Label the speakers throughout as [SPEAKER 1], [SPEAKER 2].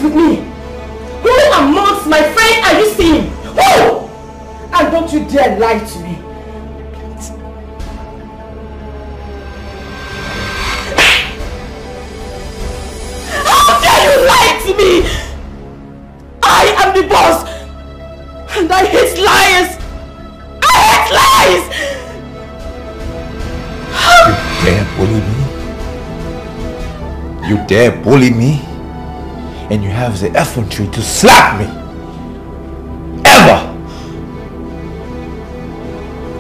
[SPEAKER 1] with me? Who amongst my friends are you seeing? Who? And don't you dare lie to me. How dare you lie to me? I am the boss. And I hate liars. I hate lies.
[SPEAKER 2] You dare bully me? You dare bully me? And you have the effrontery to slap me? Ever?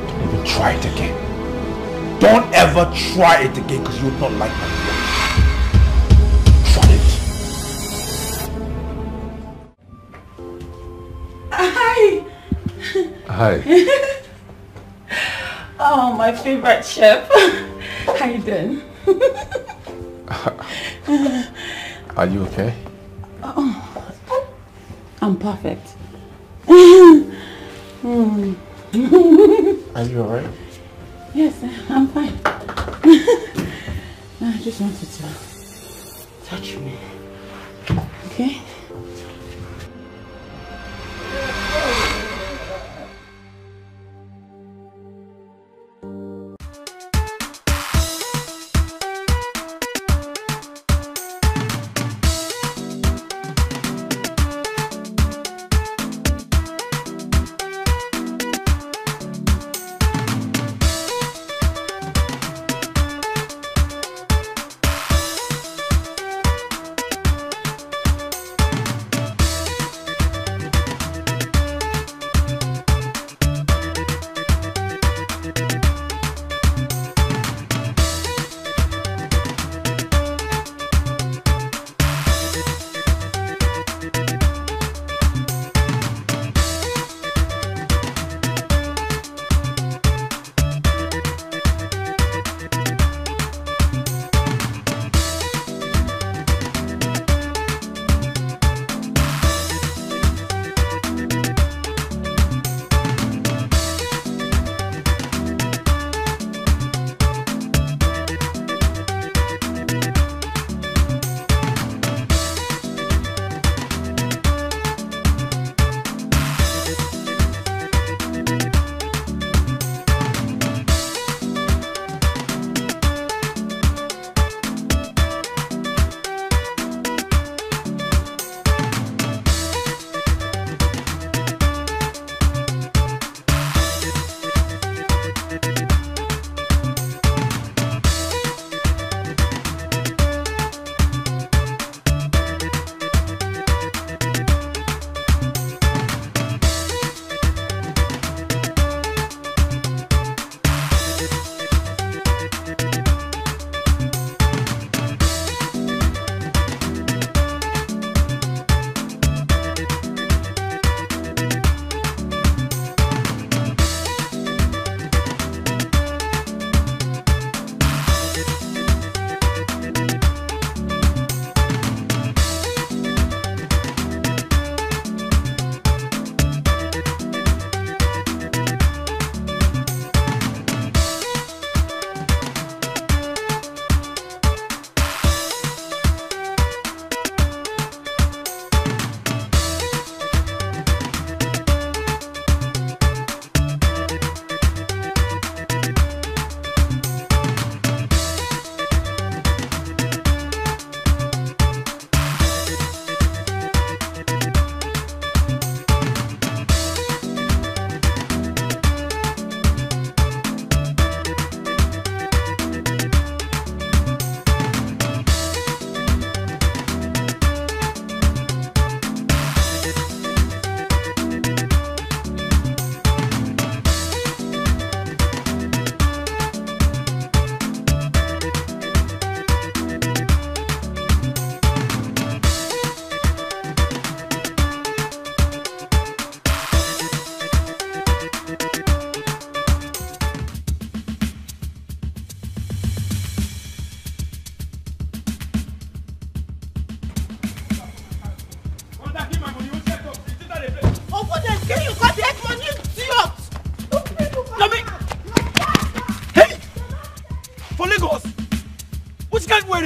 [SPEAKER 2] Don't even try it again. Don't ever try it again, because you will not like my voice. Try it.
[SPEAKER 1] Hi.
[SPEAKER 2] Hi.
[SPEAKER 1] Oh, my favorite chef. How you doing?
[SPEAKER 2] Are you okay?
[SPEAKER 1] Oh, I'm perfect. Are
[SPEAKER 2] you alright?
[SPEAKER 1] Yes, I'm fine. I just wanted to touch me. Okay?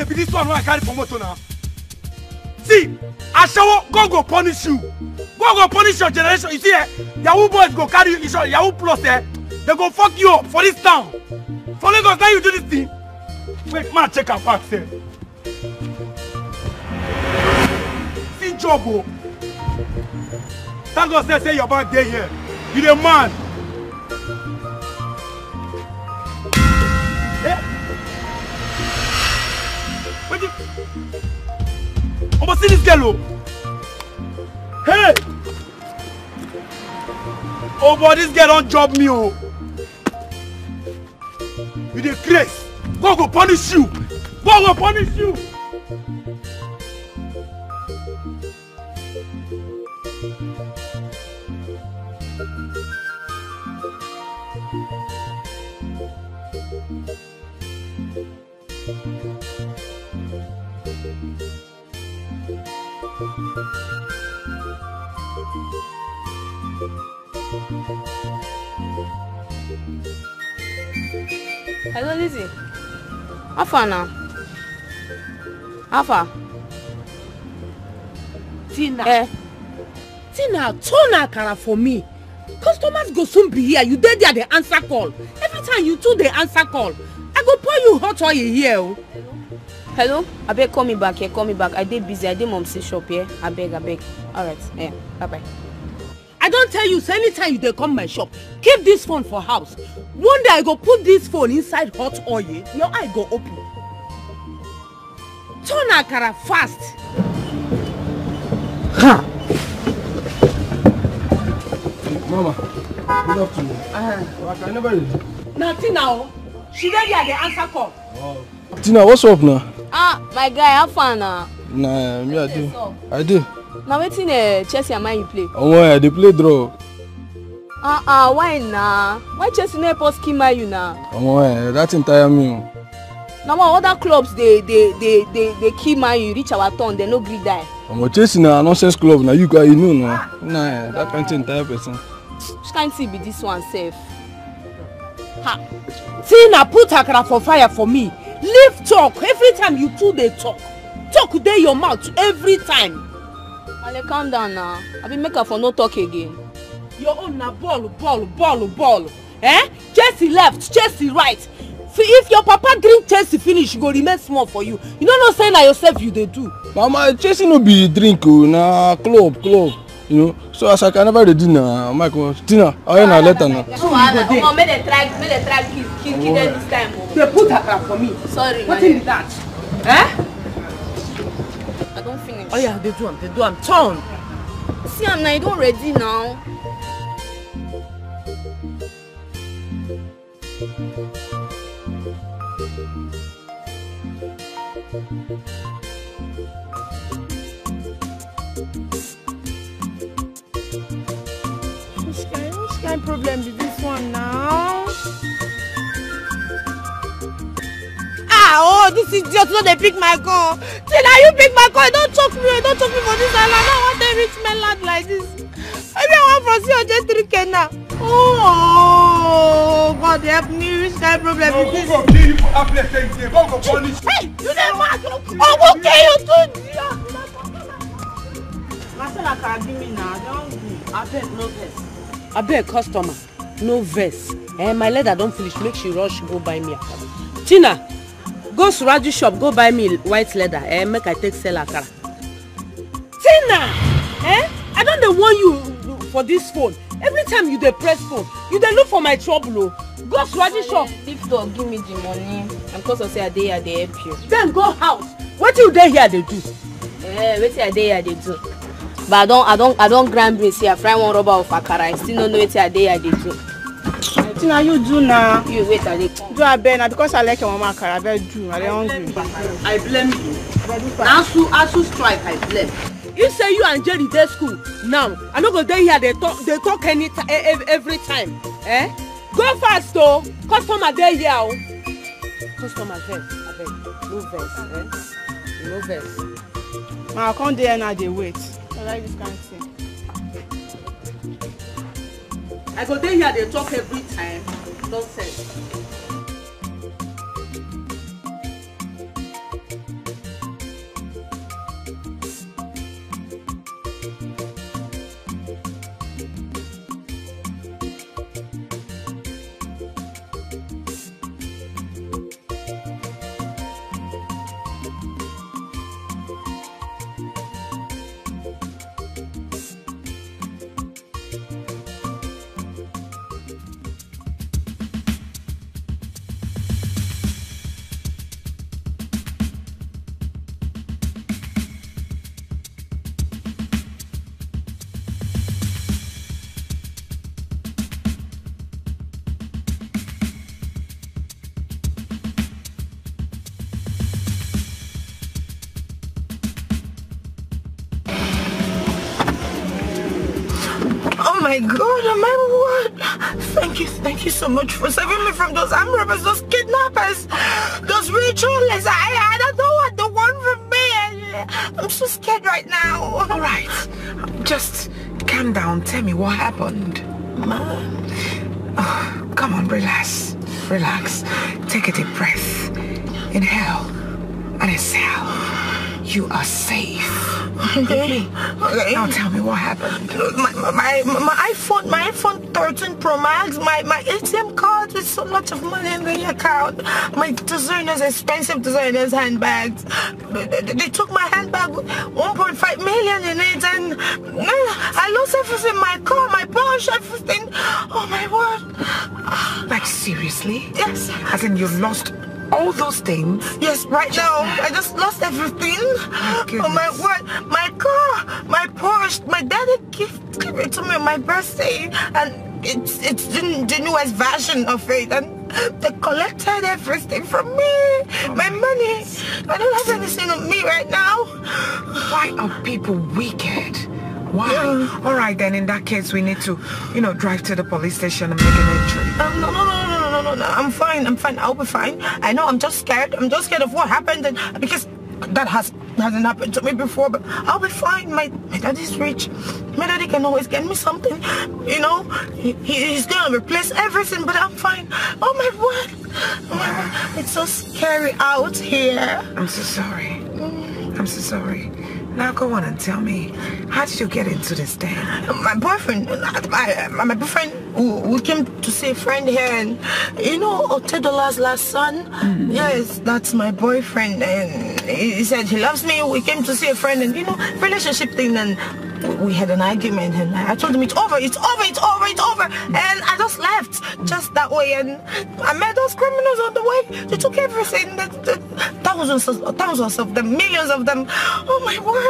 [SPEAKER 3] This one I carry for motor now. See, Ashawo, God go punish you. God go punish your generation. You see, Yahoo boys go carry you, Yahoo plus, they go fuck you up for this town. For Lagos, now you do this thing. Wait, man, check our back, sir. See job, oh. Thank God, say your back there here. You the man. Eh? Wait, I'm see this girl, oh. Hey! Oh boy, this girl don't job me, oh. You the grace. God go punish you. God go punish you.
[SPEAKER 1] Hello, Lizzie. How far now? How far?
[SPEAKER 4] Tina. Tina, turn akara for me. Customers go soon be here. You there, they answer call. Every time you two, they answer call. I go pour you hot oil here.
[SPEAKER 1] Hello? I beg, call me back here. Call me back. I dey busy. I dey mom's shop here. I beg. Alright. Yeah. Bye-bye.
[SPEAKER 4] I don't tell you, so anytime you dey come my shop, keep this phone for house. One day I go put this phone inside hot oil, your eye go open. Turn akara fast.
[SPEAKER 3] Ha! Mama, good afternoon. I never read.
[SPEAKER 4] Now Tina, she ready at the answer call.
[SPEAKER 3] Oh. Tina, what's up now?
[SPEAKER 1] My guy, how far now?
[SPEAKER 3] Nah, me I do.
[SPEAKER 1] Now waiting Chelsea and Man you play.
[SPEAKER 3] Oh yeah, they play draw.
[SPEAKER 1] Why now? Why Chelsea no post kill Man you now?
[SPEAKER 3] Oh yeah, that entire me.
[SPEAKER 1] Now other clubs they kill Man you reach our turn, they no gree die.
[SPEAKER 3] I'm chasing a nonsense club now. You know now. Nah, that can't entire person.
[SPEAKER 1] Which can't see be this one safe.
[SPEAKER 4] Ha! Tina, put akara for fire for me. Leave talk. Every time you two they talk. Talk there your mouth every time.
[SPEAKER 1] Ale, calm down now. I be make her for no talk again.
[SPEAKER 4] Your own na ball. Eh? Chelsea left, Chelsea right. If your papa drink Chelsea finish, you go remain small for you. You don't know saying that yourself you they do.
[SPEAKER 3] Mama, Chelsea no be drink na club. You know. So as I can never ready now, Michael, Tina, I ain't letter now.
[SPEAKER 1] Oh, may they try kill them this time.
[SPEAKER 4] They put akara for me.
[SPEAKER 1] Sorry.
[SPEAKER 4] What is that? Eh?
[SPEAKER 1] I don't finish.
[SPEAKER 4] Oh yeah, they do them. Turn.
[SPEAKER 1] See, I'm now, you don't ready now.
[SPEAKER 5] Which kind of problem is this one now? This idiot no dey pick my call. Tina, you pick my call. Don't talk me for this island. I don't want to reach mainland like this. Maybe I want to see your just 3K now. Oh, God help me. Which kind of problem is this?
[SPEAKER 3] Go kill you for applet thing. Go punish.
[SPEAKER 5] Hey, you never mad. Go kill you too.
[SPEAKER 4] Marcella can give me now. Don't do. I beg no verse. I beg customer no verse. My leather don't finish. Make she rush go buy me akara. Tina. Go to Raju shop, go buy me white leather. Make I take sell akara. Tina! I don't dey want you for this phone. Every time you dey press phone, you dey look for my trouble. Go to Raju shop.
[SPEAKER 1] If don't give me the money, and because I say I dey here, they help you.
[SPEAKER 4] Then go house. What you dey here they do?
[SPEAKER 1] Wetin I dey here they do. But I don't grind brains here. Fry one rubber of akara. I still don't know wetin I dey here they do.
[SPEAKER 5] Tina, you do now.
[SPEAKER 1] You wait a little.
[SPEAKER 5] Do I beg because I like your mama akara. I beg do. I dey hungry.
[SPEAKER 4] I blame you. Asu strike, I blame. You say you and Jerry dey school now. I no go dey here. They talk every time. Go fast though. Customer dey here. Customer verse. I beg. No verse. No verse.
[SPEAKER 5] Ma, I come there now. They wait. I like this kind of thing.
[SPEAKER 4] I go dey here. They talk every time. Nonsense.
[SPEAKER 5] my God, oh my word. Thank you so much for saving me from those armed robbers, those kidnappers, those ritualists. I don't know what they want from me. I'm so scared right now.
[SPEAKER 6] All right, just calm down. Tell me what happened. Oh, come on, relax. Take a deep breath. Inhale and exhale. You are safe.
[SPEAKER 5] Okay.
[SPEAKER 6] Now tell me what happened.
[SPEAKER 5] My iPhone 13 Pro Max, my ATM card with so much of money in the account, my expensive designers handbags. They took my handbag with 1.5 million in it, and I lost everything. My car, my Porsche, everything. Oh my word.
[SPEAKER 6] Like seriously?
[SPEAKER 5] Yes.
[SPEAKER 6] As in you lost all those things?
[SPEAKER 5] Yes, right now. I just lost everything. Oh my word. My car, my Porsche, my daddy gave it to me on my birthday. And it's the newest version of it. And they collected everything from me. My money. I don't have anything on me right now.
[SPEAKER 6] Why are people wicked? Why? Yeah. All right, then in that case, we need to, drive to the police station and make an entry.
[SPEAKER 5] No, I'm fine. I'll be fine. I know I'm just scared. I'm just scared of what happened, and because that hasn't happened to me before, but I'll be fine. My daddy's rich. My daddy can always get me something. He's gonna replace everything, but I'm fine. Oh my word. Oh my word. It's so scary out here.
[SPEAKER 6] I'm so sorry. I'm so sorry. Now go on and tell me, how did you get into this thing?
[SPEAKER 5] My boyfriend, we came to see a friend here, and $10 last son. Yes, that's my boyfriend, and he said he loves me. We came to see a friend, and relationship thing, and we had an argument, and I told him it's over, and I just left just that way, and I met those criminals on the way. They took everything, thousands of them, millions of them. Oh my word.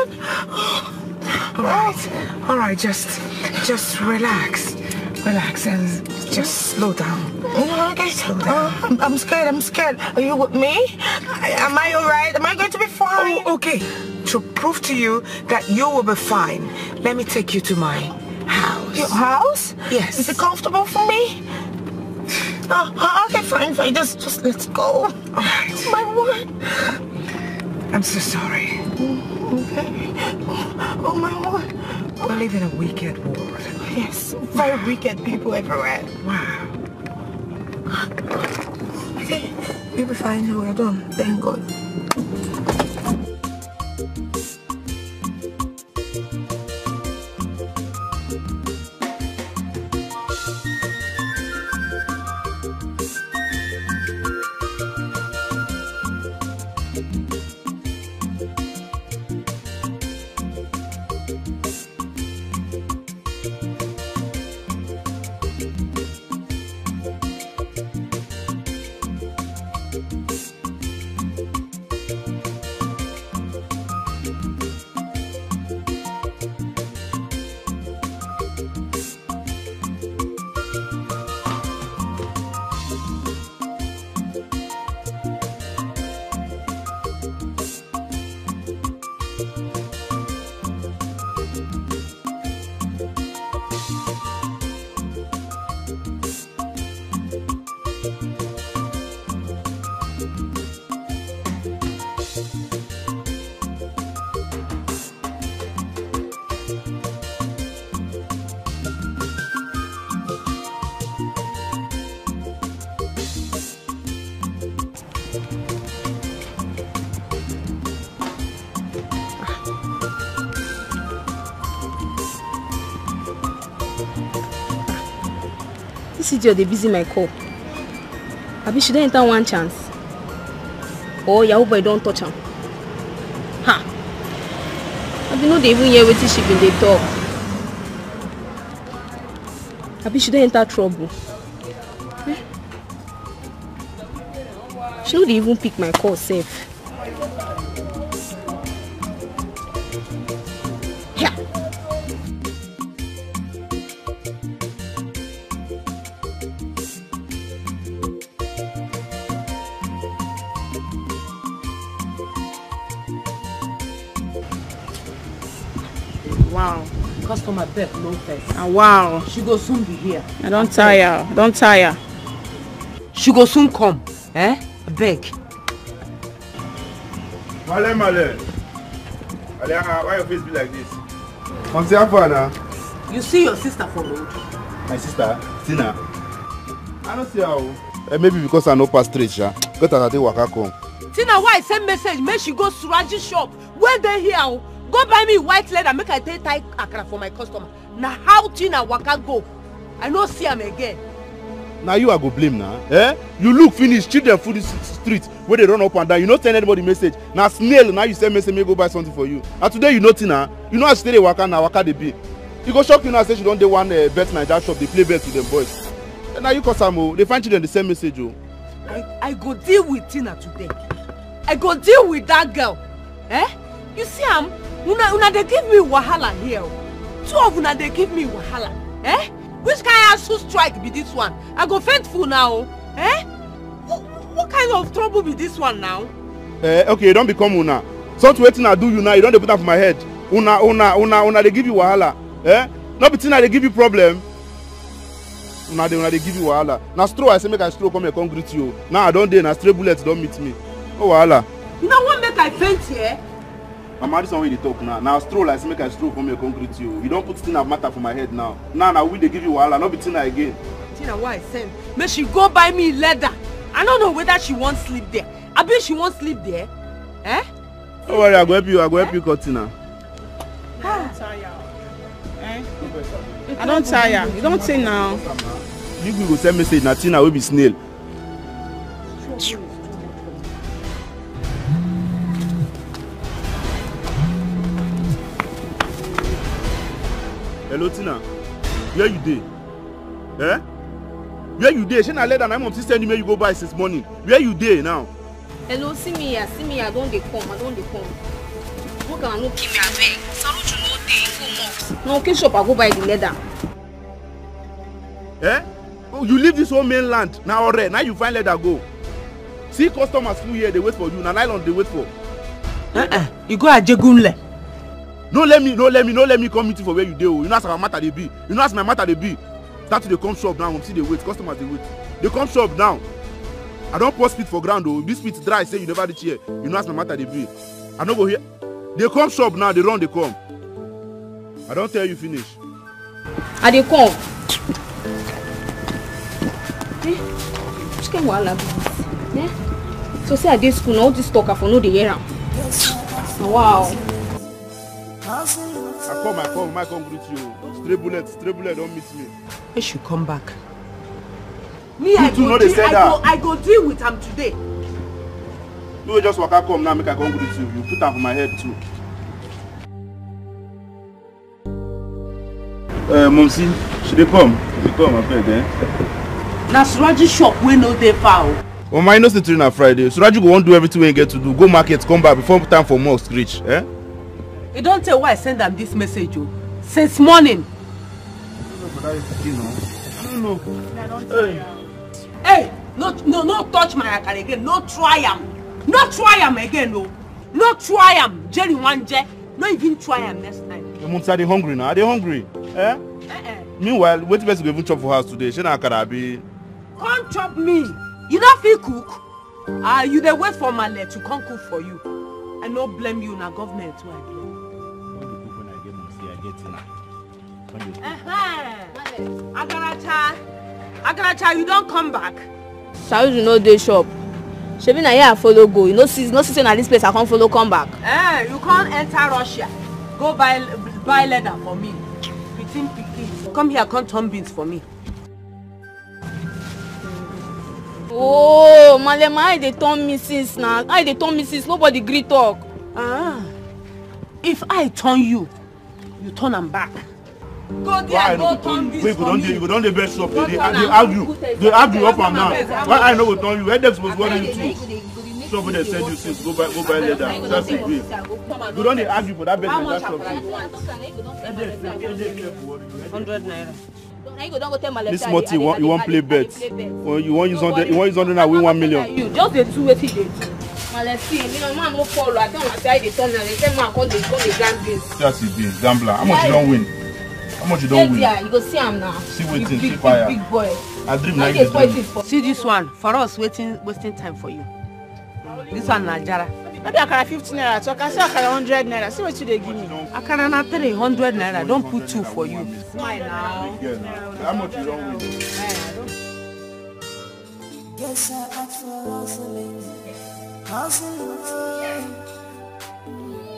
[SPEAKER 6] All right, just relax and just slow down.
[SPEAKER 5] Okay.
[SPEAKER 6] Slow down.
[SPEAKER 5] I'm scared. Are you with me? Am I all right? Am I going to be fine?
[SPEAKER 6] Oh, okay. To prove to you that you will be fine, let me take you to my house.
[SPEAKER 5] Your house?
[SPEAKER 6] Yes.
[SPEAKER 5] Is it comfortable for me? Okay, fine. Just let's go.
[SPEAKER 6] All right.
[SPEAKER 5] Oh my word.
[SPEAKER 6] I'm so sorry.
[SPEAKER 5] Okay. Oh my word.
[SPEAKER 6] We live in a wicked world.
[SPEAKER 5] Yes, very wicked people everywhere.
[SPEAKER 6] Wow.
[SPEAKER 5] Okay, you'll be fine. We're done. Thank God.
[SPEAKER 7] This idiot, they busy my call. Abi she don't enter one chance. Oh, Yahoo boy don't touch him. Ha! Abi no they even hear what she been they talk. Abi she don't enter trouble. She no they even pick my call safe. Yeah.
[SPEAKER 5] Wow,
[SPEAKER 4] customer beg no first.
[SPEAKER 7] Ah, wow.
[SPEAKER 4] She go soon be here.
[SPEAKER 7] I don't tire. Don't tire.
[SPEAKER 4] She go soon come. Eh? Beg.
[SPEAKER 2] Male. Why your face be like this? Come see how far now.
[SPEAKER 4] You see your sister for road?
[SPEAKER 2] My sister, Tina. I don't see how. Maybe because I know past straight, yeah. Get her to waka come.
[SPEAKER 4] Tina, why send message? Make she go Suraji shop. Where they here? Go buy me white leather. Make I take tie akara for my customer. Now how Tina waka go? I no see him again.
[SPEAKER 2] Now you are go blame now. Eh? You look finished. Children food this street where they run up and down. You not send anybody message. Now snail. Now you send message. Me go buy something for you. And today you know Tina. You know how she stay waka now. Waka they be. You go shock you now. Say she don't dey one bet Niger shop. They play bet with them boys. And now you call some. They find children the same message. Oh.
[SPEAKER 4] I go deal with Tina today. I go deal with that girl. Eh? You see una they give me wahala here. Two of una they give me wahala. Eh? Which kind of strike be this one? I go faint full now. Eh? What kind of trouble be this one now?
[SPEAKER 2] Okay, don't become una. Something waiting I do you now. You don't put that for my head. Una they give you wahala. Eh? Not between they give you problem. Una they give you wahala. Now straw I say make I straw come here come greet you. Now I don't dey na stray bullets don't meet me. Oh wahala.
[SPEAKER 4] You know what make I faint here?
[SPEAKER 2] Mama, this one way they talk now. Now stroll, I say make I stroll come here concrete you. You don't put Tina matter for my head now. Now we they give you wahala, not be Tina again.
[SPEAKER 4] Tina, why I send? May she go buy me leather. I don't know whether she won't sleep there. I bet she won't sleep there. Eh?
[SPEAKER 2] Don't worry, I go help you. I go help you cut Tina.
[SPEAKER 7] I don't tire. You don't say now.
[SPEAKER 2] You go send message now. Tina will be snail. Hello Tina, where you dey? Eh? Where you dey? She na let and I'm send you where you go buy since morning. Where you dey now?
[SPEAKER 7] Hello, see me. I don't dey come. What can I no keep me away? Salute you no dey go more. No, okay, shop I go buy the leather.
[SPEAKER 2] Eh? Oh, you leave this whole mainland now already. Now you find leather go. See customers full here, they wait for you. Now nylon they wait for.
[SPEAKER 4] You go at Jegunle.
[SPEAKER 2] No let me come meet you for where you do. You know as my matter they be. You know as my matter they be. Start to the come shop now. See they wait. Customers they wait. They come shop now. I don't pour spit for ground though. This spit dry. Say you never reach here. You know as my matter they be. I don't go here. They come shop now. They run. They come. I don't tell you finish.
[SPEAKER 7] I dey come. Which kind wahala be this? Eh? So say I dey school now. All this talk I for no dey hear am. Wow.
[SPEAKER 2] I come greet you. Stray bullet, don't meet me.
[SPEAKER 4] He should come back. Me,
[SPEAKER 2] I
[SPEAKER 4] go deal with him today.
[SPEAKER 2] You just walk come now, make I come greet you. You put them for my head too. Momsi, should they come? They come, I beg, eh?
[SPEAKER 4] Now Suraji shop, we know they foul.
[SPEAKER 2] Well, my no train on Friday. Suraji go won't do everything we get to do. Go market, come back before time for mosque reach, eh?
[SPEAKER 4] You don't tell why I send them this message, oh. Since morning.
[SPEAKER 2] I don't know.
[SPEAKER 4] Hey, no touch my akara again. No try am again, no. No try am. Jerry one jet. Not even try am next time.
[SPEAKER 2] Are they hungry now? Are they hungry? Eh? Meanwhile, wait till we even chop for house today. She na akara be.
[SPEAKER 4] Come chop me. You not feel cook? You dey wait for my leg to come cook for you. I no blame you, na government who I blame. Agaracha, you don't come back.
[SPEAKER 7] Shall you know they shop? Shebi na here I follow go. You know see na this place I can't follow come back.
[SPEAKER 4] You can't enter Russia. Go buy leather for me. Between pickings. Come here, come turn beans for me.
[SPEAKER 7] Oh, Malema, I dey turn me since now. I dey turn me since nobody gree talk.
[SPEAKER 4] If I turn you, you turn them back. Go there, go turn beans for me.
[SPEAKER 2] You go down the best shop. They argue up and down. Why I know go turn you? Where them supposed to worry you too? Shop where they send you since go buy leather. That's the way. You don't argue for that best in that shop.
[SPEAKER 4] 100 naira.
[SPEAKER 7] This
[SPEAKER 2] month you want play bets. Or you want use 100 now win 1 million.
[SPEAKER 7] You just dey do wetin dey do. Malesi, man no follow. I tell my say I dey turn and they say man come dey grand games.
[SPEAKER 2] That's it, gambler. How much you don't win? How much you don't win?
[SPEAKER 7] Yeah, you go see him now.
[SPEAKER 2] See waiting,
[SPEAKER 7] big boy.
[SPEAKER 2] I dream like this.
[SPEAKER 4] See this one, for us wasting time for you. This one Najara.
[SPEAKER 1] Maybe I can 50 naira, so I can say I can 100 naira. See what you they give me.
[SPEAKER 4] I can not 300 naira. Don't put 2 for you.
[SPEAKER 1] Why now?
[SPEAKER 2] How much you don't win?
[SPEAKER 8] Yes, I asked for hustling.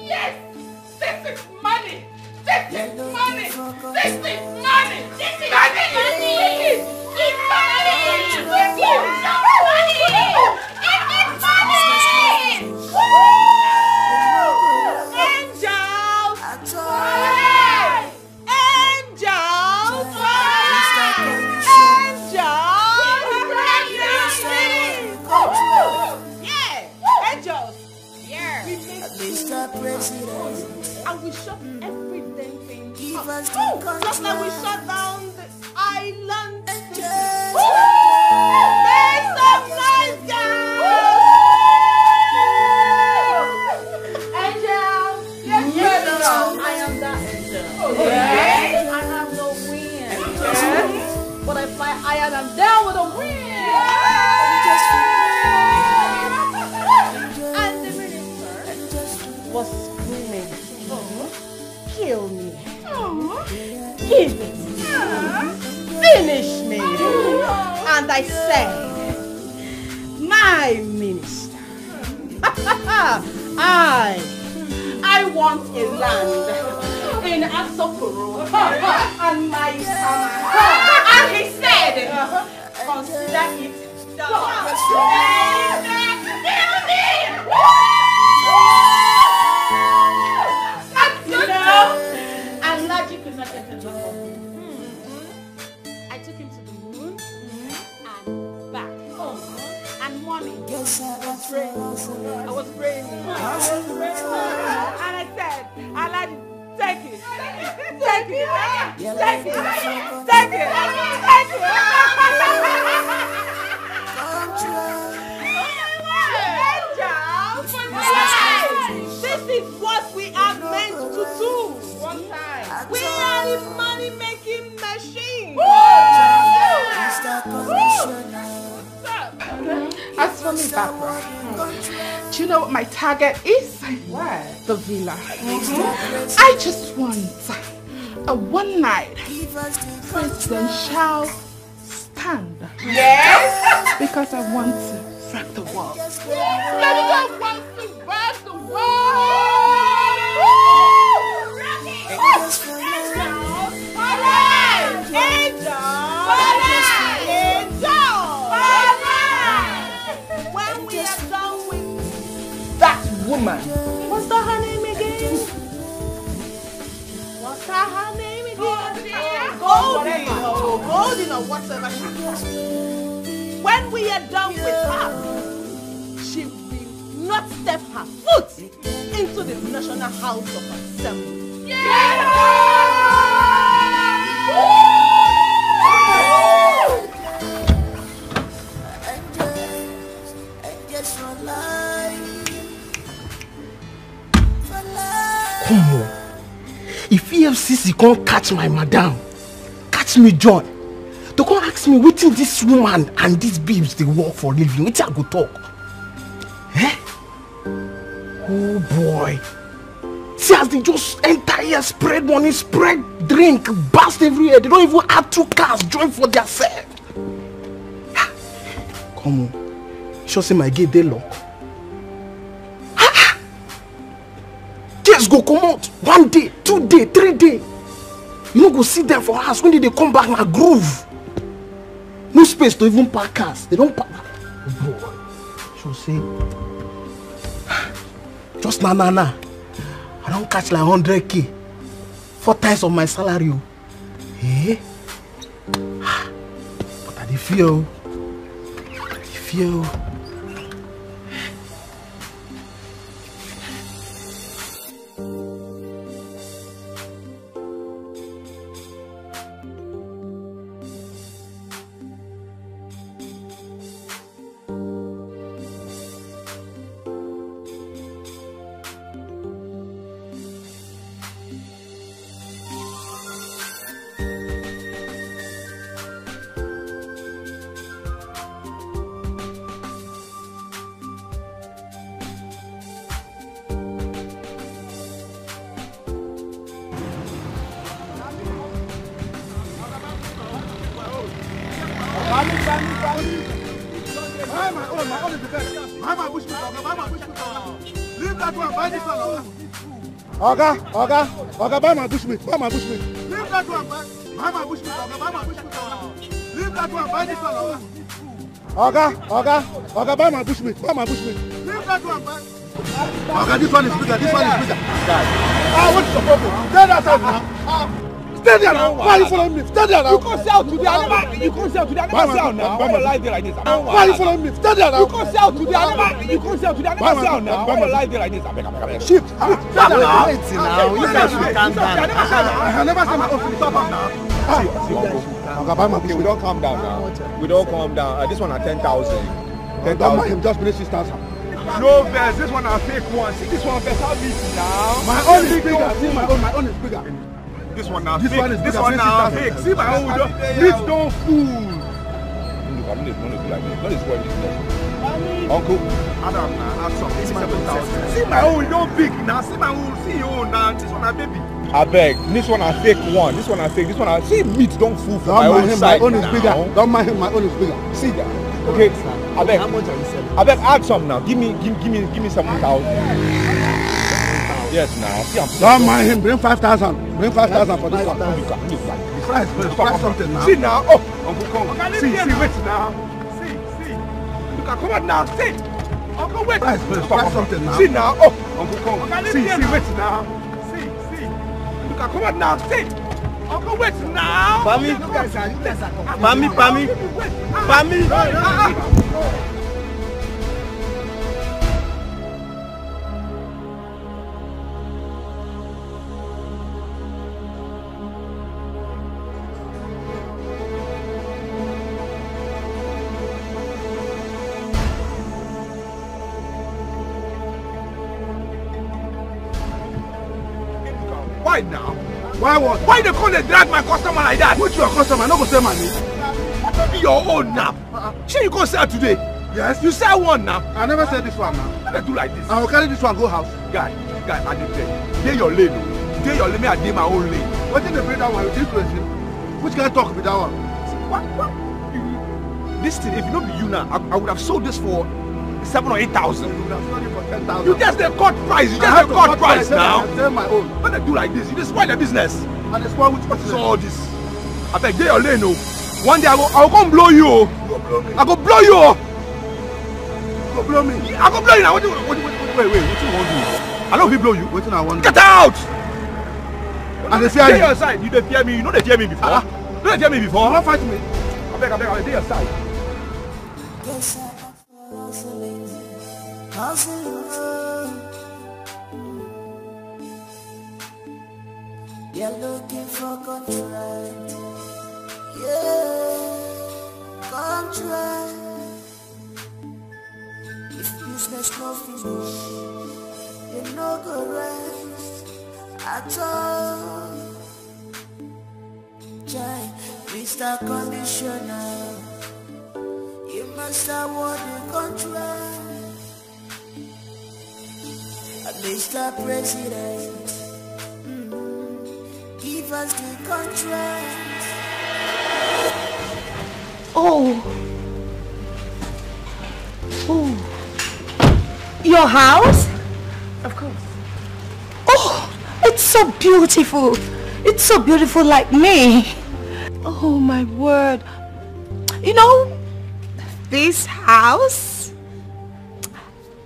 [SPEAKER 1] Yes! This is money! This is money! This is money! This is money! It's money! And we shut everything just like we shut down the island. There's some nice girls. Angel, yes, I am that angel. Okay. I have no wings, but I fly higher than down with a wind. And the minister was screaming, kill me, give it, finish me. And I said, my minister, I want a land in Asokoro and my and he said, consider it done. And logic is not a I took him to the moon and back and money. I was praying. And I said, Allah, take it. Take it. Take it. Take it. Take it. This is what we are meant to do. One time. We are the money-making machine. As for me, Barbara, do you know what my target is?
[SPEAKER 6] What?
[SPEAKER 1] The villa. I just want a one-night presidential stand.
[SPEAKER 6] Yes?
[SPEAKER 1] Because I want to rock the world. I want to rock the world. When we are done with that woman, what's that her name again? What's that her name again? Golden or whatever she is. When we are done with her, she will not step her foot into the National House of Assembly.
[SPEAKER 3] Come on. If EFCC can't catch my madam, catch me joy. They can't ask me wetin this woman and these babes they work for living. Wetin I go talk? Eh? Oh boy. See as they just enter here, spread money, spread drink, burst everywhere. They don't even have 2 cars join for their self. Come on. Sure say my gate they lock. Just go come out 1 day, 2 day, 3 day. You no go see them for house. When did they come back na groove? No space to even park cars. They don't park. Boy, sure say. Just na. I don't catch like 100K. 4 times of my salary. Eh? But I dey feel.
[SPEAKER 2] Buy my own is the best. Buy my bush meat, Oga. Buy my bush meat, Oga. Leave that one, buy this one, Oga. Oga, buy my bush meat, buy my bush meat. Leave that one, buy my bush meat, Oga. Buy my bush meat, Oga. Leave that one, buy this one, Oga. Oga, buy my bush meat, buy my bush meat. Leave that one, buy. Oga, this one is bigger, this one is bigger. What's the problem? Stay that side now. Stay there now. Why are you following me? Stay there now.
[SPEAKER 3] You can't sell today. I never sell now. Why you lie there like this?
[SPEAKER 2] Why are you following me? Stay there now.
[SPEAKER 3] You can't sell today. I never sell now. Why you lie there like this? I beg.
[SPEAKER 2] Shift.
[SPEAKER 3] Stop now.
[SPEAKER 2] You guys should calm down. I never said my own feelings. Stop now.
[SPEAKER 9] Okay, we don't calm down now. We don't calm down. This one at 10,000.
[SPEAKER 2] Don't mind him. Just finish 6,000.
[SPEAKER 9] No verse. This one a fake one. See this one verse. How big now?
[SPEAKER 2] My own is bigger. See my own is bigger.
[SPEAKER 9] This one now
[SPEAKER 2] this
[SPEAKER 9] fake.
[SPEAKER 2] One is
[SPEAKER 9] this one now fake. See my own. This don't fool. Look, I'm not do like this. Not this one. Uncle, Adam now have some 87,000. See my own. Don't big now. See my own. See your own now. This one a baby. I beg. This one a fake one. This one a fake. This one a see meat don't fool for my own side.
[SPEAKER 2] My own is bigger. Don't mind him. My own is bigger.
[SPEAKER 9] See that? Okay. I beg.
[SPEAKER 3] How much are you selling?
[SPEAKER 9] I beg. Add some now. Give me 7,000. Yes, now. See,
[SPEAKER 2] don't mind him. Bring 5,000. Bring 5,000 for this one.
[SPEAKER 9] Price something now. See now. Oh, Uncle Kong. See, wait now. See. Look, come on now. See. Uncle, wait.
[SPEAKER 2] Price something now.
[SPEAKER 9] See now. Oh, Uncle Kong. See, wait now. See. Look, come on now. See. Uncle, wait now.
[SPEAKER 3] Pami.
[SPEAKER 9] Why now?
[SPEAKER 2] Why what?
[SPEAKER 9] Why they come and drag my customer like that?
[SPEAKER 2] Which your customer? No go sell money.
[SPEAKER 9] Be your own now. Sure you go sell today?
[SPEAKER 2] Yes.
[SPEAKER 9] You sell one now.
[SPEAKER 2] I never said this one now.
[SPEAKER 9] Why they do like this?
[SPEAKER 2] I will carry this one go house.
[SPEAKER 9] Guy, I did tell you. Dey your lane. Dey your lane, me I dey my own lane.
[SPEAKER 2] What did they bring that one? You think crazy? Which guy talk with that one?
[SPEAKER 9] What? This thing, if you don't be you now, I would have sold this for 7,000 or 8,000.
[SPEAKER 2] You would have sold it for 10,000.
[SPEAKER 9] You just the cut price. You just the cut price now.
[SPEAKER 2] I sell my own.
[SPEAKER 9] When they do like this, you just spoil the business.
[SPEAKER 2] And they spoil which business?
[SPEAKER 9] So all this. I beg, dey your lane, oh. One day I will come blow you, oh.
[SPEAKER 2] You go blow me.
[SPEAKER 9] I go blow you, oh.
[SPEAKER 2] You go blow me.
[SPEAKER 9] I go blow you now. Wait, what do you want to do? I don't will blow you.
[SPEAKER 2] Waiting I want.
[SPEAKER 9] Get out!
[SPEAKER 2] And they fear you.
[SPEAKER 9] Your side. You dey fear me. You know they fear me before. You know they fear me before.
[SPEAKER 2] You don't fight me.
[SPEAKER 9] I beg, dey your side.
[SPEAKER 8] Guess I have for hustling. You're looking for contract. Yeah, contract. If business no finish, you no go rest at all. Jai, Mr. Conditioner, you must award the contract. Mr. President, give us the contract.
[SPEAKER 5] Oh, your house?
[SPEAKER 6] Of course.
[SPEAKER 5] Oh, it's so beautiful. It's so beautiful like me. Oh my word. You know, this house,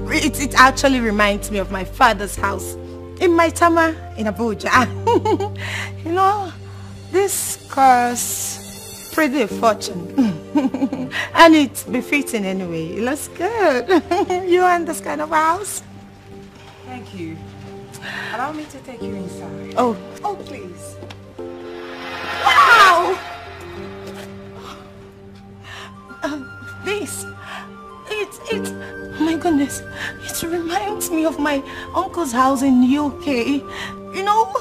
[SPEAKER 5] it actually reminds me of my father's house in Maitama in Abuja. You know, this costs pretty fortune. And it's befitting anyway. It looks good. You want this kind of house?
[SPEAKER 6] Thank you. Allow me to take you inside.
[SPEAKER 5] Oh,
[SPEAKER 6] Please.
[SPEAKER 5] wow! This, it's, oh my goodness, it reminds me of my uncle's house in UK. You know,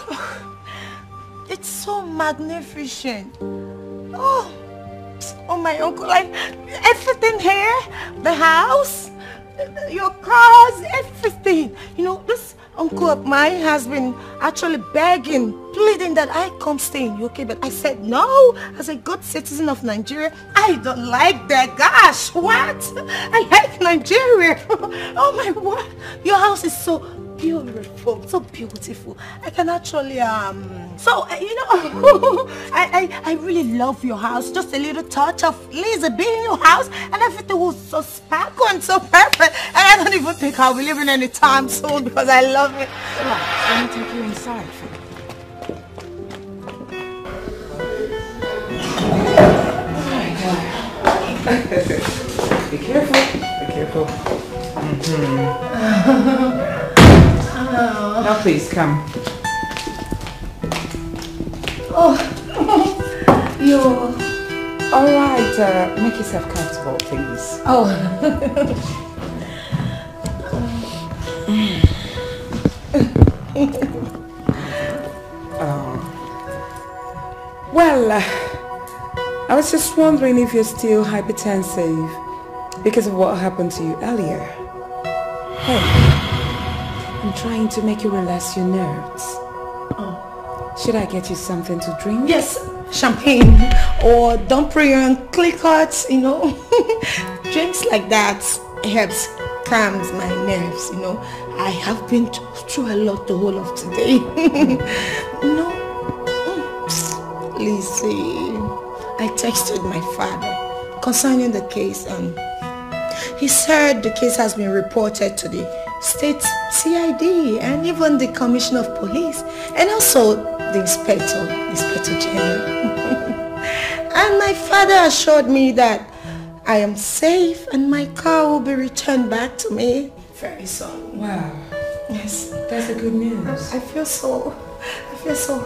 [SPEAKER 5] it's so magnificent. Oh, my uncle, like everything here, the house, your cars, everything. You know, this Uncle, my husband actually begging, pleading that I come stay in UK, but I said no. As a good citizen of Nigeria, I don't like that. Gosh, what? I like Nigeria. Oh my word, your house is so beautiful, so beautiful. I can actually I really love your house. Just a little touch of Lisa being in your house and everything was so sparkle and so perfect. And I don't even think I'll be living anytime soon because I love it.
[SPEAKER 6] Let me take you inside. Be careful. Be careful. Now please come.
[SPEAKER 5] Oh, you're
[SPEAKER 6] all right. Make yourself comfortable, please.
[SPEAKER 5] Oh.
[SPEAKER 6] Well, I was just wondering if you're still hypertensive because of what happened to you earlier. Hey, I'm trying to make you relax your nerves.
[SPEAKER 5] Oh.
[SPEAKER 6] Should I get you something to drink?
[SPEAKER 5] Yes, champagne or Domprion, Clicquot, you know. Drinks like that helps calms my nerves, you know. I have been through a lot the whole of today. No, Lizzie, I texted my father concerning the case and he said the case has been reported to the state CID and even the Commissioner of Police and also the Inspector General. And my father assured me that I am safe and my car will be returned back to me very soon.
[SPEAKER 6] Wow.
[SPEAKER 5] Yes.
[SPEAKER 6] That's the good news.
[SPEAKER 5] I feel so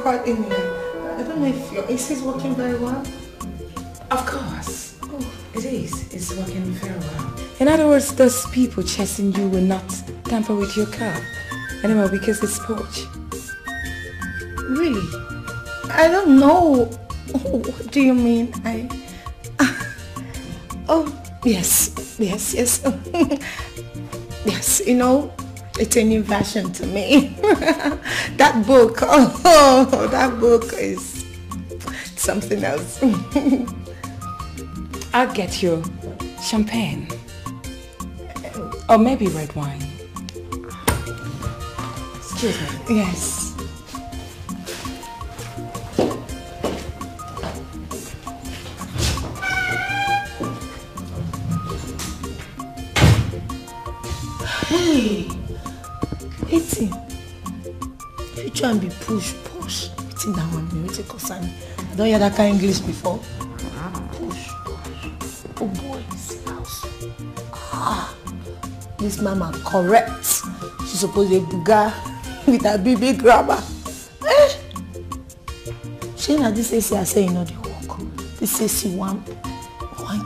[SPEAKER 5] hot in here. I don't know if your AC is working very well.
[SPEAKER 6] Of course. Oh, it is. It's working very well. In other words, those people chasing you will not tamper with your car anymore because it's sports.
[SPEAKER 5] Really? I don't know. What do you mean? Oh, yes. Yes, you know, it's a new version to me. That book, that book is something else.
[SPEAKER 6] I'll get you champagne. Or maybe red wine. Excuse me.
[SPEAKER 5] Yes. Hey, Eti, if you try and be posh, it's in that one, it's a concern. I don't hear that kind of English before. Push. Oh boy, this house. This mama correct. She's supposed to be buga with a big grabber. She na this AC I say you know the work. This AC one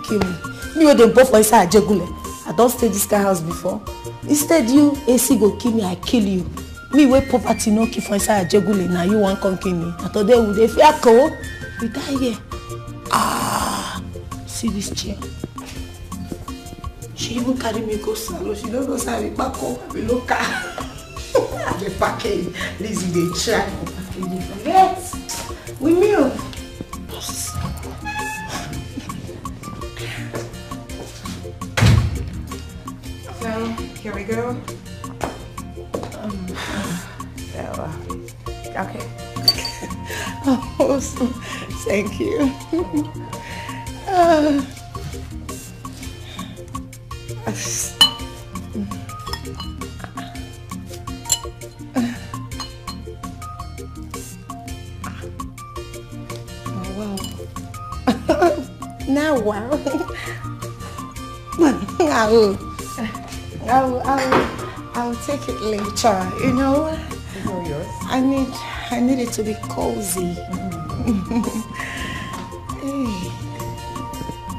[SPEAKER 5] kill me. Me wey dem put for inside Ajegule. I don't stay this kind of house before. Instead you AC go kill me, I kill you. Me wey poverty no kill for inside Ajegule, now you want come kill me. And today we dey fear ko. We die here. See this chair. She even carry me go salon. She don't know say I be back home. I be local. I be packing. Lizzie dey try to package it. Forget. We meal.
[SPEAKER 6] So, here we go. Okay.
[SPEAKER 5] Oh, thank you. Wow. Now, wow. I'll take it later, you know.
[SPEAKER 6] It's all yours.
[SPEAKER 5] I need it to be cozy. Hey.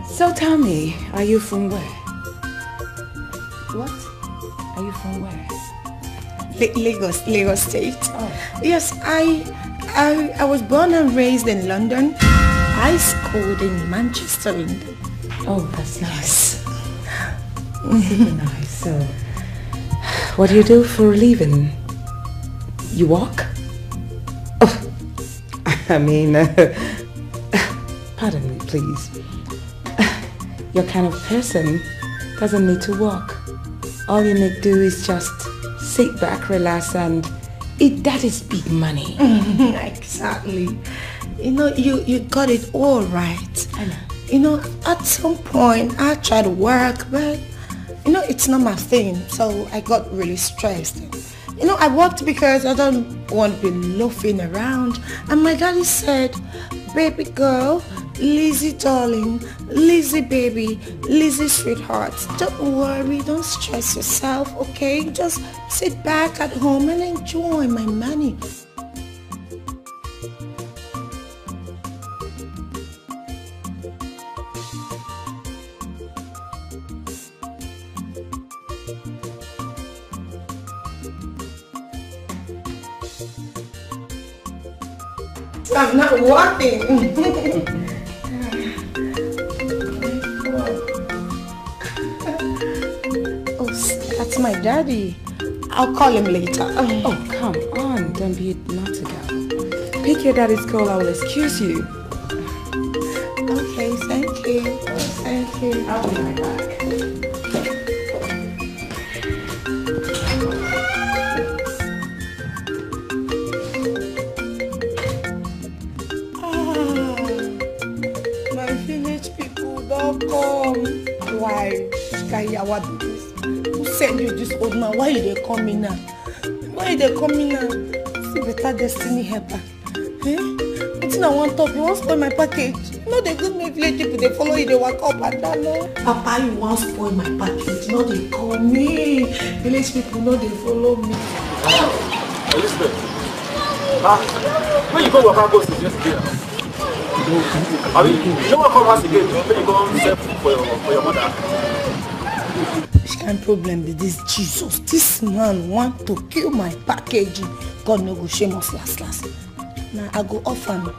[SPEAKER 6] So tell me, are you from where?
[SPEAKER 5] What?
[SPEAKER 6] Are you from where?
[SPEAKER 5] Lagos State.
[SPEAKER 6] Oh.
[SPEAKER 5] Yes, I was born and raised in London. I schooled in Manchester, England.
[SPEAKER 6] Oh, that's nice. Super nice. So, what do you do for a living? You walk? Oh, I mean, pardon me, please. Your kind of person doesn't need to walk. All you need to do is just sit back, relax, and eat daddy's big money.
[SPEAKER 5] Exactly. You know, you got it all right.
[SPEAKER 6] I know.
[SPEAKER 5] You know, at some point I tried to work, but you know, it's not my thing. So I got really stressed. You know, I worked because I don't want to be loafing around. And my daddy said, baby girl, Lizzie darling, Lizzie baby, Lizzie sweetheart, don't worry, don't stress yourself, okay? Just sit back at home and enjoy my money. I'm not walking. Oh, that's my daddy. I'll call him later.
[SPEAKER 6] Oh, come on. Don't be naughty girl. Pick your daddy's call. I will excuse you.
[SPEAKER 5] Okay, thank you. Thank you.
[SPEAKER 6] I'll be right back.
[SPEAKER 5] Why? Who sent you this old man? Why are they coming now? Why are they coming now? See better destiny helper. Eh? What's I want to talk? You want to spoil my package? No, they give me village people, they follow you, they walk up and down. No. Papa, you want to spoil my package? No, they call me. Village people know they follow me.
[SPEAKER 2] Elizabeth. When you go work, go to yesterday. I mean, you don't want to come house again. You go and sell food for your mother.
[SPEAKER 5] Which kind of problem is this, Jesus? This man want to kill my packaging. God no go shame us last. Now I go off and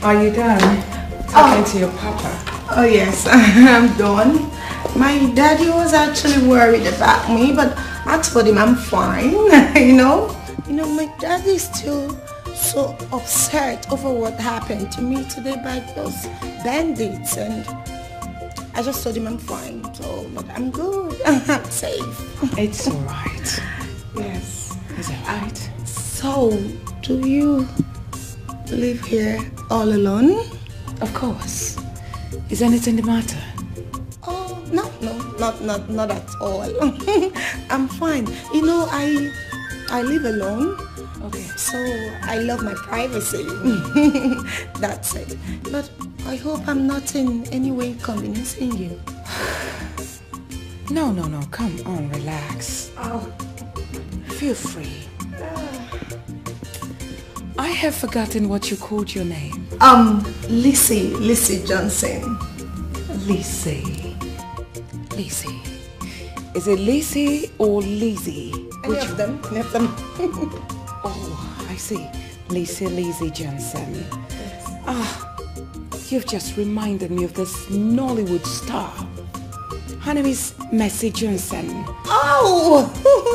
[SPEAKER 6] Are you done talking to your papa?
[SPEAKER 5] Oh yes, I'm done. My daddy was actually worried about me, but I told him I'm fine. You know, my daddy is still so upset over what happened to me today by those bandits, and I just told him I'm fine. So, but I'm good. I'm safe.
[SPEAKER 6] It's all right. Yes, it's all right.
[SPEAKER 5] So, do you live here all alone?
[SPEAKER 6] Of course. Is anything the matter?
[SPEAKER 5] Oh, no, not at all. I'm fine. You know, I live alone.
[SPEAKER 6] Okay.
[SPEAKER 5] So I love my privacy. That's it. But I hope I'm not in any way inconveniencing you.
[SPEAKER 6] No. Come on, relax.
[SPEAKER 5] Oh.
[SPEAKER 6] Feel free. I have forgotten what you called your name.
[SPEAKER 5] Lizzie Johnson.
[SPEAKER 6] Lizzie. Is it Lizzie or Lizzie?
[SPEAKER 5] Any of them.
[SPEAKER 6] Oh, I see. Lizzie Johnson. Yes. You've just reminded me of this Nollywood star. Her name is Mercy Johnson.
[SPEAKER 5] Oh,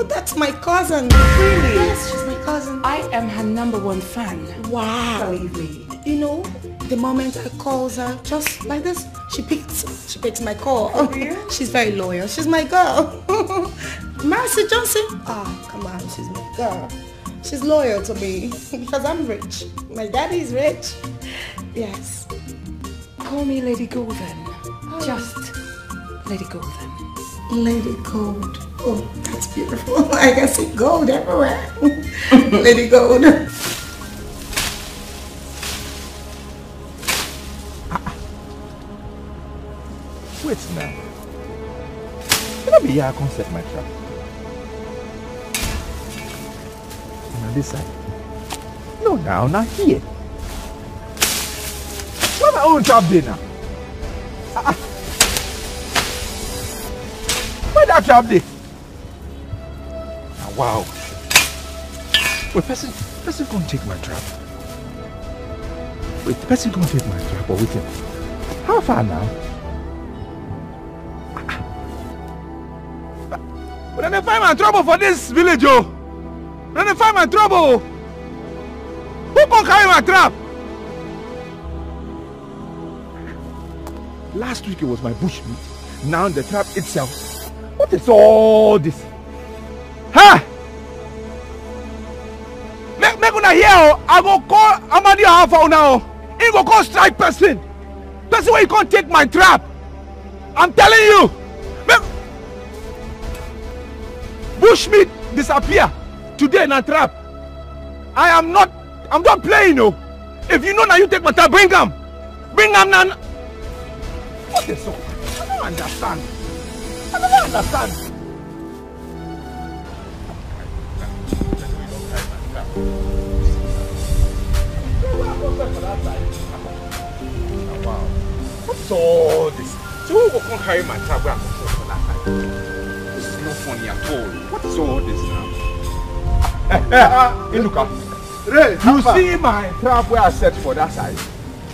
[SPEAKER 5] that's my cousin.
[SPEAKER 6] Really?
[SPEAKER 5] Yes, she's my cousin.
[SPEAKER 6] I am her #1 fan.
[SPEAKER 5] Wow.
[SPEAKER 6] Believe me.
[SPEAKER 5] You know, the moment I call her, just like this, she picks my call.
[SPEAKER 6] Oh, yeah?
[SPEAKER 5] She's very loyal. She's my girl. Mercy Johnson. Come on, she's my girl. She's loyal to me because I'm rich. My daddy is rich. Yes.
[SPEAKER 6] Call me Lady Golden. Just Lady Golden.
[SPEAKER 5] Lady Gold. Oh, that's beautiful. I can see gold everywhere. Lady Gold.
[SPEAKER 9] Wait now. Can I be here? I can't set my trap. On this side. No, now here. Where my own trap there now? Where that trap there? Wow. Wait, person can't take my trap. Wait, the person can't take my trap or wait. How far now? But then find my trouble for this village, oh. Then find my trouble. Who can carry my trap? Last week it was my bushmeat. Now the trap itself. What is all this? Huh? Make una hear, I go call Amadi Alpha now. He go call strike person. Person where you can't take my trap. I'm telling you. Bushmeat disappear today in a trap. I'm not playing, no. If you know now you take my trap, bring them. Bring them now. What is so? I don't understand. I don't understand. Wow. What's all this? So who will come carry my trap where I come for that time? This is not funny at all. What is all this now? Inuka, you see my trap where I set for that side?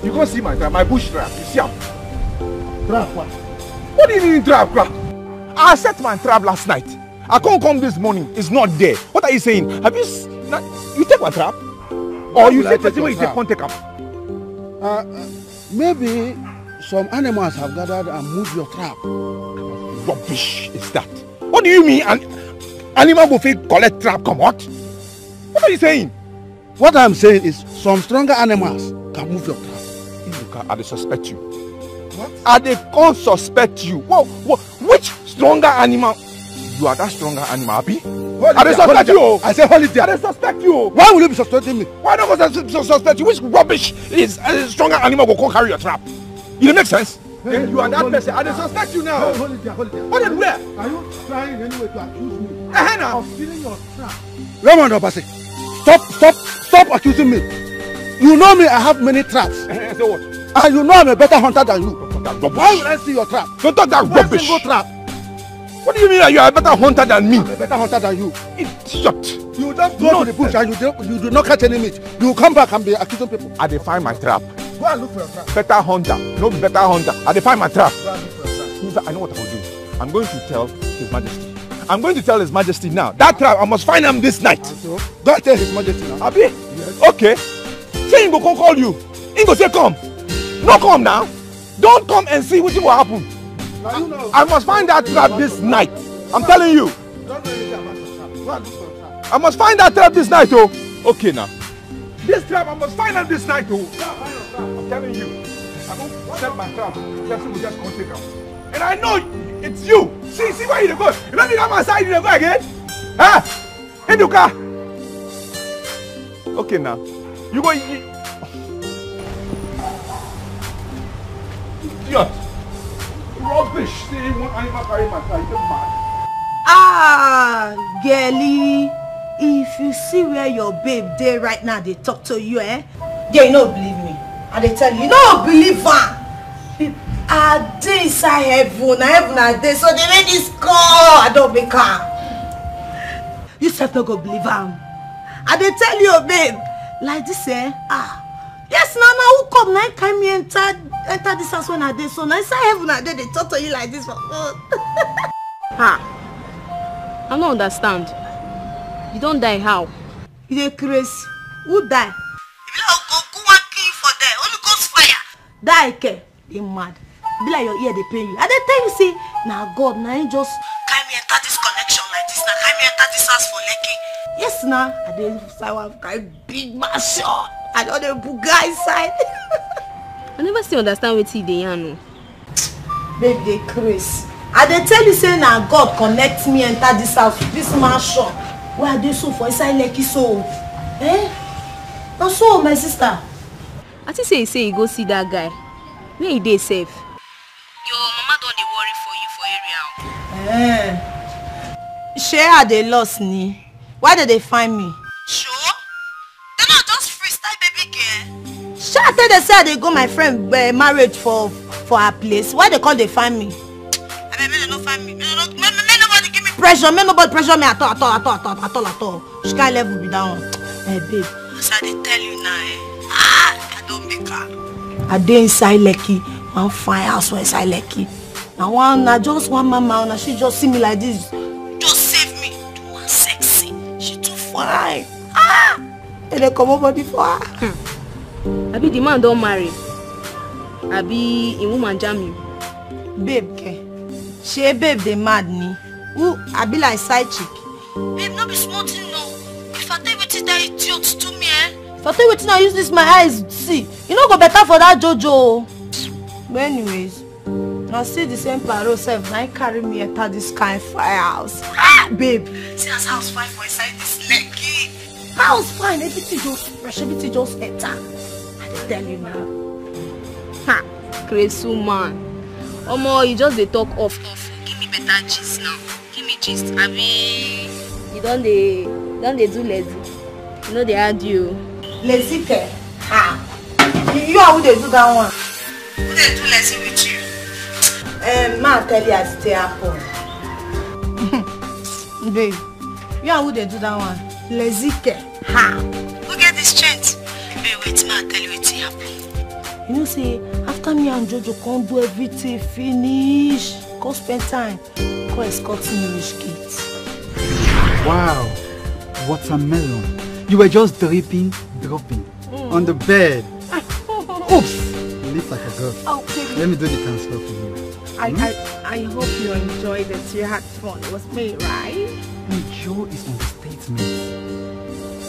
[SPEAKER 9] You can't see my trap, my bush trap. You see how? Trap what? What do you mean trap? I set my trap last night. I can't come this morning. It's not there. What are you saying? Have you you take my trap? Or you take the way you take up?
[SPEAKER 10] Maybe some animals have gathered and moved your trap.
[SPEAKER 9] Rubbish is that? What do you mean? An animal will collect trap? Come what? What are you saying?
[SPEAKER 10] What I'm saying is some stronger animals can move your trap.
[SPEAKER 9] I they suspect you. What? I they can't suspect you. Whoa, which stronger animal? You are that stronger animal, Abi? I they suspect you. I say hold it there. I they suspect you.
[SPEAKER 10] Why will you be suspecting me?
[SPEAKER 9] Why don't you suspect you? Which rubbish is a stronger animal will come carry your trap? It makes sense. Hey, you are that person. I they suspect you now.
[SPEAKER 10] Hold it there, hold it there.
[SPEAKER 9] What and where?
[SPEAKER 10] Are you trying in any way to accuse me
[SPEAKER 9] of
[SPEAKER 10] stealing your trap? Raymond Obasi, stop accusing me. You know me, I have many traps.
[SPEAKER 9] So what?
[SPEAKER 10] And you know I'm a better hunter than you. Why will I see your trap?
[SPEAKER 9] Don't talk that rubbish.
[SPEAKER 10] Trap.
[SPEAKER 9] What do you mean that you are a better hunter than me?
[SPEAKER 10] I'm a better hunter than you.
[SPEAKER 9] Idiot.
[SPEAKER 10] You just go to the bush and you do not catch any meat. You will come back and be accusing people.
[SPEAKER 9] I define my trap.
[SPEAKER 10] Go and look for your trap.
[SPEAKER 9] Better hunter. No better hunter. I define my trap.
[SPEAKER 10] Go and look for your trap.
[SPEAKER 9] I know what I will do. I'm going to tell His Majesty. I'm going to tell His Majesty now. That trap, I must find him this night.
[SPEAKER 10] So, go and tell His Majesty now.
[SPEAKER 9] Abi? Yes. Okay. Say he go come call you. He go say come. No come now. Don't come and see what will happen.
[SPEAKER 10] Now you know.
[SPEAKER 9] I must find that trap this night. I'm telling you.
[SPEAKER 10] Don't know anything about your trap. Go and look for your trap.
[SPEAKER 9] I must find that trap this night, oh. Okay now. This trap, I must find out this night, oh. I'm telling you. I don't set my trap. Just will just come take out. And I know it's you. See where you go. You don't need on my side, you go again. Huh? Eduka. Okay now. You go. Idiot. Rubbish. See one animal carry my car. You're mad.
[SPEAKER 5] Ah, girlie. If you see where your babe dey right now, they talk to you, eh? Yeah, you don't believe me. And they tell you, you don't believe her. I dey inside heaven. Heaven are there. So they made this call. I don't make her. You self not go believe her. And they tell you, babe, like this, eh? Yes, Nana, who come now? Can me enter this house when I dey? So now inside heaven are there. They talk to you like this for God.
[SPEAKER 7] I don't understand. You don't die how?
[SPEAKER 5] You dey crazy. Who die? If you don't go and kill you for there, Holy Ghost fire. Die, ke? They mad. Be like your ear, they pain you. And they tell you, say, now God, now you just carry me enter this connection like this. Now carry me enter this house for Lekki. Yes, now. And then I want to big mansion. I don't know the guy inside.
[SPEAKER 7] I never still understand what they yarn.
[SPEAKER 5] Baby, they crazy. And they tell you, say, now God connect me enter this house, this mansion. Where are they so for inside Lekki so? Eh? Now so, my sister.
[SPEAKER 7] I think say you go see that guy. Where he dey safe? Your mama don't dey worry for you for area.
[SPEAKER 5] Share they lost me. Why did they find me? Sure? They not just freestyle baby girl. Sure, I tell they say they go my friend marriage for her place. Why they call they find me? I mean, they don't find me. May nobody give me pressure. May nobody pressure me at all. She can't level me down. Hey babe, so they tell you now, I don't make her. I dey inside Lekki one fine house where I like it. Now just one mama, now she just see me like this. Just save me. Do one sexy. She too fine. And they come over the for her.
[SPEAKER 7] Abi the man don't marry. Abi a woman jam you.
[SPEAKER 5] Babe, she babe they mad me. Who I be like side chick. Babe, not be smart no. If I tell you what is that idiot to me, If I tell you what I use this my eyes see, you know go better for that Jojo. But anyways, now see the same paro self now carry me enter this kind of firehouse. Babe, see as house fine for inside this leggy. House fine, everything just fresh, everything just enter. I tell you now.
[SPEAKER 7] Crazy man. Omo, you just dey talk off. Give me better gist now. Give me gist. Abi, you don't dey do lazy. You know they had you.
[SPEAKER 5] Lazy care. You are who they do that one. Who they do lazy with you? Ma tell you as it happen. Babe, you are who they do that one. Lazy care. Who get this strength? Babe, wait, ma tell you what happen. You know, say, after me and Jojo can't do everything finish, go spend time, go escort me rich kids.
[SPEAKER 11] Wow, watermelon. You were just dropping on the bed. Oops, you look like a girl.
[SPEAKER 5] Oh, baby.
[SPEAKER 11] Let me do the transfer for you.
[SPEAKER 5] I hope you enjoyed it. You had fun. It was me, right?
[SPEAKER 11] Enjoy is understatement.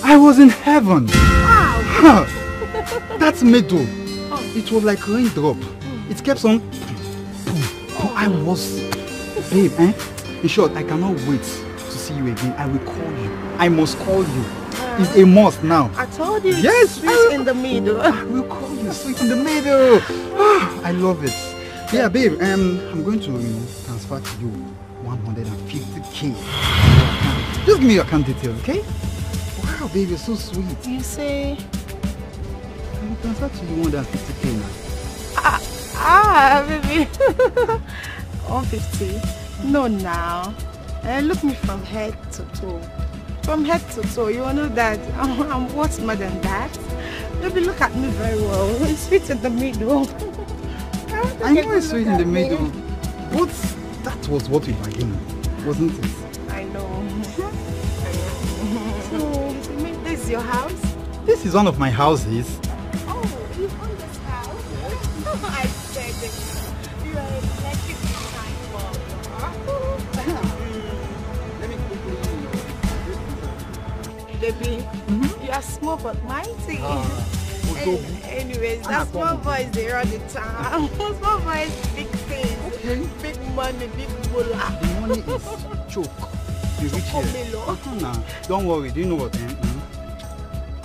[SPEAKER 11] I was in heaven.
[SPEAKER 5] Wow.
[SPEAKER 11] That's middle. It was like raindrop. It kept on. I was, babe. In short, I cannot wait to see you again. I will call you. I must call you. It's a must now.
[SPEAKER 5] I told you.
[SPEAKER 11] Yes.
[SPEAKER 5] Sweet in the middle.
[SPEAKER 11] I will call you. Sweet in the middle. I love it. Yeah, babe. I'm going to transfer to you 150K. Just give me your account details, okay? Wow, babe, you're so sweet.
[SPEAKER 5] You say.
[SPEAKER 11] I will transfer to you 150K now.
[SPEAKER 5] Baby. 150. No, now. Look me from head to toe. From head to toe, you know that I'm what's more than that. Baby, look at me very well. It's sweet in the middle.
[SPEAKER 11] I know it's sweet in the middle. But that was what we bargained, wasn't it?
[SPEAKER 5] I know. So, this is your house?
[SPEAKER 11] This is one of my houses.
[SPEAKER 5] Oh, you own this house? I said it. You are a lucky time for.
[SPEAKER 11] Let me quickly.
[SPEAKER 5] Baby, you are small but mighty. Anyways, that small boys they run the town. Small boys, big things, big money, big moolah.
[SPEAKER 11] The money is choke. You reach here. Don't worry. Do you know what?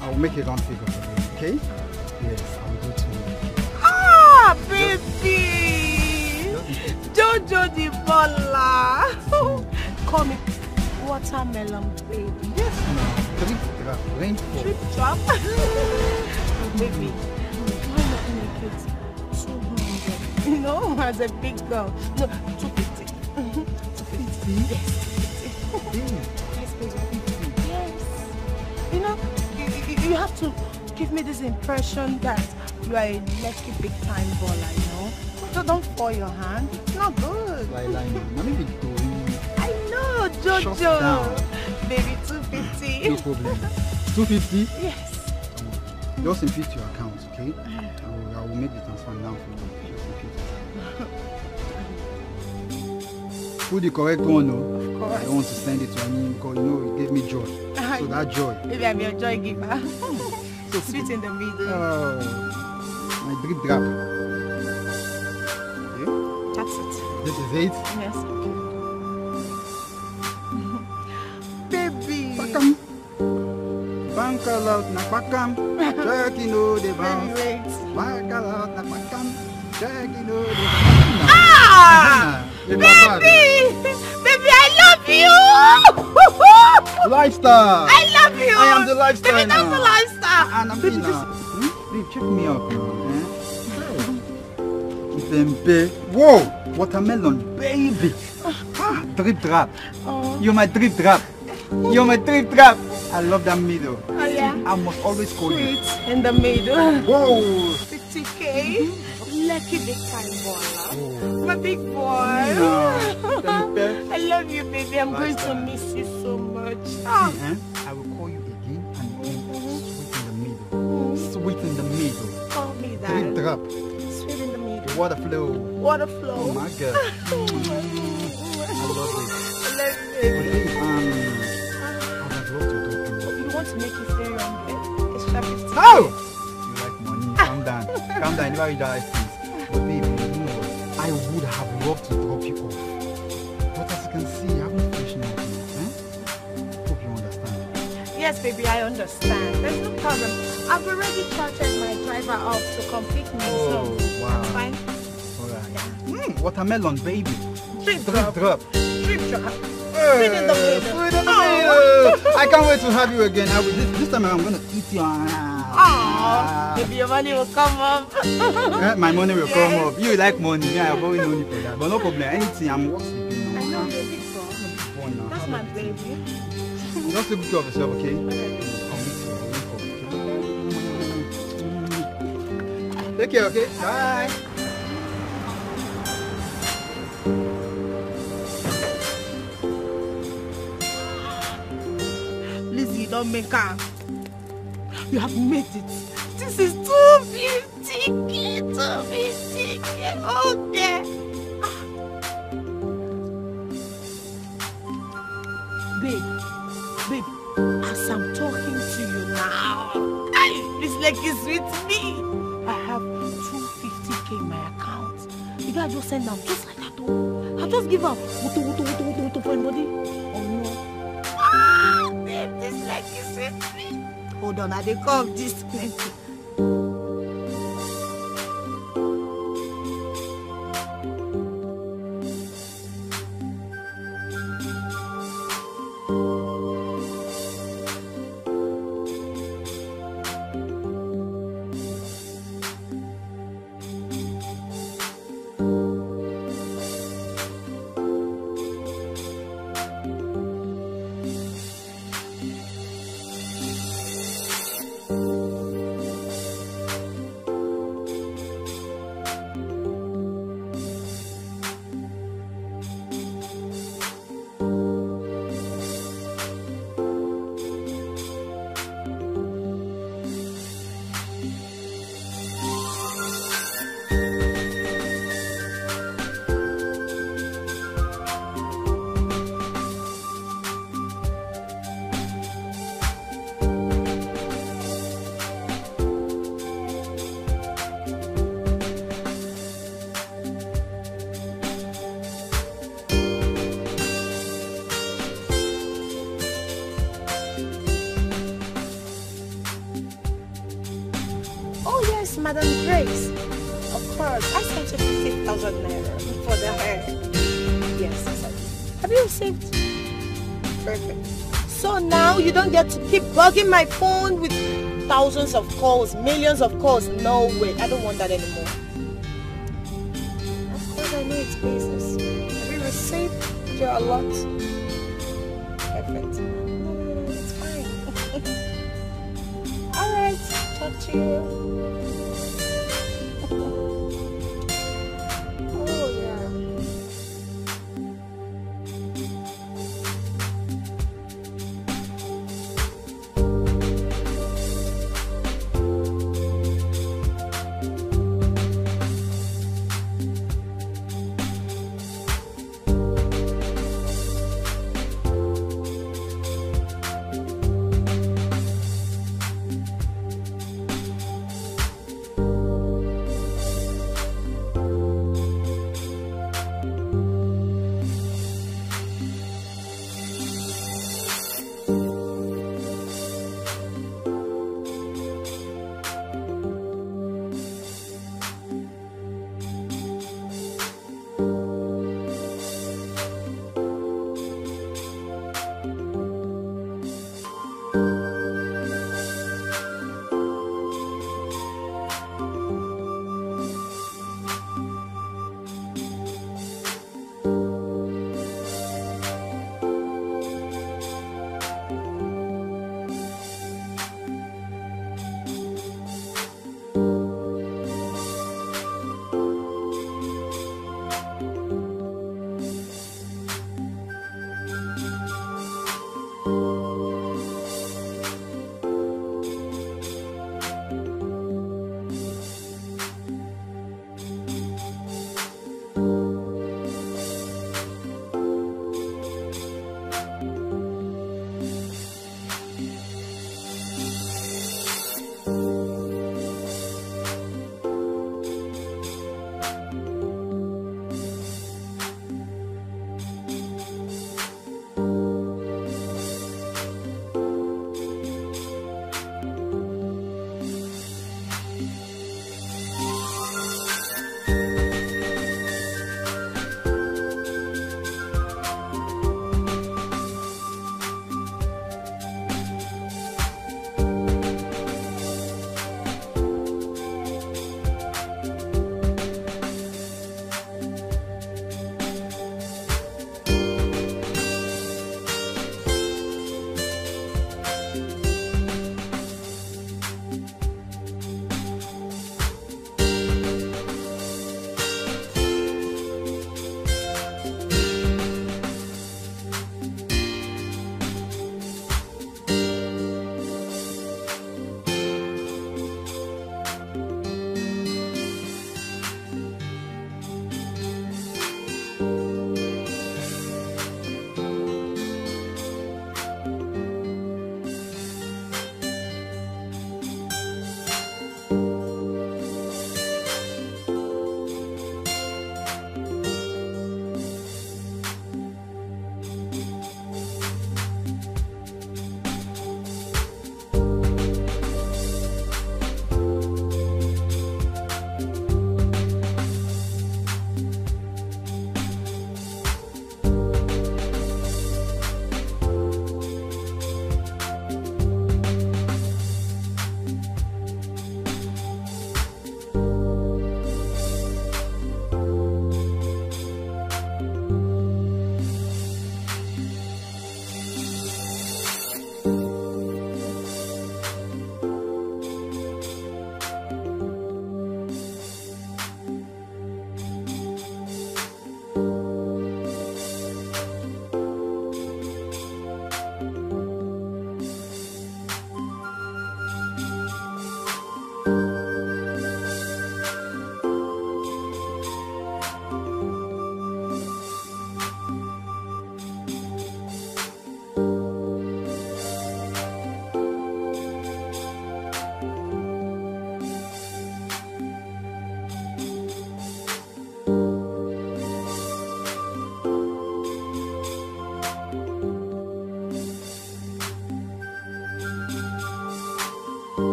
[SPEAKER 11] I will make a round figure for you. Okay? Yes, I will do it tomorrow.
[SPEAKER 5] Baby, Jojo the baller. Call me watermelon, baby.
[SPEAKER 11] Yes, ma'am. Trip drop, rainfall.
[SPEAKER 5] Trip drop. Baby, why not make it 200? You know, as a big girl. No, 250. 250? Yes, 250. Yes, baby. Yes. You know, you have to give me this impression that you are a lucky big time baller, you know? So don't fall your hand. It's not good.
[SPEAKER 11] I
[SPEAKER 5] know, Jojo. Baby, 250.
[SPEAKER 11] No problem. 250?
[SPEAKER 5] Yes.
[SPEAKER 11] Just impute your account, okay? I will make the transfer now for you. Just put the correct one, no?
[SPEAKER 5] Of course.
[SPEAKER 11] I don't want to send it to anyone because you know it gave me joy. So that joy.
[SPEAKER 5] Maybe I'm your joy giver. So sweet in the middle.
[SPEAKER 11] Oh, my drip drop. Okay?
[SPEAKER 5] That's it.
[SPEAKER 11] This is it?
[SPEAKER 5] Yes. Baby.
[SPEAKER 11] Pakam. Bankal out na pakam. Jerky no the bounce. Bankal out na pakam. Jerky no the bounce.
[SPEAKER 5] Baby, I love you.
[SPEAKER 11] Lifestyle.
[SPEAKER 5] I love you.
[SPEAKER 11] I am the lifestyle.
[SPEAKER 5] Baby, that's the lifestyle.
[SPEAKER 11] And I'm baby, babe, check me out now. Whoa, watermelon, baby. Drip drop. You're my drip drop. You're my drip drop. I love that middle.
[SPEAKER 5] Oh yeah.
[SPEAKER 11] I must always call you.
[SPEAKER 5] Sweet in the middle.
[SPEAKER 11] Whoa.
[SPEAKER 5] 50K. lucky big time boy. My big boy. I love you, baby. I'm going to miss you so much.
[SPEAKER 11] I will call you again and again. Sweet in the middle.
[SPEAKER 5] Call me that.
[SPEAKER 11] Sweet drop.
[SPEAKER 5] Sweet in the middle.
[SPEAKER 11] Water flow.
[SPEAKER 5] Water flow.
[SPEAKER 11] Oh my God. I love it.
[SPEAKER 5] I love you, baby.
[SPEAKER 11] I would love to talk to you.
[SPEAKER 5] You want to make you feel young, extra 50.
[SPEAKER 11] No! You like money. Calm down. Calm down. Never realize things. But baby, you know what? I would have loved to drop you off. But as you can see, I haven't finished nothing. Hope you understand.
[SPEAKER 5] Yes, baby, I understand. There's no problem. I've already chartered my driver out to complete me.
[SPEAKER 11] Oh,
[SPEAKER 5] so
[SPEAKER 11] wow.
[SPEAKER 5] that's fine.
[SPEAKER 11] Alright. Watermelon, baby.
[SPEAKER 5] Drip
[SPEAKER 11] Drip drop.
[SPEAKER 5] Drip drop. Sweet in the middle.
[SPEAKER 11] Sweet in the middle. I can't wait to have you again. This time I'm going to eat you.
[SPEAKER 5] Maybe your money will come up.
[SPEAKER 11] My money will come up. You like money. Yeah, I've always known you for that. But no problem. Anything, I'm working.
[SPEAKER 5] I know you're big girl. That's my baby.
[SPEAKER 11] Just take care of yourself, okay? Take care, okay? Bye.
[SPEAKER 5] Lizzie, don't make her. You have made it. This is 250. 250. Okay. Babe, as I'm talking to you now, this leg is with me. I have 250k in my account. You guys just send them just like that. I'll just give up. For anybody. Oh no. Babe, this leg is with me. Hold on, I didn't come this plenty. Madam Grace, of course, I sent you 50,000 naira for the hair. Yes, I said. Have you received? Perfect. So now you don't get to keep bugging my phone with thousands of calls, millions of calls. No way. I don't want that anymore. Of course, I know it's business. Have you received your allot? Perfect. No, it's fine. Alright, talk to you.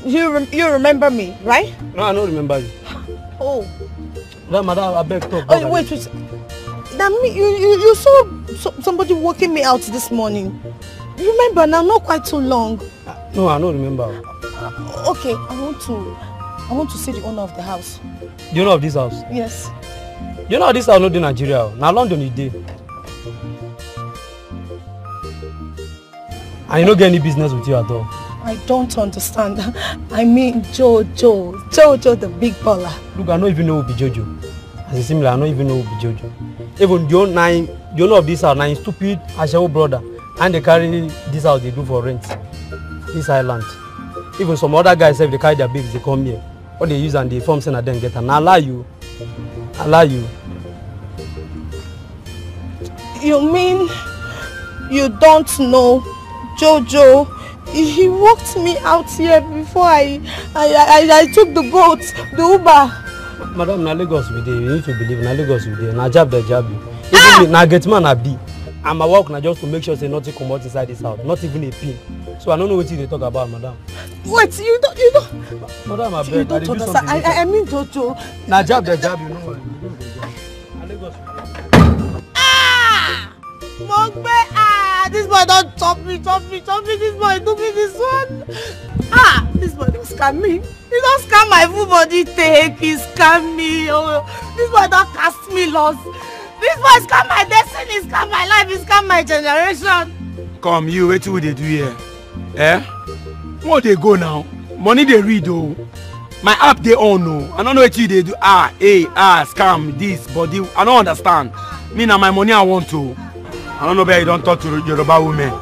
[SPEAKER 5] You remember me, right?
[SPEAKER 3] No, I don't remember you.
[SPEAKER 5] Oh.
[SPEAKER 3] Madam, I beg talk.
[SPEAKER 5] Oh, wait. That me, you saw somebody walking me out this morning. You remember now? Not quite too long.
[SPEAKER 3] No, I don't remember.
[SPEAKER 5] Okay, I want to see the owner of the house.
[SPEAKER 3] The owner of this house?
[SPEAKER 5] Yes.
[SPEAKER 3] You know this house not in Nigeria. Now London is there. And you don't get any business with you at all.
[SPEAKER 5] I don't understand. I mean Jojo the big baller.
[SPEAKER 3] Look, I don't even know who be Jojo. As a similar, I don't even know who be Jojo. Even the owner of this house, now stupid Ashawo brother. And they carry this house they do for rent. This island. Even some other guys, if they carry their babies, they come here. What they use and they form and then get and I allow you.
[SPEAKER 5] You mean you don't know Jojo? He walked me out here before I took the boat, the Uber.
[SPEAKER 3] Madam, na Lagos we dey. You need to believe na Lagos we dey. Na jab you. Even me, na get man I be. I'm a work now just to make sure say nothing come out inside this house, not even a pin. So I don't know what they talk about, madam.
[SPEAKER 5] Wait, you don't.
[SPEAKER 3] Madam, I beg.
[SPEAKER 5] You don't understand. I mean Jojo.
[SPEAKER 3] Na jab, you know what?
[SPEAKER 5] Mogbe, this boy don't chop me. This boy do me this one. This boy don't scam me. He don't scam my full body take. He scam me. Oh, this boy don't cast me lost. This boy scam my destiny, scam my life, he scam my generation.
[SPEAKER 3] Come, you, what would they do here? Eh? Where they go now? Money they read though. My app they own no. I don't know what you they do. Scam, this, body. I don't understand. Me now my money I want to. I don't know where you don't talk to Yoruba women.
[SPEAKER 5] Don't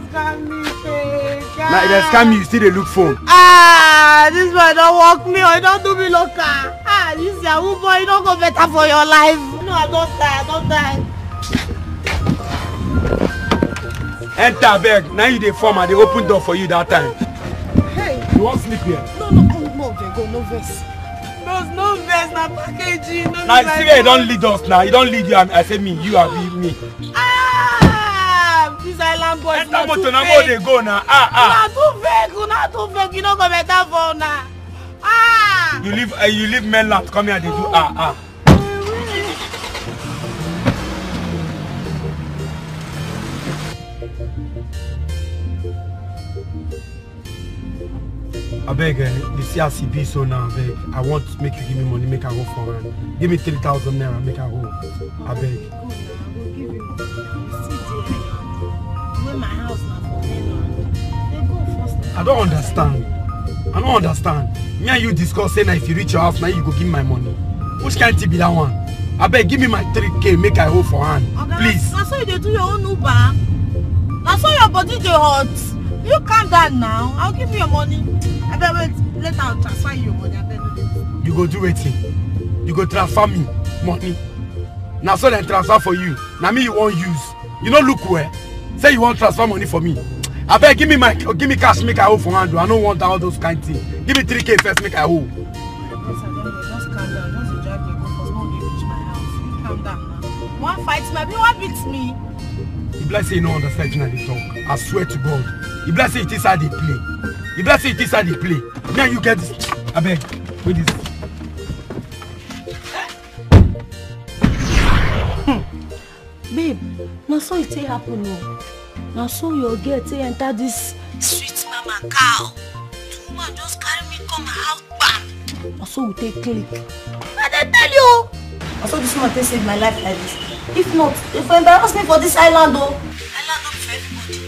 [SPEAKER 5] scam me, fake.
[SPEAKER 3] Now if they scam you, still they look phone.
[SPEAKER 5] This boy don't walk me or don't do me local. This Yahoo boy, you don't go better for your life. No, I don't die.
[SPEAKER 3] Enter beg. Now you they form and they open door for you that time.
[SPEAKER 5] Hey.
[SPEAKER 3] You want sleep here?
[SPEAKER 5] No, they go, no verse. There's no verse, no packaging. No
[SPEAKER 3] now see where you don't lead us now. You don't lead you. I say me, you are me.
[SPEAKER 5] This island boy is
[SPEAKER 3] not too fake. They go now.
[SPEAKER 5] Not too fake. You don't go better for now.
[SPEAKER 3] You leave mainland, come here, they do I beg, you see how CB so now, I beg. I want to make you give me money, make I go for rent. Give me 3,000 naira, make I go. I beg. I don't understand. Me and you discuss saying that if you reach your house now you go give me my money. Which can't it be that one? I beg, give me my 3K, make I hold for hand. Okay, please.
[SPEAKER 5] That's why you do your own Uber. That's why your body dey hot. You calm down now. I'll give you your money. I beg, wait, later I'll transfer you your money. I beg.
[SPEAKER 3] You go do it. You go transfer me money. Now so then transfer for you. Now me you won't use. You don't look where. Say you want transfer money for me. I beg, give me cash, make I hold for hand. I don't want all those kind of things. Give me 3K first, make I hold.
[SPEAKER 5] Just calm down. Once you drive me, go first. Nobody reach my house. Calm down now. One fight me, one beats me.
[SPEAKER 3] You bless say you don't understand when they talk. I swear to God. You bless say it is how they play. You bless say it is how they play. Now you get this. I beg, wait this.
[SPEAKER 5] Babe, now so it happen no. Now so your girl enter this sweet mama cow. The woman just carry me come out bam. Now so we take click. I dey tell you. Now so this woman take save my life like this. If not, if I embarrass me for this island though. Island not for everybody.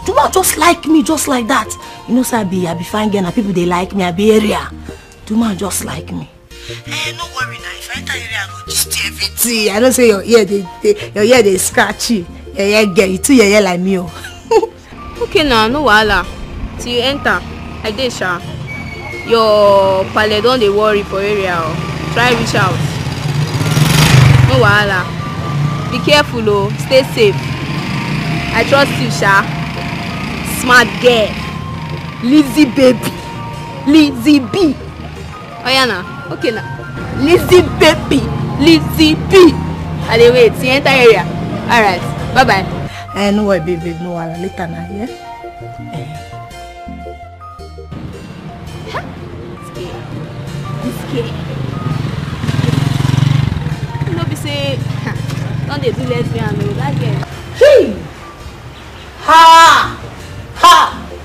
[SPEAKER 5] The woman just like me, just like that. You know, sir, I be fine girl and people they like me, I be area. The woman just like me. Hey, no worry now. If I enter area, I go just everything. I don't say your ear they scratchy. Your ear get you too your ear like me.
[SPEAKER 7] Okay now, no wahala. Till you enter, I dey sha. Your pale don dey worry for area. Try reach out. No wahala. Be careful oh, stay safe. I trust you sha. Smart girl. Lizzy baby. Lizzy B. Oya na. Okay now. Lizzy baby. Lizzy B. I dey wait. You enter area. Alright. Bye bye.
[SPEAKER 5] No way, baby, no way. Later now, yeah?
[SPEAKER 7] No be say, don't they do lesbian no that girl.
[SPEAKER 5] Hey! Ha! Ha!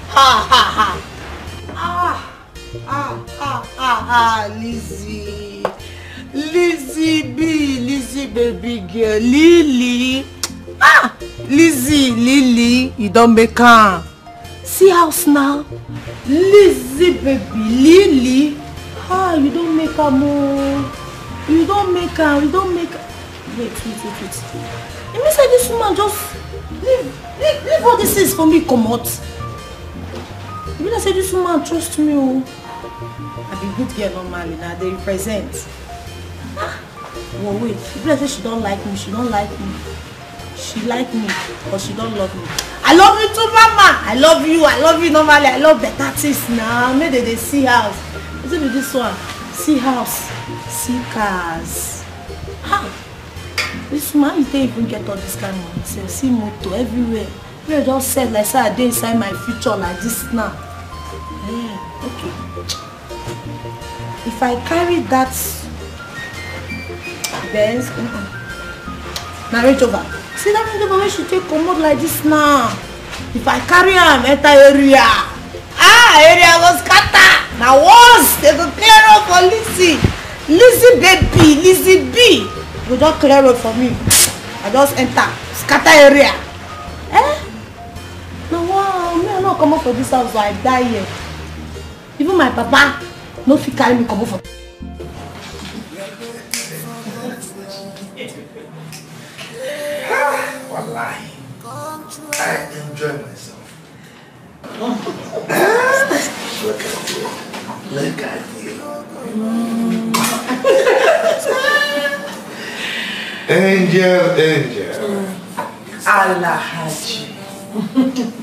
[SPEAKER 5] Ha! Ha! Ha! Lizzie. Lizzie baby girl. Lily. Lily, you don't make her. See house now. Lizzie baby, Lily. You don't make her more. You don't make her. Wait. You mean say this woman just leave all this is for me come out. You mean I say this woman trust me oh. I be good girl normally now they represent. Well wait, if I say she don't like me, she like me or she don't love me. I love you too mama. I love you normally. I love better things now. Maybe they see house. Is it with this one? See house, see cars. How? This man, you can't even get all this kind of money. See motor everywhere. You just said like say I dey inside my future like this now. Okay. If I carry that Benz, now Range Rover. See that Range Rover when she take commode like this now. If I carry am enter area, area was scatter. Now once they go clear up for Lizzie baby, Lizzie B. Go just clear up for me. I just enter scatter area. Now wow, me I not come up for this house so I die here. Even my papa no fit carry me come up for.
[SPEAKER 12] Wallahi, I enjoy myself. Look at you. Angel.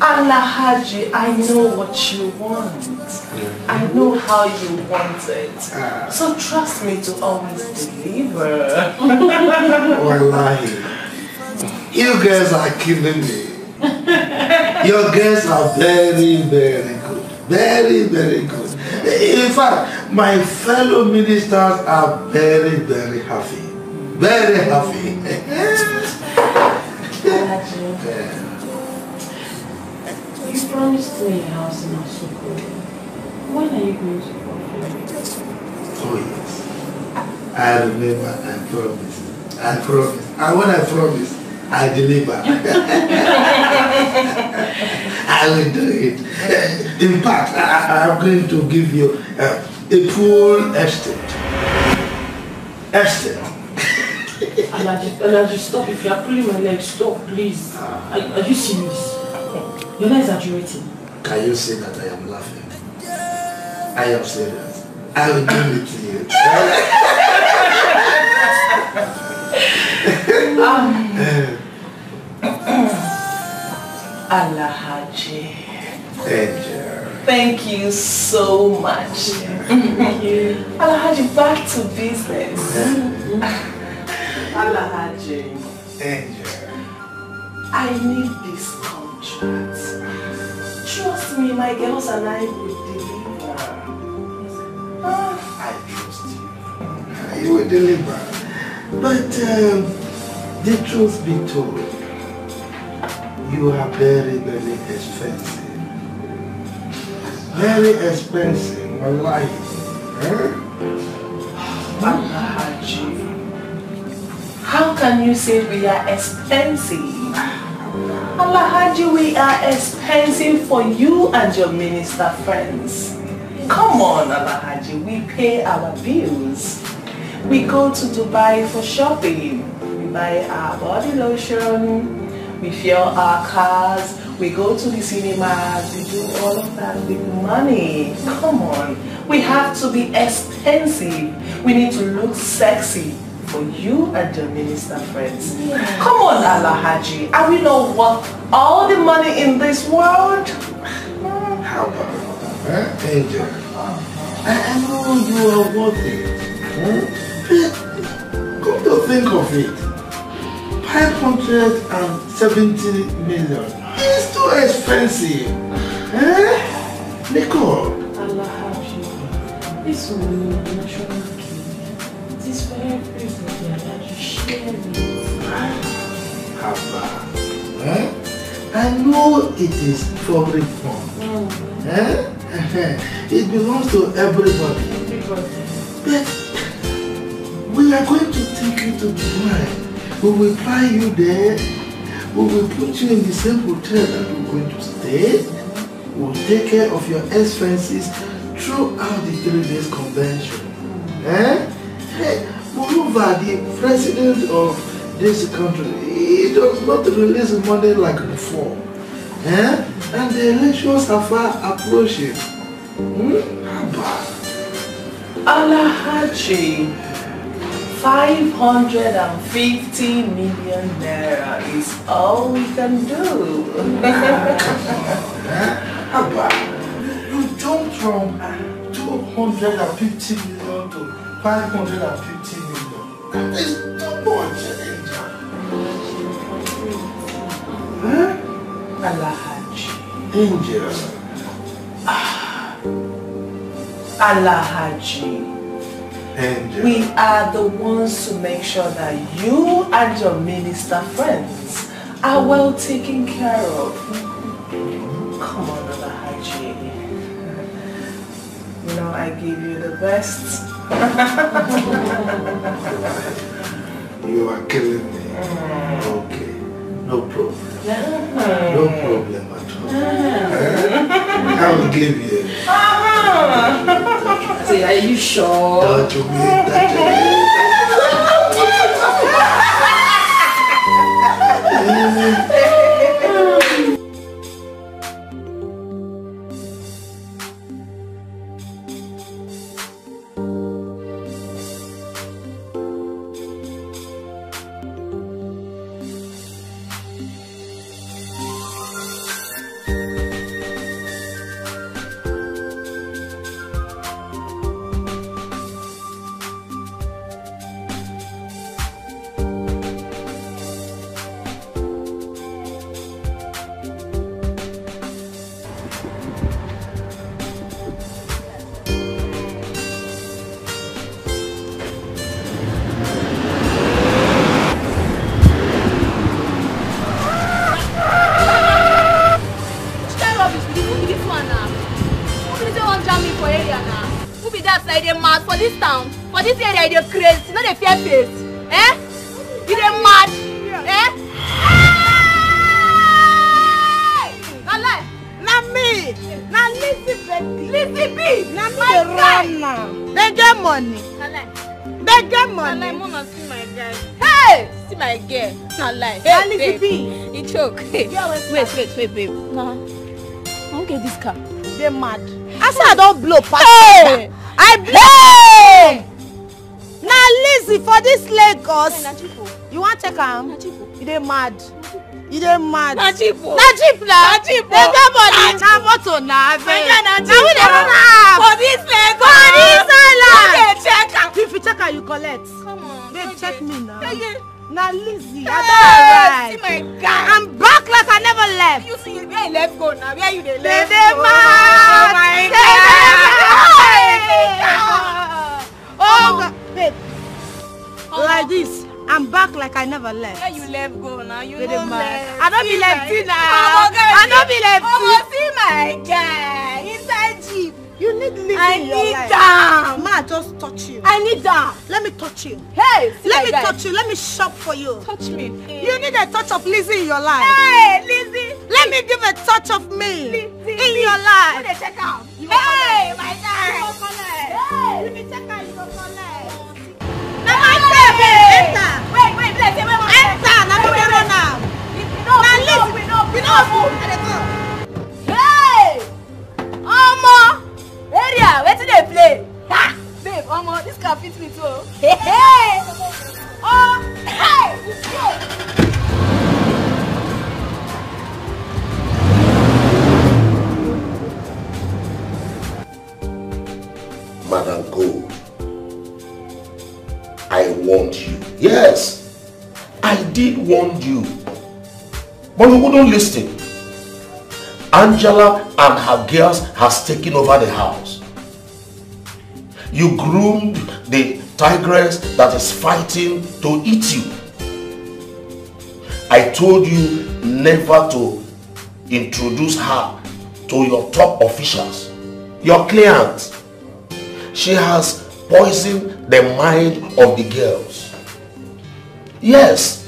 [SPEAKER 5] Alhaji, I know what you want. I know how you want it. So trust me to always deliver.
[SPEAKER 12] Wallahi, you guys are killing me. Your girls are very, very good. Very, very good. In fact, my fellow ministers are very, very happy. Very happy.
[SPEAKER 5] You promised me a house in Wazico. When are you going to fulfill it?
[SPEAKER 12] Oh yes. I remember and promise. And when I promise, I deliver. I will do it. In fact, I'm going to give you a full estate.
[SPEAKER 5] Alhaji, stop. If you are pulling my leg, stop, please. Are you serious? You're not exaggerating.
[SPEAKER 12] Can you say that I am laughing? I am serious. I will give it to you.
[SPEAKER 5] Alhaji.
[SPEAKER 12] Angel.
[SPEAKER 5] Thank you so much. Thank you. Alhaji, back to business. Alhaji.
[SPEAKER 12] Angel.
[SPEAKER 5] I need this contract. Trust me, my girls and I will deliver.
[SPEAKER 12] I trust you. You will deliver. But the truth be told, you are very, very expensive. Very expensive, my life.
[SPEAKER 5] Alhaji, how can you say we are expensive? Alhaji, we are expensive for you and your minister friends. Come on, Alhaji, we pay our bills. We go to Dubai for shopping. We buy our body lotion. We fuel our cars. We go to the cinemas. We do all of that with money. Come on. We have to be expensive. We need to look sexy for you and your minister friends. Come on, Alhaji. Are we not worth all the money in this world?
[SPEAKER 12] How about that, Angel? I know you are worth it. Come to think of it, 570 million. It's too expensive. Eh? Nicole.
[SPEAKER 6] Allah have you. This will be national key. It is for everybody that you share it.
[SPEAKER 12] Haba. Eh? I know it is public fund. Eh? It belongs to everybody. But we are going to take you to Dubai. We will fly you there. We will put you in the same hotel that we're going to stay. We will take care of your expenses throughout the 3 days convention. Eh? Hey, moreover, the president of this country, he does not release money like before. Eh? And the elections are far approaching.
[SPEAKER 6] Alahaji, 550 million naira is all we can do.
[SPEAKER 12] You jumped from 250 million to 550 million. That is too much.
[SPEAKER 6] Alahaji.
[SPEAKER 12] Angel.
[SPEAKER 6] Alahaji.
[SPEAKER 12] Angel.
[SPEAKER 6] We are the ones to make sure that you and your minister friends are well taken care of. Come on, Alahaji. You know, I give you the best.
[SPEAKER 12] You are killing me. Okay. No problem. No problem at all. I will give you.
[SPEAKER 6] Say, are you sure?
[SPEAKER 12] Touch me,
[SPEAKER 7] Wait, babe. Nah. I don't get this car.
[SPEAKER 1] They're mad. I said I don't blow past.
[SPEAKER 7] Hey!
[SPEAKER 1] I blow! Now Lizzie, for this Lagos. You want to take him? They're mad. They're mad.
[SPEAKER 7] Najipo.
[SPEAKER 1] They got money. Now motor now. For this Lagos. For this island. If you check her, you collect. Come on. Babe, check me now. Now Lizzie, I don't right. See my guy. I'm back like I never left. You see, where you left go now? Where you they left? They mad. Oh my God. Babe. Like this. I'm back like I never left.
[SPEAKER 7] Where you left go now? You
[SPEAKER 1] don't
[SPEAKER 7] left.
[SPEAKER 1] I don't be left now. I don't be left.
[SPEAKER 7] See my guy inside Jeep.
[SPEAKER 1] You need Lizzie.
[SPEAKER 7] I need them.
[SPEAKER 1] Ma, just touch you.
[SPEAKER 7] I need them.
[SPEAKER 1] Let me touch you.
[SPEAKER 7] Hey,
[SPEAKER 1] let me touch you. Let me shop for you.
[SPEAKER 7] Touch me.
[SPEAKER 1] You need a touch of Lizzie in your life.
[SPEAKER 7] Hey, Lizzie.
[SPEAKER 1] Let me give a touch of me
[SPEAKER 7] Lizzie.
[SPEAKER 1] in your life.
[SPEAKER 7] Let me check out. Hey, my guy.
[SPEAKER 1] You go collect.
[SPEAKER 7] Hey,
[SPEAKER 1] let me check out. You go collect.
[SPEAKER 7] Enter. Wait, let's see.
[SPEAKER 1] Enter. Now we go now. Now Lizzie. We know move.
[SPEAKER 7] Hey, Omo. Area, where do they play? Ha! Babe, Omo, this car fits me too. Hey! Oh! Hey! Let's go!
[SPEAKER 12] Madam Gold, I want you. Yes, I
[SPEAKER 13] I did warn you, but you wouldn't listen. Angela and her girls has taken over the house. You groomed the tigress that is fighting to eat you. I told you never to introduce her to your top officials, your clients. She has poisoned the mind of the girls. Yes.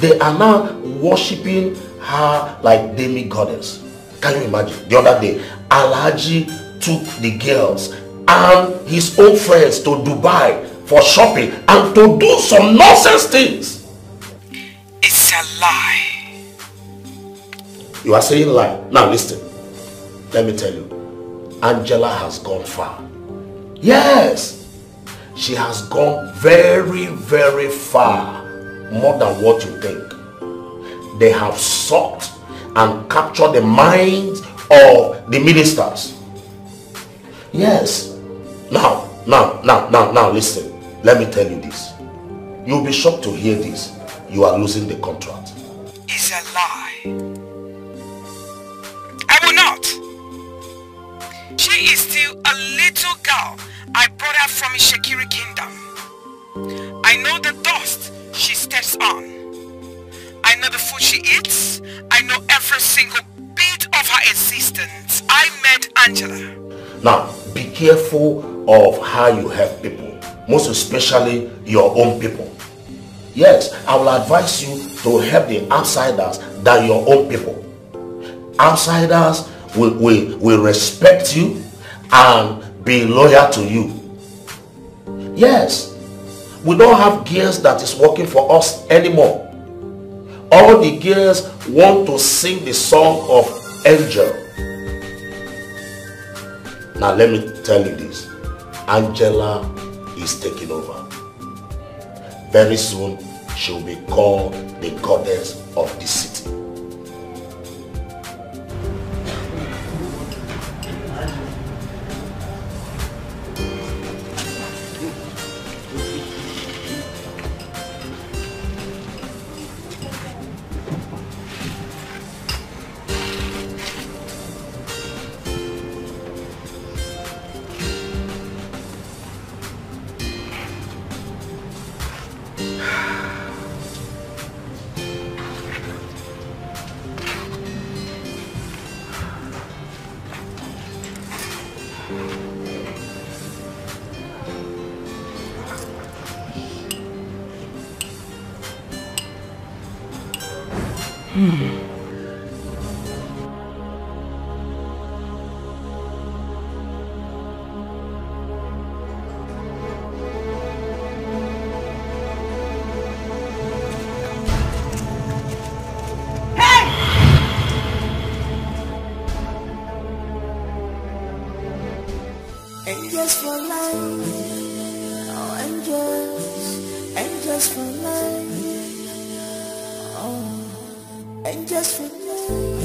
[SPEAKER 13] They are now worshipping her like demi-goddess. Can you imagine? The other day, Alhaji took the girls and his own friends to Dubai for shopping and to do some nonsense things.
[SPEAKER 14] It's a lie.
[SPEAKER 13] You are saying lie. Now listen. Let me tell you. Angela has gone far. Yes. She has gone very, very far. More than what you think. They have sought and captured the minds of the ministers. Yes. Now, listen. Let me tell you this. You'll be shocked to hear this. You are losing the contract.
[SPEAKER 14] It's a lie. I will not. She is still a little girl. I brought her from a Shakiri kingdom. I know the dust she steps on. I know the food she eats. I know every single bit of her existence. I met Angela.
[SPEAKER 13] Now, be careful of how you help people, most especially your own people. Yes, I will advise you to help the outsiders than your own people. Outsiders will respect you and be loyal to you. Yes, we don't have girls that is working for us anymore. All the girls want to sing the song of Angel. Now let me tell you this. Angela is taking over. Very soon, she will be called the goddess of this city.
[SPEAKER 8] Angels for life, oh angels for life, oh angels for life, oh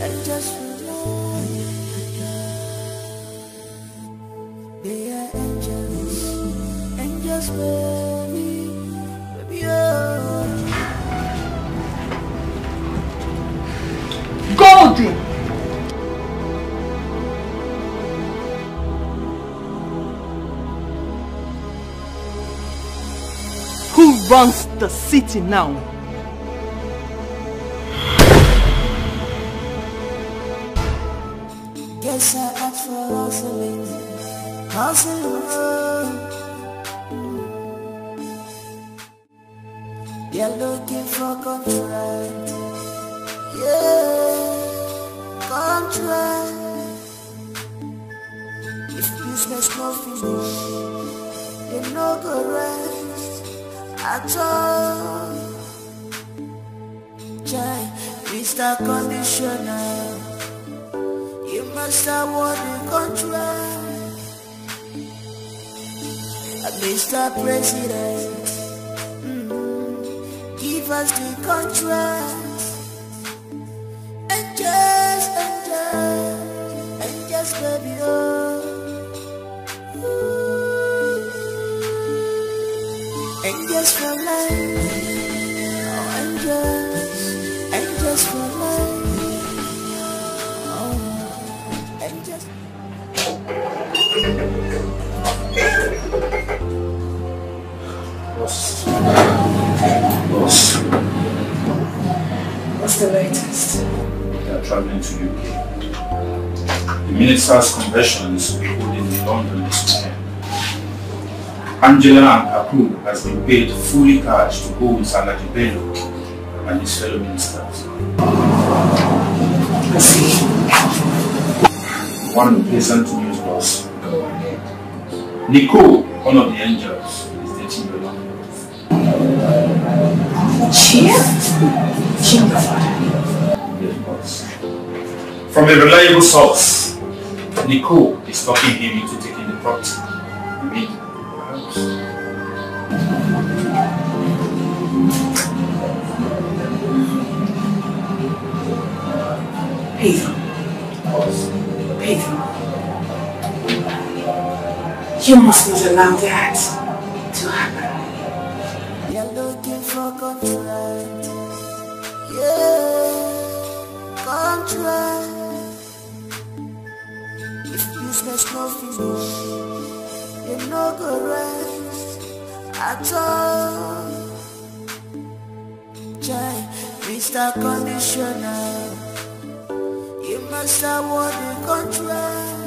[SPEAKER 8] angels for life. They are angels baby, oh.
[SPEAKER 4] Goldie! Who runs the city now?
[SPEAKER 8] Guess I asked for hustling. They're looking for contract. Yeah, contract. If business no finish, they no go rest at all. Jai, Mr. Conditioner, you must have won the contract. Mr. President, give us the contract. And just baby, oh. Ooh. Angels for life. Oh, angels for life. Oh, angels.
[SPEAKER 15] Boss.
[SPEAKER 6] What's the latest?
[SPEAKER 15] They are traveling to UK. The minister's conventions will be holding in London this weekend. Angela and her crew has been paid fully cash to go with Alhaji Bello and his fellow ministers.
[SPEAKER 6] I see.
[SPEAKER 15] One pleasant news, boss. Go ahead. Nicole, one of the angels, is dating your young love.
[SPEAKER 6] Cheer?
[SPEAKER 15] Yes, boss. From a reliable source, Nicole is talking him into taking the property. Me, perhaps.
[SPEAKER 6] Pedro. Pedro. You must not allow that to happen.
[SPEAKER 8] You're looking for contract. Yeah, contract. If business no finish, you no go rest at all. Jai, Mr. Conditioner, you must award the contract.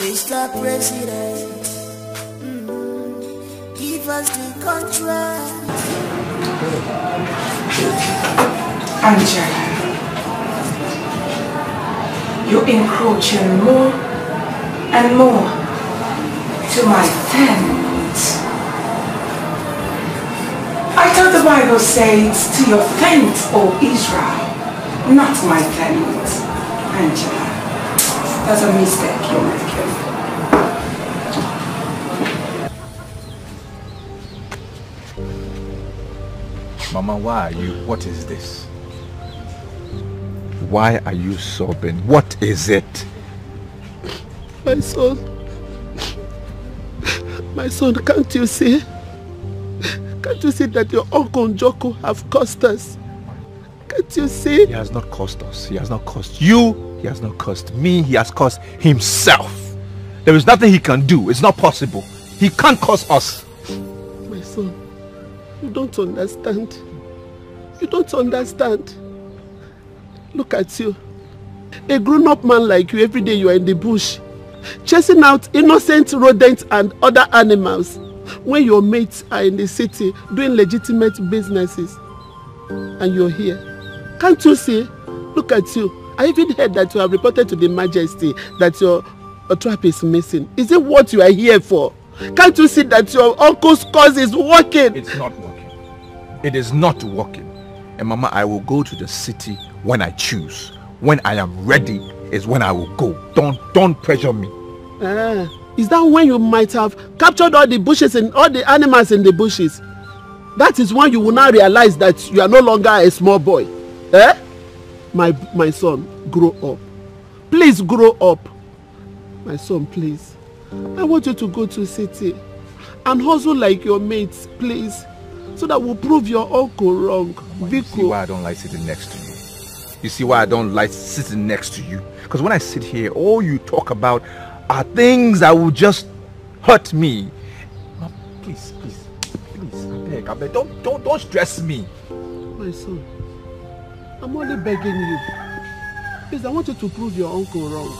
[SPEAKER 8] Mr. President, give us the contract.
[SPEAKER 6] Angela, you're encroaching more and more to my tent. I thought the Bible says to your tent, O Israel, not my tent. Angela, that's a mistake you're making.
[SPEAKER 9] Mama, why are you? What is this? Why are you sobbing? What is it?
[SPEAKER 2] My son, can't you see? Can't you see that your uncle Njoko have cost us? Can't you see?
[SPEAKER 9] He has not cost us. He has not cost you. He has not cost me. He has cost himself. There is nothing he can do. It's not possible. He can't cost us.
[SPEAKER 2] My son, you don't understand. You don't understand. Look at you. A grown-up man like you, every day you are in the bush, chasing out innocent rodents and other animals, when your mates are in the city doing legitimate businesses. And you're here. Can't you see? Look at you. I even heard that you have reported to the Majesty that your trap is missing. Is it what you are here for? Can't you see that your uncle's cause is working?
[SPEAKER 9] It's not working. It is not working. And Mama, I will go to the city when I choose. When I am ready is when I will go. Don't pressure me.
[SPEAKER 2] Is that when you might have captured all the bushes and all the animals in the bushes? That is when you will now realize that you are no longer a small boy. Eh? My son, grow up. Please grow up. My son, please. I want you to go to the city and hustle like your mates, please. So that we'll prove your uncle wrong.
[SPEAKER 9] You see why I don't like sitting next to you? You see why I don't like sitting next to you? Because when I sit here, all you talk about are things that will just hurt me. Mom, please, I beg, don't stress me.
[SPEAKER 2] My son, I'm only begging you. Please, I want you to prove your uncle wrong.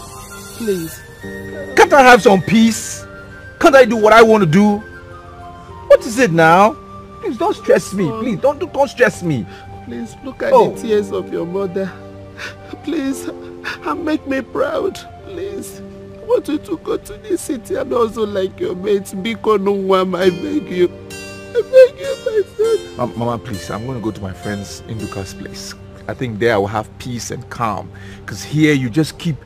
[SPEAKER 2] Please.
[SPEAKER 9] Can't I have some peace? Can't I do what I want to do? What is it now? Please don't stress me. Please don't stress me.
[SPEAKER 2] Please look at the tears of your mother. Please, and make me proud. Please. I want you to go to the city and also like your mates. Biko no one, I beg you. I beg you, my son.
[SPEAKER 9] Mama, please, I'm going to go to my friend's Induka's place. I think there I will have peace and calm. Because here you just keep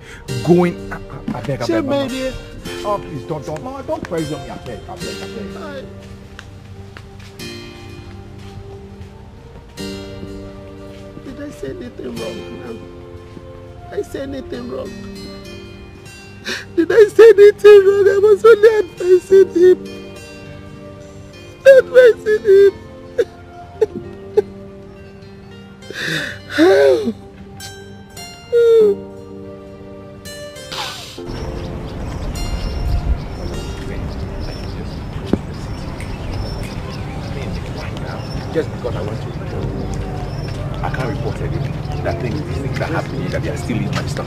[SPEAKER 9] going. I beg, Mama. Oh, please, Mama, don't pressure me. I beg.
[SPEAKER 2] Did I say anything wrong now? Did I say anything wrong? Did I say anything wrong? I was only advising him.
[SPEAKER 12] facing him.
[SPEAKER 9] Just because I went to I can't report anything. That things that happened, that they are stealing my stuff.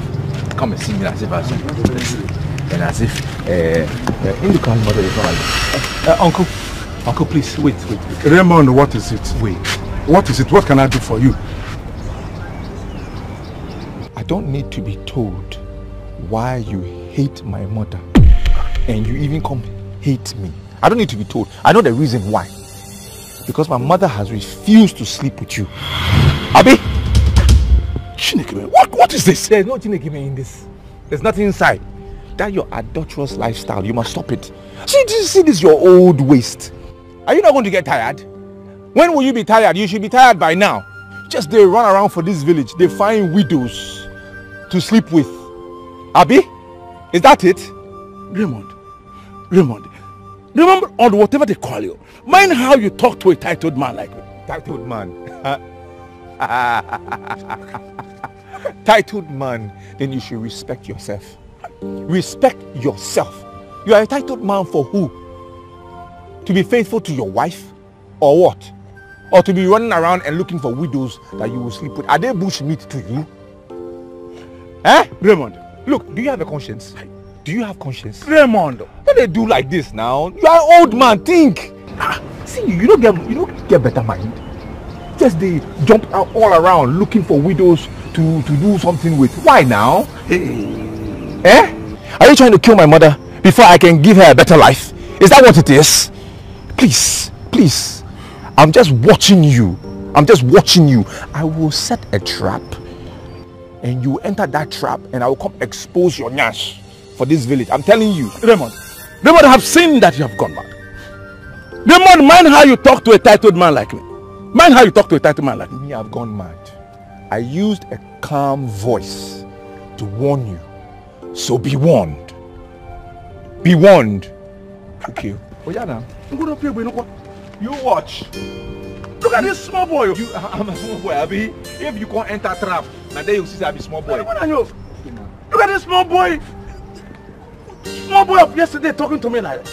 [SPEAKER 9] Come and see me as if I was and as if in the car mother is not like Uncle, please, wait.
[SPEAKER 10] Raymond, what is it?
[SPEAKER 9] Wait.
[SPEAKER 10] What is it? What can I do for you?
[SPEAKER 9] I don't need to be told why you hate my mother and you even come hate me. I don't need to be told. I know the reason why. Because my mother has refused to sleep with you. Abi?
[SPEAKER 10] Chinekeme, what is this?
[SPEAKER 9] There's no Chinekeme in this. There's nothing inside. That your adulterous lifestyle, you must stop it. See this your old waste. Are you not going to get tired? When will you be tired? You should be tired by now. Just they run around for this village. They find widows to sleep with. Abi? Is that it?
[SPEAKER 10] Raymond, remember on whatever they call you. Mind how you talk to a titled man like me.
[SPEAKER 9] Titled man? Titled man, then you should respect yourself. Respect yourself. You are a titled man for who? To be faithful to your wife? Or what? Or to be running around and looking for widows that you will sleep with? Are they bush meat to you? Eh?
[SPEAKER 10] Raymond.
[SPEAKER 9] Look, do you have a conscience? Do you have conscience?
[SPEAKER 10] Raymond.
[SPEAKER 9] What they do like this now? You are an old man, think. See, you don't get better mind. Just they jump out all around looking for widows to do something with. Why now? Eh? Are you trying to kill my mother before I can give her a better life? Is that what it is? Please. I'm just watching you. I will set a trap and you enter that trap and I will come expose your nyash for this village. I'm telling you.
[SPEAKER 10] Raymond, I have seen that you have gone mad. Raymond, mind how you talk to a titled man like me. Me, I've
[SPEAKER 9] gone mad. I used a calm voice to warn you. So be warned. Be warned. Okay. Oh yeah now. You watch.
[SPEAKER 10] Look at this small boy.
[SPEAKER 9] I'm a small boy, Abi. If you can't enter trap, now there you see I be small boy.
[SPEAKER 10] What are you? Look at this small boy. Small boy of yesterday talking to me like that.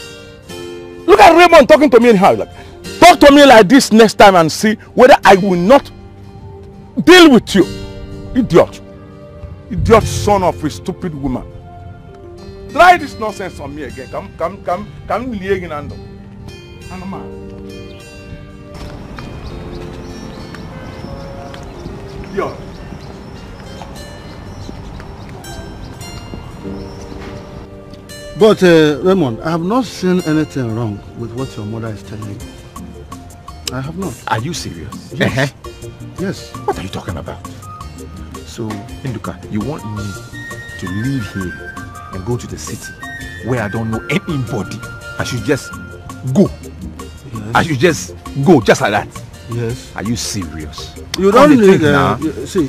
[SPEAKER 10] Look at Raymond talking to me anyhow. Like, talk to me like this next time and see whether I will not deal with you. Idiot. Idiot son of a stupid woman. Try this nonsense on me again. Come, Liegin. Idiot.
[SPEAKER 12] But Raymond, I have not seen anything wrong with what your mother is telling you. I have not.
[SPEAKER 9] Are you serious?
[SPEAKER 12] Yes. Yes.
[SPEAKER 9] What are you talking about? So, Induka, you want me to leave here and go to the city where I don't know anybody? I should just go. Yes. I should just go just like that.
[SPEAKER 12] Yes.
[SPEAKER 9] Are you serious?
[SPEAKER 12] You don't need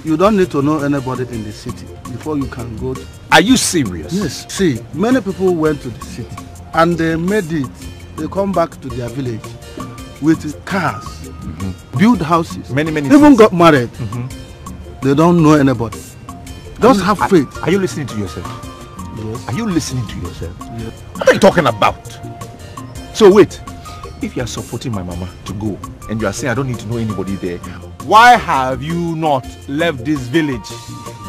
[SPEAKER 12] you don't need to know anybody in the city before you can go.
[SPEAKER 9] Are you serious?
[SPEAKER 12] Yes. See, many people went to the city and they made it. They come back to their village with cars, build houses,
[SPEAKER 9] many
[SPEAKER 12] even got married. They don't know anybody. Just have faith.
[SPEAKER 9] Are you listening to yourself?
[SPEAKER 12] Yes.
[SPEAKER 9] Are you listening to yourself?
[SPEAKER 12] Yes.
[SPEAKER 9] What are you talking about? So wait, if you are supporting my mama to go and you are saying I don't need to know anybody there, why have you not left this village?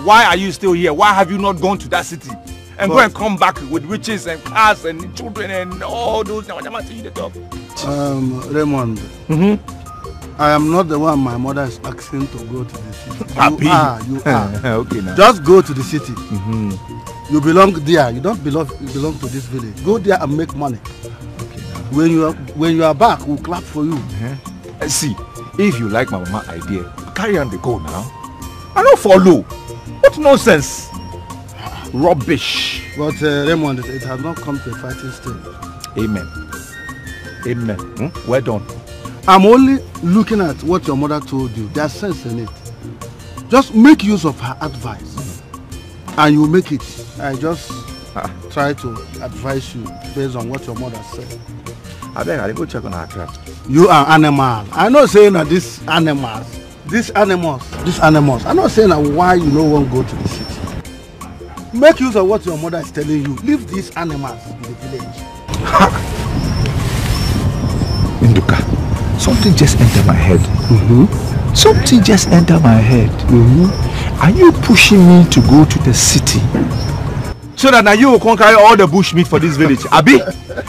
[SPEAKER 9] Why are you still here? Why have you not gone to that city and go and come back with riches and cars and children and all those?
[SPEAKER 12] Raymond, I am not the one my mother is asking to go to the city. You are.
[SPEAKER 9] Okay, now.
[SPEAKER 12] Just go to the city. You belong there. You don't belong to this village. Go there and make money.
[SPEAKER 9] Okay, now.
[SPEAKER 12] When you are back, we'll clap for you.
[SPEAKER 9] See, if you like my mama idea, carry on the go now. I don't follow. What nonsense. Rubbish.
[SPEAKER 12] But Raymond, it has not come to a fighting stage.
[SPEAKER 9] Amen. Well done.
[SPEAKER 12] I'm only looking at what your mother told you. There's sense in it. Just make use of her advice and you make it. I just try to advise you based on what your mother said.
[SPEAKER 9] I beg, I go check on our trap.
[SPEAKER 12] You are animal. I know saying that these animals. I know saying that why you no want go to the city. Make use of what your mother is telling you. Leave these animals in the village.
[SPEAKER 9] Induka, something just entered my head. Something just entered my head. Are you pushing me to go to the city? So that now you will conquer all the bush meat for this village, Abi?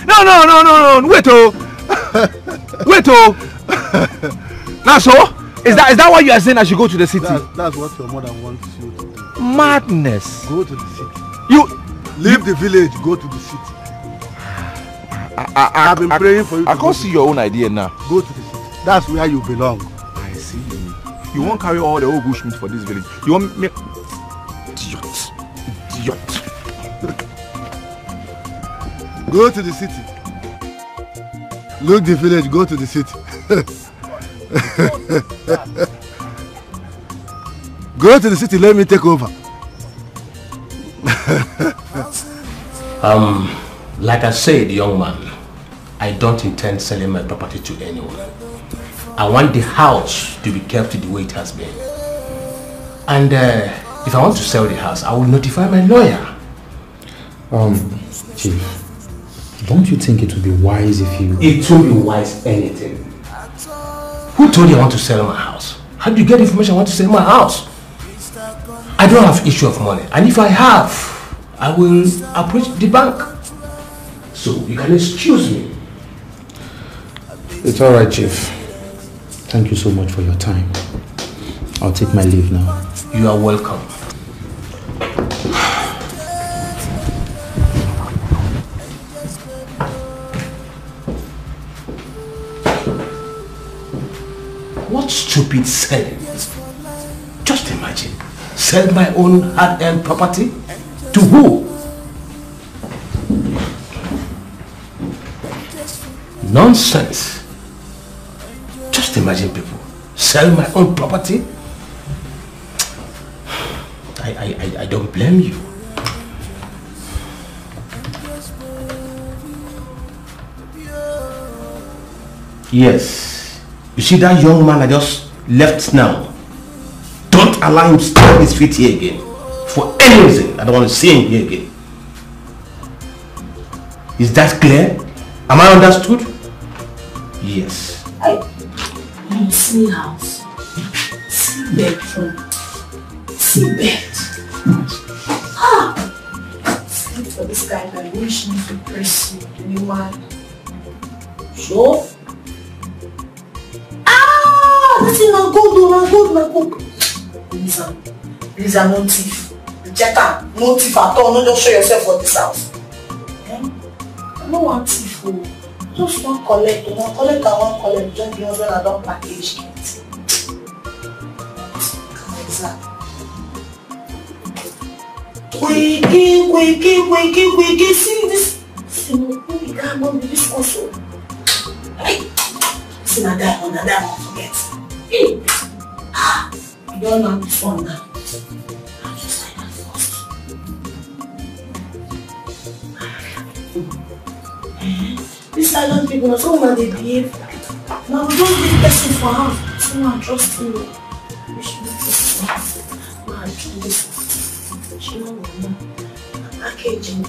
[SPEAKER 9] No. Wait, Now so? Is that why you are saying I should go to the city?
[SPEAKER 12] That's what your mother wants you to do.
[SPEAKER 9] Madness.
[SPEAKER 12] Go to the city.
[SPEAKER 9] You
[SPEAKER 12] leave the village, go to the city. I've been praying for you.
[SPEAKER 9] I can't see your own idea now.
[SPEAKER 12] Go to the city. That's where you belong.
[SPEAKER 9] I see. You won't carry all the old bush meat for this village. You want me... Idiot.
[SPEAKER 12] Go to the city. Look the village, go to the city. Go to the city, let me take over.
[SPEAKER 13] Like I said, young man, I don't intend selling my property to anyone. I want the house to be kept the way it has been. And if I want to sell the house, I will notify my lawyer.
[SPEAKER 11] Chief, don't you think it would be wise if you...
[SPEAKER 13] It won't be wise anything. Who told you I want to sell my house? How do you get information I want to sell my house? I don't have issue of money. And if I have, I will approach the bank. So you can excuse me.
[SPEAKER 11] It's alright, Chief. Thank you so much for your time. I'll take my leave now.
[SPEAKER 13] You are welcome. What stupid selling? Just imagine. Sell my own hard-earned property? To who? Nonsense. Just imagine people. Sell my own property? I don't blame you. Yes. You see that young man I just left now? Don't allow him to stand his feet here again. For any reason, I don't want to see him here again. Is that clear? Am I understood? Yes.
[SPEAKER 5] See house, see bedroom, see bed. Sleep for this guy that wish me to press you, the new man. Sure? This is not good, not good. These are no thief. Reject her. No thief at all. No, just show yourself for this house. I don't want thief. Just one collect. One collect. Just the husband I don't package it. Wake. See this. See, we can't go with this also. See, na that one forget. You don't know this one now. I'm just like that first. These silent people, so when they behave, now we don't need person for house. Someone trust you. We should be trust for house. Man, do this. She don't know. Packaging.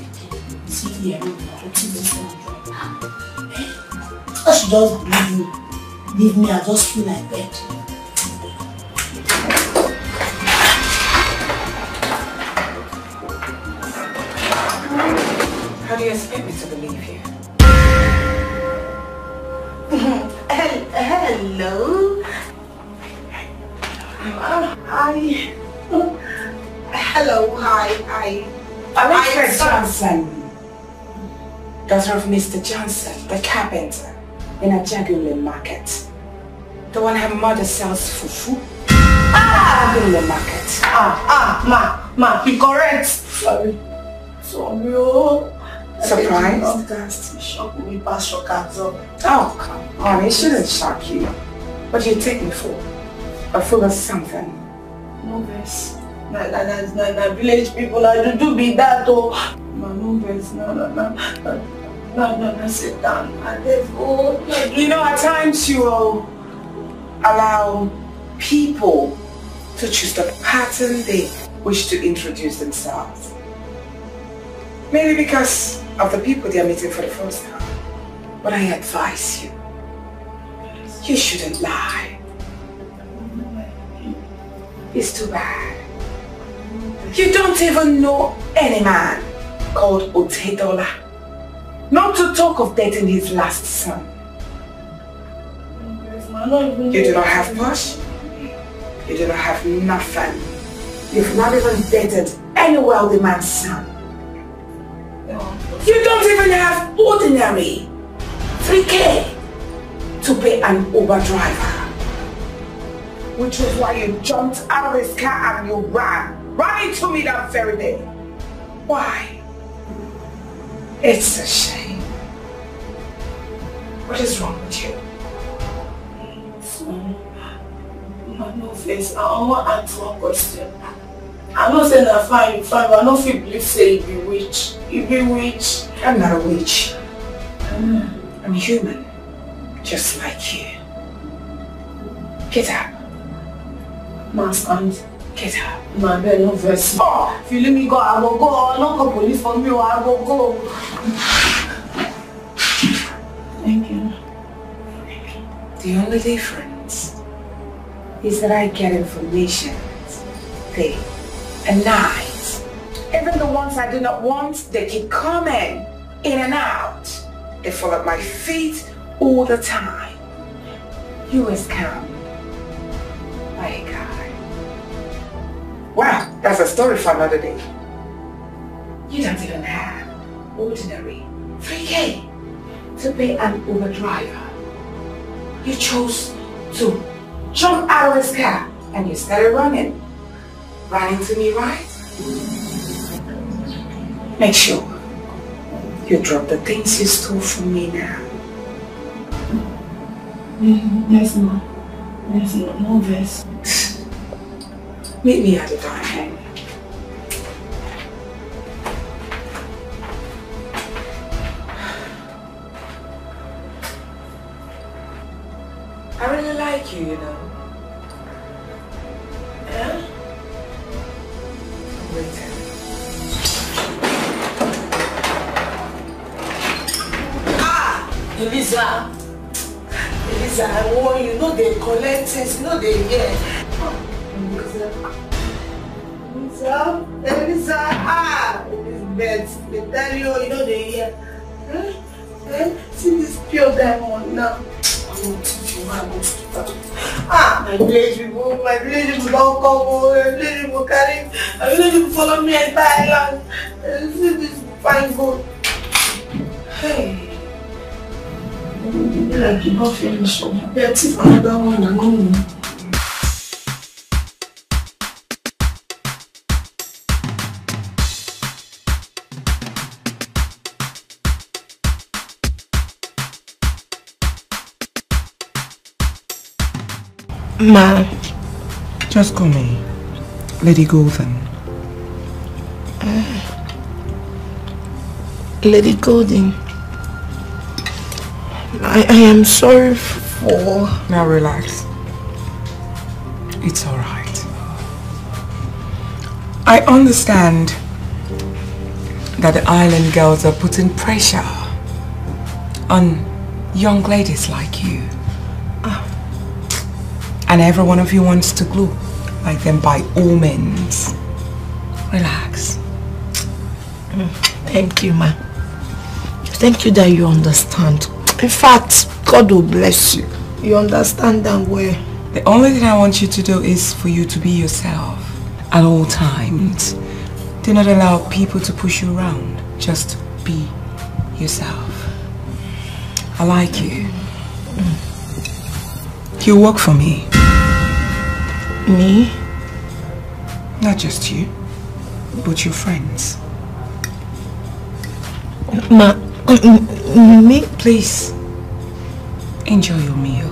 [SPEAKER 5] See the area. I should just believe me. Leave me, I just feel like bed.
[SPEAKER 6] How do you expect me to believe you?
[SPEAKER 5] Hello. Hi. Hello, hi.
[SPEAKER 6] Richard Johnson, daughter of Mr. Johnson, the carpenter, in a Jagule market. The one her mother sells fufu. Jagule market.
[SPEAKER 5] Ma, be correct. Sorry.
[SPEAKER 6] Surprised?
[SPEAKER 5] Shock me past shock absorb.
[SPEAKER 6] Oh, come on, it shouldn't shock you. What do you take me for? A fool of something?
[SPEAKER 5] No verse. Na village people, I do be that oh. No verse, no. No, sit down.
[SPEAKER 6] You know, at times you will allow people to choose the pattern they wish to introduce themselves. Maybe because of the people they are meeting for the first time. But I advise you, you shouldn't lie. It's too bad. You don't even know any man called Otedola. Not to talk of dating his last son. You do not have push. You do not have nothing. You've not even dated any wealthy man's son. You don't even have ordinary 3K to pay an Uber driver. Which is why you jumped out of his car and you ran into me that very day. Why? It's a shame. What is wrong with you?
[SPEAKER 5] No face. I want to answer one question. I'm not saying that fine, but I don't feel believe say you be witch. You be witch.
[SPEAKER 6] I'm not a witch. I'm human. Just like you. Get up.
[SPEAKER 5] Mask and
[SPEAKER 6] get up.
[SPEAKER 5] My bed no verse. Oh, if you let me go, I will go. I don't call police for me, or I will go. Thank you.
[SPEAKER 6] The only difference is that I get information day and night. Even the ones I do not want, they keep coming in and out. They fall at my feet all the time. You was scammed by a guy. Wow, that's a story for another day. You don't even have ordinary 3K to pay an Uber driver. You chose to jump out of his car and you started running. Ran into me, right? Make sure you drop the things you stole from me now.
[SPEAKER 5] Yes, ma'am. Yes, ma'am. No verse.
[SPEAKER 6] Meet me at the dining. I really like you, you know. Yeah? I'm waiting.
[SPEAKER 5] Elisa, I warn you, know they collect things, you know they hear. Elisa, Elizabeth, they tell you, you know they hear. See this pure diamond now. I want to teach you how to start. My village people don't come, my village people carry, my village people follow me and Thailand. See this fine gold. Hey. Like you don't finish so yeah, take another one and go home.
[SPEAKER 6] Ma, just call me Lady Golden.
[SPEAKER 5] Lady Golden. I am sorry for...
[SPEAKER 6] Now relax. It's alright. I understand that the island girls are putting pressure on young ladies like you. And every one of you wants to glow like them by all means. Relax.
[SPEAKER 5] Thank you, ma. Thank you that you understand. In fact, God will bless you. You understand that well.
[SPEAKER 6] The only thing I want you to do is for you to be yourself at all times. Do not allow people to push you around. Just be yourself. I like you. You work for me.
[SPEAKER 5] Me?
[SPEAKER 6] Not just you, but your friends.
[SPEAKER 5] Ma, me?
[SPEAKER 6] Please, enjoy your meal.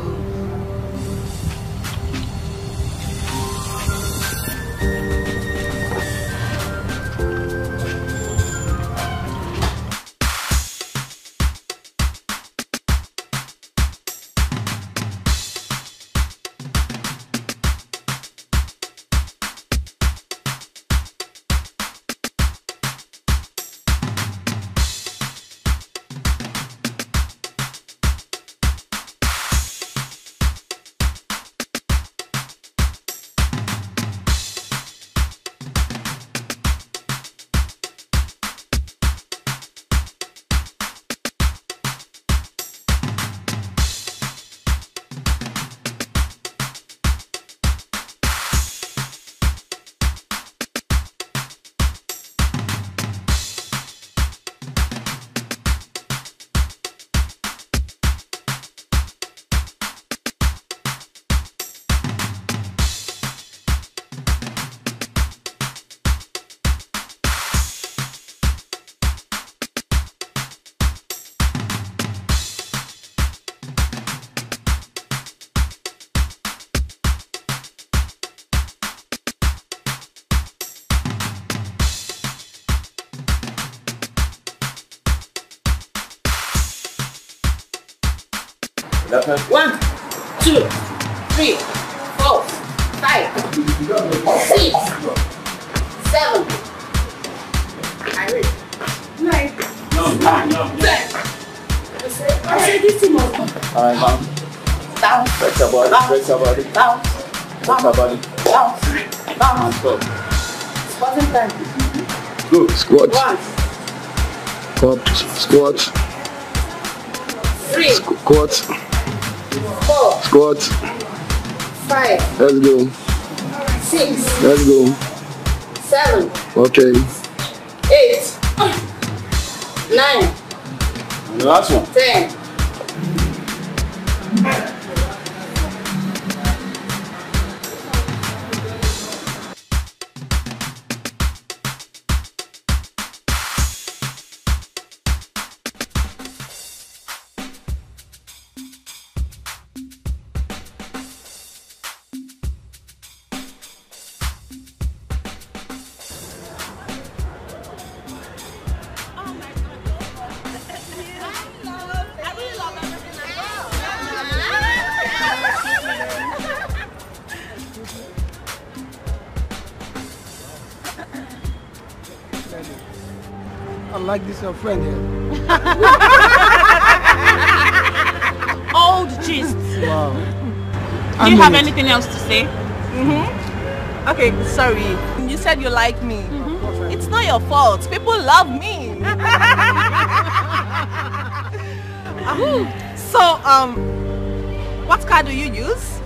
[SPEAKER 4] 1, 2, 3, 4, 5, 6, 7. I read. 9. No. 10. I said this thing must go.
[SPEAKER 16] Alright, ma'am.
[SPEAKER 4] Down.
[SPEAKER 16] Flex your body. Flex your body.
[SPEAKER 4] Down.
[SPEAKER 16] Flex your body.
[SPEAKER 4] Down.
[SPEAKER 16] And stop.
[SPEAKER 4] Squatting time.
[SPEAKER 16] Go. Squat.
[SPEAKER 4] 1.
[SPEAKER 16] Up. Squat.
[SPEAKER 4] 3.
[SPEAKER 16] Squat.
[SPEAKER 4] 4.
[SPEAKER 16] Squat.
[SPEAKER 4] 5.
[SPEAKER 16] Let's go.
[SPEAKER 4] 6.
[SPEAKER 16] Let's go.
[SPEAKER 4] 7.
[SPEAKER 16] Okay.
[SPEAKER 4] 8. 9.
[SPEAKER 16] And the last one.
[SPEAKER 4] 10.
[SPEAKER 17] Like this your friend here.
[SPEAKER 18] Old gist.
[SPEAKER 17] Wow.
[SPEAKER 18] Do you have anything else to say?
[SPEAKER 19] Okay, sorry. You said you like me. It's not your fault. People love me. So, what car do you use?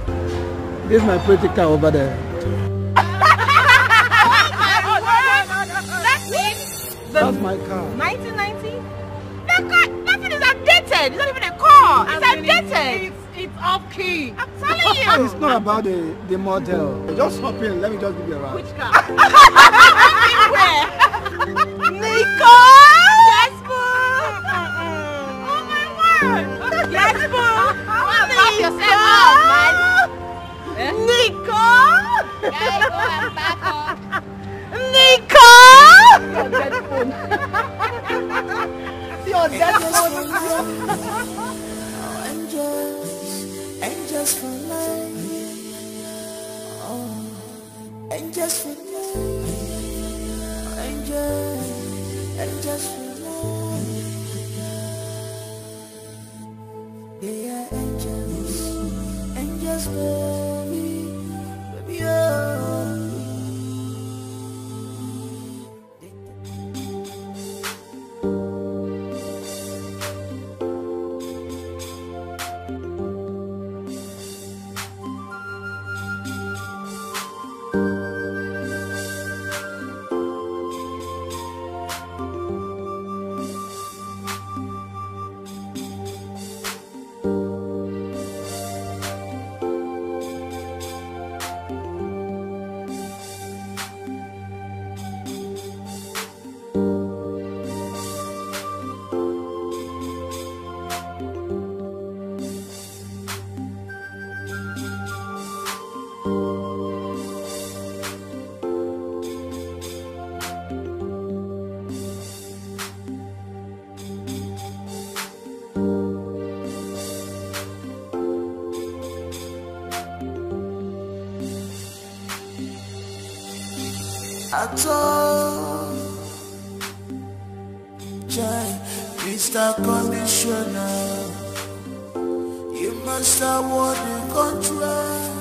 [SPEAKER 17] This is my pretty car over there. That's my car.
[SPEAKER 19] 1990? That car, that thing is outdated. It's not even a car. It's outdated.
[SPEAKER 18] It's off key.
[SPEAKER 19] I'm telling you.
[SPEAKER 17] It's not about the model. Just hop in. Let me just give you a ride.
[SPEAKER 18] Which car?
[SPEAKER 19] Where? Nico! Yes, boo! Oh my word! Yes, boo! Back yourself up, man. Nico! Yeah, go and back up. Nico! Your dead phone. Your dead phone.
[SPEAKER 8] Angels for life. Oh, angels for life. Angels for life. They are angels, baby, oh. At all, Mr. Commissioner, you must award the contract.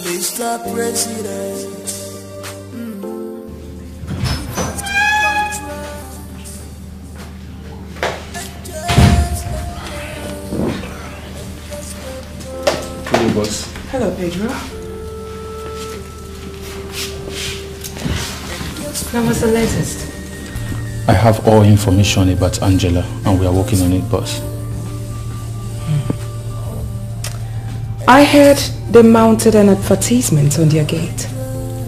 [SPEAKER 8] Mr. President,
[SPEAKER 15] Hello, boss.
[SPEAKER 6] Hello, Pedro. That was the latest.
[SPEAKER 15] I have all information about Angela and we are working on it, boss.
[SPEAKER 6] I heard they mounted an advertisement on their gate.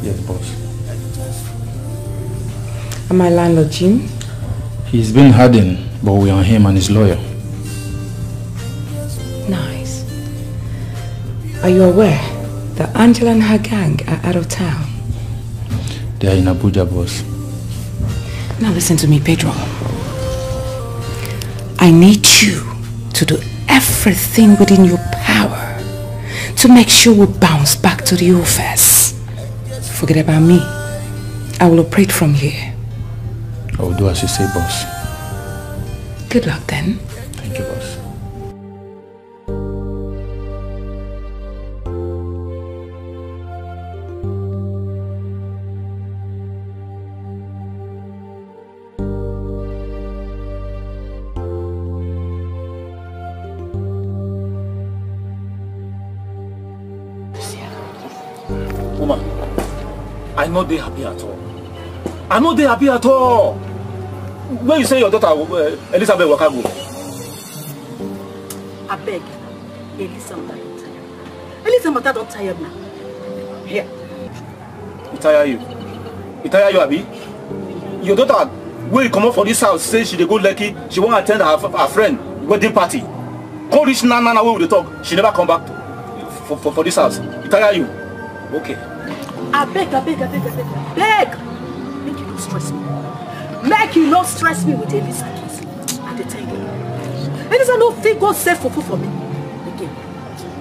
[SPEAKER 15] Yes, boss.
[SPEAKER 6] And my landlord, Jim?
[SPEAKER 15] He's been hiding, but we are on him and his lawyer.
[SPEAKER 6] Nice. Are you aware that Angela and her gang are out of town?
[SPEAKER 15] They are in Abuja, boss.
[SPEAKER 6] Now listen to me, Pedro. I need you to do everything within your power to make sure we bounce back to the office. Forget about me. I will operate from here.
[SPEAKER 10] I will do as you say, boss.
[SPEAKER 6] Good luck then.
[SPEAKER 10] Thank you, boss. Woman, I know they happy at all. I know they happy at all. When you say your daughter Elizabeth Wakago.
[SPEAKER 1] I beg, Elizabeth don't tire. Elizabeth don't tire now. Here.
[SPEAKER 10] It tire you. It tire you, Abi. Your daughter, when you come up for this house, say she dey go Lekki, she want to attend her friend wedding party. Come reach Nana where we dey talk. She never come back for this house. It tire you. Okay.
[SPEAKER 1] I beg. Make you don't stress me. Make you not stress me with Elizabeth. I dey tell you. Elizabeth no think God save for me. Again.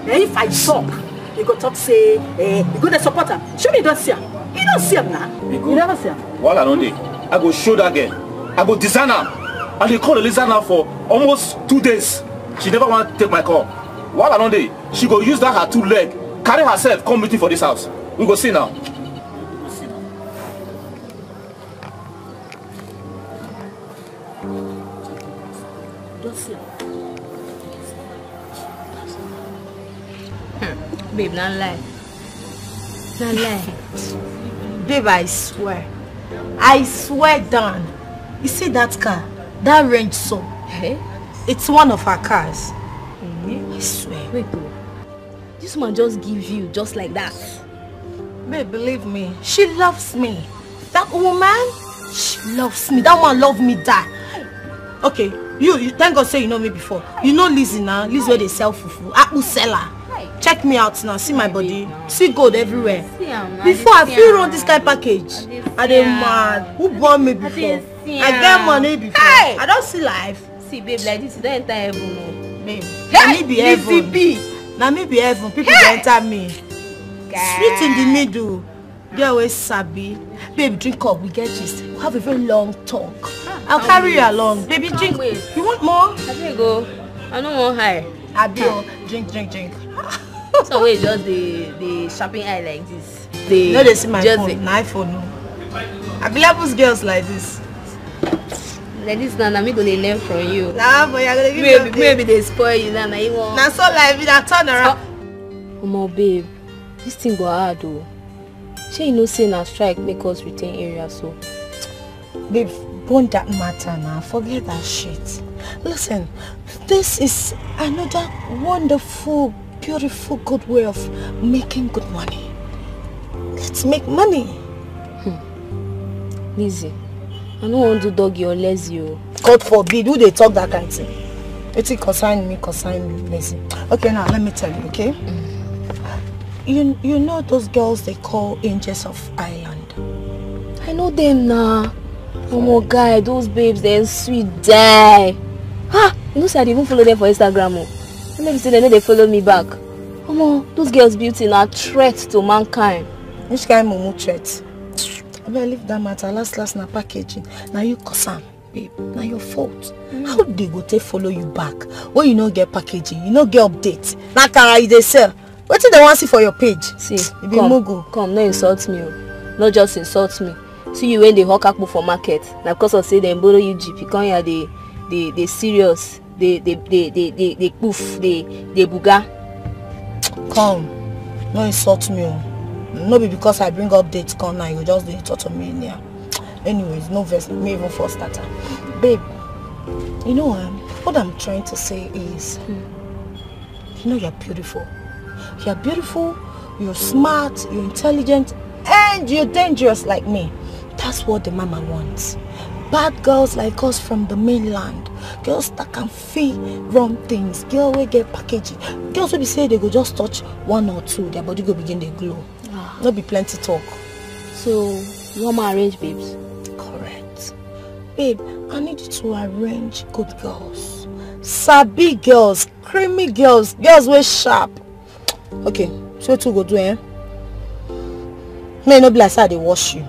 [SPEAKER 1] Now if I talk, you go talk say, you go to support her. Show me you don't see her. You don't see her now. You never see her.
[SPEAKER 10] Well, I don't know. I go show that girl. I go design her. And they call Elizabeth for almost 2 days. She never want to take my call. While I don't know, she go use that her 2 leg, carry herself, come meeting for this house. We go see now.
[SPEAKER 7] Babe, not lie. Not lie.
[SPEAKER 5] Babe, I swear down. You see that car? That Range so.
[SPEAKER 7] Hey?
[SPEAKER 5] It's one of her cars.
[SPEAKER 7] I swear. Wait, though. This man just give you just like that.
[SPEAKER 5] Babe, believe me, she loves me. That woman, she loves me. That one love me die. Okay, you thank God say you know me before. You know Lizzie now. Lizzie where they sell fufu. Apple seller. Check me out now. See my body. See gold everywhere. Before I feel run this kind of package. I dey mad. Who born me before? I get money before. Hey! I don't see life.
[SPEAKER 7] See, babe, like this, you don't enter heaven, no.
[SPEAKER 5] Babe, let me be heaven. Now me be heaven. People don't enter me. Sweet in the middle. They always sabi. Babe, drink up. We get gist. We have a very long talk. I'll carry you along. Baby, drink. You want more?
[SPEAKER 7] I think go. I don't want high.
[SPEAKER 5] Abio, drink.
[SPEAKER 7] So wait, just the shopping eye like this.
[SPEAKER 5] No, they see my phone. My iPhone, no. Available girls like this.
[SPEAKER 7] Like this now, me gonna learn from you.
[SPEAKER 5] Nah, boy, you're gonna give me
[SPEAKER 7] maybe they spoil you now. You want?
[SPEAKER 5] Now so like that turn around.
[SPEAKER 7] Come on, babe. This thing go hard though. She no say na strike make us retain area so.
[SPEAKER 5] Babe, bone that matter now. Forget that shit. Listen, this is another wonderful, beautiful, good way of making good money. Let's make money.
[SPEAKER 7] Lizzie, I don't want to doggy or lazy.
[SPEAKER 5] God forbid, who they talk that kind of thing? It's consign me, Lizzie. Okay, now let me tell you, okay? You know those girls they call Angels of Ireland?
[SPEAKER 7] I know them now. Oh my God, those babes, they're sweet die. Ha! You know, so I even follow them for Instagram. Maybe say they know they follow me back. Oh, those girls' beauty are a threat to mankind.
[SPEAKER 5] Which kind of mumu threat? I better leave that matter. Last na packaging. Now you cosam, babe. Now your fault. How do they go to follow you back when you don't get packaging? You don't get update. Now can they sell? What do they want to see for your page?
[SPEAKER 7] See, come, no insult me. Not just insult me. See you when they hawk up for market. Now because of say they borrow you GP, come here they serious, they poof, they buga.
[SPEAKER 5] Come, no insult me. No be because I bring updates come now, you just do it to me here. Anyways, no verse, me even for starter. Babe, you know what I'm trying to say is, you know you're beautiful. You're beautiful, you're smart, you're intelligent, and you're dangerous like me. That's what the mama wants. Bad girls like us from the mainland. Girls that can feel wrong things. Girls will get packaging. Girls will be say they go just touch 1 or 2, their body go begin to glow. There'll be plenty talk.
[SPEAKER 7] So, you want to arrange babes?
[SPEAKER 5] Correct. Babe, I need you to arrange good girls. Sabi girls, creamy girls, girls wey sharp. Okay, so what you go do, eh? May no be like say I dey wash you.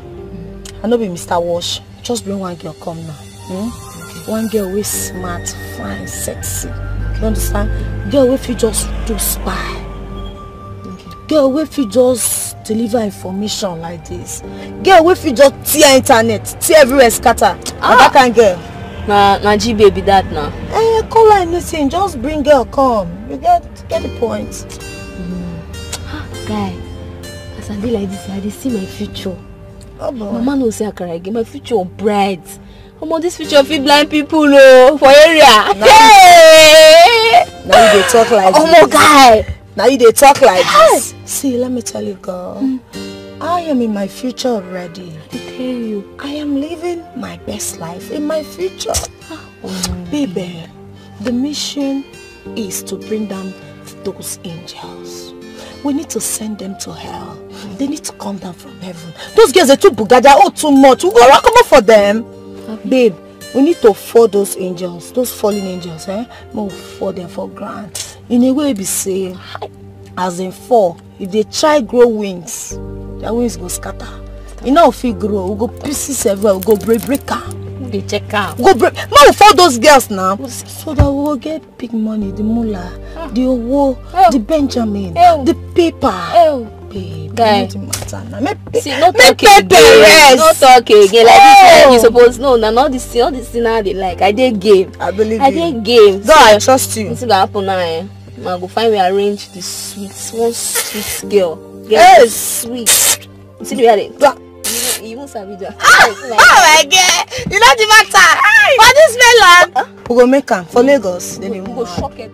[SPEAKER 5] I no be Mr. Wash. Just bring one girl come now. Okay. One girl wey smart, fine, sexy. You understand? Girl wey fit just do spy. Okay. Girl wey fit just deliver information like this. Girl wey fit just tear internet, tear everywhere scatter. That kind of girl.
[SPEAKER 7] Na G baby that now.
[SPEAKER 5] Call her anything. Just bring girl come. You get the point.
[SPEAKER 7] Guy, as I be like this, I dey see my future. Mama no say akara again. My future bright. This future fit blind people for area.
[SPEAKER 5] Now you dey talk like
[SPEAKER 7] this. Guy.
[SPEAKER 5] Now you dey talk like this. See, let me tell you, girl. I am in my future already.
[SPEAKER 7] I tell you.
[SPEAKER 5] I am living my best life in my future. Baby, the mission is to bring down those angels. We need to send them to hell. They need to come down from heaven. Those girls are too bugada, too much. We go come up for them. Babe, we need to fall those angels, those fallen angels, we'll fall them for granted. In a way, be say, as in fall, if they try grow wings, their wings go scatter. You know if we grow, we go pieces everywhere, we go break out.
[SPEAKER 7] They check out.
[SPEAKER 5] Go break. Now we fall those girls now, so that we will get big money, the mullah, the owo, the Benjamin, the paper. Babe,
[SPEAKER 7] guy.
[SPEAKER 5] See,
[SPEAKER 7] no talk again. No talk again. Like this, you suppose know. Now all this thing now they like. I did game.
[SPEAKER 5] I believe
[SPEAKER 7] I did game.
[SPEAKER 5] No, I trust you.
[SPEAKER 7] This is gonna happen now. I go find we arrange the sweet girl.
[SPEAKER 5] Yes,
[SPEAKER 7] sweet. You see the way they. You won't sabi that.
[SPEAKER 5] Oh my God! You know the matter. For this melon, we go make am for Lagos. Then we
[SPEAKER 7] go shock it.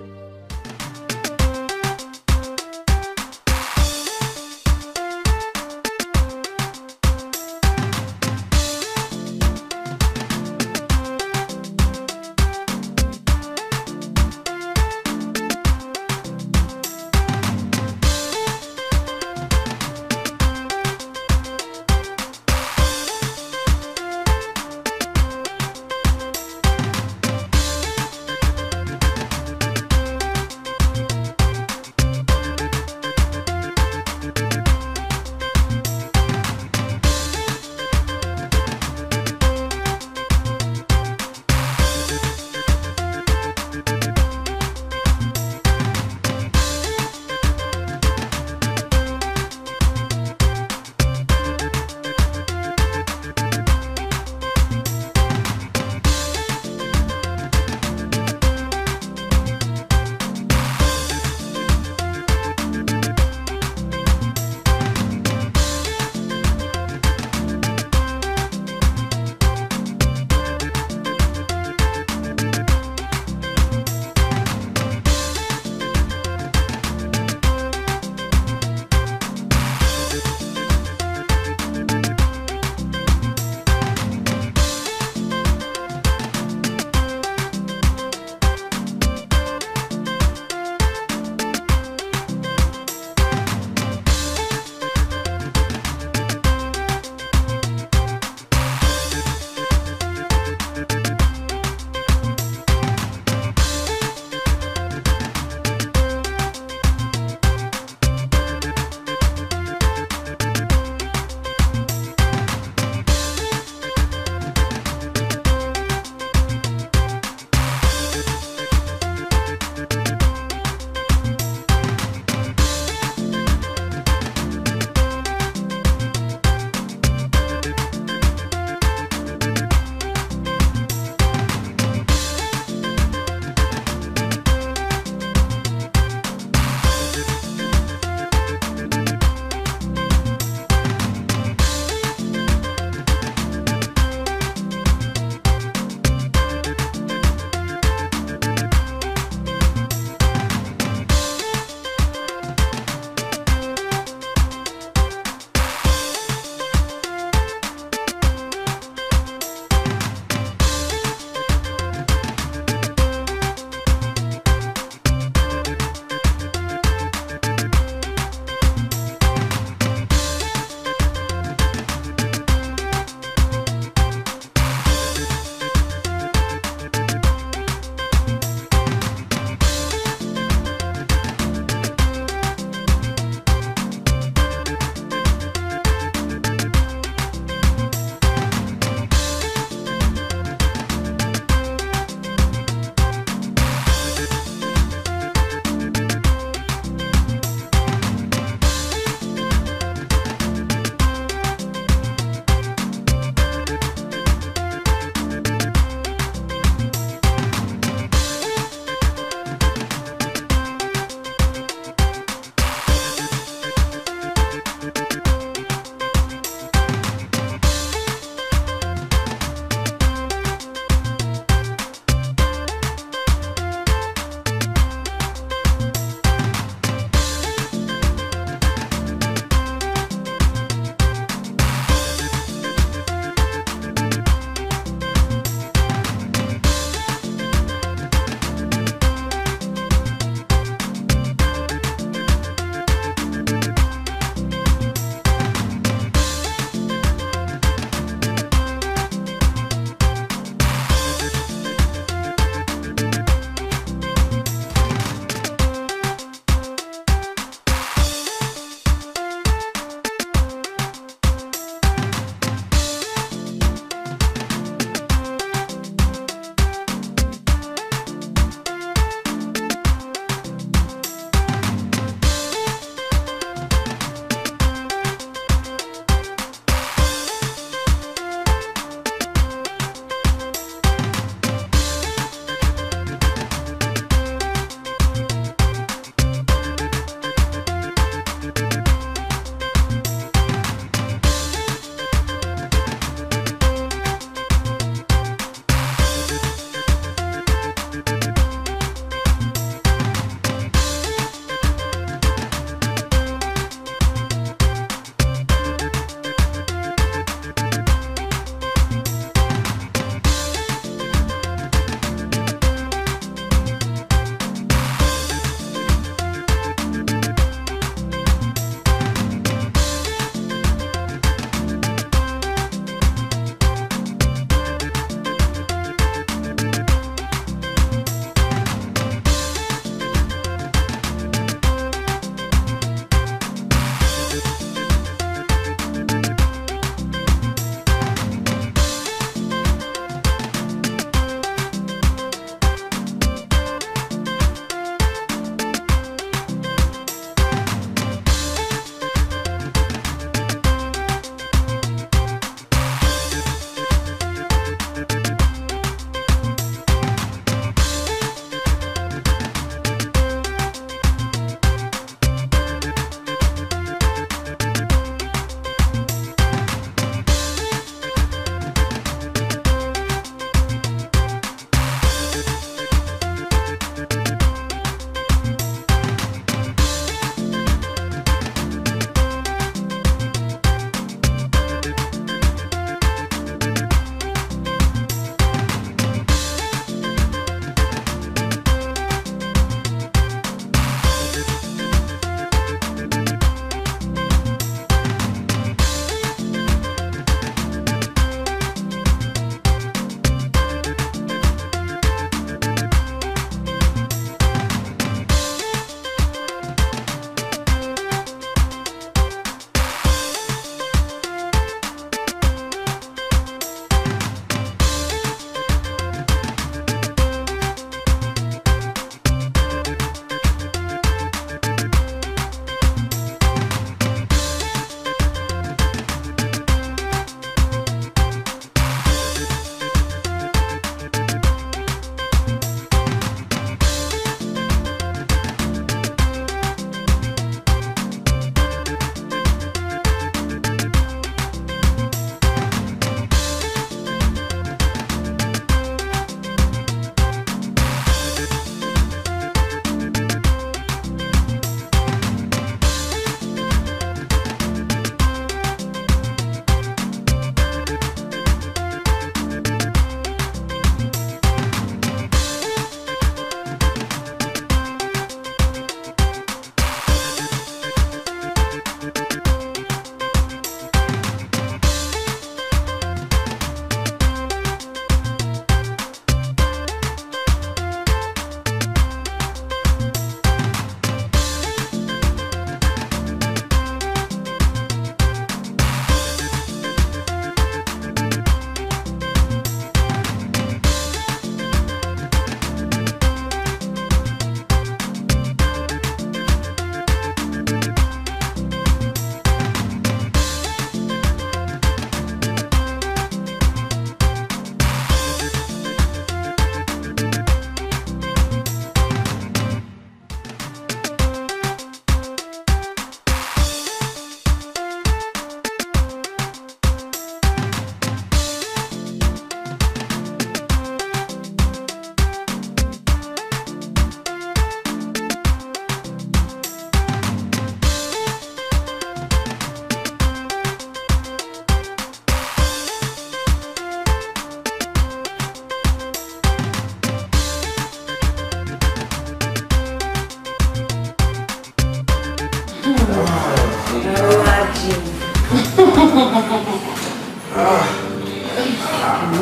[SPEAKER 4] We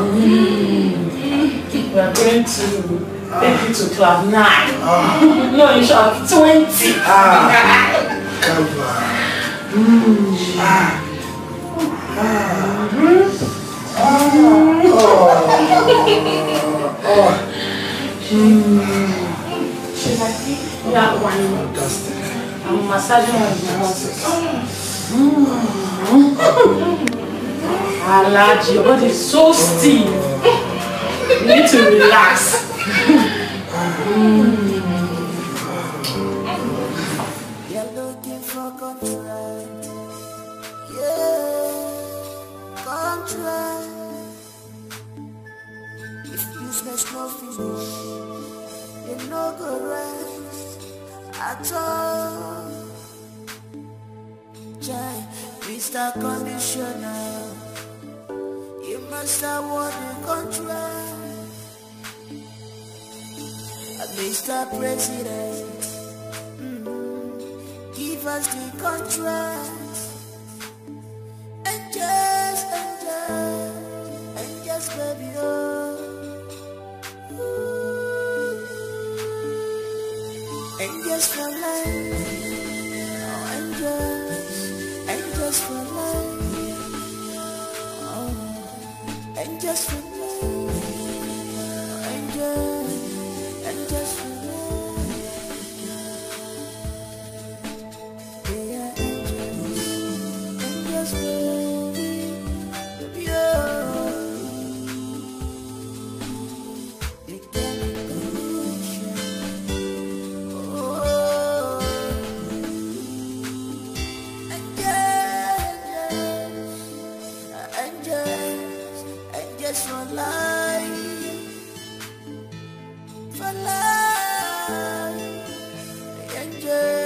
[SPEAKER 4] are going to take you to club 9. No, in short, 20.
[SPEAKER 12] Come
[SPEAKER 4] That one. I'm massaging her with my muscles. Alaji, your body is so stiff. You need to relax.
[SPEAKER 8] You're looking for contract. Yeah, contract. If business no finish, you no go rest at all. Jai, Mr. Commissioner, you must award the contract. Mr. President, give us the contract. And just, baby, oh. And just for life, oh, and just for life, oh, and just for life, and just for life, yeah, and just for you. You can for life, and just.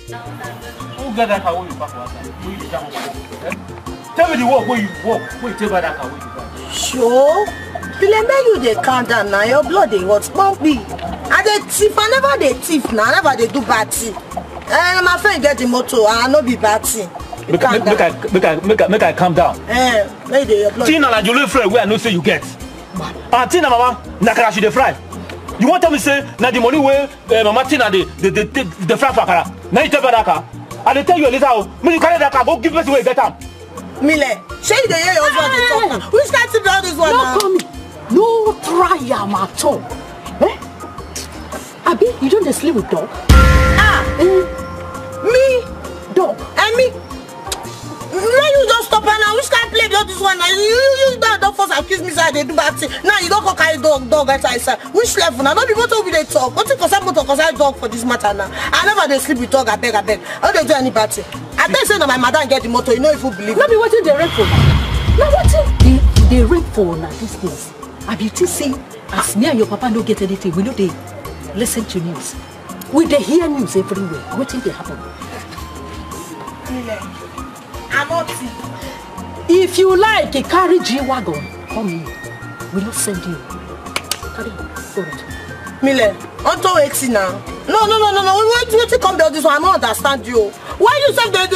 [SPEAKER 3] Who got that car where you park outside? Where you jam on? Tell me the work where you walk. Where you take by that car where you park?
[SPEAKER 5] Sure. Let you dey calm down now. Your blood dey hot. Pumpy. I dey thief. I never dey thief now. I never dey do bad thing. My friend get the motor. I no be bad thing.
[SPEAKER 10] Make I calm down. Tina na your friend where I know say you get. And Tina mama, nakara she dey fry. You want tell me say na the money where mama Tina the fry for akara. Now you tell me that car. I dey tell you later how. When you carry that car, go give person where you get am.
[SPEAKER 5] Mile, shey you dey hear your husband dey talk now. Which kind of all this one now?
[SPEAKER 20] No come. No try am at all. Eh? Abi, you don't sleep with dog?
[SPEAKER 5] Me? Dog? And me? Now you just stop her now. Which kind of play all this one now? You don't first accuse me say they do bad thing. Now you don't go carry dog outside. Which level now? Not people told me they talk. What you concern dog for this matter now? I never they sleep with dog. I beg. How they do any bad thing? I tell you say that my mother get the motor. You know if you believe.
[SPEAKER 20] Not be what they rent for. Now what they rent for now these days? Have you seen as me and your papa don't get anything? We know they listen to news. We they hear news everywhere. What think they happen?
[SPEAKER 5] I'm not.
[SPEAKER 20] If you like a carry G-Wagon, come here. We will send you. Carry on. Go ahead.
[SPEAKER 5] Mile, onto waiting now. No. Wait to come down this one. I don't understand you. Why you say they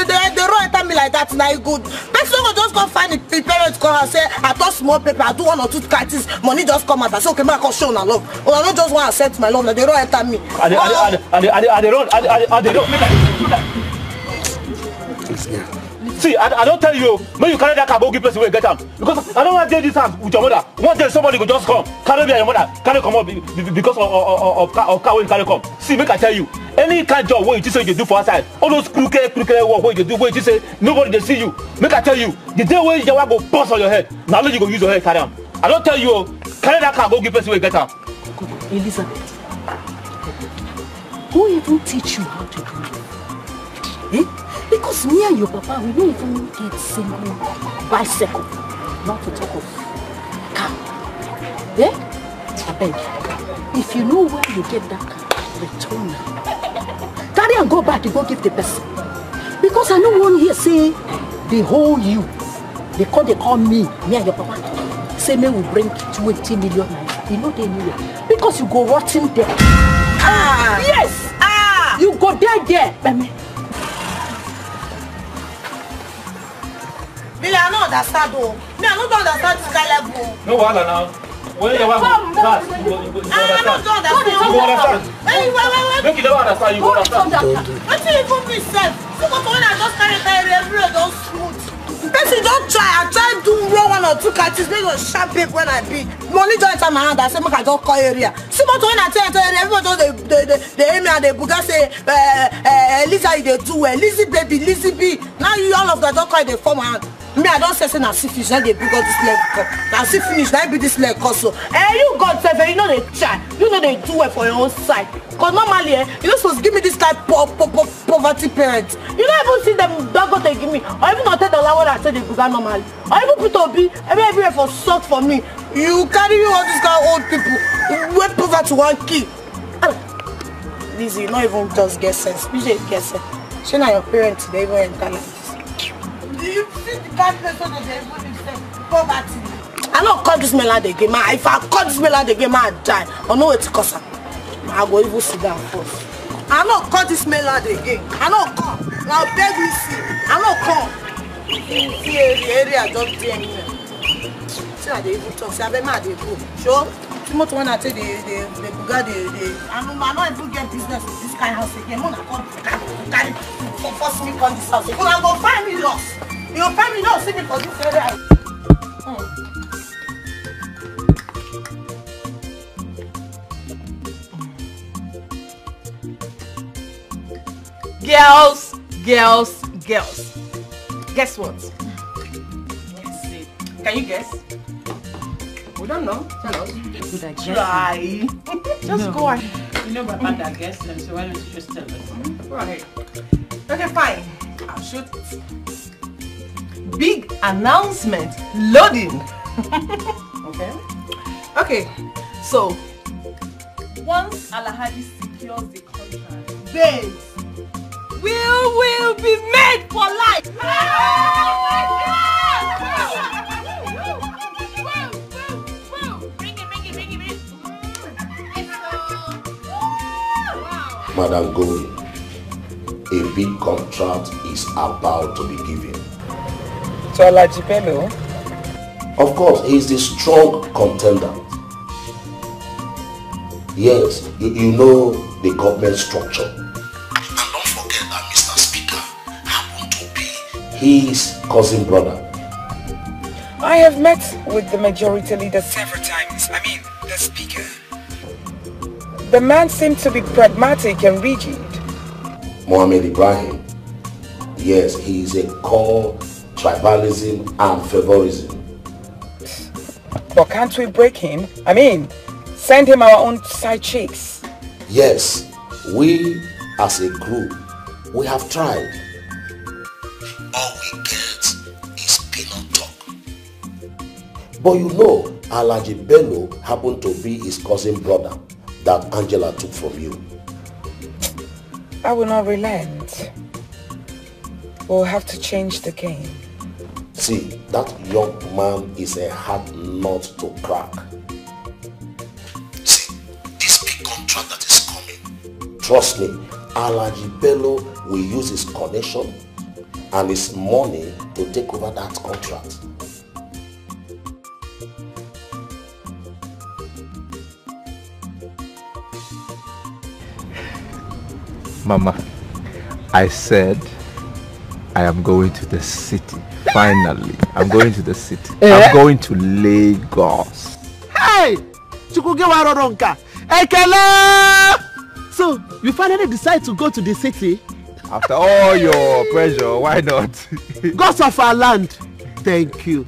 [SPEAKER 5] wrong at me like that? Now good. Person will just go find the parents come and say, I thought small paper, I do 1 or 2 cards, money just come out. I say, okay, man, I can show my love. Or I don't just want to accept my love. Now they wrong at me.
[SPEAKER 10] See, I don't tell you, when you carry that car, go give person where you get them. Because I don't want to take this house with your mother. One day somebody will just come, carry me and your mother, carry come up because of car when you carry come. See, make I tell you, any kind of job where you just say you do for outside, all those crooked work where you do, where you just say nobody they see you. Make I tell you, the day where you go bust on your head, now you go use your head carry them. I don't tell you, carry that car, go give person where you get them.
[SPEAKER 20] Elizabeth, who even teach you how to do it? Eh? Because me and your papa, we don't even get single bicycle, not to talk of car. Eh? I beg, if you know where you get that car, return now. Carry and go back to go give the person. Because I know one here say, they hold you. They call me and your papa. Say me will bring 20 million naira. You know they anywhere. Because you go rotting there. Yes! You go there.
[SPEAKER 5] Billy, I don't understand though. Me, I don't understand this kind of level.
[SPEAKER 10] No wahala now. When you want class, you go understand. You go understand. Make you don't understand, you go understand.
[SPEAKER 5] What do you even be said? See what when I just carry everywhere don't smooth. Person don't try. I try to do 1 or 2 catches. Make a sharp paper when I be. Money don't enter my hand. I say make I just call area. See what when I tell everyone just they aim me and they buga say Lisa you dey do well. Lizzy baby, Lizzy B. Now you all of that don't call they form my hand. Me, I don't say na see finish, then they bring out this leg come. Now see finish, then be this leg also. You God save you know they try. You know they do well for your own side. Because normally, you're not supposed to give me this type of poverty parents. You don't even see them don't go to give me. Or even not tell the when I say they began normally. Or even put to be everywhere for salt for me. You carry you all these kind of old people. Where poverty one key. Lizzy, you not even just get sense. You just get sense. She not your parents, they even enter like this. You see the kind of person that they even poverty. I don't call this melody again, man. If I call this melody again, man, I die. I know it's cause I go even sit down first. I don't call this melody again. I don't come. Now beg me see. I don't come. See the area just there anywhere. See how they even talk. See how they mad they go. Sure. Tomorrow when I tell the Bugatti, I don't even get business with this kind of house again. I'm not carry force me on this house. Because I'm going to find me lost. Your family don't see me for this area.
[SPEAKER 19] Girls. Guess what? Let's see. Can you guess? We don't know. Tell us.
[SPEAKER 20] Good, I guess.
[SPEAKER 19] Try. Just go ahead.
[SPEAKER 4] You know about that guess them, so why don't you just tell us?
[SPEAKER 19] Go ahead. Okay, fine. I'll shoot it. Big announcement. Loading. Okay. So, once Alhaji secures the contract, babes, we will be made for life.
[SPEAKER 13] Madam Gold, a big contract is about to be given.
[SPEAKER 4] To Alaji Bello?
[SPEAKER 13] Of course, he is the strong contender. Yes, you know the government structure. And don't forget that Mr. Speaker happened to be his cousin brother.
[SPEAKER 4] I have met with the majority leader several times. I mean, the speaker. The man seemed to be pragmatic and rigid.
[SPEAKER 13] Mohammed Ibrahim. Yes, he is a core tribalism and favorism.
[SPEAKER 4] But can't we break him? I mean, send him our own side chicks.
[SPEAKER 13] Yes, we as a group, we have tried. All we get is peanut talk. But you know, Alaji Bello happened to be his cousin brother that Angela took from you.
[SPEAKER 4] I will not relent. We'll have to change the game.
[SPEAKER 13] See, that young man is a hard nut to crack. See, this big contract that is coming, trust me, Alaji Bello will use his connection and his money to take over that contract.
[SPEAKER 9] Mama, I said I am going to the city. Finally, I'm going to the city. I'm going to Lagos.
[SPEAKER 21] Hey! Chukwugewaroronka! Ekele! So, you finally decide to go to the city?
[SPEAKER 9] After all your pressure, why not?
[SPEAKER 21] Gods of our land, thank you.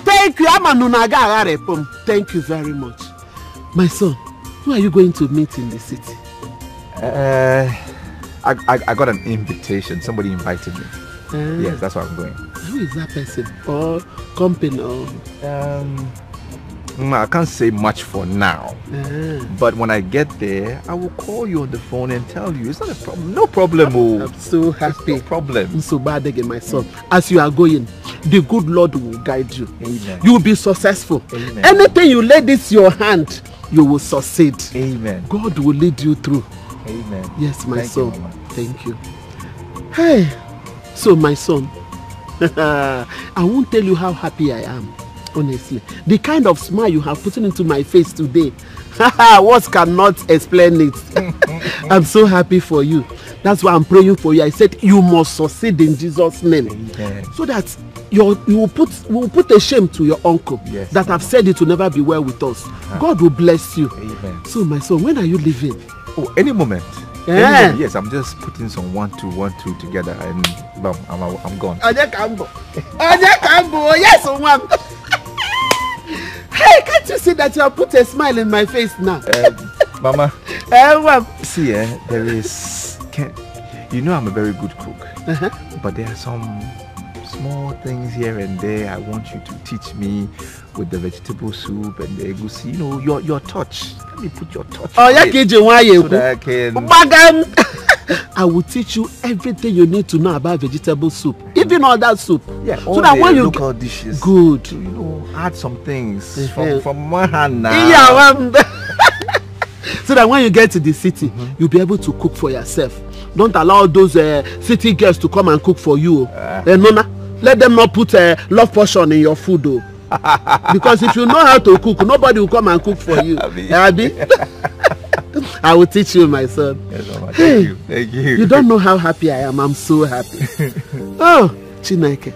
[SPEAKER 21] Thank you, Amanunaga. Thank you very much. My son, who are you going to meet in the city?
[SPEAKER 9] I got an invitation. Somebody invited me. Yes, that's where I'm going.
[SPEAKER 21] Who is that person? Or company? Or?
[SPEAKER 9] I can't say much for now. But when I get there, I will call you on the phone and tell you. It's not a problem. No problem.
[SPEAKER 21] I'm so happy.
[SPEAKER 9] No problem.
[SPEAKER 21] I'm so bad again, my son. As you are going, the good Lord will guide you.
[SPEAKER 9] Amen.
[SPEAKER 21] You will be successful.
[SPEAKER 9] Amen.
[SPEAKER 21] Anything you lay this your hand, you will succeed.
[SPEAKER 9] Amen.
[SPEAKER 21] God will lead you through.
[SPEAKER 9] Amen.
[SPEAKER 21] Yes, my son.
[SPEAKER 9] You,
[SPEAKER 21] thank you. Hey, so my son, I won't tell you how happy I am. Honestly, the kind of smile you have put into my face today, words cannot explain it. I'm so happy for you. That's why I'm praying for you. I said you must succeed in Jesus' name.
[SPEAKER 9] Amen.
[SPEAKER 21] So that you will put a shame to your uncle that have said it will never be well with us. God will bless you.
[SPEAKER 9] Amen.
[SPEAKER 21] So my son, when are you leaving?
[SPEAKER 9] Oh, any moment.
[SPEAKER 21] Yeah.
[SPEAKER 9] Yes, I'm just putting some 1 2 together and bam, I'm gone.
[SPEAKER 21] Yes, one. Hey, can't you see that you have put a smile in my face now?
[SPEAKER 9] Mama, see, there is, you know I'm a very good cook, but there are some small things here and there I want you to teach me with the vegetable soup and the egusi. You know, your touch. Let me put your touch.
[SPEAKER 21] Oh, yeah,
[SPEAKER 9] so that I can...
[SPEAKER 21] I will teach you everything you need to know about vegetable soup, even all that soup.
[SPEAKER 9] Yeah, all
[SPEAKER 21] so that
[SPEAKER 9] the
[SPEAKER 21] when you
[SPEAKER 9] local dishes.
[SPEAKER 21] Good.
[SPEAKER 9] To, you know, add some things from one hand now.
[SPEAKER 21] Yeah, so that when you get to the city, you'll be able to cook for yourself. Don't allow those city girls to come and cook for you. Nona, let them not put a love portion in your food, though. Because if you know how to cook, nobody will come and cook for you. Abi? I will teach you, my son.
[SPEAKER 9] Yes, Mama. Thank you. Thank you.
[SPEAKER 21] You don't know how happy I am. I'm so happy. Oh, Chineke.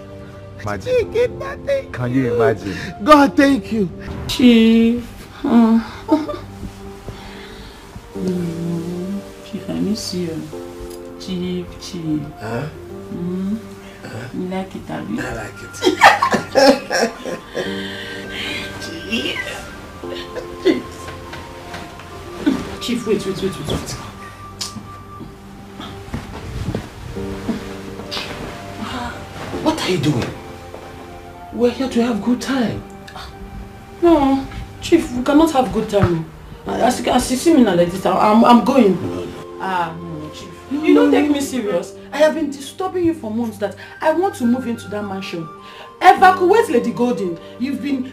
[SPEAKER 9] Imagine. Can you imagine?
[SPEAKER 21] God, thank you.
[SPEAKER 18] Chief. Chief, I miss you. Chief.
[SPEAKER 12] Huh?
[SPEAKER 18] You like it, Abby?
[SPEAKER 12] I like it.
[SPEAKER 18] Chief, wait.
[SPEAKER 12] What are you doing? We're here to have good time.
[SPEAKER 18] No, Chief, we cannot have good time. As you see me now like this, I'm going. No, Chief. You don't take me serious. I have been disturbing you for months that I want to move into that mansion. Evacuate Lady Golden. You've been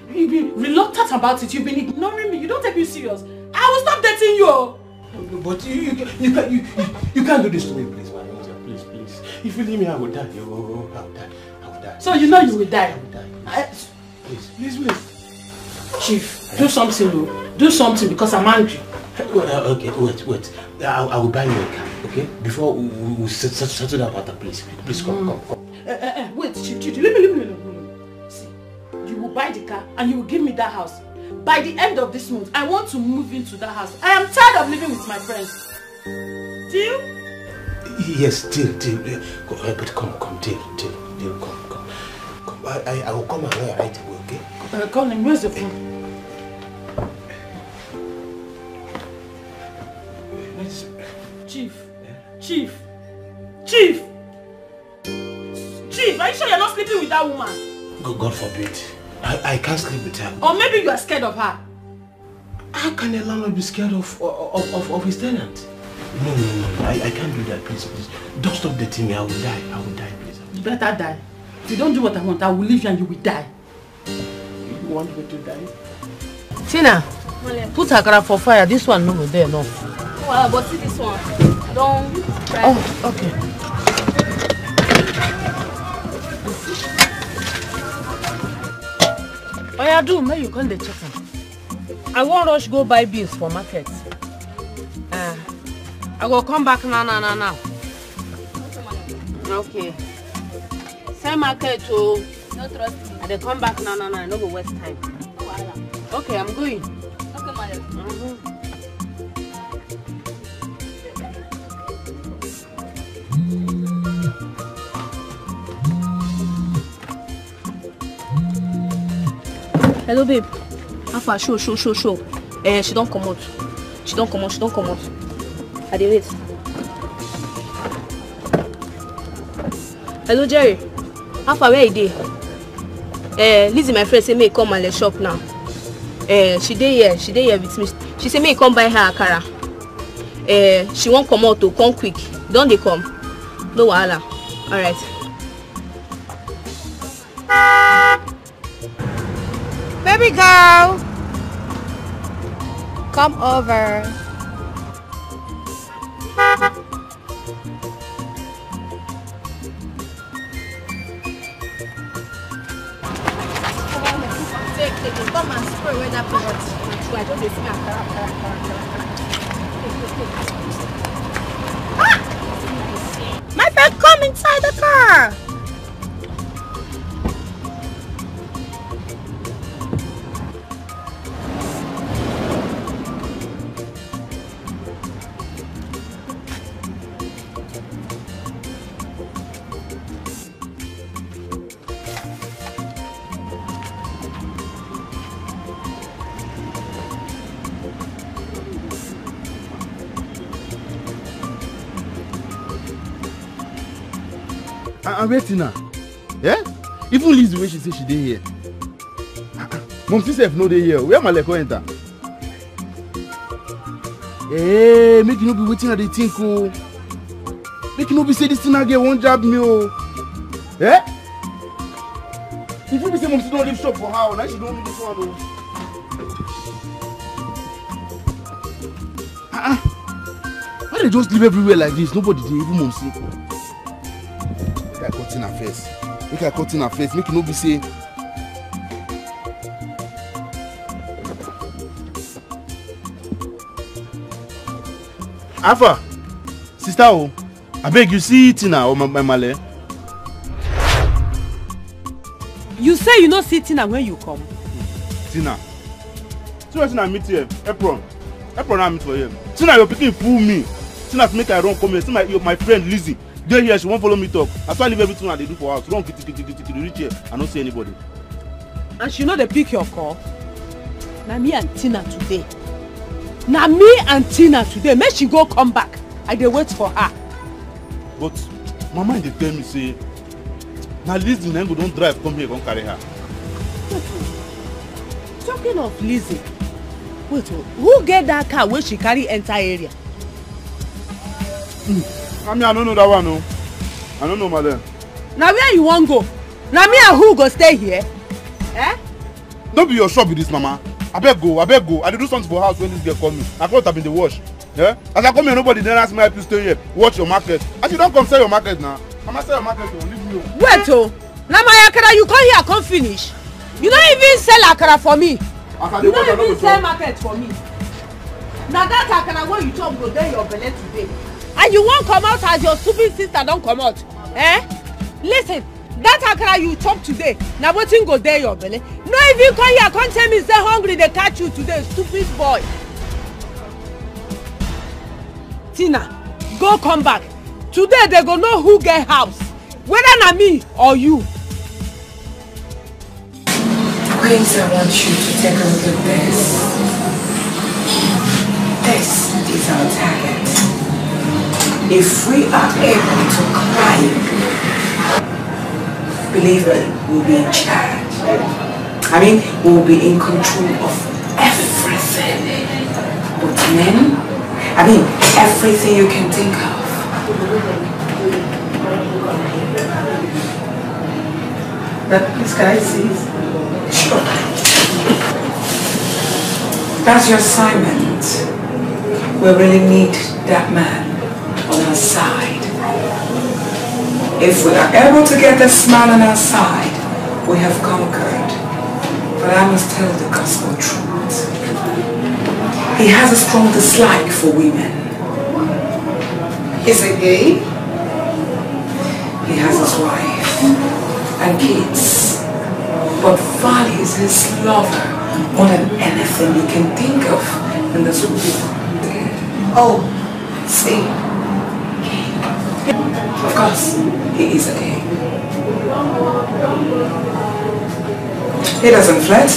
[SPEAKER 18] reluctant about it. You've been ignoring me. You don't take me serious. I will stop dating you.
[SPEAKER 12] But you can't do this to me, please, man. Please.
[SPEAKER 10] If you leave me, I will die. I will die. I will die.
[SPEAKER 18] So you know you will die?
[SPEAKER 10] I will die. Please.
[SPEAKER 18] Chief, do something, do something because I'm angry.
[SPEAKER 10] Okay, wait. I will buy you a car, okay? Before we settle that matter, please. Please come.
[SPEAKER 18] Wait, Chief, leave me. See, you will buy the car and you will give me that house. By the end of this month, I want to move into that house. I am tired of living with my friends. Deal?
[SPEAKER 10] Yes, deal. But come, deal, come. I will come and lawyer right away, okay?
[SPEAKER 18] Call him, where's the phone? Chief, are you sure you're not sleeping with that woman?
[SPEAKER 10] God forbid. I can't sleep with her.
[SPEAKER 18] Or maybe you are scared of her.
[SPEAKER 10] How can a landlord be scared of his tenant? No, I can't do that, please. Don't stop dating me, I will die, please.
[SPEAKER 18] You better die. If you don't do what I want, I will leave you and you will die.
[SPEAKER 10] You want me to die?
[SPEAKER 4] Tina, put her car for fire. This one no there, no.
[SPEAKER 7] Well, but see this one. Don't try.
[SPEAKER 4] Oh, okay. Oh, yeah, do. May you come the check them. I won't rush go buy beans for market. I will come back now. Okay. Same market to.
[SPEAKER 7] No trust me.
[SPEAKER 4] And they come back now. I no go waste time. Okay, I'm going.
[SPEAKER 7] Okay, madam. Hello, babe. Alpha, show. She don't come out. She don't come out. I dey wait. Hello, Jerry. Alpha, where you dey? Lizzie, my friend, say make come and let's shop now. She dey here with me. She say make come buy her akara. She won't come out to come quick. Don't they come? No wahala. All right.
[SPEAKER 5] Baby girl, come over. Take, come and spray away that product. I don't see my friend, come inside the car.
[SPEAKER 2] I'm waiting now. Yeah? Even Liz the way she say she dey here. Mom herself no dey here. Where my leko enter? Hey, make you no be waiting at the think oh. Make you no be say this thing again won't jab me oh. Yeah? If you be say mom still don't leave shop for her, now she don't leave this one oh. Why they just live everywhere like this? Nobody dey even mom see. Make I cut in her face. Make you no be say. Alpha, sister oh, I beg you see Tina or my male.
[SPEAKER 4] You say you no see Tina when you come.
[SPEAKER 2] Tina. Tina meet here. Apron I meet for here. Tina your pikin fool me. Tina make I run come here. See my friend Lizzie. Dey here, she won't follow me talk. That's why I leave everything I do for house. Run reach here. I don't see anybody.
[SPEAKER 4] And she know they pick your call. Na me and Tina today. Make she go come back. I dey wait for her.
[SPEAKER 2] But mama dey tell me say, na Lizzie Nengo don't drive come here come carry her.
[SPEAKER 4] Talking of Lizzie, wait, who get that car where she carry enter area?
[SPEAKER 2] I mean, I don't know that one, no. I don't know, madam.
[SPEAKER 4] Now where you want go? Now me and who go stay here? Eh?
[SPEAKER 2] Don't be your shop with this, mama. I beg go. I dey do something for house when this girl call me. I clothes have been the wash. Yeah? As I come here, nobody then ask me if you stay here. Watch your market. As you don't come sell your market now. Mama sell your market, don't leave me.
[SPEAKER 4] Wait, oh. Now my akara, you come here, come finish. You don't even sell akara for me. You don't even sell market for me. Now that akara when you chop go there your belly today. And you won't come out as your stupid sister don't come out. Eh? Listen, that akara you chop today, now wetin go there your belly. No, if you come here, come tell me say hungry they catch you today, stupid boy. Tina, go come back. Today they go know who get house. Whether na me or you.
[SPEAKER 6] Queens, I want you to take a look at this. This is our target. If we are able to climb, believe me, we'll be in charge. I mean, we'll be in control of everything. But men, I mean, everything you can think of. But this guy sees. Sure. That's your assignment. We really need that man on our side. If we are able to get the smile on our side, we have conquered. But I must tell the gospel truth. He has a strong dislike for women. He's a gay. He has his wife and kids. But values his lover more than anything you can think of in this world. Oh, see, of course, he is a gay. He doesn't flirt.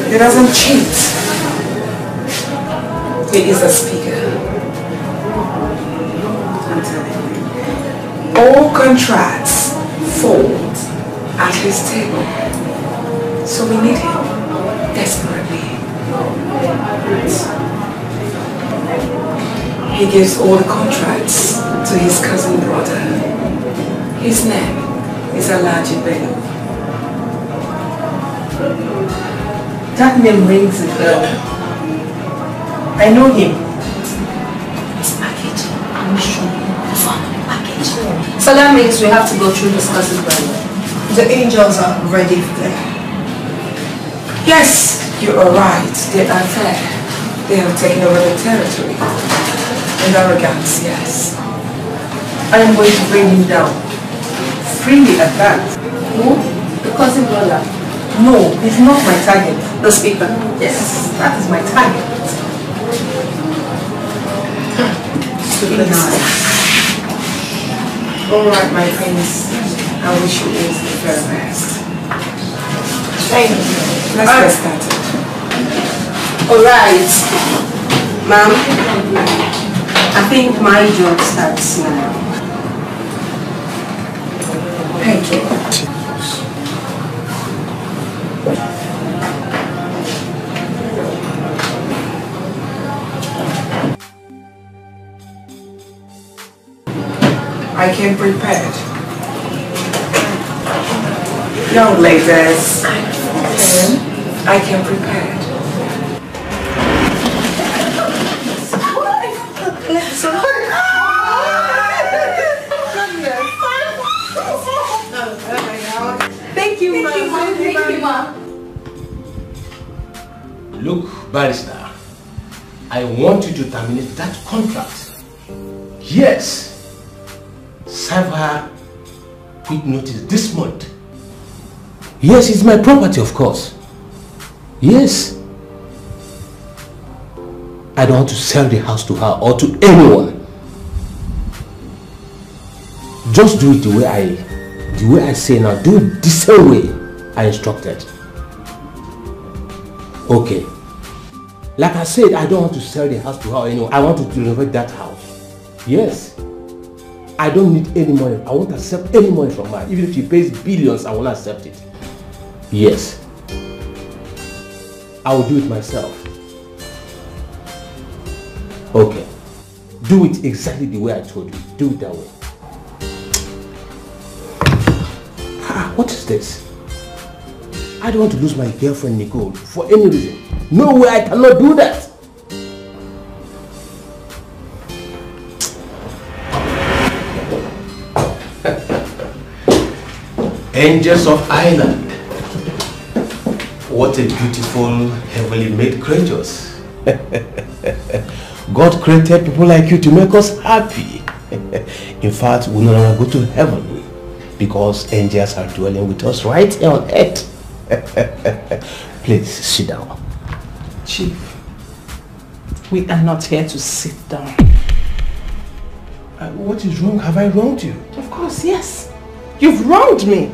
[SPEAKER 6] He doesn't cheat. He is a speaker. I'm telling you. All contracts fold at his table. So we need him desperately. He gives all the contracts to his cousin brother. His name is Alaji Bello. That name rings a bell. I know him. It's package. I'm sure. Package. So that means we have to go through his cousin brother. The angels are ready for that. Yes, you are right. They are there. They have taken over the territory. And arrogance, yes. I am going to bring him down. Freely at that. Who? The cousin brother. No, he's not my target. The speaker. Yes, that is my target. Nice. Alright, my friends. I wish you all the very best. Thank you. Let's get started. Alright. Ma'am, I think my job starts now. Thank you. I came prepared. Young ladies, I came prepared.
[SPEAKER 20] Thank you, ma'am. Thank you, ma'am.
[SPEAKER 13] Look, barrister, I want you to terminate that contract. Yes. Serve her quick notice this month. Yes, it's my property, of course. Yes. I don't want to sell the house to her or to anyone. Just do it the way I say now. Do it the same way I instructed. Okay. Like I said, I don't want to sell the house to her or anyone. I want to renovate that house. Yes. I don't need any money. I won't accept any money from her. Even if she pays billions, I won't accept it. Yes. I will do it myself. Okay. Do it exactly the way I told you. Do it that way. What is this? I don't want to lose my girlfriend Nicole for any reason. No way, I cannot do that. Angels of Island. What a beautiful, heavenly made creatures. God created people like you to make us happy. In fact, we no longer go to heaven because angels are dwelling with us right here on earth. Please sit down.
[SPEAKER 19] Chief, we are not here to sit down.
[SPEAKER 13] What is wrong? Have I wronged you?
[SPEAKER 19] Of course, yes. You've wronged me.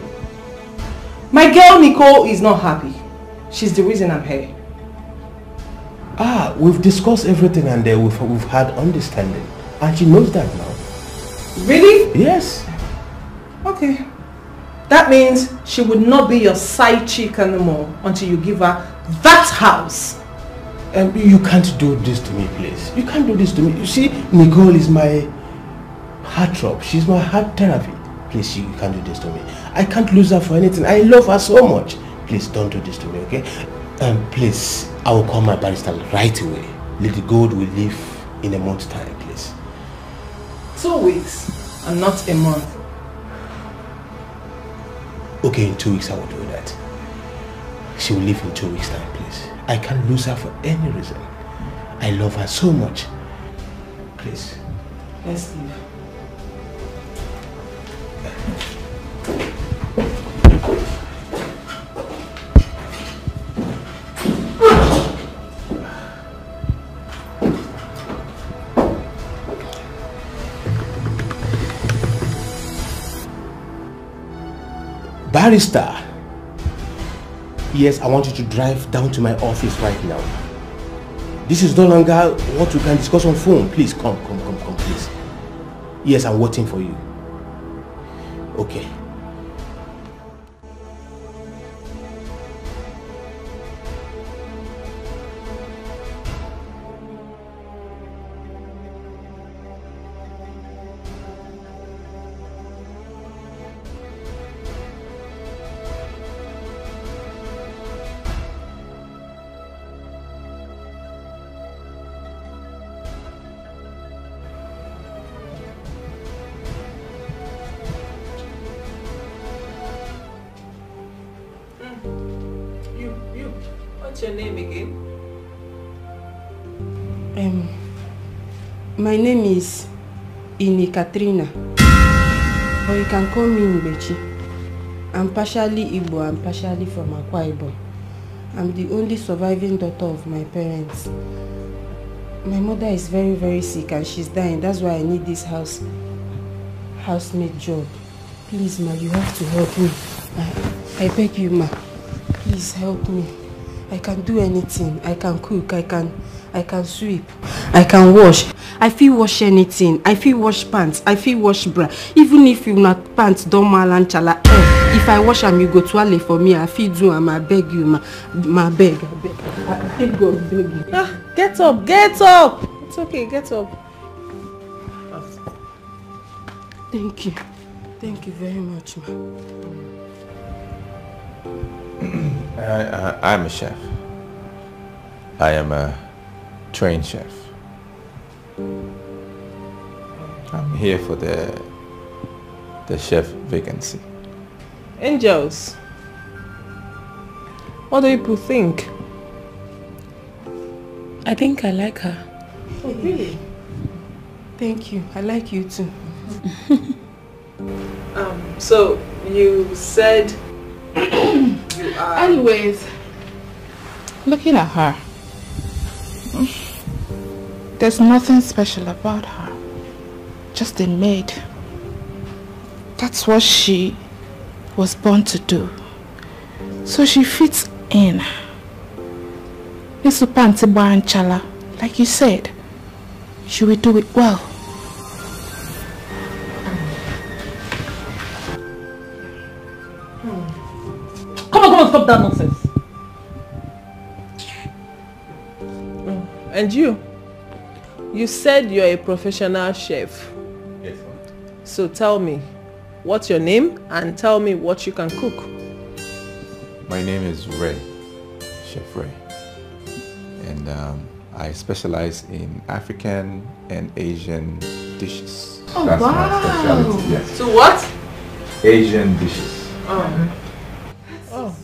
[SPEAKER 19] My girl Nicole is not happy. She's the reason I'm here.
[SPEAKER 13] We've discussed everything and we've had understanding. And she knows that now.
[SPEAKER 19] Really?
[SPEAKER 13] Yes.
[SPEAKER 19] Okay. That means she would not be your side chick anymore until you give her that house.
[SPEAKER 13] You can't do this to me, please. You can't do this to me. You see, Nicole is my heartthrob. She's my heart therapy. Please, you can't do this to me. I can't lose her for anything. I love her so much. Please, don't do this to me, okay? Please, I will call my barrister right away. Lady Gold will leave in a month's time, please.
[SPEAKER 19] 2 weeks and not a month.
[SPEAKER 13] Okay, in 2 weeks I will do that. She will leave in 2 weeks' time, please. I can't lose her for any reason. I love her so much. Please.
[SPEAKER 19] Let's leave.
[SPEAKER 13] Barrister, yes, I want you to drive down to my office right now. This is no longer what we can discuss on phone. Please, come, please. Yes, I'm waiting for you. Okay.
[SPEAKER 19] What's your name again?
[SPEAKER 4] My name is Ini Katrina, or you can call me Nbechi. I'm partially Igbo and partially from Akwa Ibom. I'm the only surviving daughter of my parents. My mother is very, very sick and she's dying. That's why I need this housemaid job. Please, ma, you have to help me. I beg you, ma. Please help me. I can do anything. I can cook. I can sweep. I can wash. I feel wash anything. I feel wash pants. I feel wash bra. Even if you not pants don't malanchala. If I wash them, you go to Ale for me. I feel do am. I beg you, ma. I beg. I beg God, beg you.
[SPEAKER 19] Get up. Get up. It's okay. Get up.
[SPEAKER 4] Thank you. Thank you very much, ma.
[SPEAKER 14] I'm a chef. I am a trained chef. I'm here for the chef vacancy.
[SPEAKER 19] Angels, what do people think?
[SPEAKER 4] I think I like her.
[SPEAKER 19] Oh, really?
[SPEAKER 4] Thank you. I like you too.
[SPEAKER 19] So you said you are...
[SPEAKER 22] Anyways, looking at her, there's nothing special about her. Just a maid. That's what she was born to do. So she fits in. Chala, like you said, she will do it well.
[SPEAKER 19] Come on, stop that nonsense. And you said you're a professional chef.
[SPEAKER 14] Yes, ma'am.
[SPEAKER 19] So tell me, what's your name and tell me what you can cook.
[SPEAKER 14] My name is Ray, Chef Ray. And I specialize in African and Asian dishes.
[SPEAKER 19] Oh,
[SPEAKER 14] That's
[SPEAKER 19] wow.
[SPEAKER 14] my specialty, yes.
[SPEAKER 19] So what?
[SPEAKER 14] Asian dishes.
[SPEAKER 22] Oh.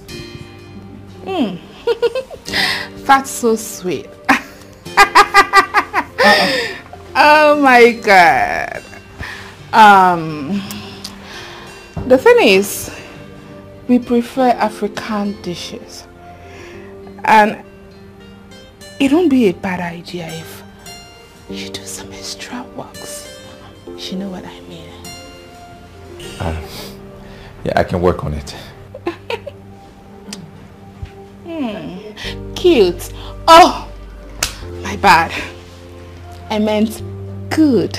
[SPEAKER 22] That's so sweet. Oh my God. The thing is, we prefer African dishes, and it won't be a bad idea if you do some extra works. You know what I mean?
[SPEAKER 14] Yeah, I can work on it.
[SPEAKER 22] Cute. Oh, my bad. I meant good.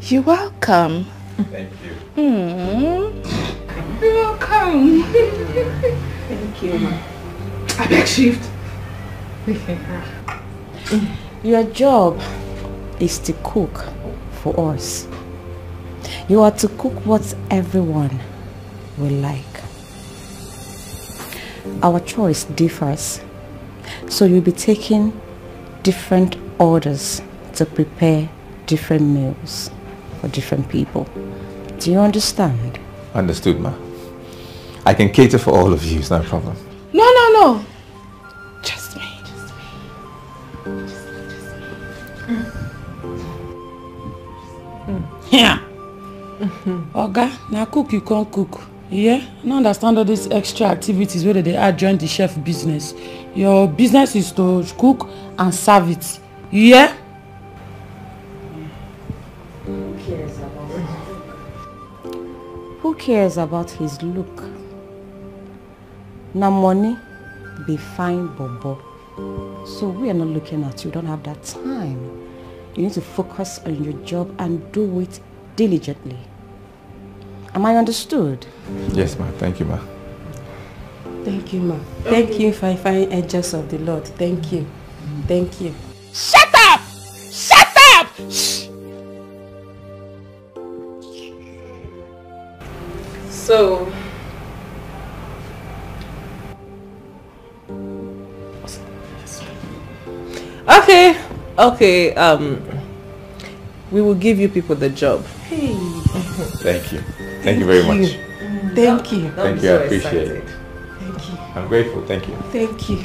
[SPEAKER 22] You're welcome.
[SPEAKER 14] Thank you.
[SPEAKER 22] You're welcome.
[SPEAKER 4] Thank you, ma.
[SPEAKER 22] I beg shift.
[SPEAKER 4] Your job is to cook for us. You are to cook what everyone will like. Our choice differs, so you'll be taking different orders to prepare different meals for different people. Do you understand?
[SPEAKER 14] Understood, ma. I can cater for all of you, it's no problem.
[SPEAKER 22] No. Just me.
[SPEAKER 18] Yeah. Oga, now cook you can't cook. Yeah? I don't understand all these extra activities where they add join the chef business. Your business is to cook and serve it. Yeah?
[SPEAKER 4] Who cares about his look? Now money be fine, bobo. So we are not looking at you. Don't have that time. You need to focus on your job and do it diligently. Am I understood?
[SPEAKER 14] Yes, ma. Thank you, ma.
[SPEAKER 18] Thank you, ma. Thank you, fine angels of the Lord. Thank you. Thank you.
[SPEAKER 22] Shut up! Shut up! Shh.
[SPEAKER 18] So,
[SPEAKER 11] okay, we will give you people the job.
[SPEAKER 18] Hey.
[SPEAKER 14] Thank you. Thank you very much.
[SPEAKER 18] Thank you.
[SPEAKER 14] Thank you, I appreciate it.
[SPEAKER 18] Thank you.
[SPEAKER 14] I'm grateful, thank you.
[SPEAKER 18] Thank you.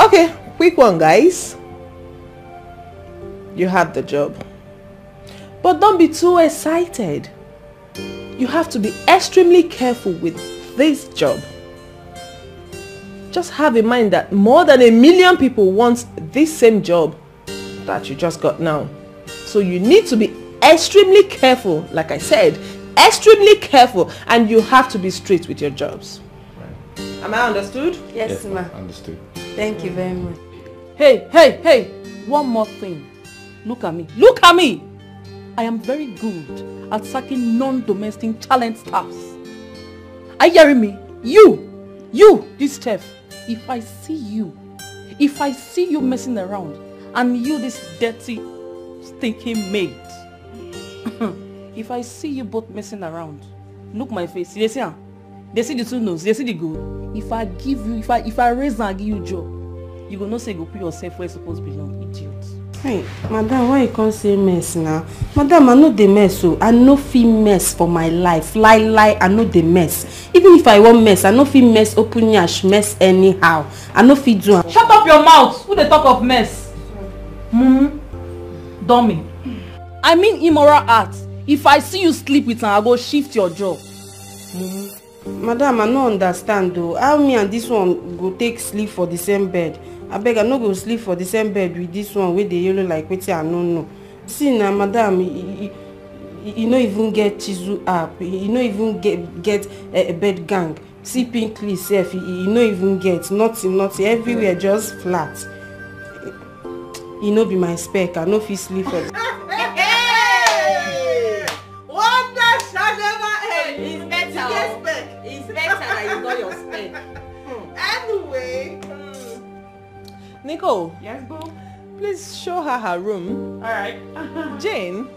[SPEAKER 11] Okay, quick one, guys. You have the job. But don't be too excited. You have to be extremely careful with this job. Just have in mind that more than 1 million people want this same job that you just got now. So you need to be extremely careful, like I said, extremely careful, and you have to be straight with your jobs. Right. Am I understood?
[SPEAKER 18] Yes, ma.
[SPEAKER 14] Understood.
[SPEAKER 18] Thank you very much. Hey, one more thing. Look at me. Look at me! I am very good at sacking non-domestic talent staffs. Are you hearing me? You, this chef, if I see you messing around, and you, this dirty, stinking maid, if I see you both messing around, look my face. They see the two nose, they see the good. If I give you, if I raise and give you job, you go not say go put yourself where you supposed to belong, idiot.
[SPEAKER 4] Hey, madam, why you can't say mess now? Madam, I know the mess, so I no fit mess for my life. Lie, I know the mess. Even if I want mess, I no fit mess open yash, mess anyhow. I no fit do.
[SPEAKER 18] Shut up your mouth! Who they talk of mess? Dummy. I mean immoral acts. If I see you sleep with her, I go shift your jaw.
[SPEAKER 4] Madam, I no understand though. How me and this one go take sleep for the same bed? I beg, I no go sleep for the same bed with this one with the yellow like wetin I no know. See now, madam, you no even get chisel up. You no even get a bed gang. See pinkly self, you no even get nothing. Everywhere just flat. You no be my spec. I no fit sleep for.
[SPEAKER 19] Wonder shall never end. It's better. It's better that you know your spec. Anyway.
[SPEAKER 11] Nico.
[SPEAKER 19] Yes, boo.
[SPEAKER 11] Please show her room.
[SPEAKER 19] Alright.
[SPEAKER 11] Jane,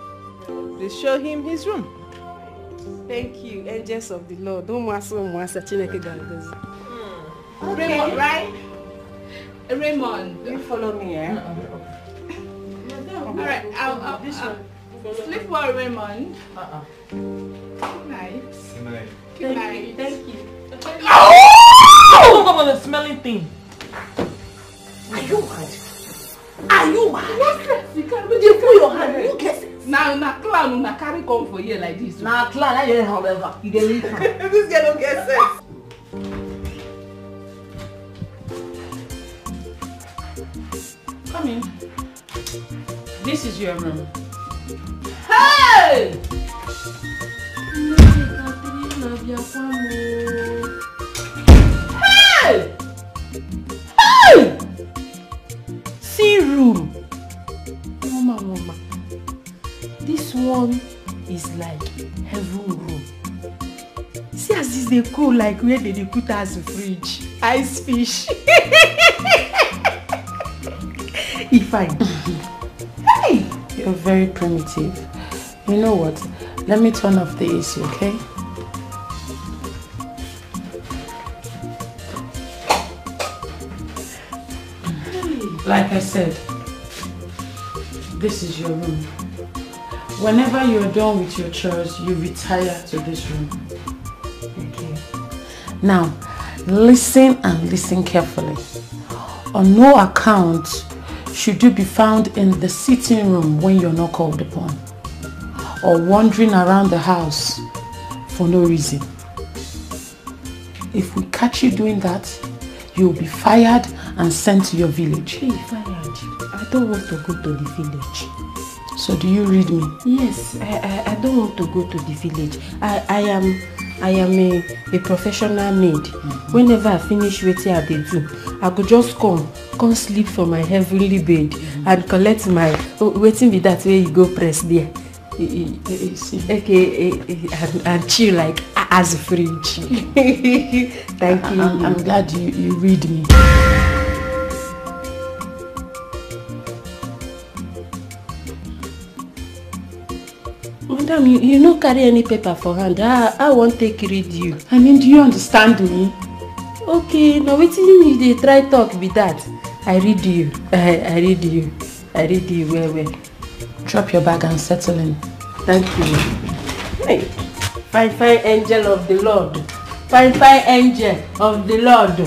[SPEAKER 11] please show him his room.
[SPEAKER 4] Thank you, angels of the Lord. Don't
[SPEAKER 19] Raymond, right? Raymond.
[SPEAKER 4] You follow me, eh?
[SPEAKER 19] Alright, I'll Sleep well, Raymond. Good night.
[SPEAKER 15] Good night.
[SPEAKER 19] Good night. Thank you.
[SPEAKER 11] Oh! Come on, the smelling thing.
[SPEAKER 20] Are you mad? Are you mad?
[SPEAKER 19] Yes, you can.
[SPEAKER 20] You put your hand. You get it.
[SPEAKER 19] Now, clown, now carry come for here like this.
[SPEAKER 20] Now, clown, I don't however. You get it.
[SPEAKER 19] This girl don't get sense.
[SPEAKER 18] Come in. This is your room.
[SPEAKER 19] Hey!
[SPEAKER 18] Hey! Hey! See room. Mama. This one is like heaven room. See as this they cool like where they put as a fridge. Ice fish. If I hey! You're very primitive. You know what? Let me turn off the AC, okay? Like I said, this is your room. Whenever you're done with your chores, you retire to this room. Okay. Now, listen and listen carefully. On no account should you be found in the sitting room when you're not called upon, or wandering around the house for no reason. If we catch you doing that, you'll be fired and sent to your village.
[SPEAKER 4] Hey, fired. I don't want to go to the village.
[SPEAKER 18] So do you read me?
[SPEAKER 4] Yes, I don't want to go to the village. I am a professional maid. Whenever I finish waiting at the do, I could just come sleep for my heavenly bed and collect my waiting with that way you go press there. Okay, and chill like as a fridge. Thank you.
[SPEAKER 18] I'm glad you read me.
[SPEAKER 4] Madam, you no carry any paper for hand. I won't take read you.
[SPEAKER 18] I mean, do you understand me?
[SPEAKER 4] Okay, now waiting you they try talk be that. I read you. I read you. I read you well.
[SPEAKER 18] Drop your bag and settle in.
[SPEAKER 4] Thank you. Hey, fine angel of the Lord. Fine angel of the Lord.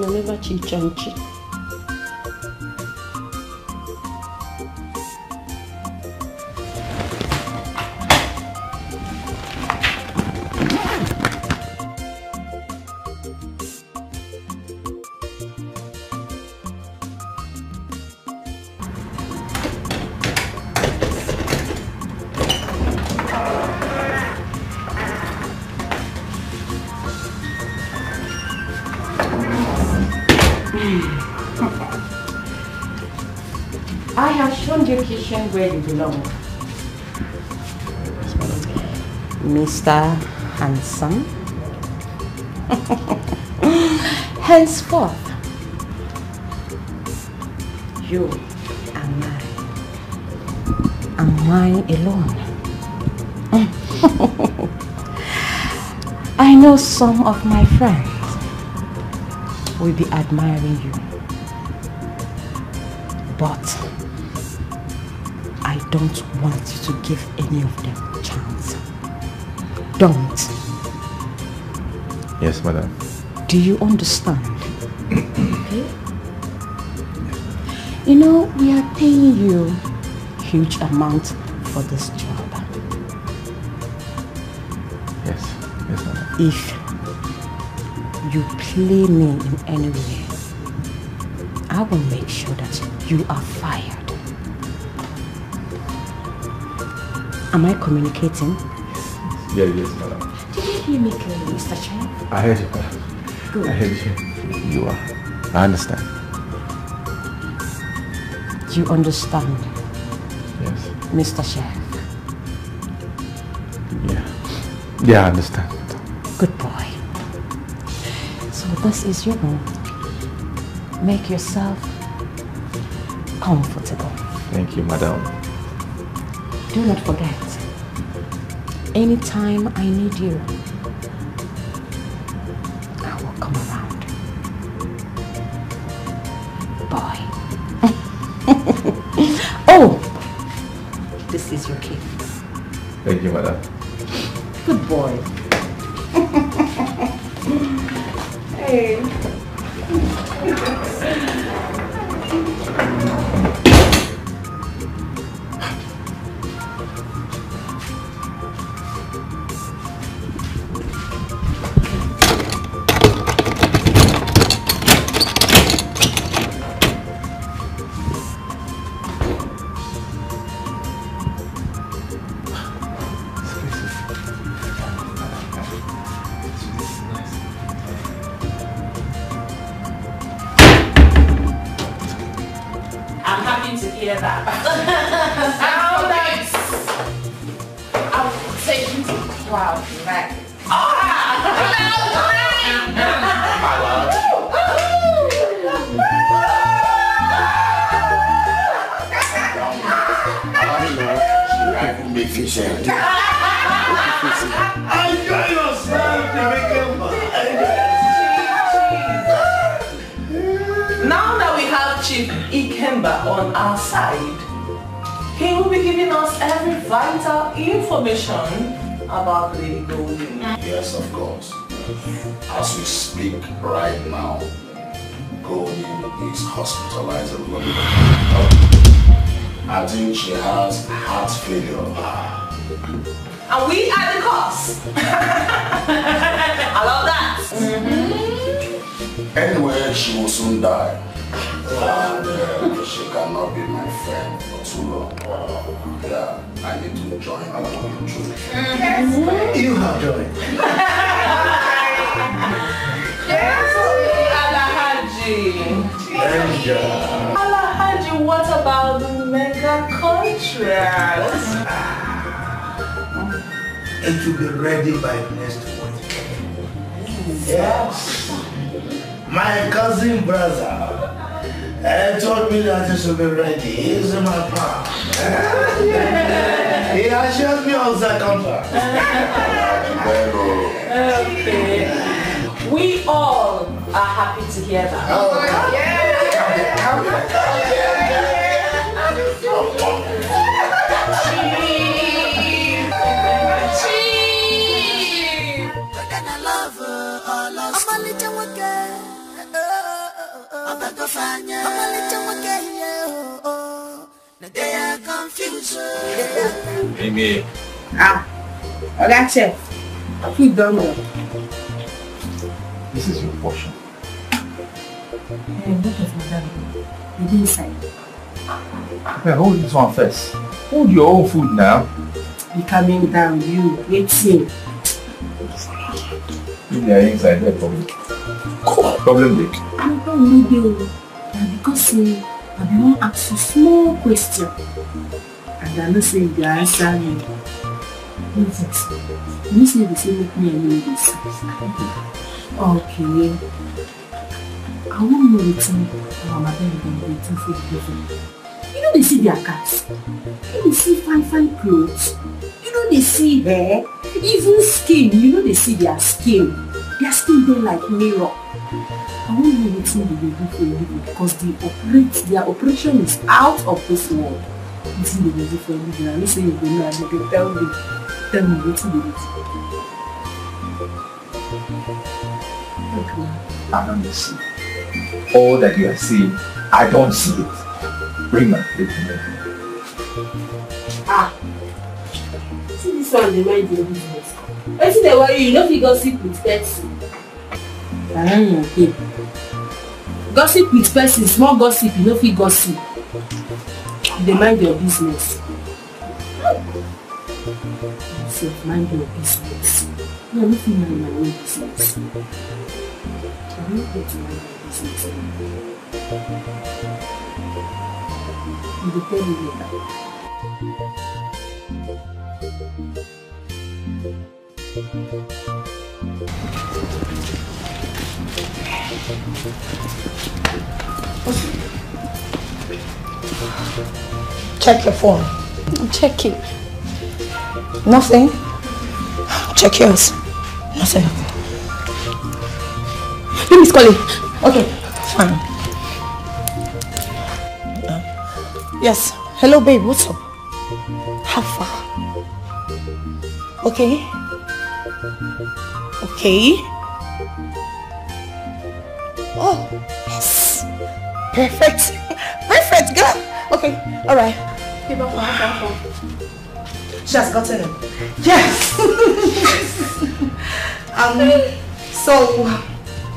[SPEAKER 4] Never cheat and cheat. I have shown your kitchen where you belong. Mr. Handsome. Henceforth, you are mine. And mine alone. I know some of my friends will be admiring you. But I don't want you to give any of them a chance. Don't.
[SPEAKER 14] Yes, madam.
[SPEAKER 4] Do you understand? Okay? You know, we are paying you huge amount for this job.
[SPEAKER 14] Yes, madam.
[SPEAKER 4] If you play me in any way, I will make sure that you are fired. Am I communicating?
[SPEAKER 14] Yes, madam.
[SPEAKER 4] Did you hear me clearly, Mr. Chen?
[SPEAKER 14] I heard you, madam.
[SPEAKER 4] Good.
[SPEAKER 14] I heard you. You are. I understand.
[SPEAKER 4] You understand?
[SPEAKER 14] Yes.
[SPEAKER 4] Mr. Chef?
[SPEAKER 14] Yeah, I understand.
[SPEAKER 4] Good boy. So this is your room. Make yourself
[SPEAKER 20] comfortable.
[SPEAKER 14] Thank you, madam.
[SPEAKER 20] Do not forget, anytime I need you, I will come around. Boy. Oh! This is your key.
[SPEAKER 14] Thank you, madam.
[SPEAKER 20] Good boy. Hey.
[SPEAKER 4] I'm happy to hear that. How nice! I'll take you to cloud back.
[SPEAKER 12] Enjoy yourself,
[SPEAKER 11] Now that we have Chief Ikemba on our side, he will be giving us every vital information about Lady Golden.
[SPEAKER 13] Yes, of course. As we speak right now, Golden is hospitalized in London. I think she has heart failure.
[SPEAKER 11] And we are the cause. I love that.
[SPEAKER 13] Anyway, she will soon die. And she cannot be my friend for too long. Yeah, I need to join her going through.
[SPEAKER 12] You have joined.
[SPEAKER 11] Alahaji. Alahaji, what about the mega contract?
[SPEAKER 12] It will be ready by next week. Yes. My cousin brother told me that it should be ready. He's in my palm. He assured me of the contract.
[SPEAKER 11] Okay. We all are happy to hear that.
[SPEAKER 14] Amy.
[SPEAKER 4] That's it. Keep going.
[SPEAKER 14] This is your portion.
[SPEAKER 20] Hey, look at madam. The inside.
[SPEAKER 14] Yeah, hold this one first. Hold your own food now.
[SPEAKER 4] Be coming down, you. Waiting.
[SPEAKER 14] If they are inside there, problem. Problem big.
[SPEAKER 20] I don't need you. Because I want to ask you small question.
[SPEAKER 4] And I know say you answer me.
[SPEAKER 20] You say the same with me and you this.
[SPEAKER 4] Okay.
[SPEAKER 20] I won't know the thing our madam is waiting for the person. You know they see their cats. You know they see fine clothes. You know they see hair. Even skin. You know they see their skin. Their skin they like mirror. I won't know what thing they do for you because their operation is out of this world. What thing they do for you? I don't say you don't know. I can tell me what thing they do.
[SPEAKER 14] I don't see. All that you are seeing, I don't see it. Bring my plate to me.
[SPEAKER 4] See this one, they mind your business. I see the worry, you know if you gossip with Pepsi. Okay. Gossip with Pepsi, small gossip, you know if you gossip. They mind your business. Yourself, mind your business. No, if you mind my own business. I don't get to mind my business. You will tell me later.
[SPEAKER 5] Check your phone.
[SPEAKER 20] I'm checking.
[SPEAKER 5] Nothing. Check yours. Nothing.
[SPEAKER 20] Who is calling?
[SPEAKER 5] Okay, fine. Yes. Hello, babe. What's up? How far? Okay. Okay. Oh, yes. Perfect. Perfect, girl. Okay, all right. She has gotten it. Yes. So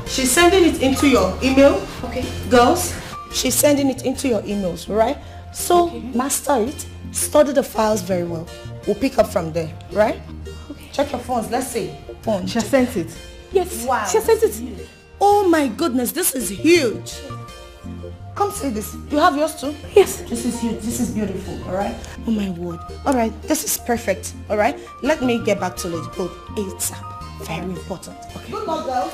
[SPEAKER 5] she's sending it into your email. Okay. Girls, she's sending it into your emails, right? So master it, study the files very well. We'll pick up from there, right? Okay. Check your phones. Let's see. Phone.
[SPEAKER 11] She has sent it.
[SPEAKER 20] Yes.
[SPEAKER 5] Wow.
[SPEAKER 20] She has sent it.
[SPEAKER 5] Oh my goodness, this is huge. Come see this. You have yours too?
[SPEAKER 20] Yes.
[SPEAKER 5] This is huge. This is beautiful, alright? Oh my word. Alright, this is perfect, alright? Let me get back to Lady Gold ASAP. Very important. Okay. Good luck, girls.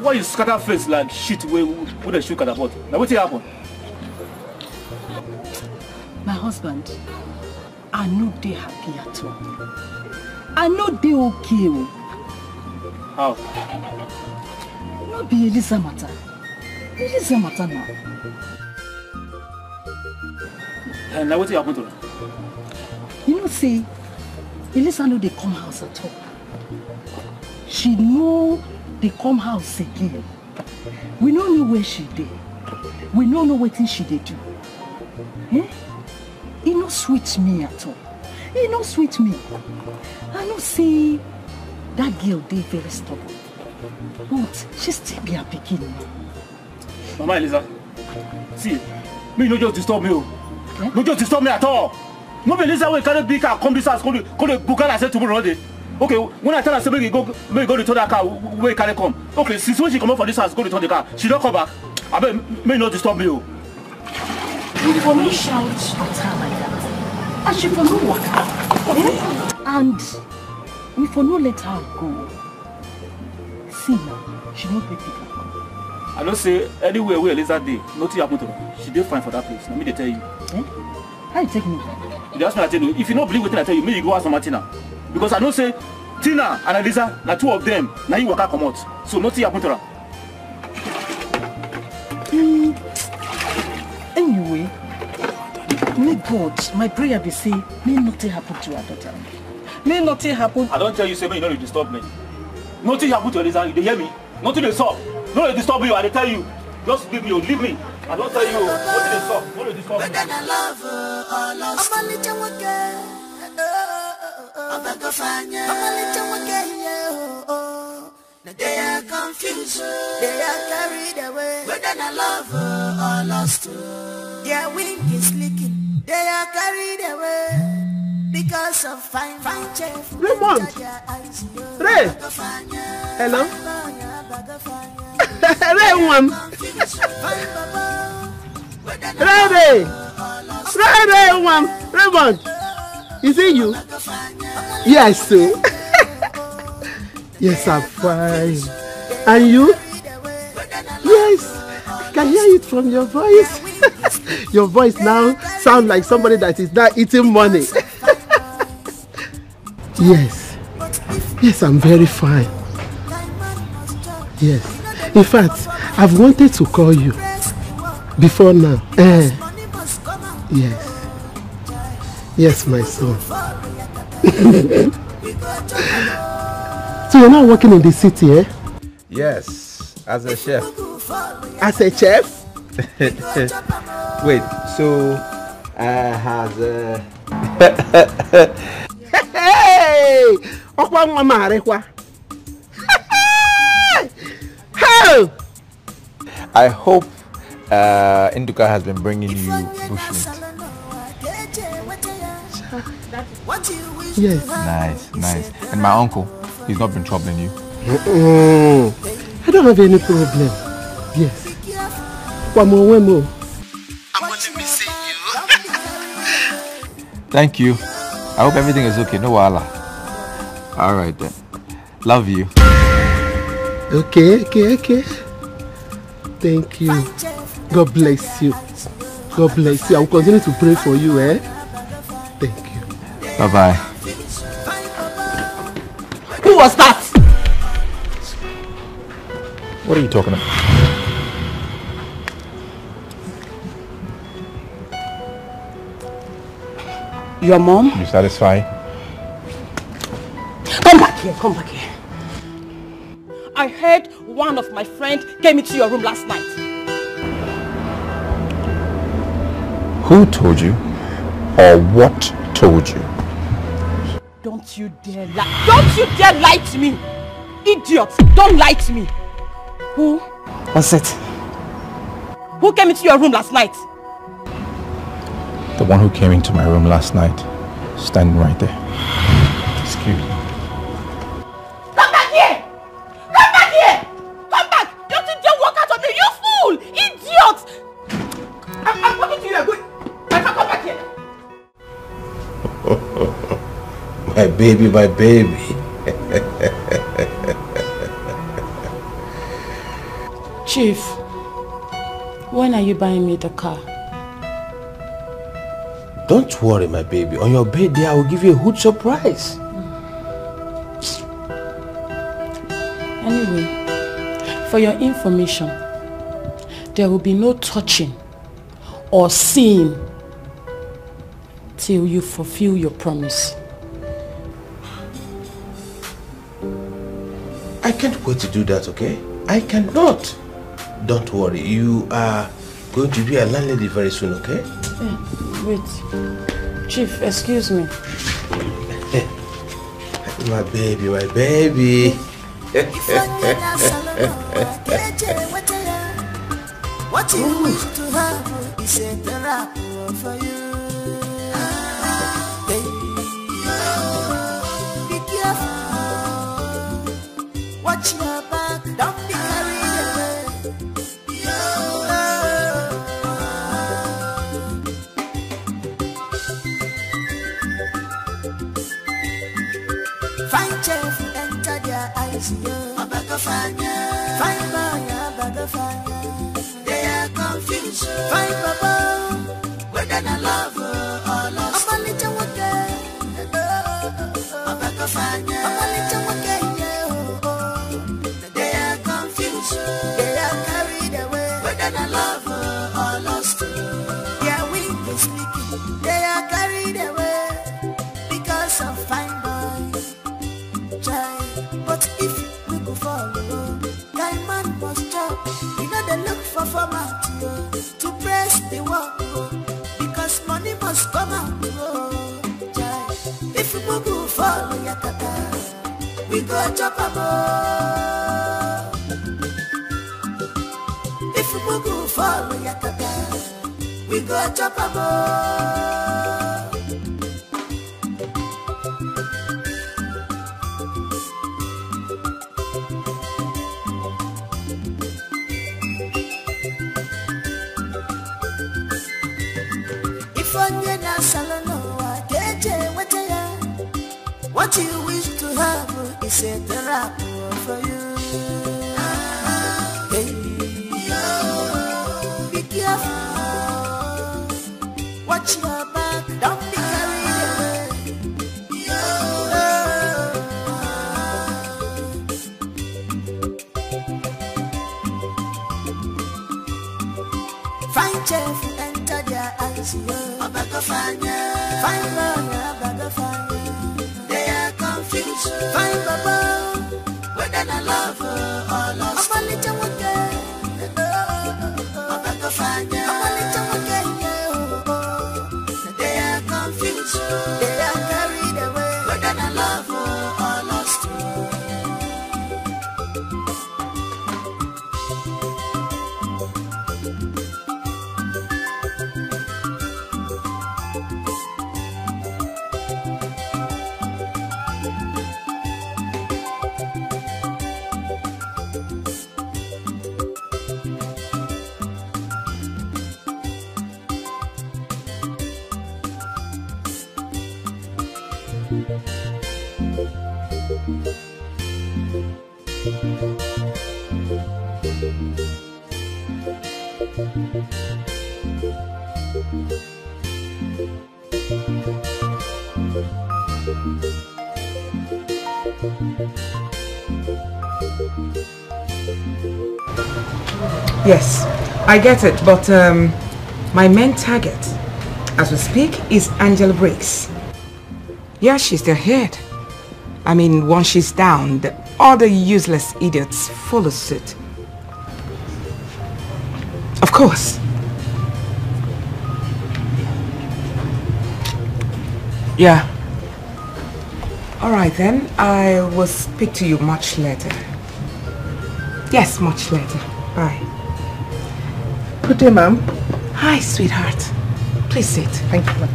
[SPEAKER 10] Why you scatter face like shit with a shoe catapult? Now what happened?
[SPEAKER 16] My husband, I know they happy at all. I know they okay.
[SPEAKER 10] How?
[SPEAKER 16] No be Elisa matter. Elisa matter now.
[SPEAKER 10] And now what happened to her?
[SPEAKER 16] You know, say, Elisa know they come house at all. She know they come house again. We don't know where she did. We don't know what she did do. Eh? It no sweet me at all. It no sweet me. I know say that girl they very stubborn. But she still be a beginning.
[SPEAKER 10] Mama Elisa, see, me no just disturb me. Eh? No just disturb me at all. No be Elisa will carry big car come this house, come to book her and say tomorrow day. Okay, when I tell her say make go return that car, where can I come? Okay, since when she come out for this house, go return the car. She don't come back. I bet may not disturb me.
[SPEAKER 16] We for no shout at her like that. And she for no walk out. And we for no let her go. See now, she not pay people.
[SPEAKER 10] I don't say anywhere where Elisa day, nothing happen to her. She did fine for that place. Let me tell you.
[SPEAKER 16] Eh? How you take me?
[SPEAKER 10] You ask me, I tell you. If you don't believe what I tell you, maybe you go ask Martina. Because I know say Tina and Elisa, the two of them, now you work out come out. So nothing happen to her.
[SPEAKER 16] Anyway, may God, my prayer be say, may nothing happen to her daughter. May nothing happen.
[SPEAKER 10] I don't tell you say may you don't disturb me. Nothing happen to Elisa, you hear me? Nothing is stop. No they disturb you, I tell you. Just leave me, leave me. I don't tell you what they stop. No they disturb me.
[SPEAKER 8] They are confused, they are carried away. Whether I love her or lost her, their wing is leaking. They are carried away because of fine chef.
[SPEAKER 21] Raymond! Ray! Hello? Raymond! Raymond! Is it you? Yes, sir. Yes, I'm fine. And you? Yes, I can hear it from your voice. Your voice now sounds like somebody that is not eating money. Yes. Yes, I'm very fine. Yes. In fact, I've wanted to call you before now. Yes. Yes, my son. So you're not working in the city, eh?
[SPEAKER 14] Yes, as a chef.
[SPEAKER 21] As a chef?
[SPEAKER 14] Wait, so has
[SPEAKER 21] Hey! Okwa mama arekwa. Hey!
[SPEAKER 14] I hope Induka has been bringing you bushmeat.
[SPEAKER 8] What you
[SPEAKER 21] Yes.
[SPEAKER 14] Nice, nice. And my uncle, he's not been troubling you?
[SPEAKER 21] I don't have any problem. Yes. I'm only missing you.
[SPEAKER 14] Thank you. I hope everything is okay. No wala. All right then. Love you.
[SPEAKER 21] Okay. Thank you. God bless you. God bless you. I will continue to pray for you, eh? Thank you.
[SPEAKER 14] Bye-bye.
[SPEAKER 21] Who was that?
[SPEAKER 14] What are you talking about?
[SPEAKER 16] Your mom?
[SPEAKER 14] You satisfied?
[SPEAKER 16] Come back here. I heard one of my friends came into your room last night.
[SPEAKER 14] Who told you? Or what told you?
[SPEAKER 16] Don't you dare lie. Don't you dare lie to me. Idiot. Don't lie to me. Who?
[SPEAKER 14] What's it?
[SPEAKER 16] Who came into your room last night?
[SPEAKER 14] The one who came into my room last night. Standing right there. Excuse me.
[SPEAKER 16] Come back here! Come back here! Come back! Don't you dare walk out on me, you fool! Idiot! I'm talking to you, you're good. Come back here!
[SPEAKER 13] My baby.
[SPEAKER 16] Chief, when are you buying me the car?
[SPEAKER 13] Don't worry, my baby. On your birthday, I will give you a huge surprise.
[SPEAKER 16] Anyway, for your information, there will be no touching or seeing till you fulfill your promise.
[SPEAKER 13] I can't wait to do that, okay? I cannot. Don't worry. You are going to be a landlady very soon, okay?
[SPEAKER 16] Wait. Chief, excuse me.
[SPEAKER 13] My baby.
[SPEAKER 8] What you wish to have is a therapy for you. Be careful. Watch your back. Don't be carried away. Find chef, enter their eyes. Find boy, they are confused. Find Baba, whether they love or lost. I'm a little okay. They are confused. They are carried away. Whether they love or lost. Their wing is leaking. They are carried away because of fine boys. But if we go follow, guy man must chop. You know they look for format to press the work because money must come out. If we go follow Yakata, we go chop a more. If we go follow Yakata, we go chop a more. What you wish to have is a therapy for you. Hey, be careful. Watch your back. Don't be carried away. Find chef, enter their eyes. Find they are confused. Find Baba, whether they love or lost. I'm a little okay. They are confused. They are carried away. Whether they love or lost.
[SPEAKER 6] Yes, I get it, but my main target, as we speak, is Angela Briggs. Yeah, she's the head. I mean, once she's down, the other useless idiots follow suit. Of course. Yeah. Alright then, I will speak to you much later. Yes, much later. Bye.
[SPEAKER 11] Good day, ma'am.
[SPEAKER 6] Hi, sweetheart. Please sit.
[SPEAKER 11] Thank you, ma'am.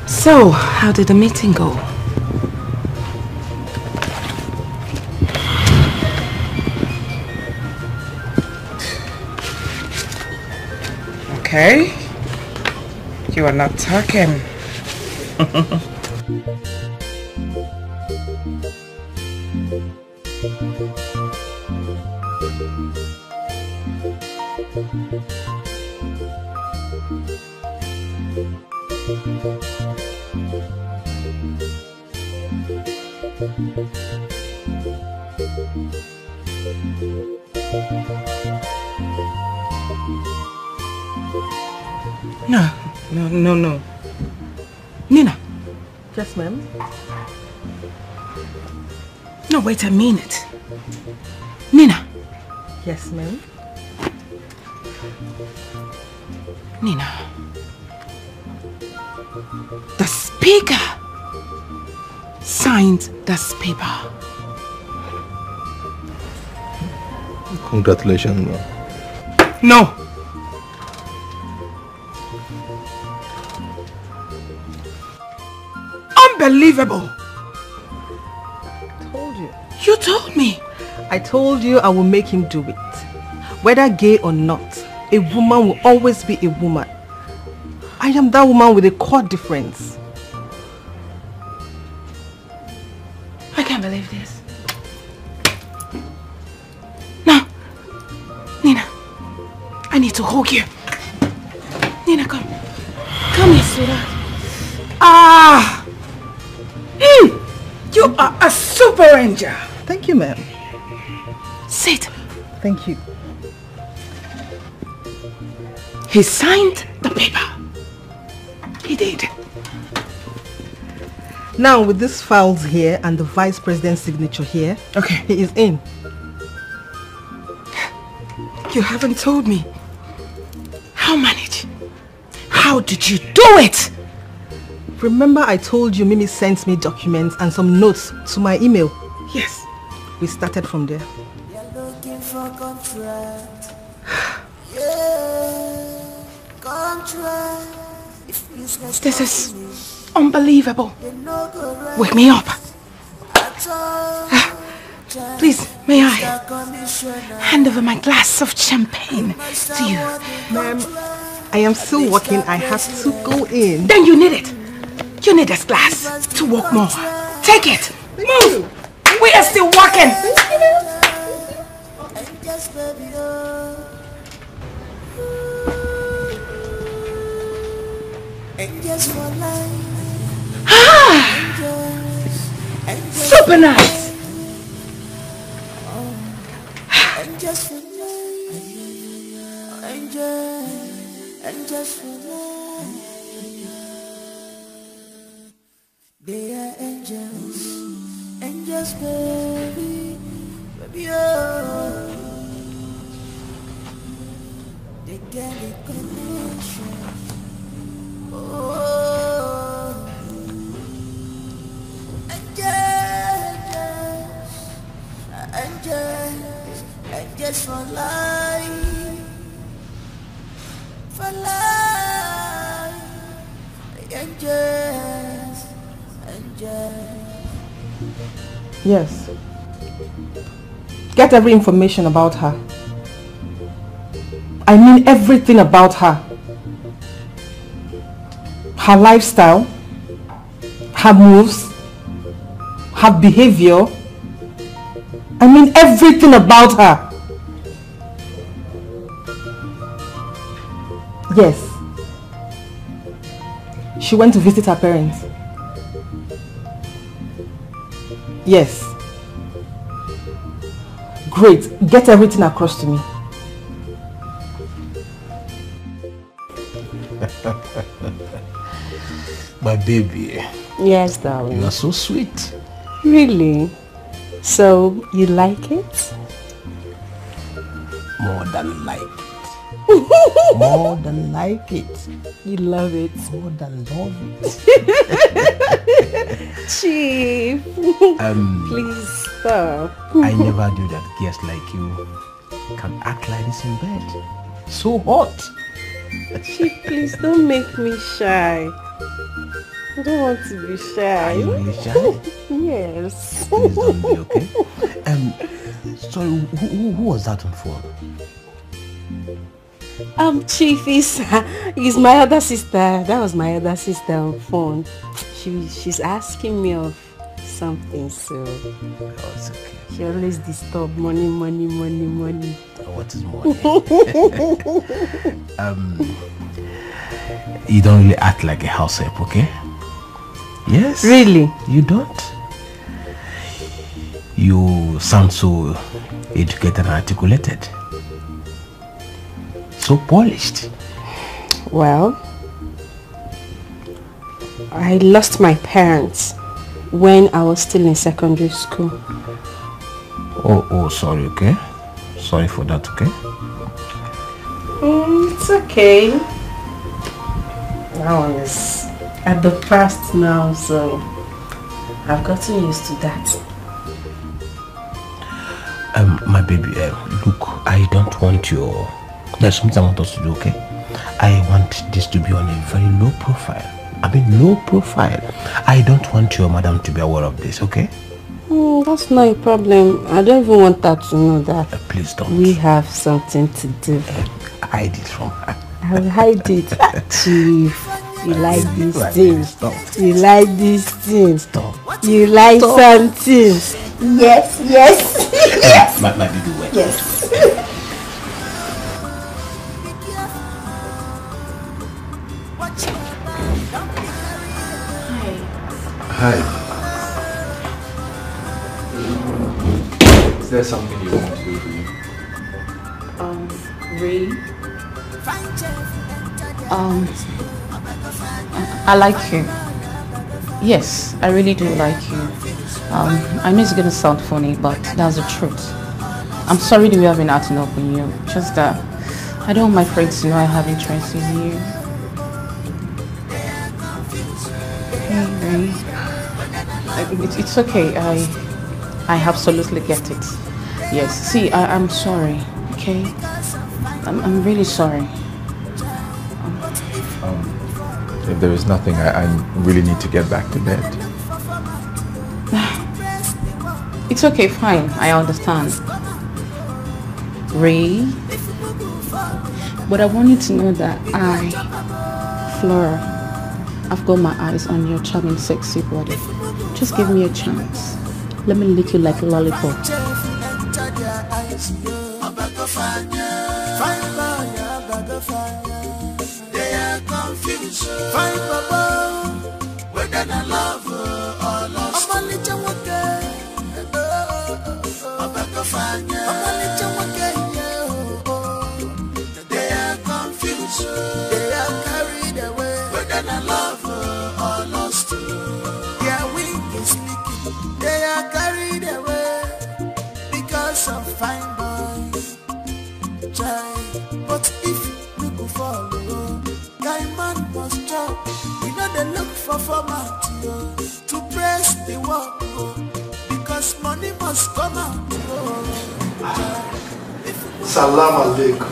[SPEAKER 6] So, how did the meeting go? Okay. You are not talking. No. Nina.
[SPEAKER 11] Yes, ma'am.
[SPEAKER 6] No, wait a minute. Nina.
[SPEAKER 11] Yes, ma'am.
[SPEAKER 6] Nina. The speaker signed this paper.
[SPEAKER 9] Congratulations, ma'am.
[SPEAKER 6] No. Unbelievable.
[SPEAKER 11] Told you.
[SPEAKER 6] You told me.
[SPEAKER 11] I told you I will make him do it. Whether gay or not, a woman will always be a woman. I am that woman with a core difference.
[SPEAKER 6] I can't believe this. Now, Nina, I need to hug you. Nina, come. Come here, sweetheart. Ah! You are a super angel.
[SPEAKER 11] Thank you, ma'am.
[SPEAKER 6] Sit.
[SPEAKER 11] Thank you.
[SPEAKER 6] He signed the paper. He did.
[SPEAKER 11] Now with these files here and the vice president's signature here,
[SPEAKER 6] okay,
[SPEAKER 11] he is in.
[SPEAKER 6] You haven't told me. How managed? How did you do it?
[SPEAKER 11] Remember I told you Mimi sent me documents and some notes to my email?
[SPEAKER 6] Yes.
[SPEAKER 11] We started from there.
[SPEAKER 8] You're looking for contract. Yeah, contract.
[SPEAKER 6] This is unbelievable. Wake me up. Please, may I hand over my glass of champagne to you?
[SPEAKER 11] Ma'am, I am still working. I have to go in.
[SPEAKER 6] Then you need it. You need this glass to work more. Take it. Move. We are still working. Super nice.
[SPEAKER 8] They are angels, angels, baby, baby, oh. They get a connection, oh. Angels, angels, angels for life, for life, angels.
[SPEAKER 11] Yes. Get every information about her. I mean everything about her. her lifestyle, her moves, her behavior. I mean everything about her. Yes. She went to visit her parents. Yes. Great. Get everything across to me.
[SPEAKER 13] My baby.
[SPEAKER 4] Yes, darling.
[SPEAKER 13] You are so sweet.
[SPEAKER 4] Really? So, you like it?
[SPEAKER 13] More than like it. More than like it.
[SPEAKER 4] You love it.
[SPEAKER 13] More than love it.
[SPEAKER 4] Chief. Please stop.
[SPEAKER 13] I never knew that guests like you can act like this in bed. So hot.
[SPEAKER 4] Chief, please don't make me shy. I don't want to be shy.
[SPEAKER 13] Are you really shy?
[SPEAKER 4] Yes.
[SPEAKER 13] Please don't be, okay? Sorry, who was that on phone?
[SPEAKER 4] Chief is my other sister. That was my other sister on phone. She's asking me of something, so
[SPEAKER 13] it's okay.
[SPEAKER 4] She always disturb money.
[SPEAKER 13] What is money? You don't really act like a house help, okay? Yes.
[SPEAKER 4] Really?
[SPEAKER 13] You don't? You sound so educated and articulated. So polished.
[SPEAKER 4] Well, I lost my parents when I was still in secondary school.
[SPEAKER 13] Oh, sorry, okay? Sorry for that, okay?
[SPEAKER 4] It's okay. That one is at the past now, so I've gotten used to that.
[SPEAKER 13] My baby, look, I don't want your... There's something I want us to do, okay? I want this to be on a very low profile. I mean, low profile. I don't want your madam to be aware of this, okay?
[SPEAKER 4] That's not a problem. I don't even want her to know that.
[SPEAKER 13] Please don't.
[SPEAKER 4] We have something to do.
[SPEAKER 13] Hide it from her.
[SPEAKER 4] I'll hide it. Chief, you like these things. You like these things.
[SPEAKER 13] Stop.
[SPEAKER 4] You like something. Yes. Yes.
[SPEAKER 13] My baby, wait.
[SPEAKER 4] Yes.
[SPEAKER 14] Hi. Is there something you want to do for me?
[SPEAKER 1] Ray. I like you. Yes, I really do like you. I know it's gonna sound funny, but that's the truth. I'm sorry that we have been acting up on you. Just that I don't want my friends to know I have interest in you. Hey, Ray. It's okay. I absolutely get it. Yes. See, I'm sorry. Okay. I'm really sorry.
[SPEAKER 14] If there is nothing, I really need to get back to bed.
[SPEAKER 1] It's okay, fine. I understand. Ray, but I want you to know that Flora, I've got my eyes on your charming, sexy body. Just give me a chance. Let me lick you like a lollipop.
[SPEAKER 8] They are confused. Find Baba, whether I love her or lost. I'm a little okay. They are confused. They are carried away. Whether I love her or lost. Their wing is leaking. They are carried away because of fine boys. But if you go follow, guy man must chop. We know they look for format to press the work because money must come out.
[SPEAKER 12] Salam alaikum.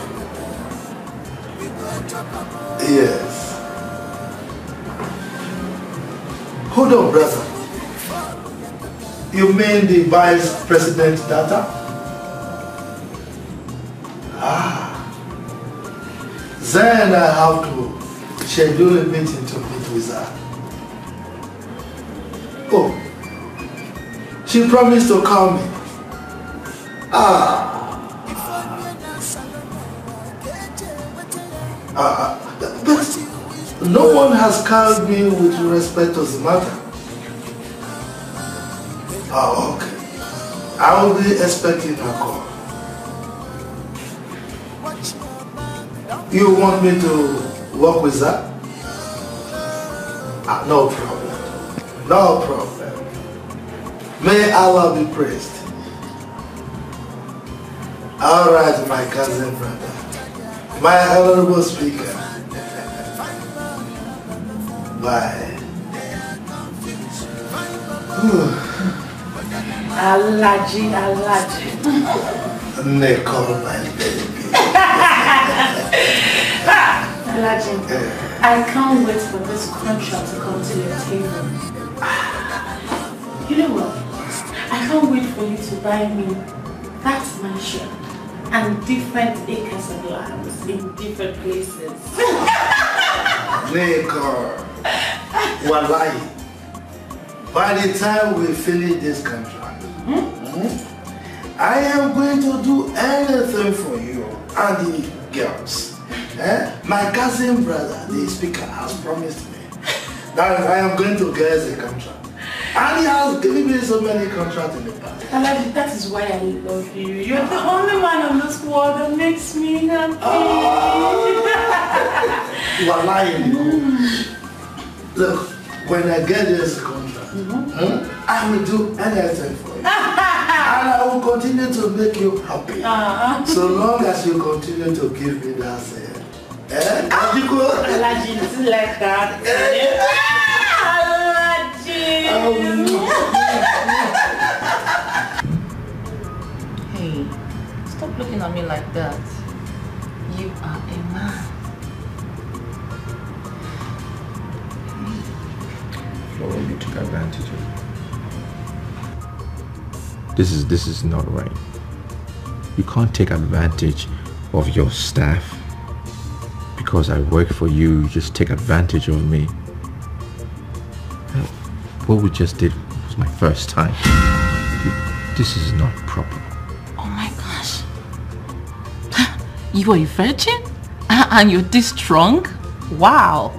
[SPEAKER 12] Yes. Hold on, brother. You mean the vice president data? Then I have to schedule a meeting to meet with her? Oh, she promised to call me. But no one has called me with respect to the matter. Oh, okay. I will be expecting a call. You want me to work with that? No problem. No problem. May Allah be praised. All right, my cousin brother. My honorable speaker. Bye.
[SPEAKER 18] Alaji.
[SPEAKER 12] Nicole, my baby.
[SPEAKER 18] Alaji, I can't wait for this contract to come to your table. You know what? I can't wait for you to buy me that mansion and different acres of land in different places.
[SPEAKER 12] Nicole, wallahi, by the time we finish this contract, I am going to do anything for you and the girls. My cousin brother, the speaker, has promised me that I am going to get a contract. And he has given me so many contracts in the past.
[SPEAKER 18] Alaji, that is why I love you. You're the only man on this world that makes me happy.
[SPEAKER 12] You are lying. Look, when I get this contract, I will do anything for you. And I will continue to make you happy. So long as you continue to give me that Etiko.
[SPEAKER 18] Alaji, it's like that.
[SPEAKER 1] Hey, stop looking at me like that. You are a man.
[SPEAKER 14] Flora, you took advantage of it. This is not right. You can't take advantage of your staff. Because I work for you, you just take advantage of me. What we just did was my first time. This is not proper.
[SPEAKER 1] Oh my gosh. You are a virgin? And you're this strong? Wow.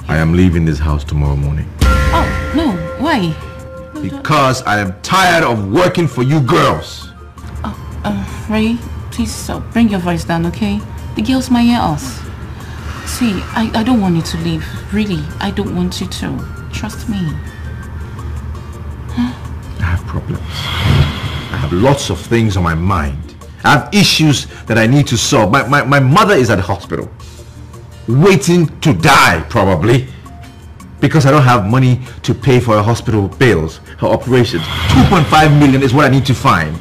[SPEAKER 14] I am leaving this house tomorrow morning.
[SPEAKER 1] Oh, no. Why?
[SPEAKER 14] Because I am tired of working for you girls.
[SPEAKER 1] Ray, please bring your voice down, okay? The girls might hear us. See, I don't want you to leave. Really, I don't want you to. Trust me.
[SPEAKER 14] I have problems. I have lots of things on my mind. I have issues that I need to solve. My mother is at the hospital. Waiting to die, probably. Because I don't have money to pay for her hospital bills, her operations. 2.5 million is what I need to find.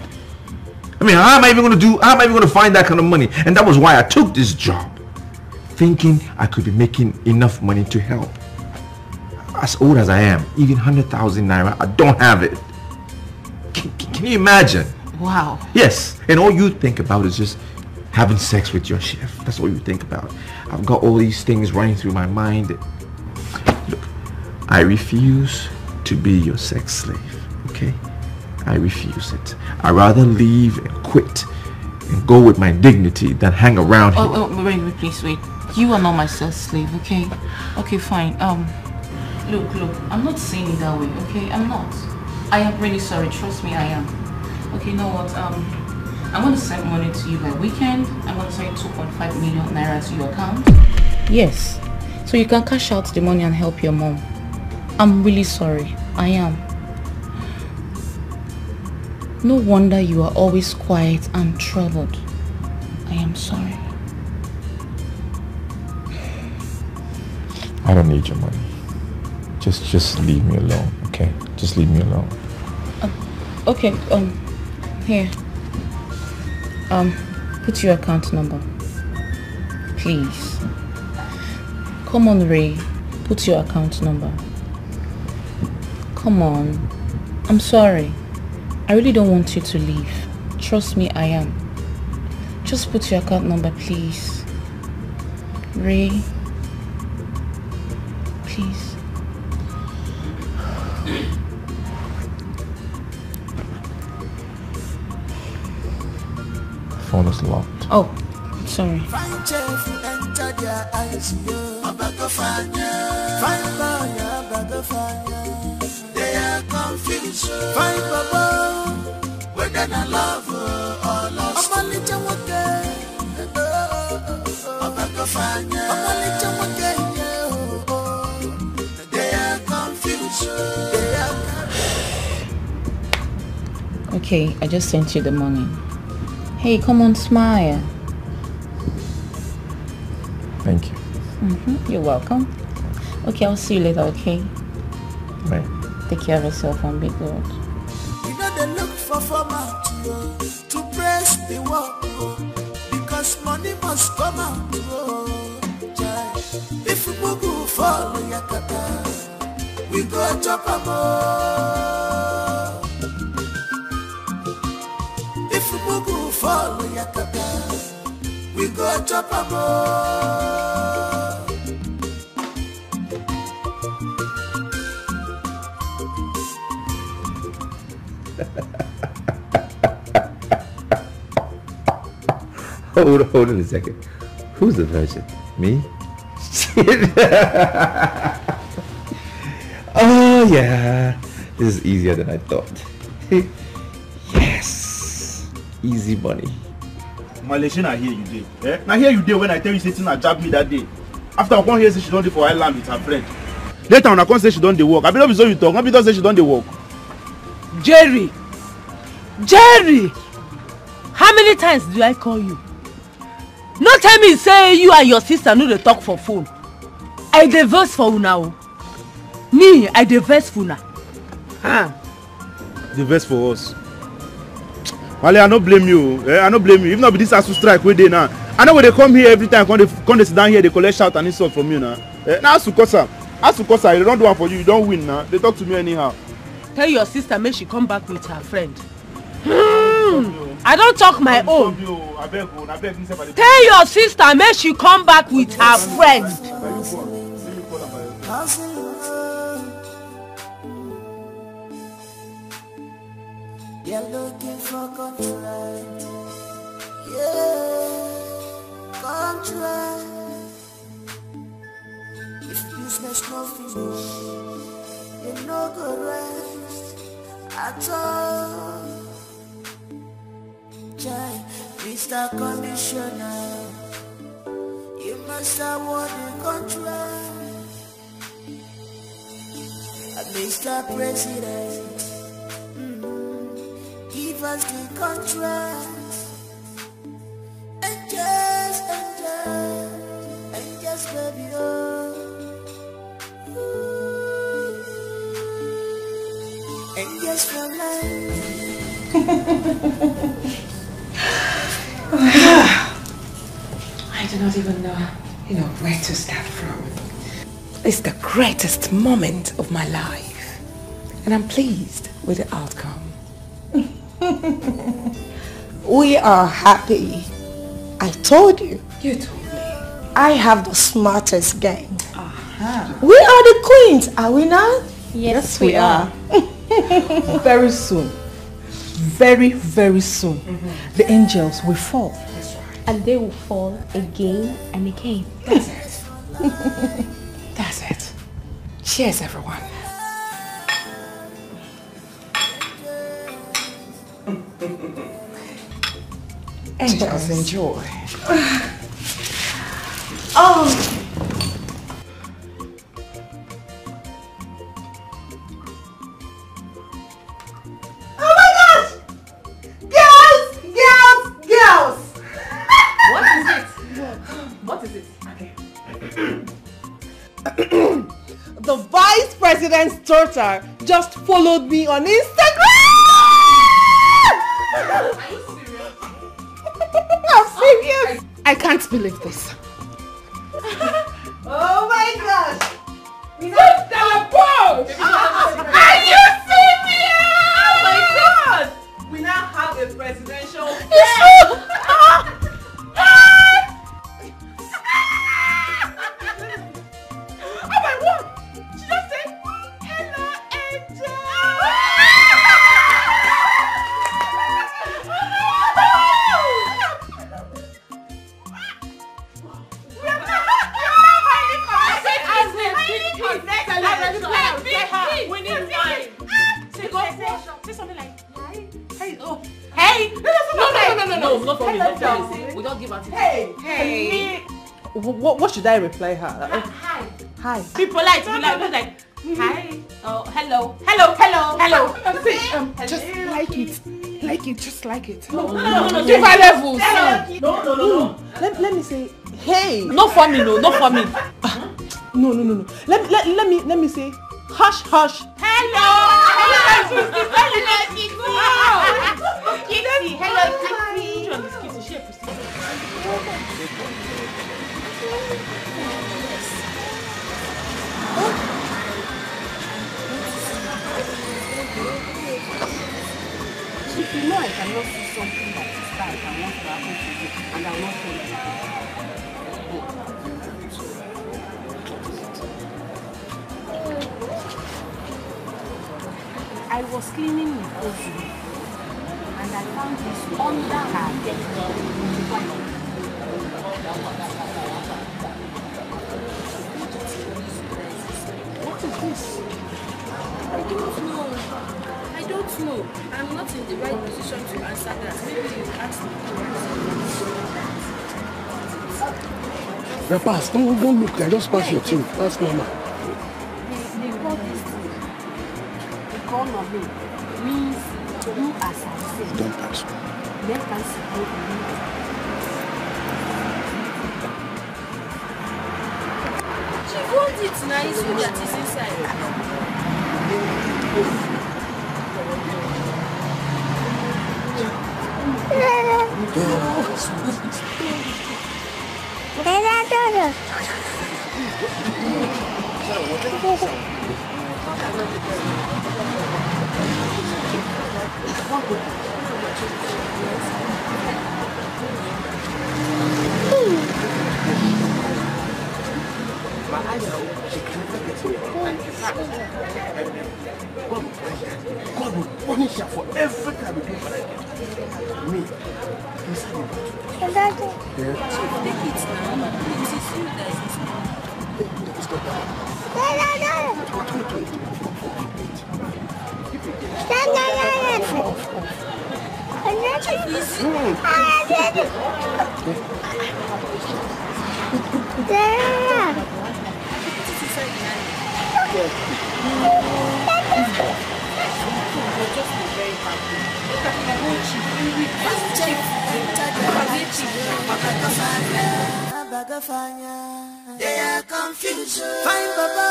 [SPEAKER 14] I mean, how am I even going to find that kind of money? And that was why I took this job. Thinking I could be making enough money to help. As old as I am, even 100,000 naira, I don't have it. Can you imagine?
[SPEAKER 1] Wow.
[SPEAKER 14] Yes, and all you think about is just having sex with your chef. That's all you think about. I've got all these things running through my mind. Look, I refuse to be your sex slave, okay? I refuse it. I'd rather leave and quit and go with my dignity than hang around here.
[SPEAKER 1] Oh, wait, please, wait. You are not my sex slave, okay? Okay, fine. Look, I'm not saying it that way, okay? I'm not. I am really sorry. Trust me, I am. Okay, you know what? I'm going to send money to you by weekend. I'm going to send 2.5 million naira to your account. Yes. So you can cash out the money and help your mom. I'm really sorry. I am. No wonder you are always quiet and troubled. I am sorry.
[SPEAKER 14] I don't need your money. Just leave me alone, okay? Just leave me alone.
[SPEAKER 1] Okay, here. Put your account number. Please. Come on, Ray. Put your account number. Come on. I'm sorry. I really don't want you to leave. Trust me, I am. Just put your account number, please. Ray. keys.
[SPEAKER 14] Phone is locked.
[SPEAKER 1] Oh, sorry.
[SPEAKER 8] Fine chef enter their eyes, fine boy, they are confused. Fine baba, whether I love or lost. I'm a little okay. They are confused.
[SPEAKER 1] Okay, I just sent you the money. Hey, come on, smile.
[SPEAKER 14] Thank you.
[SPEAKER 1] You're welcome. Okay, I'll see you later, okay?
[SPEAKER 14] Right.
[SPEAKER 1] Take care of yourself and be good.
[SPEAKER 8] You know they look for format to press the work because money must come out. If we go follow Yakata, we go chop a more. If we go follow Yakata, we go chop a more.
[SPEAKER 14] Hold on a second. Who's the virgin? Me? Oh yeah. This is easier than I thought. Yes. Easy money.
[SPEAKER 2] Malaysian, I hear you day. Eh? Now hear you day when I tell you something that jabbed me that day. After I come here say she don't dey for island with her friend. Later when I come say she don't dey work. I be not be so you talk. I be don't say she don't dey work.
[SPEAKER 4] Jerry! How many times do I call you? No tell me say you and your sister no dey talk for phone. I dey vex for una o. Me, I dey vex for una.
[SPEAKER 2] The best for us. Wale, I no blame you. I no blame you. If not be this ASU strike wey dey now. I know when they come here every time, come they sit down here, they collect shout and insult from you now. Now ASU Kosa, they don't do one for you, you don't win now. They talk to me anyhow.
[SPEAKER 4] Tell your sister make she come back with her friend. I don't talk my own. Tell your sister make she come back with her friend.
[SPEAKER 8] You're looking for contract. Yeah, contract. If business no finish, you no go rest at all. Jai, Mr. Commissioner, you must award the contract. Mr. President, give us the contract. And just, baby, oh. And just for life.
[SPEAKER 6] I do not even know, where to start from. It's the greatest moment of my life, and I'm pleased with the outcome.
[SPEAKER 3] We are happy. I told you.
[SPEAKER 6] You told me.
[SPEAKER 3] I have the smartest gang. We are the queens, are we not?
[SPEAKER 7] Yes, we are.
[SPEAKER 16] Very soon. Very, very soon. The angels will fall.
[SPEAKER 7] And they will fall again and again.
[SPEAKER 6] That's it. That's it. Cheers, everyone. Angels, enjoy.
[SPEAKER 3] Oh.
[SPEAKER 11] The vice president's daughter just followed me on Instagram! I'm serious!
[SPEAKER 6] I can't believe this.
[SPEAKER 11] Oh my gosh!
[SPEAKER 3] Are you serious?
[SPEAKER 11] Oh my god! We now have a presidential
[SPEAKER 4] go for me. We don't give attitude.
[SPEAKER 11] Hey. What should I reply her?
[SPEAKER 4] Hi.
[SPEAKER 11] Hi.
[SPEAKER 4] Be polite. Be like hi. Oh, hello. Hello.
[SPEAKER 11] Just like it. Like it. Just like it.
[SPEAKER 4] No. Different levels.
[SPEAKER 11] No. Let me say hey.
[SPEAKER 4] No for me. No for me.
[SPEAKER 11] No. Let me say hush.
[SPEAKER 4] Hello. Kitty. Hello, Kitty. She
[SPEAKER 20] If you know I cannot see something that is bad and wants to happen to you, and I will not tell you. I was cleaning with Uju, and I found this under her bed. What is this? I don't know. I'm not in the right position to answer that. Maybe you ask me.
[SPEAKER 12] Pass, don't look there. Just pass your thing. That's normal.
[SPEAKER 20] They call this thing. They call me. Means do as I say.
[SPEAKER 12] Don't touch me.
[SPEAKER 20] Let us go to me. She wants it now. It's you that is inside.
[SPEAKER 12] God will punish her for everything I will do for me.
[SPEAKER 20] Take it now. It is you that
[SPEAKER 8] They are confused. Fine Baba,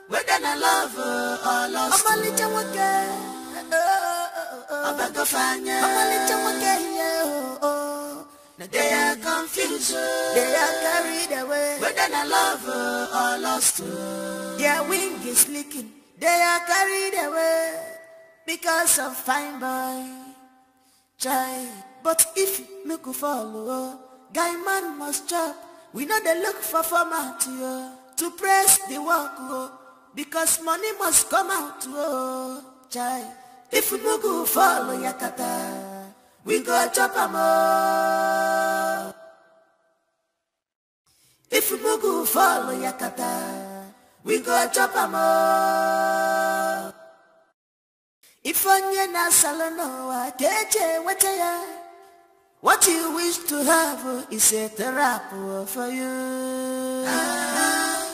[SPEAKER 8] whether I love or lost. I'm a little they are confused. They are carried away. Whether I love or lost. Their wing is leaking. They are carried away because of fine boy. Try, but if me could follow, guy man must chop. We know they look for format to press the work because money must come out. Try, if we go follow Yakata, we go chop a more. If we go follow Yakata, we go chop a more. If onye na salono wa keche wataya, what you wish to have is a therapy for you.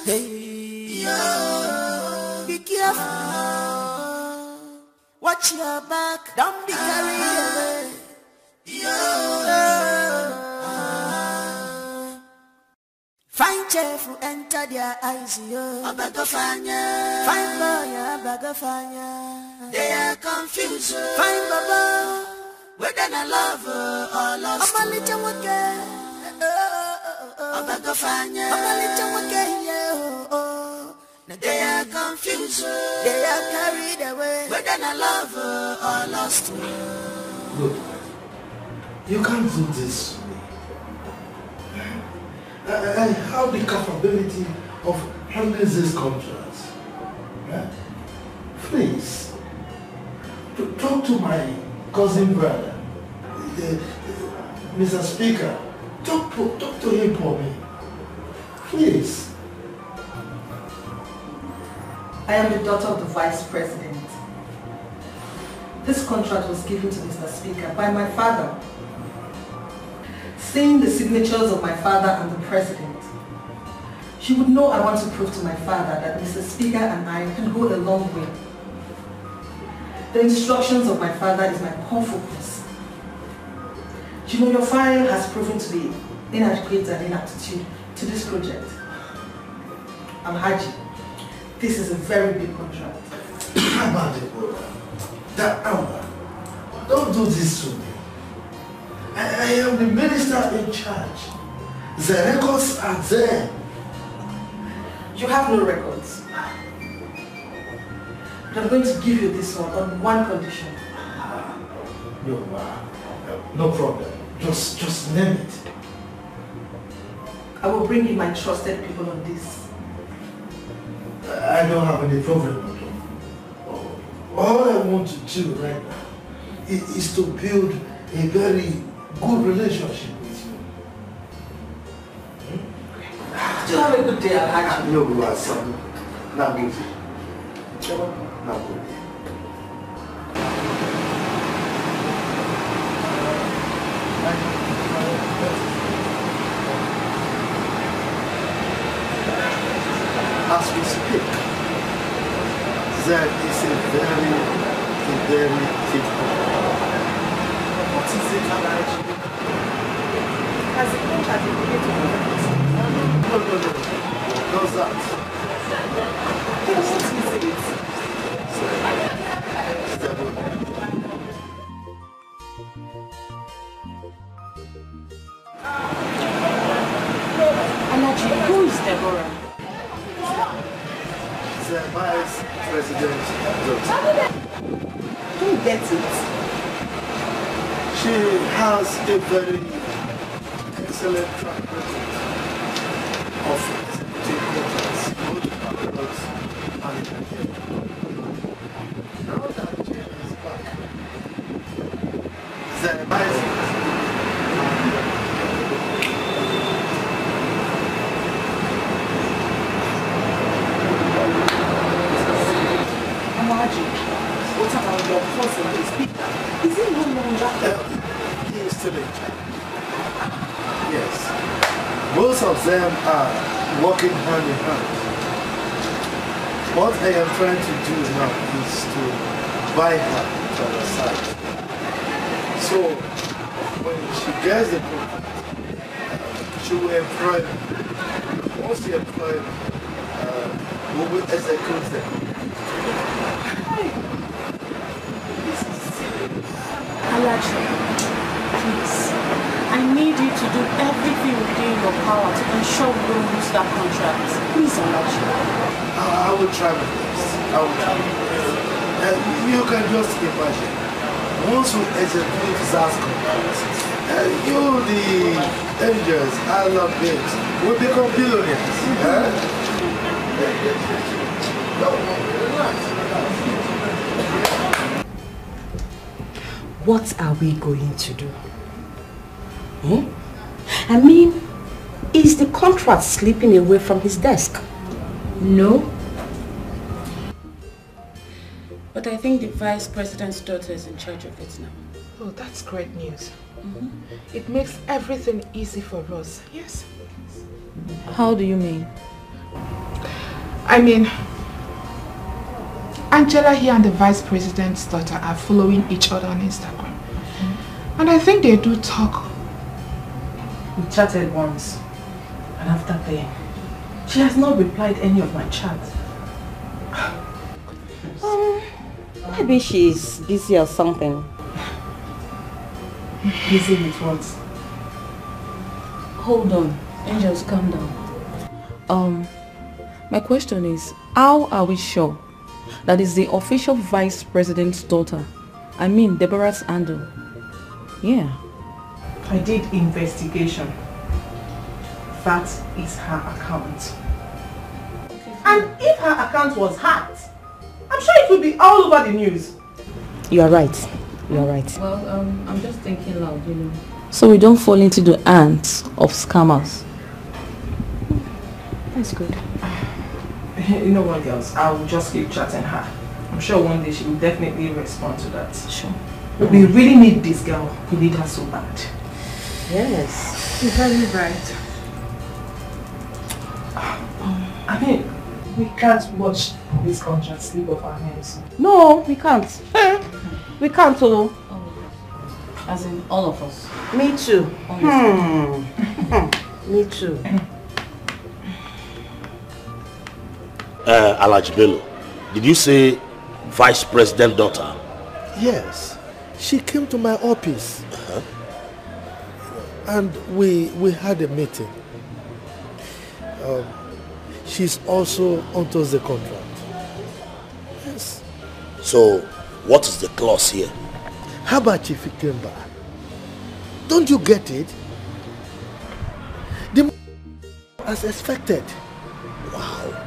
[SPEAKER 8] Hey, be careful. Watch your back, don't be carried away. Fine chef who enter their eyes, Fine boy, they are confused. Fine Baba, whether I love or lost. I'm a little they are confused. They are carried away. Whether I love or lost.
[SPEAKER 12] Look, you can't do this to me. I have the capability of handling this contract. Please, talk to my cousin brother, Mr. Speaker. Talk to him for me. Please.
[SPEAKER 17] I am the daughter of the Vice President. This contract was given to Mr. Speaker by my father. seeing the signatures of my father and the president, she would know I want to prove to my father that Mr. Speaker and I can go a long way. The instructions of my father is my core focus. You know, your file has proven to be inadequate and inaptitude to this project. Alhaji, this is a very big contract.
[SPEAKER 12] Don't do this to me. I am the minister in charge. The records are there.
[SPEAKER 17] You have no records. But I'm going to give you this one on one condition.
[SPEAKER 12] No problem. Just name it.
[SPEAKER 17] I will bring in my trusted people on this.
[SPEAKER 12] I don't have any problem. All I want to do right now is to build a very good relationship with you.
[SPEAKER 17] Do you have a good day, Alhaji?
[SPEAKER 12] No, we are son. Not good. Not good. As we speak, there is a very thick problem.
[SPEAKER 17] What is it, Alhaji? Has the contract been paid to me?
[SPEAKER 12] No. How's that?
[SPEAKER 17] What is it?
[SPEAKER 18] Alhaji, who is Deborah?
[SPEAKER 12] The vice president's daughter.
[SPEAKER 17] Who gets it?
[SPEAKER 12] She has a very excellent track record of executing contracts, both across and in Nigeria. Now that Jane is back, the vice
[SPEAKER 17] what about your cousin, the speaker? Is he no longer?
[SPEAKER 12] He is still in charge. Yes. Both of them are working hand in hand. What I am trying to do now is to buy her to our side. So when she gets the contract, she will employ them. Once she employs them, we will execute them.
[SPEAKER 1] Alhaji, please, I need you to do everything within your power to ensure we don't lose that contract. Please, Alhaji.
[SPEAKER 12] I will try my best. I will try my best. You can just imagine. Once we execute that contract, you, the angels, I love it, will become billionaires.
[SPEAKER 11] What are we going to do? I mean, is the contract slipping away from his desk? No.
[SPEAKER 1] But I think the vice president's daughter is in charge of it now.
[SPEAKER 15] Oh, that's great news. It makes everything easy for us. Yes.
[SPEAKER 1] How do you mean?
[SPEAKER 15] I mean, Angela here and the vice president's daughter are following each other on Instagram. And I think they do talk.
[SPEAKER 17] We chatted once. And after that, she has not replied any of my chats.
[SPEAKER 11] Maybe she's busy or something.
[SPEAKER 17] Busy with what?
[SPEAKER 1] Hold on. Angels, calm down. My question is, how are we sure that is the official vice president's daughter? I mean, Deborah's handle. Yeah.
[SPEAKER 17] I did investigation. That is her account. And if her account was hacked, I'm sure it would be all over the news.
[SPEAKER 11] You are right. You are right.
[SPEAKER 1] Well, I'm just thinking loud, you know. So we don't fall into the hands of scammers.
[SPEAKER 11] That's good.
[SPEAKER 17] You know what, girls? I'll just keep chatting her. I'm sure one day she will definitely respond to that.
[SPEAKER 1] Sure.
[SPEAKER 17] We really need this girl. We need her so bad.
[SPEAKER 4] Yes.
[SPEAKER 18] You're very right. I mean, we can't watch this contract slip off our hands.
[SPEAKER 4] No, we can't. We can't, oh.
[SPEAKER 1] As in all of us.
[SPEAKER 4] Me too. Me too.
[SPEAKER 13] Alhaji Bello, did you say Vice President daughter?
[SPEAKER 12] Yes, she came to my office and we had a meeting. She's also onto the contract. Yes.
[SPEAKER 13] So, what is the clause here?
[SPEAKER 12] How about Chief Ikemba? Don't you get it? The as expected.
[SPEAKER 13] Wow.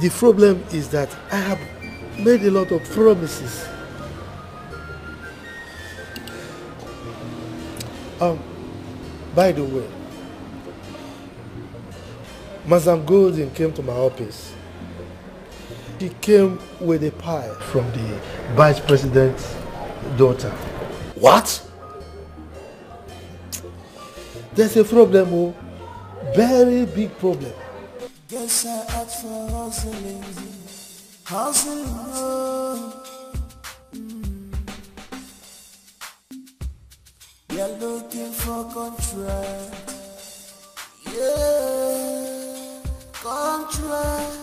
[SPEAKER 12] The problem is that I have made a lot of promises. By the way, Madam Golden came to my office. She came with a pie from the Vice President's daughter.
[SPEAKER 13] What?
[SPEAKER 12] There's a problem, oh, very big problem.
[SPEAKER 8] Guess I asked for hustling, hustling, oh. You're looking for contract, yeah, contract.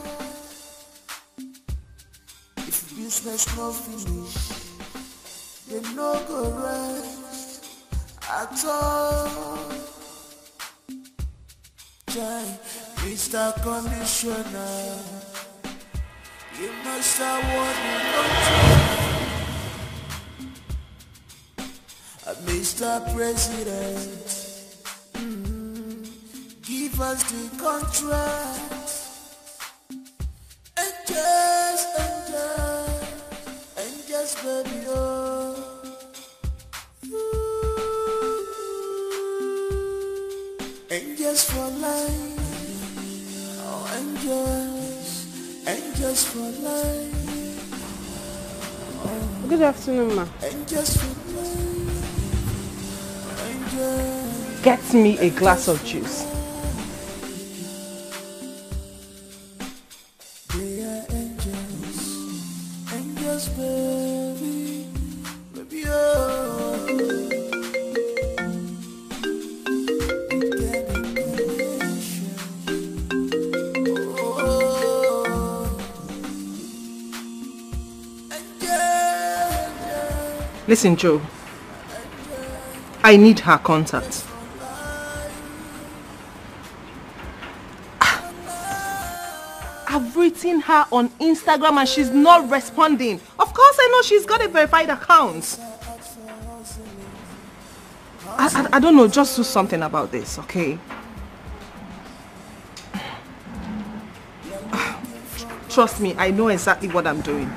[SPEAKER 8] If business no finish, they no go rest at all. Jai, Mr. Commissioner, you must have won the Mr. President, give us the contract and just baby, oh. And just for life, oh, and just for life.
[SPEAKER 4] Oh. Good afternoon, ma.
[SPEAKER 8] And just for life.
[SPEAKER 11] Get me a glass of juice.
[SPEAKER 8] They are angels, baby, baby, oh.
[SPEAKER 11] Listen, Joe. I need her contact. I've written her on Instagram and she's not responding. Of course I know she's got a verified account. I don't know, just do something about this, okay? Trust me, I know exactly what I'm doing.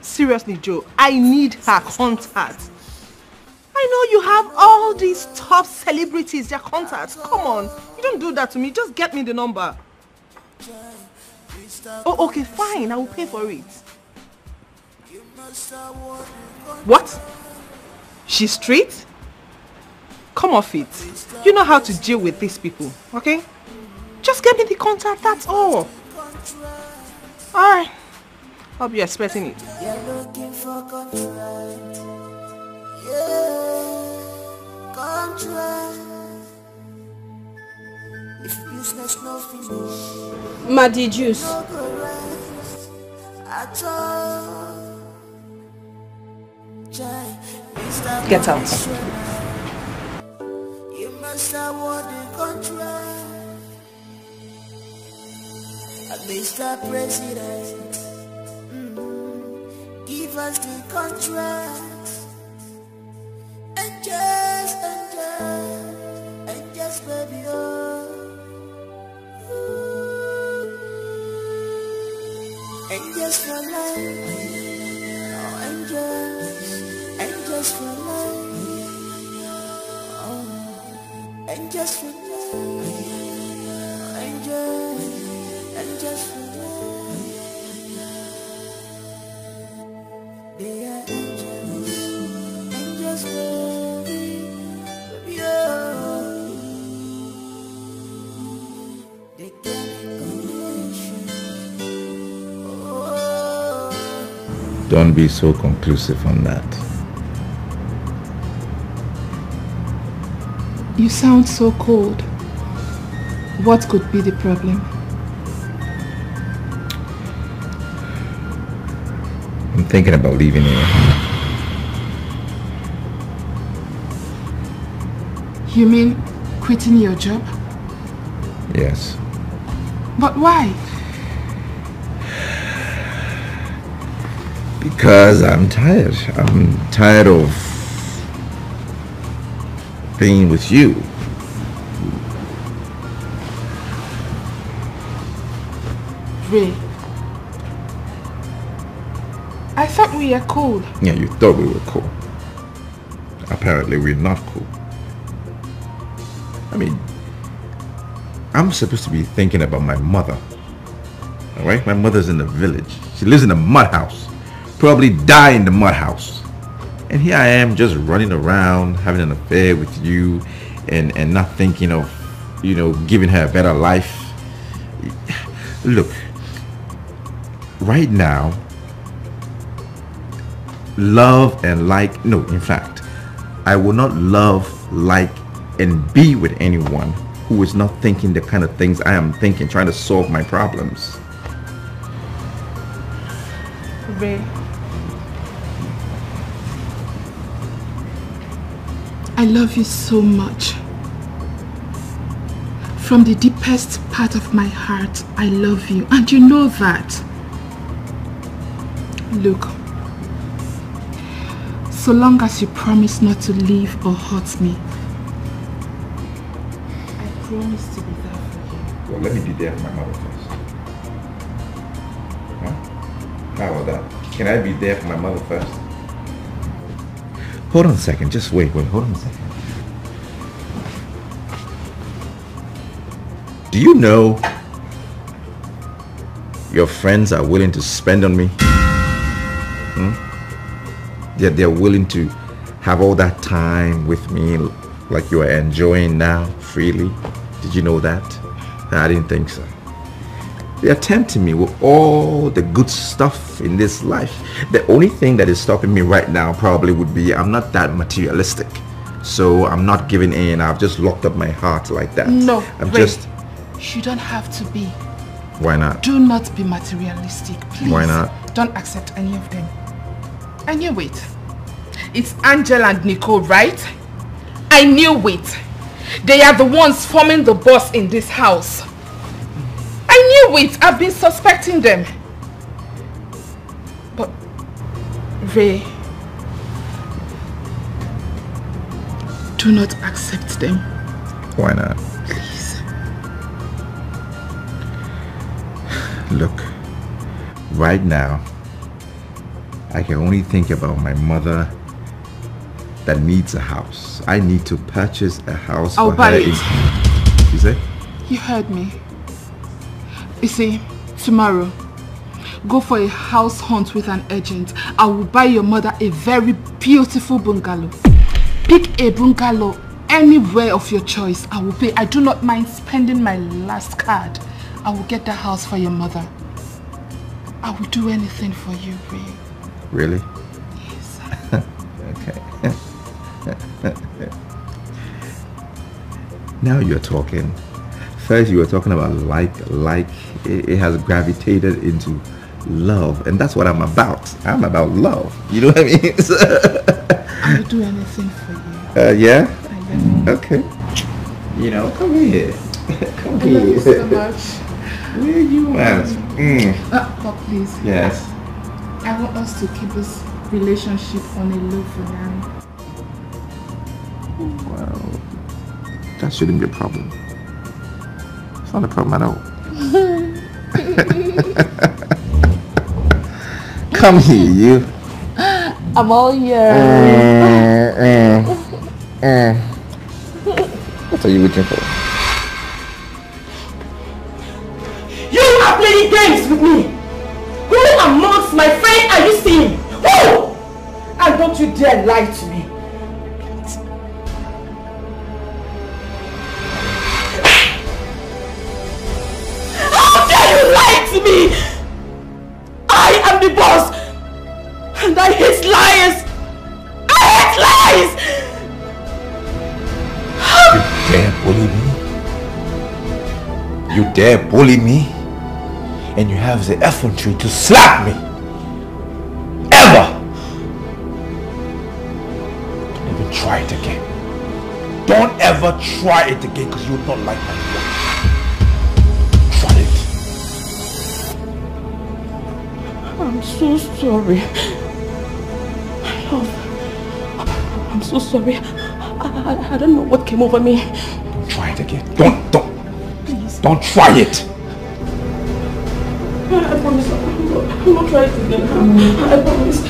[SPEAKER 11] Seriously, Joe, I need her contact. I know you have all these top celebrities, their contacts. Come on, you don't do that to me. Just get me the number. Oh, okay, fine. I will pay for it. What? She's straight? Come off it. You know how to deal with these people, okay? Just get me the contact, that's all. Alright. I'll be expecting it.
[SPEAKER 8] You're looking for contract. Yeah, contract. If business no finish,
[SPEAKER 7] Muddy juice.
[SPEAKER 8] no go rest at all.
[SPEAKER 11] Get out.
[SPEAKER 8] You must award the contract. Mr. President, give us the contract. And just baby, oh. And just for life, oh, and just for life, oh, and just for life, and just for life.
[SPEAKER 14] Don't be so conclusive on that.
[SPEAKER 15] You sound so cold. What could be the problem?
[SPEAKER 14] I'm thinking about leaving here.
[SPEAKER 15] You mean quitting your job?
[SPEAKER 14] Yes.
[SPEAKER 15] But why?
[SPEAKER 14] Because I'm tired. I'm tired of being with you.
[SPEAKER 15] Ray, I thought we were cool.
[SPEAKER 14] Yeah, you thought we were cool. Apparently we're not cool. I mean, I'm supposed to be thinking about my mother. Alright? My mother's in the village. She lives in a mud house. Probably die in the mud house. And here I am just running around, having an affair with you and not thinking of, you know, giving her a better life. Look, right now, love and like, no, in fact, I will not love, like, and be with anyone who is not thinking the kind of things I am thinking, trying to solve my problems.
[SPEAKER 15] Ray, I love you so much. From the deepest part of my heart, I love you, and you know that. Look, so long as you promise not to leave or hurt me, I promise to be there for you.
[SPEAKER 14] Well, let me be there for my mother first. Huh? How about that? Can I be there for my mother first? Hold on a second. Just wait. Hold on a second. Do you know your friends are willing to spend on me? They're willing to have all that time with me like you are enjoying now freely. Did you know that? I didn't think so. They are tempting me with all the good stuff in this life. The only thing that is stopping me right now probably would be I'm not that materialistic. So I'm not giving in. I've just locked up my heart like that.
[SPEAKER 15] No,
[SPEAKER 14] I'm
[SPEAKER 15] Ray,
[SPEAKER 14] just...
[SPEAKER 15] you don't have to be.
[SPEAKER 14] Why not?
[SPEAKER 15] Do not be materialistic, please.
[SPEAKER 14] Why not?
[SPEAKER 15] Don't accept any of them. I knew it. It's Angel and Nicole, right? I knew it. They are the ones forming the boss in this house. I knew it. I've been suspecting them. But, Ray, do not accept them.
[SPEAKER 14] Why not?
[SPEAKER 15] Please.
[SPEAKER 14] Look, right now, I can only think about my mother that needs a house. I need to purchase a house
[SPEAKER 15] I'll
[SPEAKER 14] for
[SPEAKER 15] buy
[SPEAKER 14] her.
[SPEAKER 15] it.
[SPEAKER 14] You say?
[SPEAKER 15] You heard me. You see, tomorrow, go for a house hunt with an agent. I will buy your mother a very beautiful bungalow. Pick a bungalow anywhere of your choice. I will pay. I do not mind spending my last card. I will get the house for your mother. I will do anything for you, Ray.
[SPEAKER 14] Really?
[SPEAKER 15] Yes.
[SPEAKER 14] Okay. Now you're talking. First you were talking about like it has gravitated into love, and that's what I'm about. I'm about love. You know what I mean?
[SPEAKER 15] I will do anything for you.
[SPEAKER 14] Yeah?
[SPEAKER 15] I love you.
[SPEAKER 14] Okay. You know, come here. Come
[SPEAKER 15] I
[SPEAKER 14] here.
[SPEAKER 15] love you so much.
[SPEAKER 14] Where you at?
[SPEAKER 15] But please.
[SPEAKER 14] Yes.
[SPEAKER 15] I want us to keep this relationship on a low for now.
[SPEAKER 14] Well, that shouldn't be a problem. It's not a problem at all. Come here, you.
[SPEAKER 15] I'm all yours.
[SPEAKER 14] What are you looking for?
[SPEAKER 11] You are playing games with me. Who amongst my friends are you seeing? Who? And don't you dare lie to me. How dare you lie to me? I am the boss.
[SPEAKER 14] You dare bully me? And you have the effrontery to slap me? Ever? Don't even try it again. Don't ever try it again because you don't like my work. Try it.
[SPEAKER 18] I'm so sorry. My love. I'm so sorry. I don't know what came over me.
[SPEAKER 14] Don't try it again. Please. Don't try it.
[SPEAKER 18] I promise I'm not trying it again. I promise.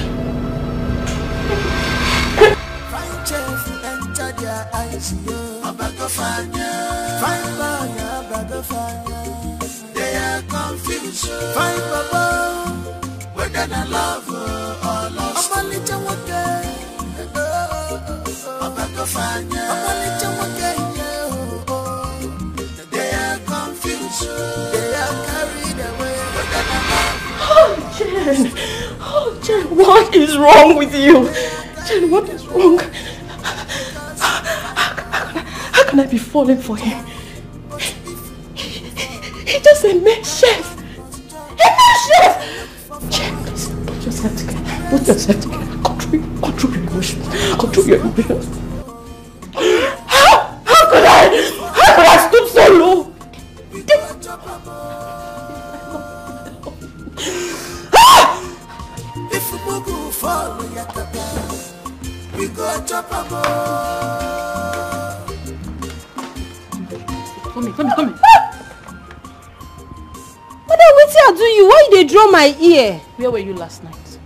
[SPEAKER 8] They are confused. Find Baba, whether I love or lost. They are confused. They are carried away.
[SPEAKER 18] Oh, Jen. Oh, Jen, what is wrong with you? Jen, what is wrong? How can I be falling for him? He's just a male chef. A male chef! Jen, please, put yourself together. Put yourself together. Control your emotions. Control your emotions. How could I stoop so low?
[SPEAKER 8] If we go fall, we go chop a
[SPEAKER 18] Come here.
[SPEAKER 4] Madam, what I do you? Why they draw my ear?
[SPEAKER 18] Where were you last night?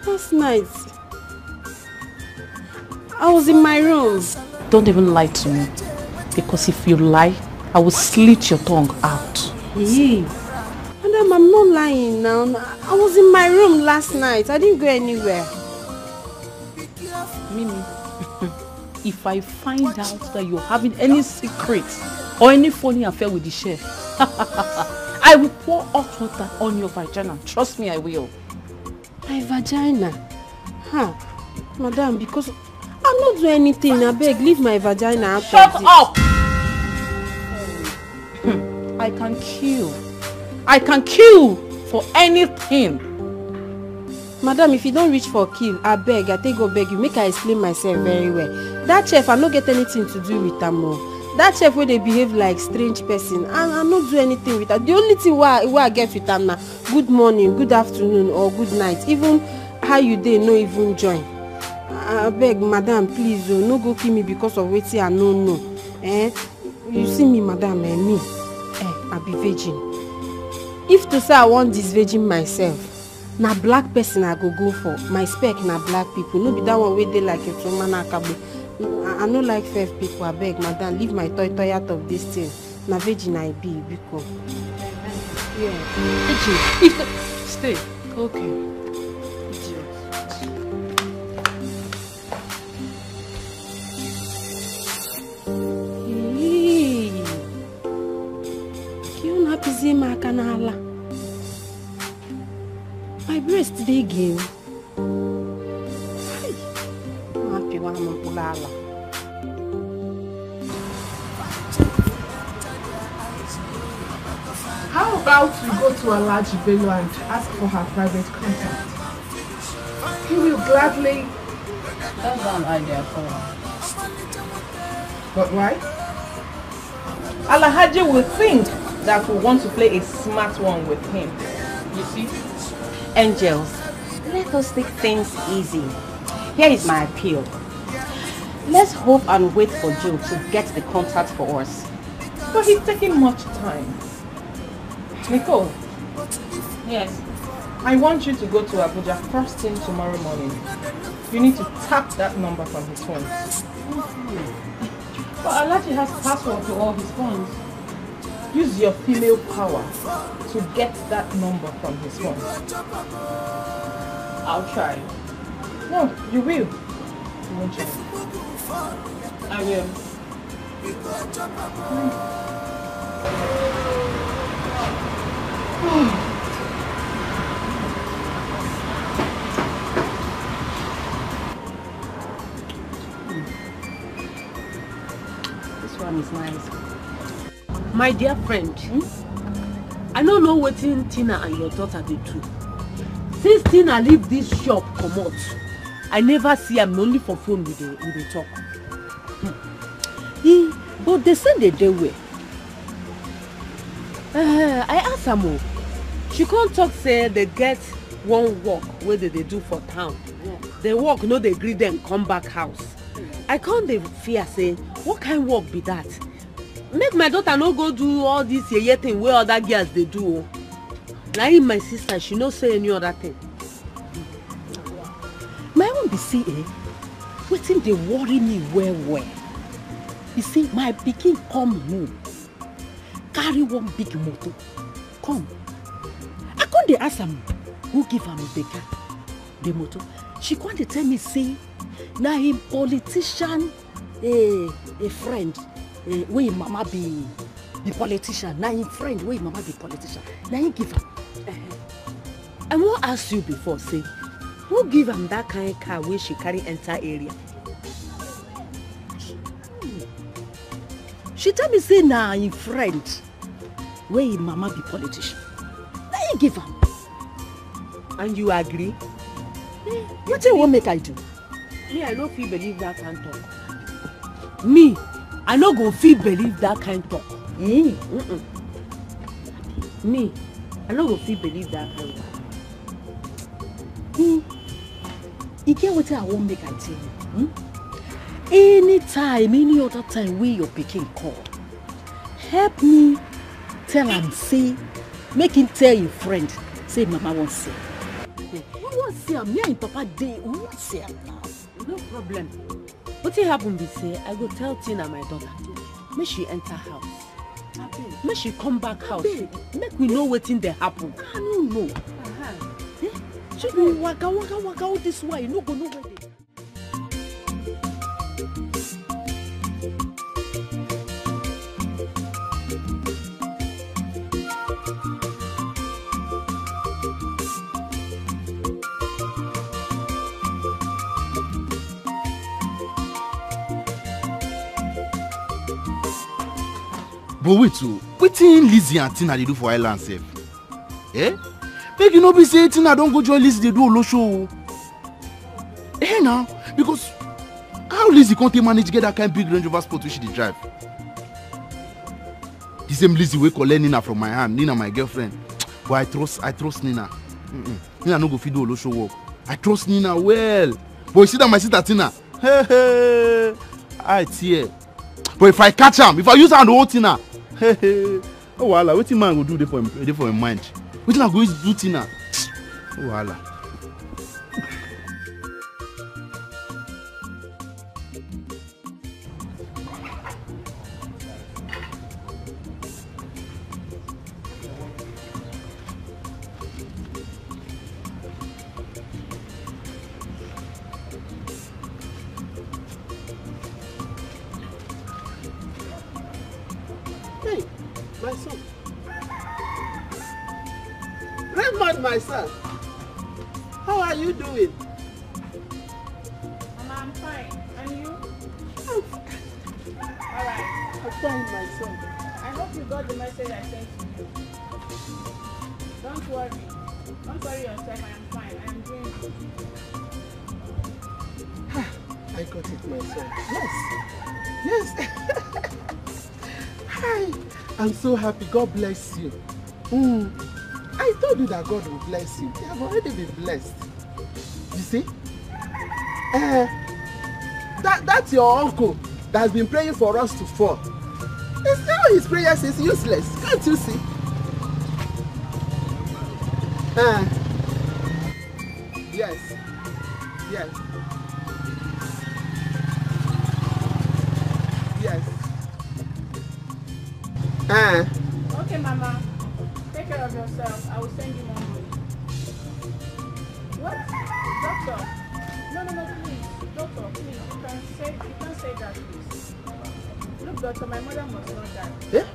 [SPEAKER 4] Last night? I was in my room.
[SPEAKER 1] Don't even lie to me. Because if you lie, I will slit your tongue out.
[SPEAKER 4] Hey. Madam, I'm not lying now. I was in my room last night. I didn't go anywhere.
[SPEAKER 1] Mimi, if I find out that you're having any secrets or any funny affair with the chef, I will pour hot water on your vagina. Trust me, I will.
[SPEAKER 4] My vagina? Huh? Madam, because I'm not doing anything. I beg, leave my vagina out.
[SPEAKER 1] Shut up! I can kill. I can kill for anything.
[SPEAKER 4] Madam, if you don't reach for kill, I beg, I take go beg you. Make I explain myself very well. That chef, I don't get anything to do with them. That chef where they behave like strange person, I not do anything with her. The only thing where I get with them now, good morning, good afternoon, or good night. Even how you dey, no even join. I beg, madam, please, no go kill me because of waiting I no. You see me, madam, me, I be virgin. If to say I want this virgin myself, na black person I go for. My spec na black people. No be that one where they like it to man akabo. I no like fair people. I beg, madam, leave my toy out of this thing. Na virgin I be, because. Yeah.
[SPEAKER 1] Virgin. Stay. Okay.
[SPEAKER 4] My breast dey again. I'm happy when I'm pulala.
[SPEAKER 15] How about we go to Alaji Bello and ask for her private contact? He will gladly.
[SPEAKER 18] That's an idea for her.
[SPEAKER 11] But why? Alhaji will think that we want to play a smart one with him.
[SPEAKER 18] You see?
[SPEAKER 19] Angels, let us take things easy. Here is my appeal. Let's hope and wait for Joe to get the contact for us.
[SPEAKER 11] But he's taking much time. Nicole.
[SPEAKER 18] Yes.
[SPEAKER 11] I want you to go to Abuja first thing tomorrow morning. You need to tap that number from his phone.
[SPEAKER 18] But Alaji has password to all his phones.
[SPEAKER 11] Use your female power to get that number from his phone.
[SPEAKER 18] I'll try.
[SPEAKER 11] No, you will. You won't try.
[SPEAKER 18] I will.
[SPEAKER 19] This one is nice.
[SPEAKER 4] My dear friend, I don't know what Tina and your daughter they do. Since Tina leave this shop, come out, I never see am only for phone with the talk. But they say they do well. I asked her, she can't talk say they get one work where they do for town. They work, no they greet them come back house. I can't they fear say, what kind of work be that? Make my daughter no go do all this yeye thing where other girls they do. Now my sister, she no say any other thing.
[SPEAKER 20] My own be see wetin dey worry me well. You see, my pikin come home, carry one big motor, come. I come dey ask am who give am the motor. She come dey tell me say, na him politician, a friend, wey him mama be the politician. Na him friend wey him mama be politician. Na him give am.
[SPEAKER 4] I wan ask you before, say, who give am that kind of car where she carry enter area?
[SPEAKER 20] She tell me say na him friend wey him mama be politician. Na him give am.
[SPEAKER 4] And you agree?
[SPEAKER 20] Wetin you wan make I do?
[SPEAKER 4] Me, I no fit believe that kind of talk. Me, I no go fit believe that kind of talk. Me, I no go fit believe that kind of talk.
[SPEAKER 20] You get wetin I wan make I tell you. Anytime, any other time wey your pikin call, help me tell am say, make him tell him friend say mama wan see am. We wan see am, me and papa dey, we wan see am now.
[SPEAKER 4] No problem. Wetin happen be say I go tell Tina my daughter, make she enter house. Make she come back house. Make we know wetin dey happen.
[SPEAKER 20] I no know. She go waka all this way, you no go know where they.
[SPEAKER 2] But wait, so wetin Lizzie and Tina dey do for Island sef? Make you no be say Tina don go join Lizzie dey do olosho. Now, because how Lizzie can't manage get that kind of big Range Rover Sport which she dey drive? The same Lizzie wey collect Nina from my hand, Nina my girlfriend. But I trust Nina. Nina no go fit do olosho work. I trust Nina well. But you see that my sister Tina, I tear. But if I catch am, if I use hand to hold Tina, oh wahala, wetin man go do dey for him mind? Wetin I go use do Tina? Oh wahala.
[SPEAKER 21] My son. Raymond, my son. How are you doing?
[SPEAKER 15] Mama, I'm fine. And you?
[SPEAKER 21] Alright. I'm fine, my son.
[SPEAKER 15] I hope you got the message I sent to you. Don't worry. Don't worry yourself. I am fine. I am doing good.
[SPEAKER 21] I got it, my son. Yes. Hi. I'm so happy. God bless you. I told you that God will bless you. You have already been blessed. You see? That's your uncle that's been praying for us to fall. Still his prayers is useless. Can't you see? Yes. Yes. Yes.
[SPEAKER 15] Okay, Mama. Take care of yourself. I will send you more money. What? Doctor? No, please. Doctor, please. You can't say that, please. Look, doctor, my mother must not die.
[SPEAKER 21] Yeah?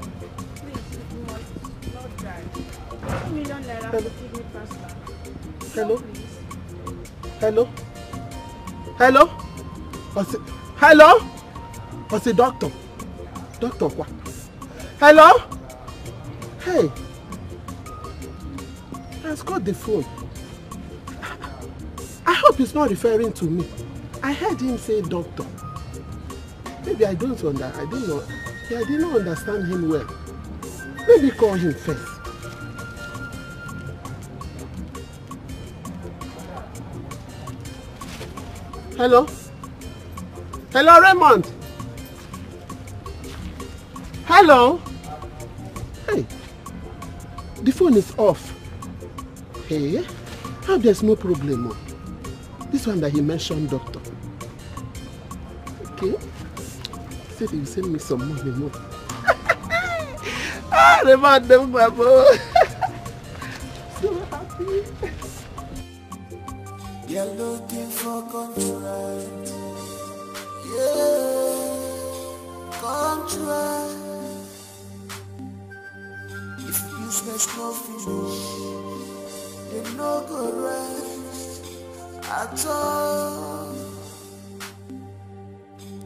[SPEAKER 15] Please, you must not die. 2 million naira to kidney transplant.
[SPEAKER 21] Hello?
[SPEAKER 15] No, please.
[SPEAKER 21] Hello? Hello? What's the doctor? Doctor what? Hello? Hey. Let's got the phone. I hope he's not referring to me. I heard him say doctor. Maybe I don't understand. I did not understand him well. Maybe call him first. Hello? Hello, Raymond? Hello? Hey, the phone is off. Hey, how there's no problem? This one that he mentioned, doctor. Okay. He said he will send me some money more. Ah, Raymond, them babo. So happy.
[SPEAKER 8] You're looking for contract. Yeah, contract. If business no finish, they no go rest at all.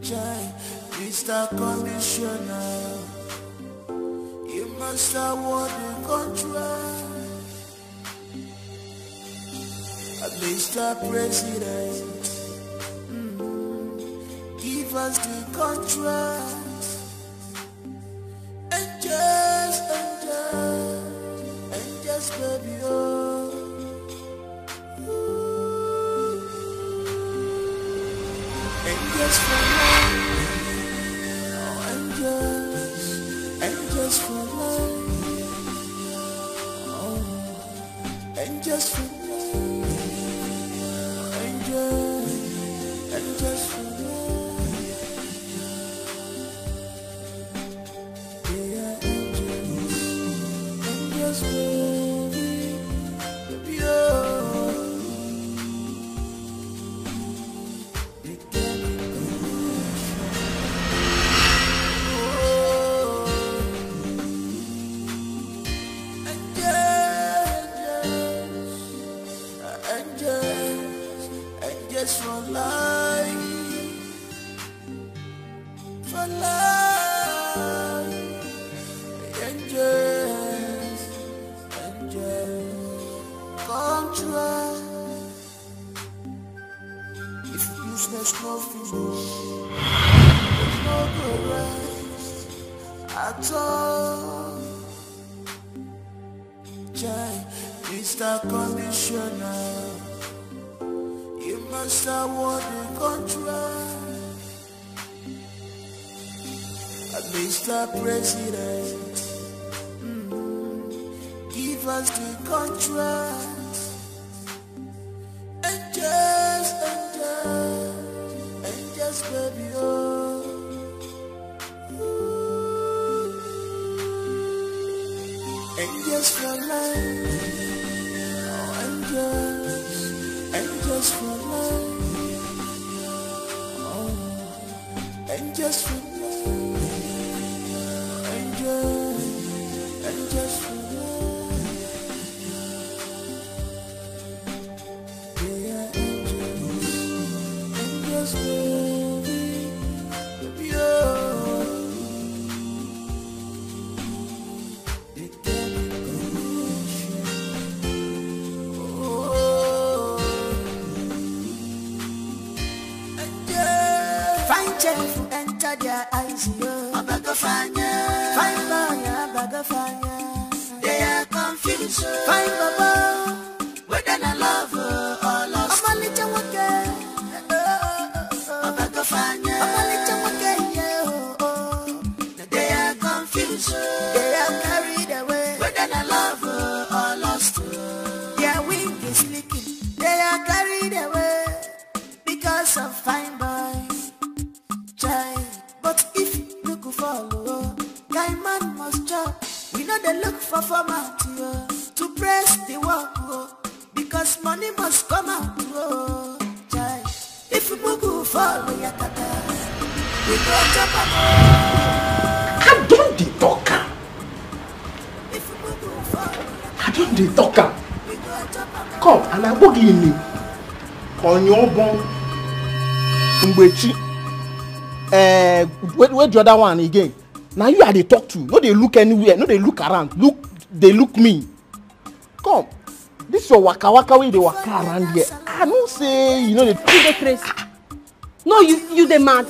[SPEAKER 8] Jai, Mr. Commissioner, you must award the contract. Mr. President, give us the contract. And just, baby, oh. And just for life, oh, and just for life, oh, and just for life. And just for that, they are angels, and just baby, pure. They can't be angels for life. For life, angels, contract. If business no finish, there's no go rest at all. Jai, Mr. Commissioner, you must award the contract. Mr. President, give us the contract. And just, baby, oh. And just for life, oh, and just for life, oh, and just for life. And just for that, they are angels, and just baby, pure. They can't be conditioned. Oh, and just find chance to enter their eyes, yo. I'm back to find ya. Find fire, they are confused. Find Baba, whether I love her or lost. I'm a little okay. I'm back to find ya. I'm a little okay, yeah. They are confused. They are carried away. Whether I love her or lost her. Their wing is leaking. They are carried away because of fine boy. Child, but if you could follow, guy man must chop. We know they look for format to press the work because money must come out. If you go follow your tata, we go chop up.
[SPEAKER 21] I don't the talker. I don't the talker. Come and I go give me on your bone. Wait the other one again. Now you are they talk to. No, they look anywhere. No, they look around. They look me. Come. This your waka waka way they waka around here. I don't say, you know, they
[SPEAKER 4] crazy. No, you the mad.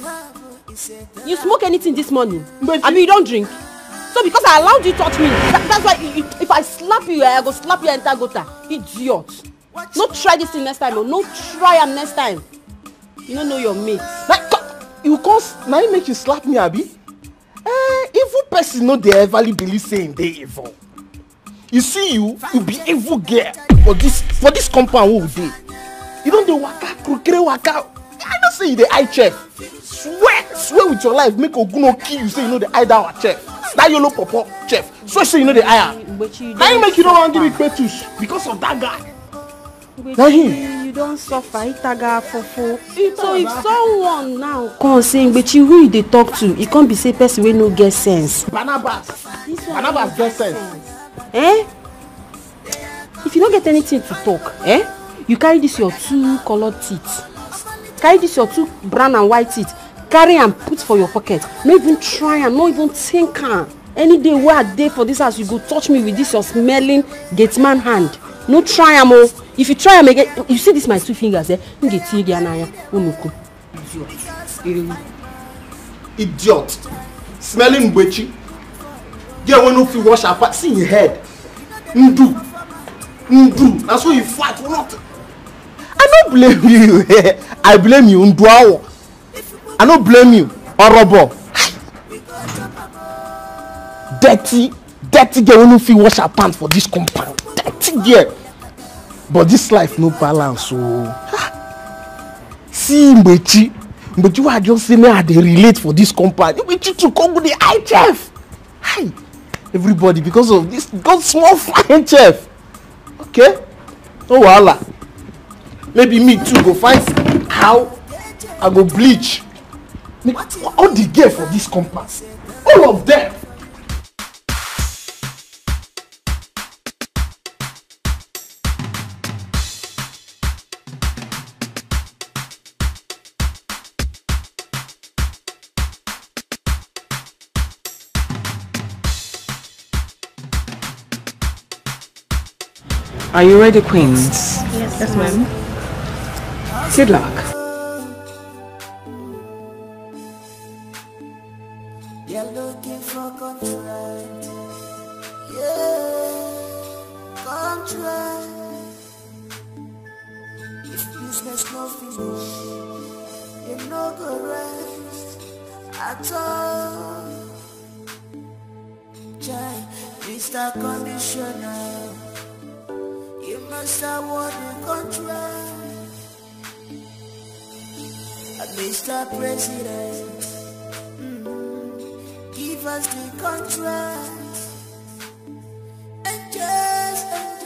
[SPEAKER 4] You smoke anything this morning? I mean, you don't drink. So because I allowed you to touch me, that's why if I slap you, I go slap you enter gutter. Idiot. No try this thing next time. No try am next time. You don't know your mate.
[SPEAKER 21] Like, you can't, now you make you slap me, Abi? Evil person no they everly believe saying they evil. You see you be evil girl for this compound who dey. You don't do waka, krokere waka. I don't say you the eye chef. Swear with your life, make Oguno kill you, say you know the eye down chef. That yellow purple chef. So say you know the eye. Now you make you don't want to give me petush because of that guy. Now him.
[SPEAKER 4] You don't suffer, itaga fofo. So if someone now come saying, but you who they talk to, it can't be say person wey no get sense.
[SPEAKER 21] Barnabas get sense.
[SPEAKER 4] Eh? If you don't get anything to talk, you carry this your 2 colored teeth. Carry this your 2 brown and white teeth. Carry and put for your pocket. No even try and not even think. Any day where I dey for this house, you go touch me with this your smelling gate man hand. No try am. If you try am again, you see this my 2 fingers,
[SPEAKER 21] Idiot. Smelling mbechi. Yeah, when you wash her part, see your head. Ndu. That's why you fight. What? I don't blame you. I blame you. Nduawo. I don't blame you. Orobo. Dirty girl when you wash her pants for this compound. Dirty girl. But this life no balance. So see Mbechi. But you are just saying how they relate for this compound. Mbechi to come with the eye chef. Hi. Everybody because of this got small fine chef. Okay? No wahala. Maybe me too go find how I go bleach. All the girl for this compound. All of them.
[SPEAKER 6] Are you ready, queens?
[SPEAKER 7] Yes, ma'am.
[SPEAKER 6] Good luck.
[SPEAKER 8] You're looking for contract. Yeah, contract. If business no finish, you no go rest at all. Jai, Mr. Conditioner. You must award the contract. Mr. President, give us the contract. And just baby,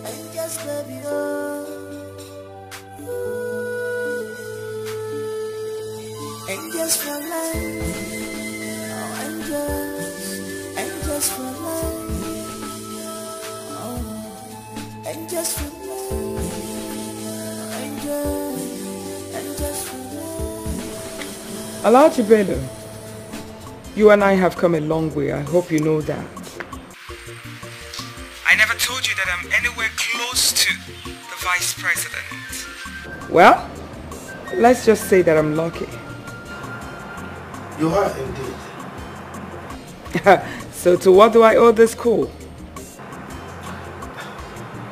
[SPEAKER 8] and just for life. Oh, and just for life. And just for me, and just for me.
[SPEAKER 6] Alhaji Bello, you and I have come a long way. I hope you know that. I never told you that I'm anywhere close to the vice president. Well, let's just say that I'm lucky.
[SPEAKER 12] You are indeed.
[SPEAKER 6] So to what do I owe this call?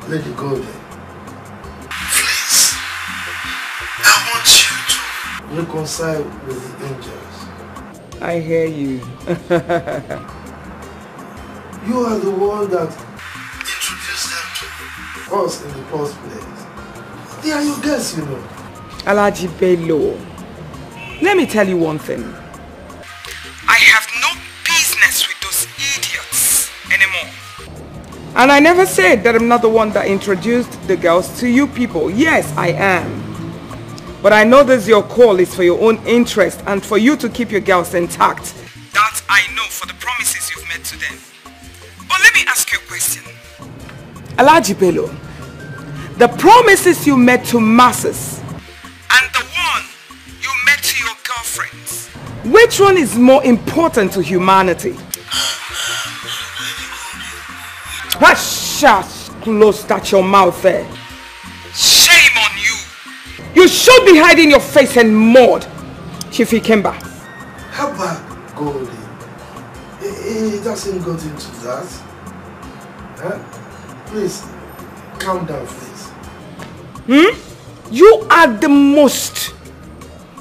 [SPEAKER 12] Let it go then. Please, I want you to reconcile with the angels.
[SPEAKER 6] I hear you.
[SPEAKER 12] You are the one that introduced them to us in the first place. They are your guests, you know.
[SPEAKER 6] Alhaji Bello, let me tell you one thing. I have no business with those idiots anymore. And I never said that I'm not the one that introduced the girls to you people. Yes, I am. But I know this your call is for your own interest and for you to keep your girls intact. That I know for the promises you've made to them. But let me ask you a question. Alhaji Bello, the promises you made to masses and the one you made to your girlfriends, Which one is more important to humanity? Hush, close that your mouth there. Shame on you. You should be hiding your face in mud, Chief Ikemba.
[SPEAKER 12] How about Goldie? It doesn't go into that. Huh? Please, calm down, please.
[SPEAKER 6] You are the most.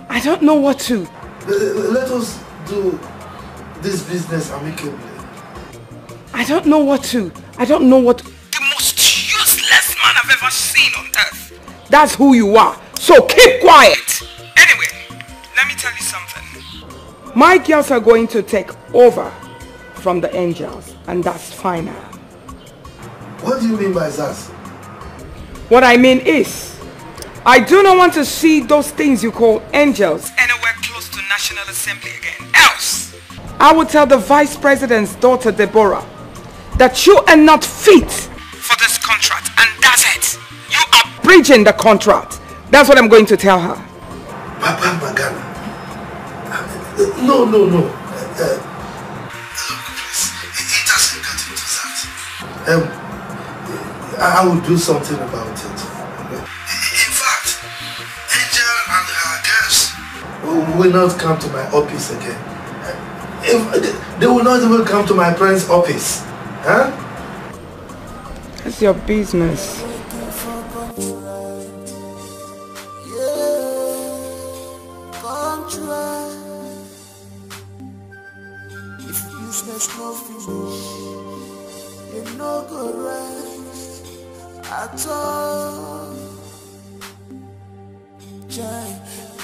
[SPEAKER 6] I don't know what to.
[SPEAKER 12] Let us do this business amicably.
[SPEAKER 6] I don't know what to. I don't know what. The most useless man I've ever seen on earth. That's who you are. So keep quiet. Anyway, let me tell you something. My girls are going to take over from the angels, and that's final.
[SPEAKER 12] What do you mean by that?
[SPEAKER 6] What I mean is, I do not want to see those things you call angels anywhere close to National Assembly again. Else, I will tell the Vice President's daughter, Deborah, that you are not fit for this contract, and that's it. You are breaching the contract. That's what I'm going to tell her.
[SPEAKER 12] Papa Magana. No. Look, please. It doesn't get into that. I will do something about it. In fact, Angel and her girls will not come to my office again. They will not even come to my parents' office. Huh?
[SPEAKER 6] That's your business.
[SPEAKER 8] No finish, you no go rest at all.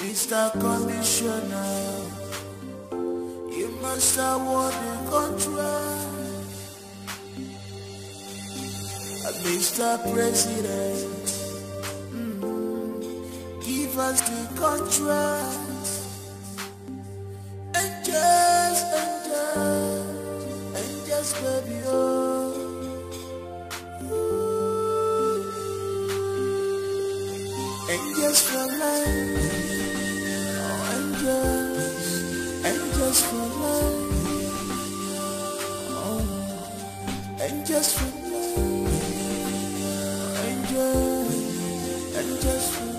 [SPEAKER 8] Mr. Commissioner, you must award the contract. Mr. President, give us the contract. And just baby, oh. Angels for life, oh angels for life, oh angels for life, angels for life.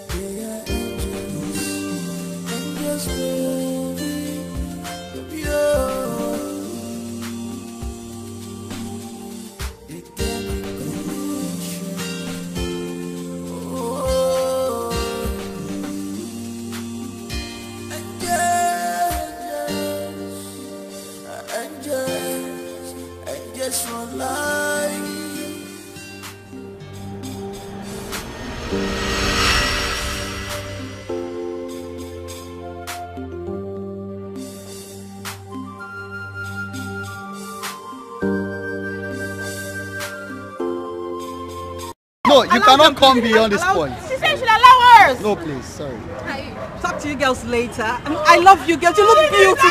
[SPEAKER 8] They are angels for
[SPEAKER 5] No, you cannot come beyond this point.
[SPEAKER 22] She said you should allow us.
[SPEAKER 5] No, please, sorry.
[SPEAKER 22] Talk to you girls later. I love you girls. You look beautiful.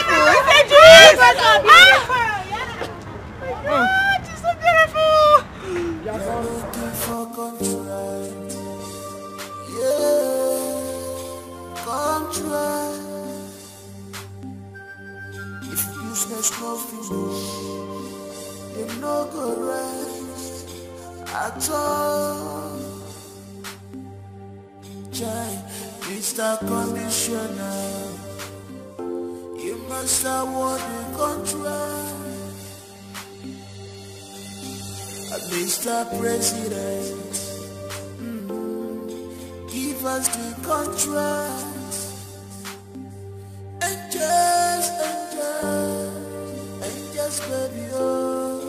[SPEAKER 22] She's so beautiful.
[SPEAKER 8] You're looking for contract. Contract. If useless no finish, you no go rest at all. Mr. Commissioner, you must award the contract. Mr. President, give us the contract. Angels, baby, oh.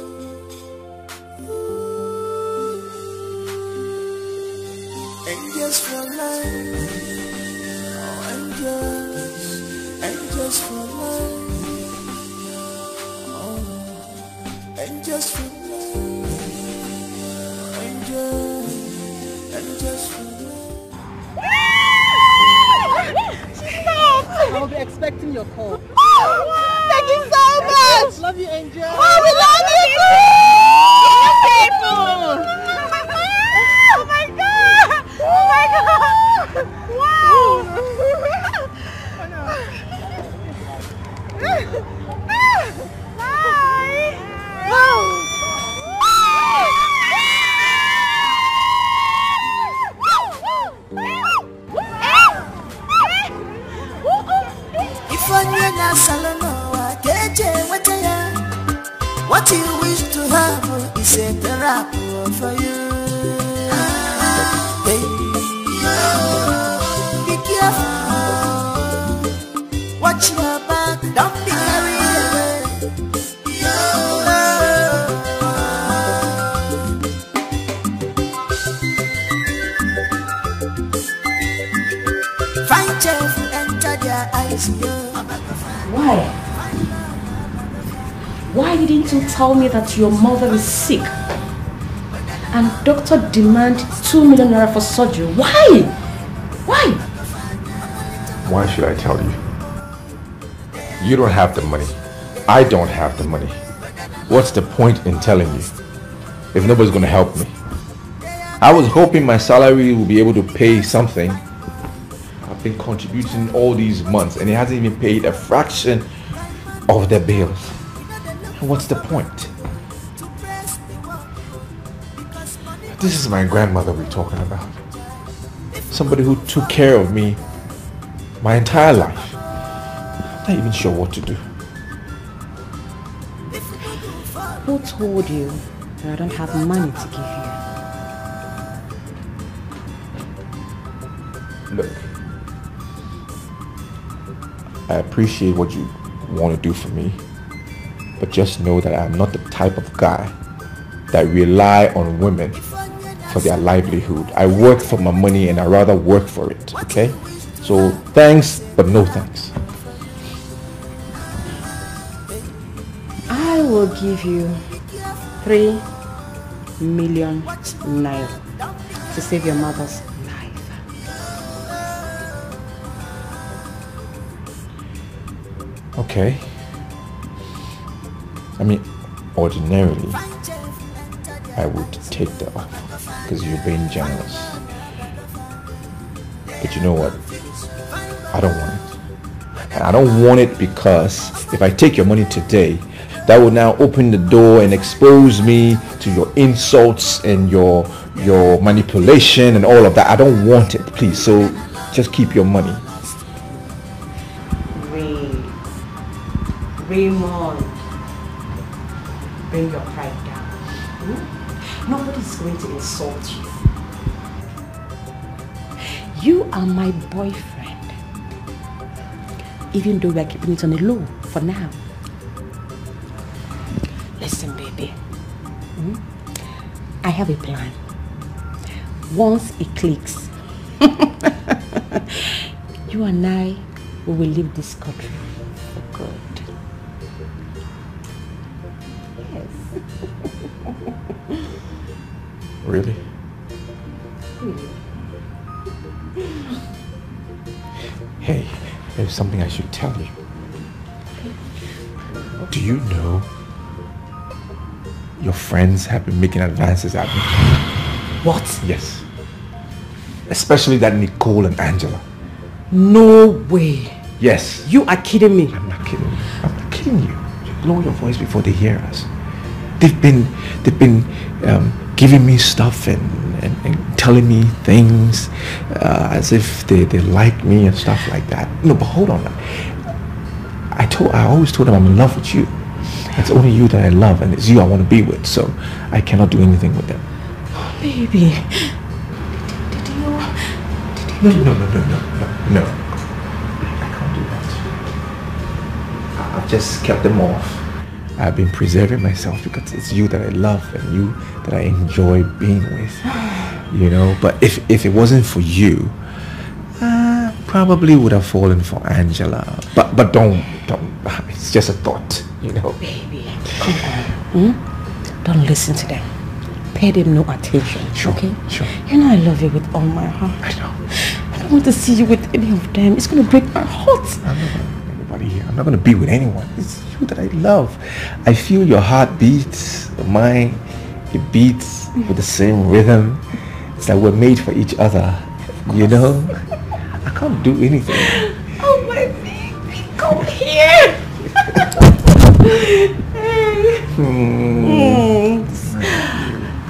[SPEAKER 8] Angels for life, oh angels for life, oh angels for life, angels for life.
[SPEAKER 22] I'll be expecting your call.
[SPEAKER 3] Thank you so much.
[SPEAKER 22] Love you, Angel.
[SPEAKER 3] Oh, we love you too.
[SPEAKER 22] Oh my God. Oh my God.
[SPEAKER 8] What you wish to have is a therapy for you. Hey, be careful. Watch your back, don't be carried away. Find chef, enter their eyes.
[SPEAKER 1] Why? Why didn't you tell me that your mother is sick? And doctor demand 2 million naira for surgery. Why? Why?
[SPEAKER 14] Why should I tell you? You don't have the money. I don't have the money. What's the point in telling you if nobody's going to help me? I was hoping my salary will be able to pay something. I've been contributing all these months and it hasn't even paid a fraction of the bills. What's the point? This is my grandmother we're talking about. Somebody who took care of me my entire life. I'm not even sure what to do.
[SPEAKER 1] Who told you that I don't have money to give you?
[SPEAKER 14] Look, I appreciate what you want to do for me. But just know that I'm not the type of guy that rely on women for their livelihood. I work for my money and I rather work for it, okay? So thanks, but no thanks.
[SPEAKER 1] I will give you 3 million naira to save your mother's life.
[SPEAKER 14] Okay. I mean, ordinarily, I would take the offer because you're being generous. But you know what? I don't want it. And I don't want it because if I take your money today, that will now open the door and expose me to your insults and your manipulation and all of that. I don't want it, please. So just keep your money.
[SPEAKER 1] Raymond. Bring your pride down. Nobody's going to insult you. You are my boyfriend. Even though we are keeping it on the low for now. Listen, baby. I have a plan. Once it clicks, you and I will leave this country for good.
[SPEAKER 14] Really? Hey, there's something I should tell you. Do you know your friends have been making advances at me?
[SPEAKER 1] What?
[SPEAKER 14] Yes. Especially that Nicole and Angela.
[SPEAKER 1] No way.
[SPEAKER 14] Yes.
[SPEAKER 1] You are kidding me.
[SPEAKER 14] I'm not kidding. I'm not kidding you. Lower your voice before they hear us. They've been giving me stuff and telling me things as if they like me and stuff like that. No, but hold on. I always told them I'm in love with you. It's only you that I love and it's you I want to be with, so I cannot do anything with them.
[SPEAKER 1] Baby.
[SPEAKER 14] No. I can't do that. I've just kept them off. I've been preserving myself because it's you that I love and you that I enjoy being with, you know. But if it wasn't for you, I probably would have fallen for Angela. But don't. It's just a thought, you know.
[SPEAKER 1] Baby, come on. Don't listen to them. Pay them no attention.
[SPEAKER 14] Sure,
[SPEAKER 1] okay?
[SPEAKER 14] Sure.
[SPEAKER 1] You know I love you with all my heart.
[SPEAKER 14] I know.
[SPEAKER 1] I don't want to see you with any of them. It's going to break my heart.
[SPEAKER 14] I'm not going to be anybody here. I'm not going to be with anyone. It's you that I love. I feel your heart beats, mine. It beats with the same rhythm. It's like we're made for each other. You know? I can't do anything.
[SPEAKER 1] Oh my baby, come here.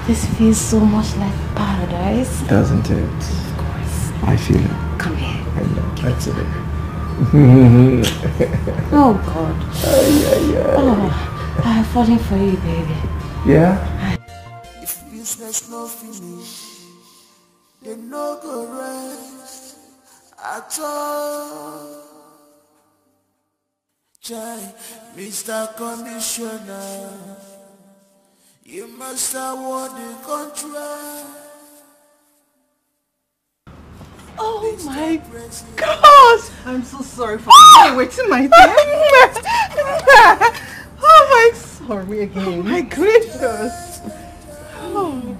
[SPEAKER 1] This feels so much like paradise.
[SPEAKER 14] Doesn't it? Of course. I feel it.
[SPEAKER 1] Come here.
[SPEAKER 14] I know. That's it.
[SPEAKER 7] Oh God. Oh, I'm falling for you, baby.
[SPEAKER 14] Yeah?
[SPEAKER 8] If business no finish, they no go rest at all. Jai, Mr. Commissioner, you must award the contract.
[SPEAKER 11] Oh my God!
[SPEAKER 22] I'm so sorry for waiting my time.
[SPEAKER 11] Oh my,
[SPEAKER 22] Sorry again.
[SPEAKER 11] oh my gracious!
[SPEAKER 22] Oh,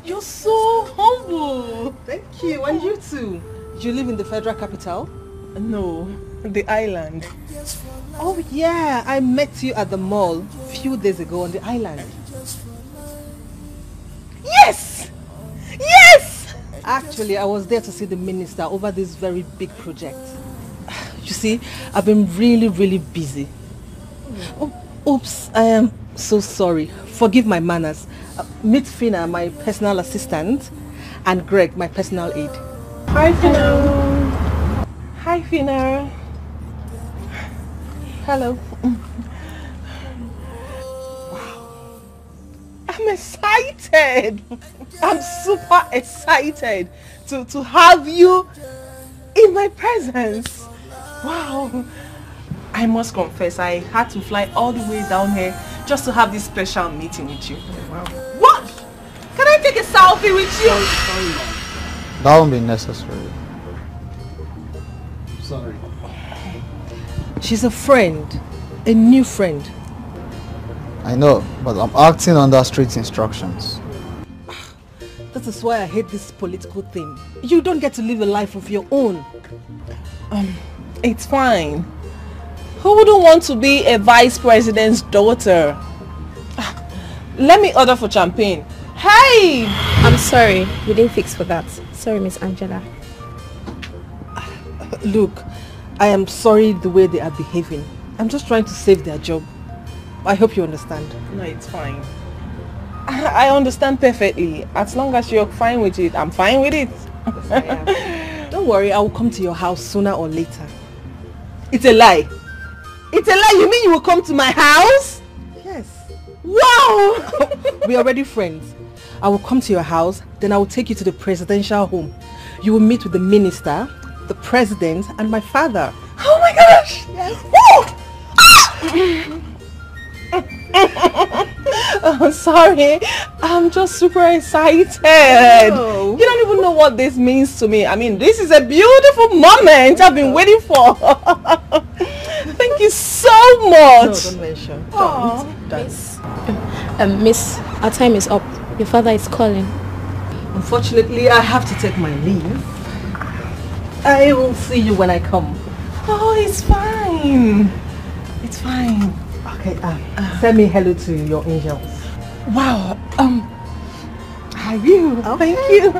[SPEAKER 22] you're so humble. Thank you. And you too. You live in the federal capital?
[SPEAKER 11] No, the island.
[SPEAKER 22] Oh yeah, I met you at the mall a few days ago on the island.
[SPEAKER 11] Yes! Yes!
[SPEAKER 22] Actually, I was there to see the minister over this very big project. You see, I've been really busy. Oh, oops, I am so sorry. Forgive my manners. Meet Fina, my personal assistant, and Greg, my personal aide.
[SPEAKER 11] Hi, Fina. Hi, Fina. Hello. Wow. I'm excited. I'm super excited to have you in my presence. Wow. I must confess, I had to fly all the way down here just to have this special meeting with you. Wow. What? Can I take a selfie with you?
[SPEAKER 5] Sorry. That won't be necessary. Sorry.
[SPEAKER 22] She's a friend, a new friend.
[SPEAKER 5] I know, but I'm acting under strict instructions.
[SPEAKER 22] That is why I hate this political thing. You don't get to live a life of your own.
[SPEAKER 11] It's fine. Who wouldn't want to be a vice president's daughter? Let me order for champagne. Hey!
[SPEAKER 7] I'm sorry, we didn't fix for that. Sorry, Miss Angela.
[SPEAKER 22] Look, I am sorry the way they are behaving. I'm just trying to save their job. I hope you understand.
[SPEAKER 11] No, it's fine. I understand perfectly. As long as you're fine with it, I'm fine with it.
[SPEAKER 22] Don't worry, I will come to your house sooner or later. It's a lie.
[SPEAKER 11] It's a lie? You mean you will come to my house?
[SPEAKER 22] Yes.
[SPEAKER 11] Wow!
[SPEAKER 22] We are already friends. I will come to your house, then I will take you to the presidential home. You will meet with the minister, the president, and my father.
[SPEAKER 11] Oh my gosh! Yes. Oh, sorry. I'm just super excited.
[SPEAKER 22] No.
[SPEAKER 11] You don't even know what this means to me. I mean, this is a beautiful moment I've been waiting for. Thank you so much.
[SPEAKER 22] No, don't mention. Don't.
[SPEAKER 7] Miss, Miss, our time is up. Your father is calling.
[SPEAKER 22] Unfortunately, I have to take my leave. I will see you when I come.
[SPEAKER 11] Oh, it's fine. It's fine.
[SPEAKER 22] Okay, send me hello to your angels.
[SPEAKER 11] Wow. I will.
[SPEAKER 22] Okay.
[SPEAKER 11] Thank you.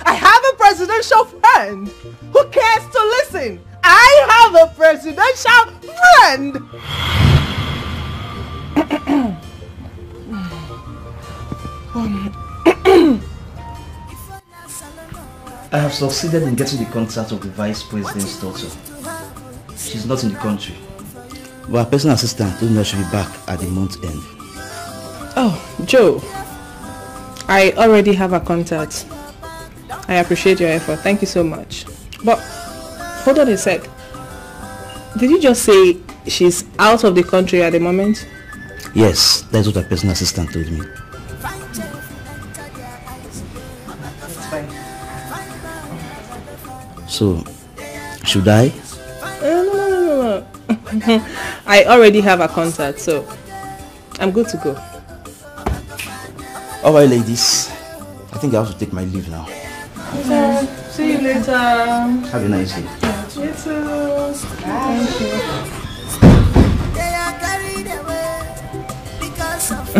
[SPEAKER 11] I have a presidential friend who cares to listen. I have a presidential friend.
[SPEAKER 9] I have succeeded in getting the contact of the vice president's daughter. She's not in the country.
[SPEAKER 10] But our personal assistant told me I should be back at the month end.
[SPEAKER 6] Oh, Joe. I already have a contact. I appreciate your effort. Thank you so much. But hold on a sec. Did you just say she's out of the country at the moment?
[SPEAKER 10] Yes, that's what our personal assistant told me. So, should I?
[SPEAKER 6] No. I already have a contact, so I'm good to go.
[SPEAKER 10] Alright, ladies. I think I have to take my leave now.
[SPEAKER 6] Okay. See you later.
[SPEAKER 10] Have a nice day.
[SPEAKER 6] You too. Thank you.
[SPEAKER 8] They are carried away because of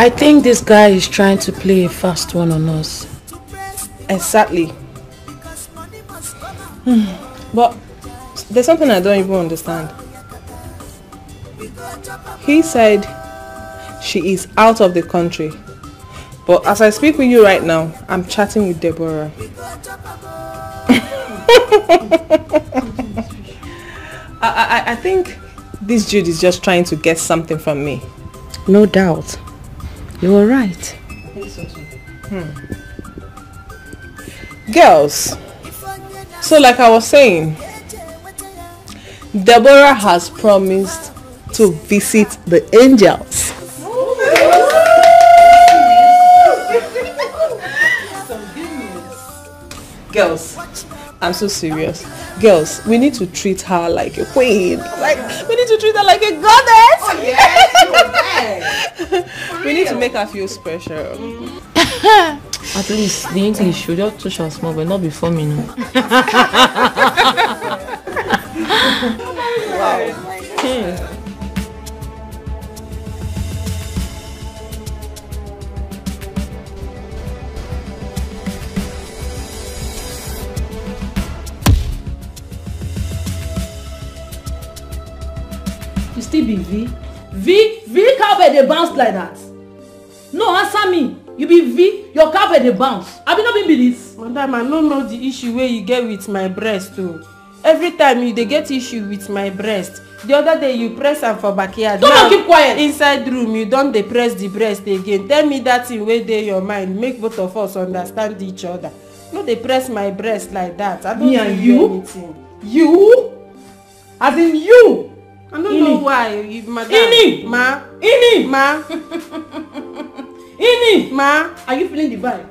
[SPEAKER 18] I think this guy is trying to play a fast one on us.
[SPEAKER 6] Exactly. But
[SPEAKER 11] There's something I don't even understand. He said she is out of the country. But as I speak with you right now, I'm chatting with Deborah. I think this Jude is just trying to get something from me.
[SPEAKER 4] No doubt. You were right.
[SPEAKER 11] Girls, so like I was saying, Deborah has promised to visit the angels. Girls, I'm so serious. Girls, we need to treat her like a queen. Like, we need to treat her like a goddess. Oh, yes, we need to make her feel special.
[SPEAKER 1] At least the English should just touch her small, but not before me now.
[SPEAKER 11] Wow.
[SPEAKER 18] You still be V? V carpet they bounce like that. No, answer me. You be V, your carpet they bounce. I be not be this.
[SPEAKER 4] Madam, I don't know the issue where you get with my breast too. Every time you they get issue with my breast. The other day you press am for backyard.
[SPEAKER 18] Don't keep quiet.
[SPEAKER 4] Inside room you don't dey press the breast again. Tell me that thing where dey your mind. Make both of us understand each other. No, they press my breast like that. I don't
[SPEAKER 18] Me and
[SPEAKER 4] do
[SPEAKER 18] you?
[SPEAKER 4] anything.
[SPEAKER 18] You? As in you?
[SPEAKER 4] I don't know why. If madam.
[SPEAKER 18] Ini!
[SPEAKER 4] Ma.
[SPEAKER 18] Ini!
[SPEAKER 4] Ma.
[SPEAKER 18] Ini!
[SPEAKER 4] Ma.
[SPEAKER 18] Are you feeling the vibe?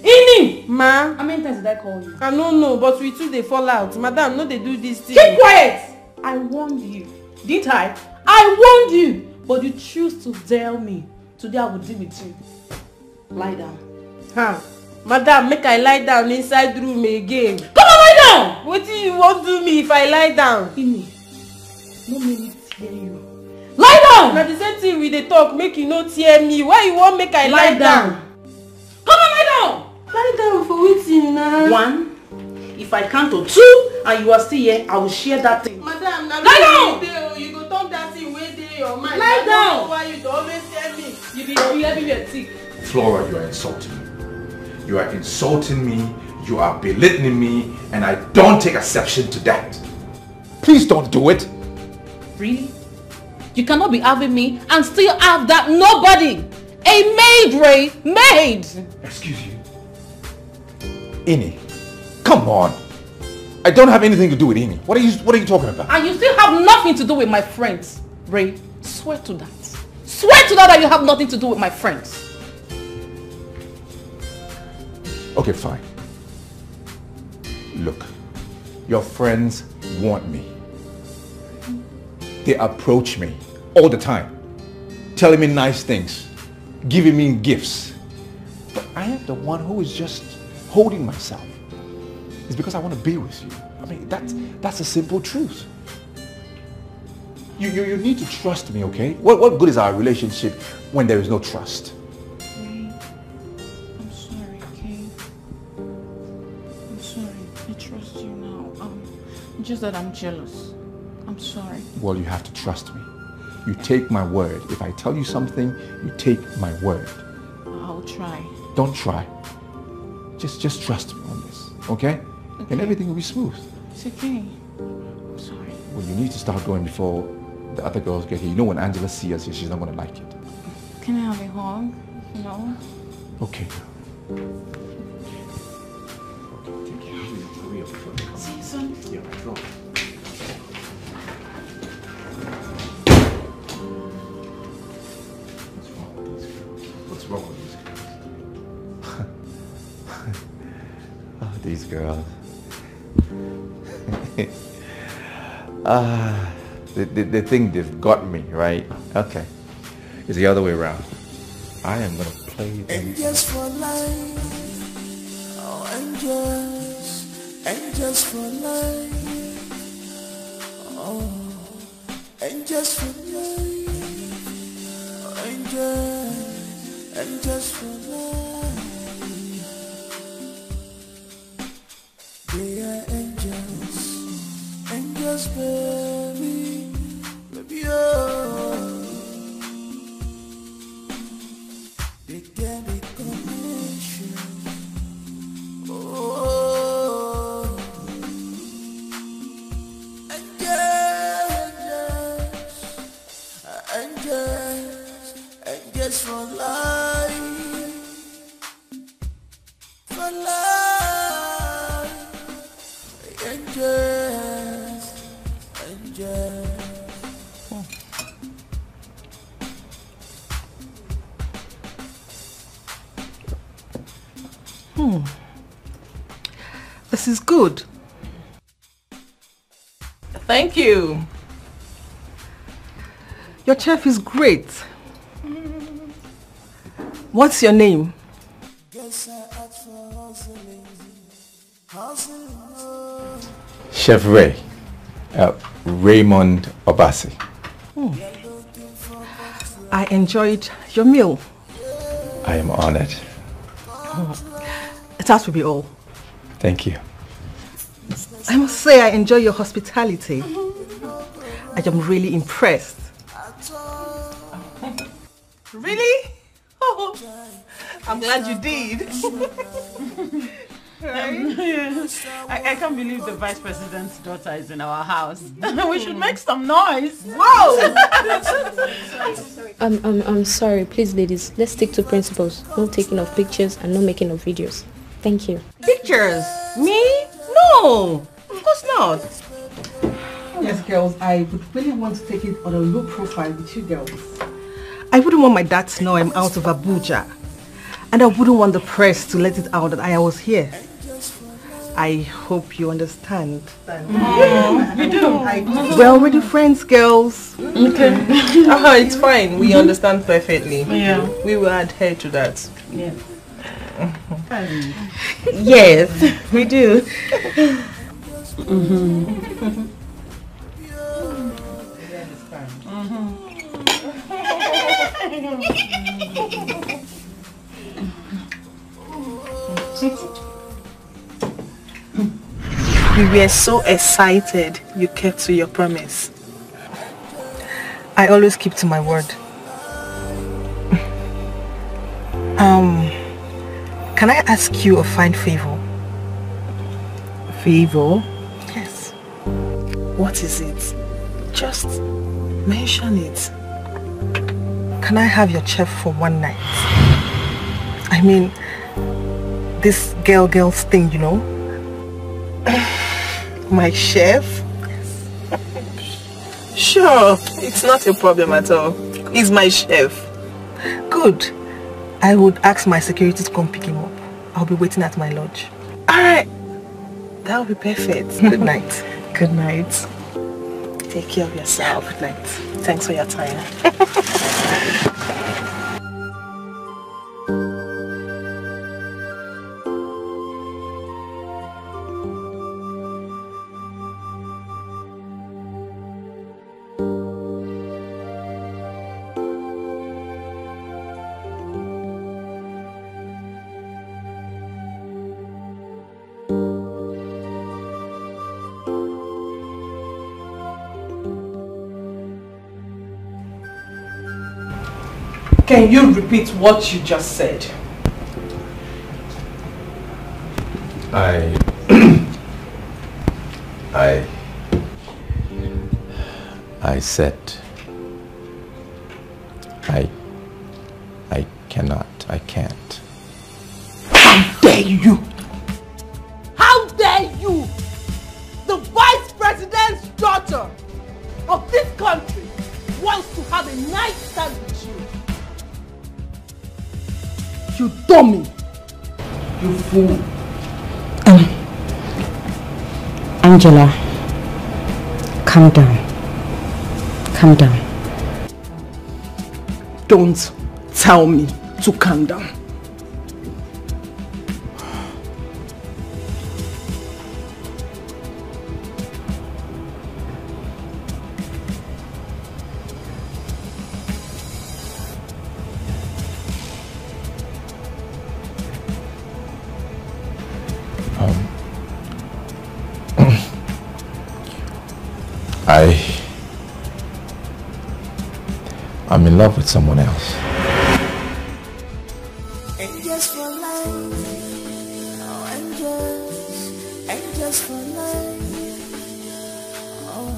[SPEAKER 18] Ini!
[SPEAKER 4] Ma.
[SPEAKER 18] How many times did I call you?
[SPEAKER 4] I don't know, but we too they fall out. Madam, no they do this thing.
[SPEAKER 18] Keep quiet! I warned you. Didn't I? I warned you! But you choose to tell me. Today I will deal with you. Lie down.
[SPEAKER 4] Huh. Madam, make I lie down inside room again.
[SPEAKER 18] Come on, lie down!
[SPEAKER 4] What do you want do me if I lie down?
[SPEAKER 18] Ini. No make me tear you. Lie down!
[SPEAKER 4] Na the same thing we dey talk, make you no tear me. Why you want make I lie down?
[SPEAKER 18] Come on, lie down!
[SPEAKER 4] Lie down for wetin na?
[SPEAKER 18] 1. If I count to 2 and you are still here, I will share that thing.
[SPEAKER 4] Madam, na
[SPEAKER 18] lie down!
[SPEAKER 4] You go talk that thing wey dey your mind.
[SPEAKER 18] Lie down!
[SPEAKER 4] Why you dey always tell me?
[SPEAKER 18] You be everywhere thick.
[SPEAKER 14] Flora, you are insulting me. You are insulting me, you are belittling me, and I don't take exception to that. Please don't do it.
[SPEAKER 1] Really? You cannot be having me and still have that nobody. A maid, Ray. Maid.
[SPEAKER 14] Excuse you. Ini, come on. I don't have anything to do with Ini. What are you talking about?
[SPEAKER 1] And you still have nothing to do with my friends. Ray, swear to that. Swear to that you have nothing to do with my friends.
[SPEAKER 14] Okay, fine. Look, your friends want me. They approach me all the time, telling me nice things, giving me gifts. But I am the one who is just holding myself. It's because I want to be with you. I mean, that's a simple truth. You need to trust me, okay? What good is our relationship when there is no trust?
[SPEAKER 1] Ray, I'm sorry, okay? I'm sorry. I trust you now. Just that I'm jealous. I'm sorry.
[SPEAKER 14] Well, you have to trust me. You take my word. If I tell you something, you take my word.
[SPEAKER 1] I'll try.
[SPEAKER 14] Don't try. Just trust me on this, okay? And everything will be smooth.
[SPEAKER 1] It's okay. I'm sorry.
[SPEAKER 14] Well, you need to start going before the other girls get here. You know when Angela sees us here, she's not going to like it.
[SPEAKER 1] Can I have a hug? No?
[SPEAKER 14] Okay.
[SPEAKER 1] See you soon.
[SPEAKER 14] Yeah, go. What's wrong with these girls? They think they've got me, right? Okay. It's the other way around. I am going to play them.
[SPEAKER 8] Angels for life. Oh, angels. Angels for life. Oh, angels for life. Oh, angels. Angels for life. They are angels. Angels Yes, baby, baby, oh. They can be connection. Oh, angels for life, for life. Angels.
[SPEAKER 11] This is good. Thank you. Your chef is great. What's your name?
[SPEAKER 16] Chef Ray, Raymond Obasi.
[SPEAKER 11] I enjoyed your meal.
[SPEAKER 16] I am honored.
[SPEAKER 11] That will be all.
[SPEAKER 16] Thank you.
[SPEAKER 11] I must say I enjoy your hospitality. I am really impressed. Really? Oh, I'm glad you did.
[SPEAKER 18] I can't believe the vice president's daughter is in our house. We should make some noise.
[SPEAKER 11] Whoa!
[SPEAKER 7] I'm sorry. Please, ladies, let's stick to principles. No taking of pictures and no making of videos. Thank you.
[SPEAKER 11] Pictures? Me? No, of course not. Yes, girls, I would really want to take it on a low profile with you girls. I wouldn't want my dad to know I'm out of Abuja. And I wouldn't want the press to let it out that I was here. I hope you understand.
[SPEAKER 18] We do.
[SPEAKER 11] We're already friends, girls.
[SPEAKER 18] Okay.
[SPEAKER 11] It's fine. We understand perfectly.
[SPEAKER 18] Yeah.
[SPEAKER 11] We will adhere to that.
[SPEAKER 18] Yeah.
[SPEAKER 11] Yes, we do.
[SPEAKER 17] We were so excited you kept to your promise.
[SPEAKER 11] I always keep to my word. Can I ask you a fine favor?
[SPEAKER 17] Favor?
[SPEAKER 11] Yes.
[SPEAKER 17] What is it? Just mention it.
[SPEAKER 11] Can I have your chef for one night? I mean, this girls thing, you know?
[SPEAKER 17] My chef? Sure, it's not a problem at all. He's my chef.
[SPEAKER 11] Good. I would ask my security to come pick him up. I'll be waiting at my lodge.
[SPEAKER 17] Alright. That will be perfect.
[SPEAKER 11] Good night.
[SPEAKER 17] Good night. Take care of yourself.
[SPEAKER 11] Good night.
[SPEAKER 17] Thanks for your time.
[SPEAKER 11] Can you repeat what you just said?
[SPEAKER 16] I said I cannot, I can't.
[SPEAKER 11] How dare you! How dare you! The vice president's daughter of this country wants to have a nice time with you. You dummy! You fool!
[SPEAKER 19] Angela, calm down. Calm down.
[SPEAKER 11] Don't tell me to calm down.
[SPEAKER 16] I'm in love with someone else.
[SPEAKER 8] Angels for life. Oh, angels for life. Oh,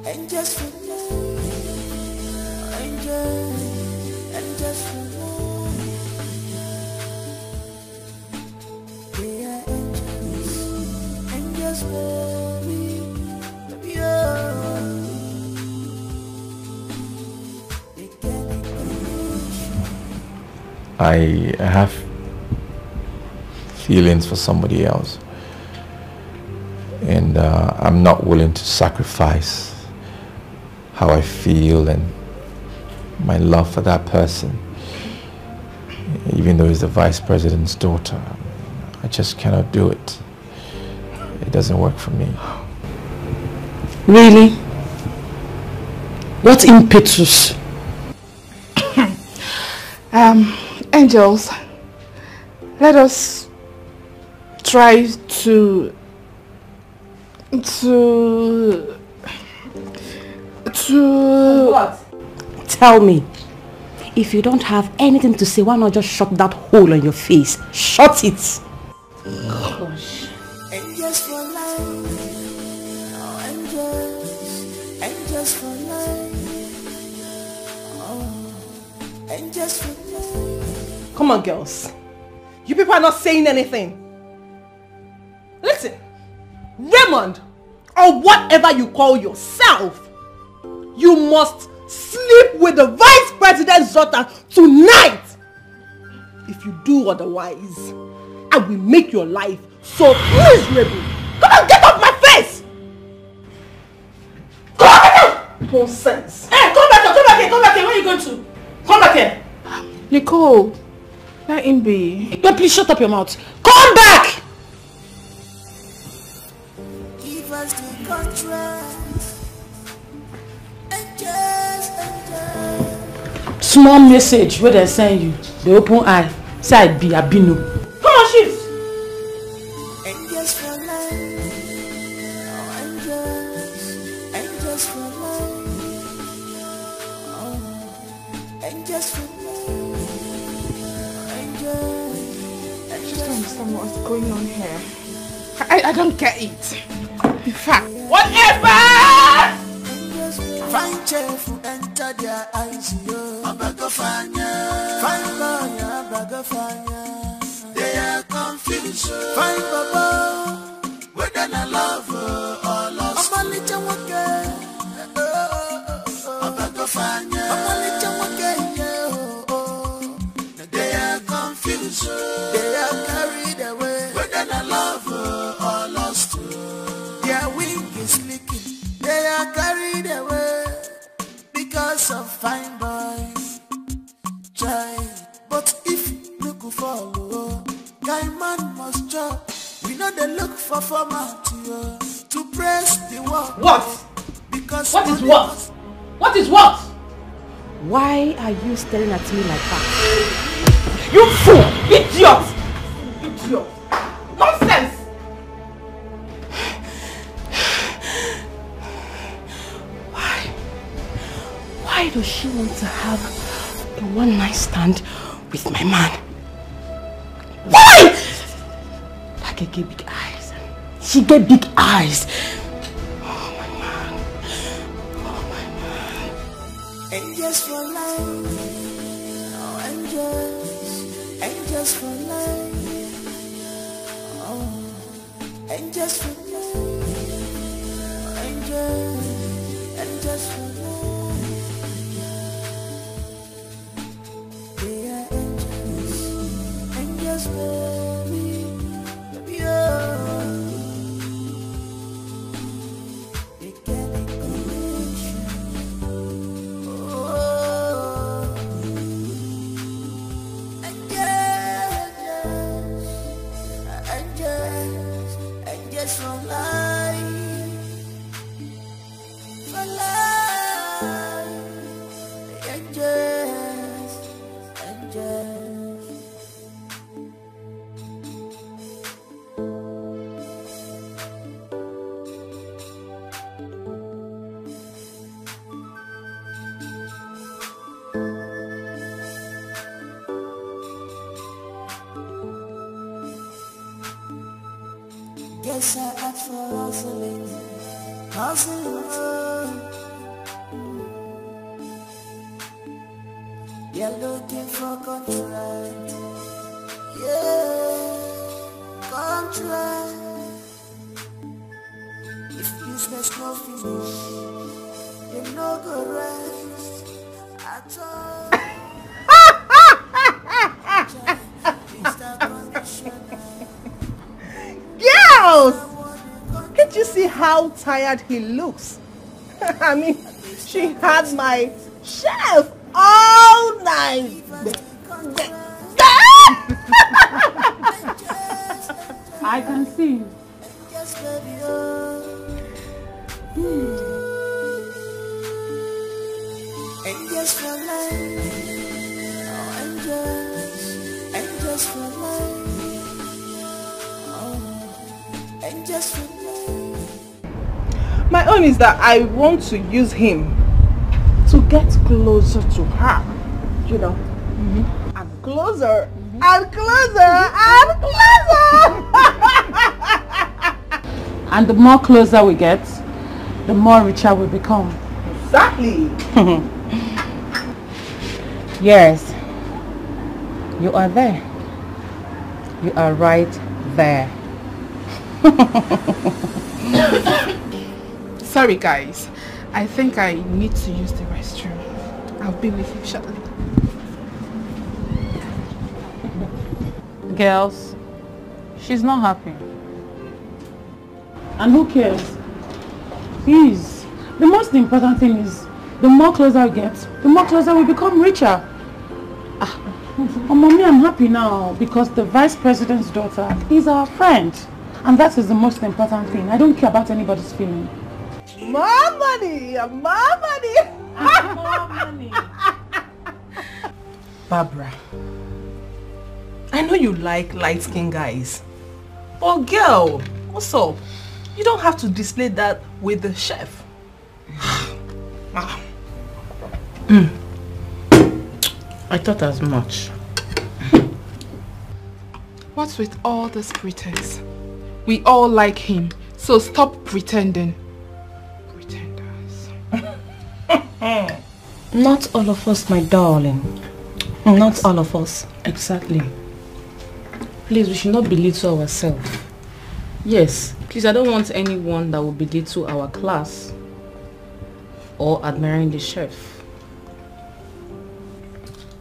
[SPEAKER 8] angels for life. Angels for life. They are angels for me.
[SPEAKER 16] I have feelings for somebody else, and I'm not willing to sacrifice how I feel and my love for that person, even though he's the vice president's daughter. I just cannot do it. It doesn't work for me.
[SPEAKER 18] Really? What impetus?
[SPEAKER 15] Angels, let us try to
[SPEAKER 4] what? Tell me. If you don't have anything to say, why not just shut that hole on your face? Shut it. Gosh.
[SPEAKER 8] Angels for life. Oh, angels for life. Oh, angels for life.
[SPEAKER 11] Come on, girls. You people are not saying anything. Listen, Raymond, or whatever you call yourself, you must sleep with the vice president's daughter tonight. If you do otherwise, I will make your life so miserable. Come on, get off my face! Come on! Nonsense.
[SPEAKER 18] Hey, come back here, Where are you going to? Come back here.
[SPEAKER 15] Nicole, let him be.
[SPEAKER 18] But please shut up your mouth. Come back!
[SPEAKER 8] Give us the contract.
[SPEAKER 18] Small message where they send you. The open eye. Say I be Abino. Come on, shift.
[SPEAKER 8] Angels for life. Oh, angels for life. Oh, angels for life.
[SPEAKER 15] I just don't understand what's going on here. I don't get it. In fact, whatever!
[SPEAKER 8] Fine chef who enter their eyes, yo. Abagofanya. Fine boy, Abagofanya. They are confused. Fine baba. Whether I love or lost. Amalicha wake. Abagofanya. Amalicha wake. They are confused. They are carried away. Whether I love or lost. Their wing is leaking. They are carried away because of fine boy child. But if look follow, guy man must chop. We know they look for format to press the work.
[SPEAKER 18] What?
[SPEAKER 8] Because
[SPEAKER 18] what is what? What is what?
[SPEAKER 4] Why are you staring at me like that?
[SPEAKER 11] You fool! Idiot! Idiot! Nonsense!
[SPEAKER 4] Why does she want to have a one-night stand with my man? Why? Like I get big eyes. She get big eyes. Oh my man. Oh my man.
[SPEAKER 8] Angels for life. Oh, angels for life. Oh, angels for life. Angels for life. guess I asked for hustling. You're looking for contract. Yeah, contract. If business no finish, you no go rest at all.
[SPEAKER 11] Girls! Can't you see how tired he looks? I mean, she had my chef all night.
[SPEAKER 18] I can see.
[SPEAKER 8] Angels for life. Oh, angels for life. Oh, angels for life.
[SPEAKER 11] My own is that I want to use him to get closer to her, you know, and closer, and closer, and closer.
[SPEAKER 18] And the more closer we get, the more richer we become.
[SPEAKER 11] Exactly.
[SPEAKER 1] Yes, you are there. You are right there.
[SPEAKER 15] Sorry guys, I think I need to use the restroom. I'll be with you shortly.
[SPEAKER 1] Girls, she's not happy.
[SPEAKER 18] And who cares? Please, the most important thing is the more closer we get, the more closer we become richer. Oh, mommy, I'm happy now because the vice president's daughter is our friend. And that is the most important thing. I don't care about anybody's feeling.
[SPEAKER 11] More money! More money!
[SPEAKER 18] More money!
[SPEAKER 22] Barbara, I know you like light-skinned guys. But girl, what's up? You don't have to display that with the chef.
[SPEAKER 1] I thought as much.
[SPEAKER 15] What's with all this pretense? We all like him, so stop pretending.
[SPEAKER 3] Not all of us, my darling. Not all of us.
[SPEAKER 1] Exactly. Please, we should not belittle ourselves. Yes, please, I don't want anyone that will belittle our class or admiring the chef.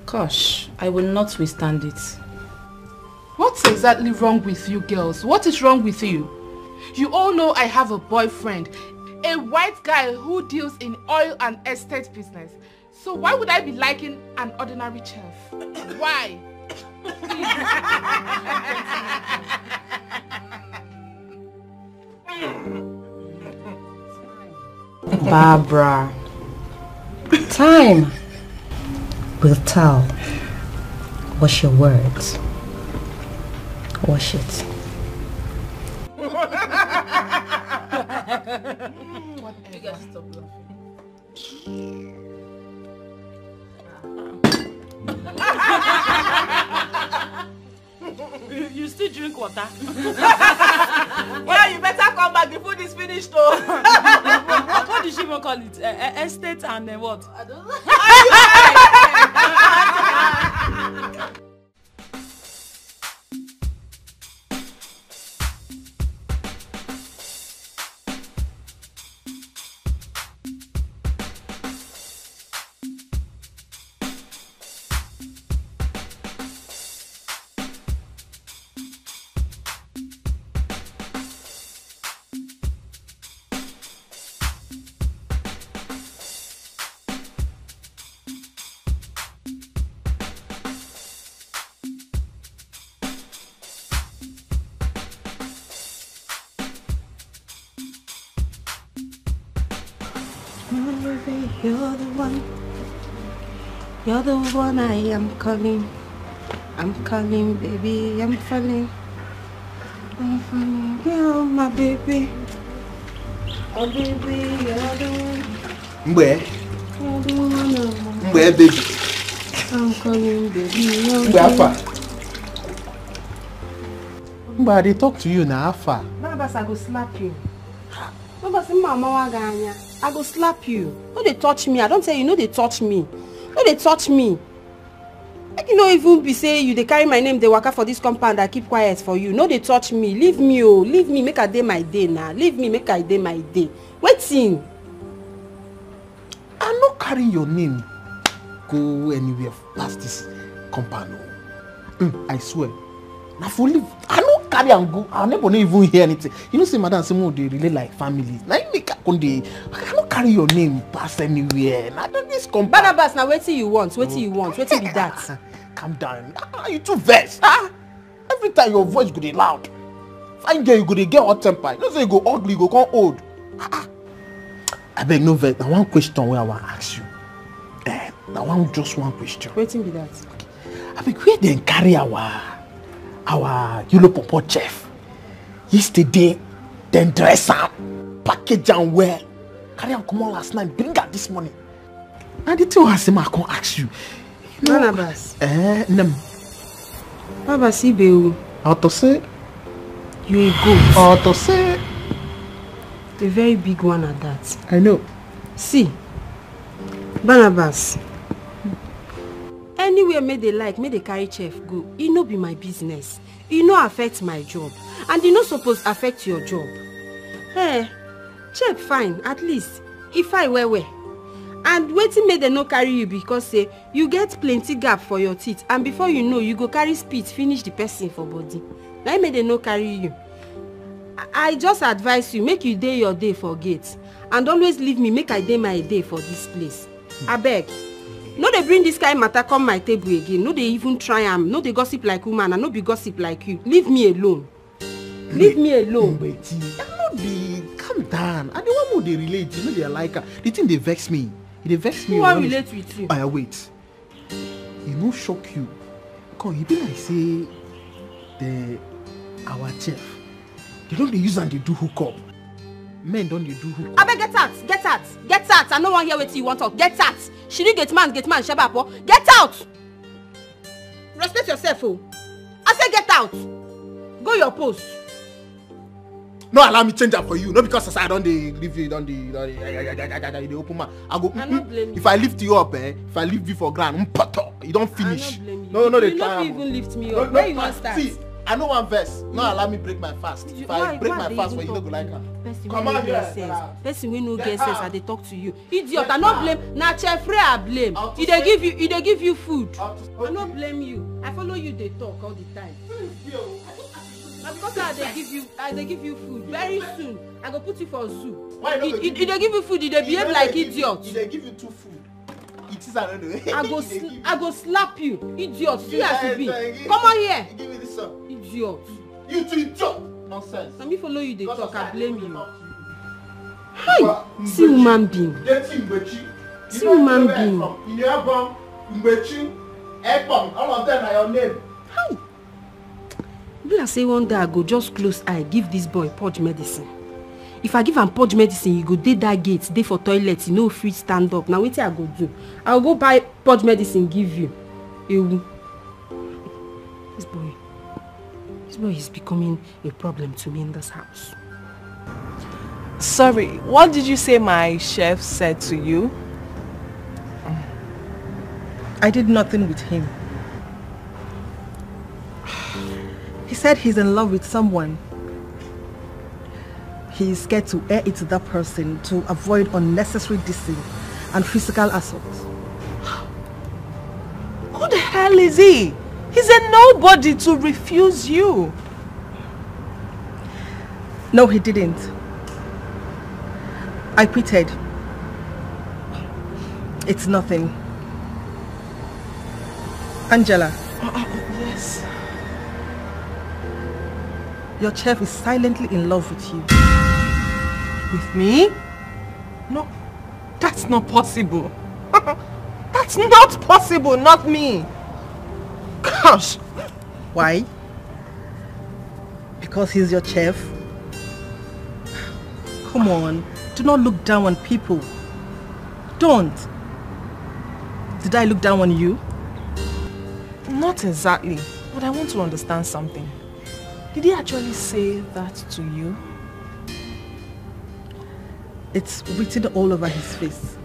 [SPEAKER 1] Gosh, I will not withstand it.
[SPEAKER 15] What's exactly wrong with you girls? What is wrong with you? You all know I have a boyfriend, a white guy who deals in oil and estate business. So why would I be liking an ordinary chef? Why?
[SPEAKER 3] Barbara, time will tell. Wash your words. Wash it.
[SPEAKER 1] You guys stop laughing. You still drink water?
[SPEAKER 11] Well, you better come back. The food is finished though.
[SPEAKER 18] What did she even call it? Estate and what?
[SPEAKER 11] I don't know.
[SPEAKER 19] You're the one I am calling. I'm calling, baby, I'm falling. I'm falling, you're my baby. Oh baby, you're the one.
[SPEAKER 21] Where?
[SPEAKER 19] You're the one.
[SPEAKER 21] Where, baby?
[SPEAKER 19] I'm calling, baby, you're
[SPEAKER 21] Where
[SPEAKER 19] the
[SPEAKER 21] far?
[SPEAKER 19] one.
[SPEAKER 21] But they talk to you now, far.
[SPEAKER 4] Barnabas, I go slap you. Barnabas, I go slap you. No, they touch me. I don't tell you, no, they touch me. No, they touch me. Like you know, even be say you they carry my name, they work out for this compound, I keep quiet for you. No, they touch me. Leave me, oh. Leave me, make a day my day now. Leave me, make a day my day. Waiting.
[SPEAKER 21] I'm not carrying your name. Go anywhere past this compound. I swear. Now for live, I don't carry and go. I never even hear anything. You know, say madam, some they really like families. Now you make a conde. I cannot carry your name past anywhere. Now don't this compound.
[SPEAKER 4] Barnabas, now wait till you want. Wait till you want. Wait till be that.
[SPEAKER 21] Calm down. You too vexed. Every time your voice go loud. Fine girl, you go get hot temper. You know say you go ugly, you go come old. I beg no vex. Now one question where I want to ask you. Now just one question.
[SPEAKER 4] Waiting be that.
[SPEAKER 21] I beg where they carry our yellow pawpaw chef. Yesterday, then dress am, package am well. Carry am come on last night, bring am this morning. And the thing I say, I can't ask you.
[SPEAKER 4] Barnabas.
[SPEAKER 21] Barnabas, Ibe. How to say?
[SPEAKER 4] You a goat.
[SPEAKER 21] How to say?
[SPEAKER 4] A very big one at that.
[SPEAKER 21] I know.
[SPEAKER 4] See, Barnabas. Anywhere may they like, may they carry chef go. It no be my business. It no affect my job. And it no suppose affect your job. Hey, chef fine, at least. If I were. And waiting may they no carry you because say you get plenty gap for your teeth. And before you know, you go carry spit, finish the person for body. Now may they no carry you. I just advise you, make you day your day for gate. And always leave me, make I day my day for this place. I beg. No, they bring this kind of matter come my table again. No, they even try am. No, they gossip like woman and no be gossip like you. Leave me alone. Leave me alone.
[SPEAKER 21] Betty, I'm not the calm down. And the one who they relate, you know they like her. The thing they vex me. They vex me.
[SPEAKER 4] Who I relate with you?
[SPEAKER 21] Wait. You know shock you. Cause you be like say our chef. They don't use and they do hook up. Men don't they do hook up.
[SPEAKER 4] I beg get out, get out, get out. I no one hear what you want talk. Get out. She didn't get man, Shabapo. Get out! Respect yourself, oh. I say get out. Go your post.
[SPEAKER 21] No, allow me change that for you. Not because I don't leave you, don't the open man. I go. If I lift you up, if I leave you for ground, you don't finish. No, they try.
[SPEAKER 4] You even lift me up. Where you want start?
[SPEAKER 21] See, I know one verse. No, allow me break my fast. If I break my fast, you don't go like that. Come on here.
[SPEAKER 4] Person we no get sense, they talk to you. Idiot, I no blame. Na chef Ray I blame. He they give you food. I no blame you. I follow you. They talk all the time. Because they give you food. Very soon, I go put you for zoo. If they give you food, they behave like idiot.
[SPEAKER 21] If they give you two food, it is another.
[SPEAKER 4] I go slap you, idiot. See as you be. Come on here.
[SPEAKER 21] Give me this one.
[SPEAKER 4] Idiot.
[SPEAKER 21] You two idiot. Nonsense.
[SPEAKER 4] Let me follow you. They talk. I blame you. Hi. See human being. See human being.
[SPEAKER 21] All of them are your name.
[SPEAKER 4] Hi. Be like say one day I go just close eye, give this boy purge medicine. If I give him purge medicine, you go dey that gate, dey for toilet, you no free stand up. Now wetin I go do? I will go buy purge medicine, give you. Ewu. This boy is becoming a problem to me in this house.
[SPEAKER 17] Sorry, what did you say my chef said to you?
[SPEAKER 22] I did nothing with him. He said he's in love with someone. He's scared to air it to that person to avoid unnecessary dissing and physical assault.
[SPEAKER 17] Who the hell is he? He's a nobody to refuse you.
[SPEAKER 22] No, he didn't. I quitted. It's nothing. Angela.
[SPEAKER 17] Yes.
[SPEAKER 22] Your chef is silently in love with you.
[SPEAKER 17] With me? No, that's not possible. That's not possible, not me. Gosh.
[SPEAKER 22] Why? Because he's your chef? Come on, do not look down on people. Don't. Did I look down on you?
[SPEAKER 17] Not exactly, but I want to understand something.
[SPEAKER 11] Did he actually say that to you?
[SPEAKER 22] It's written all over his face.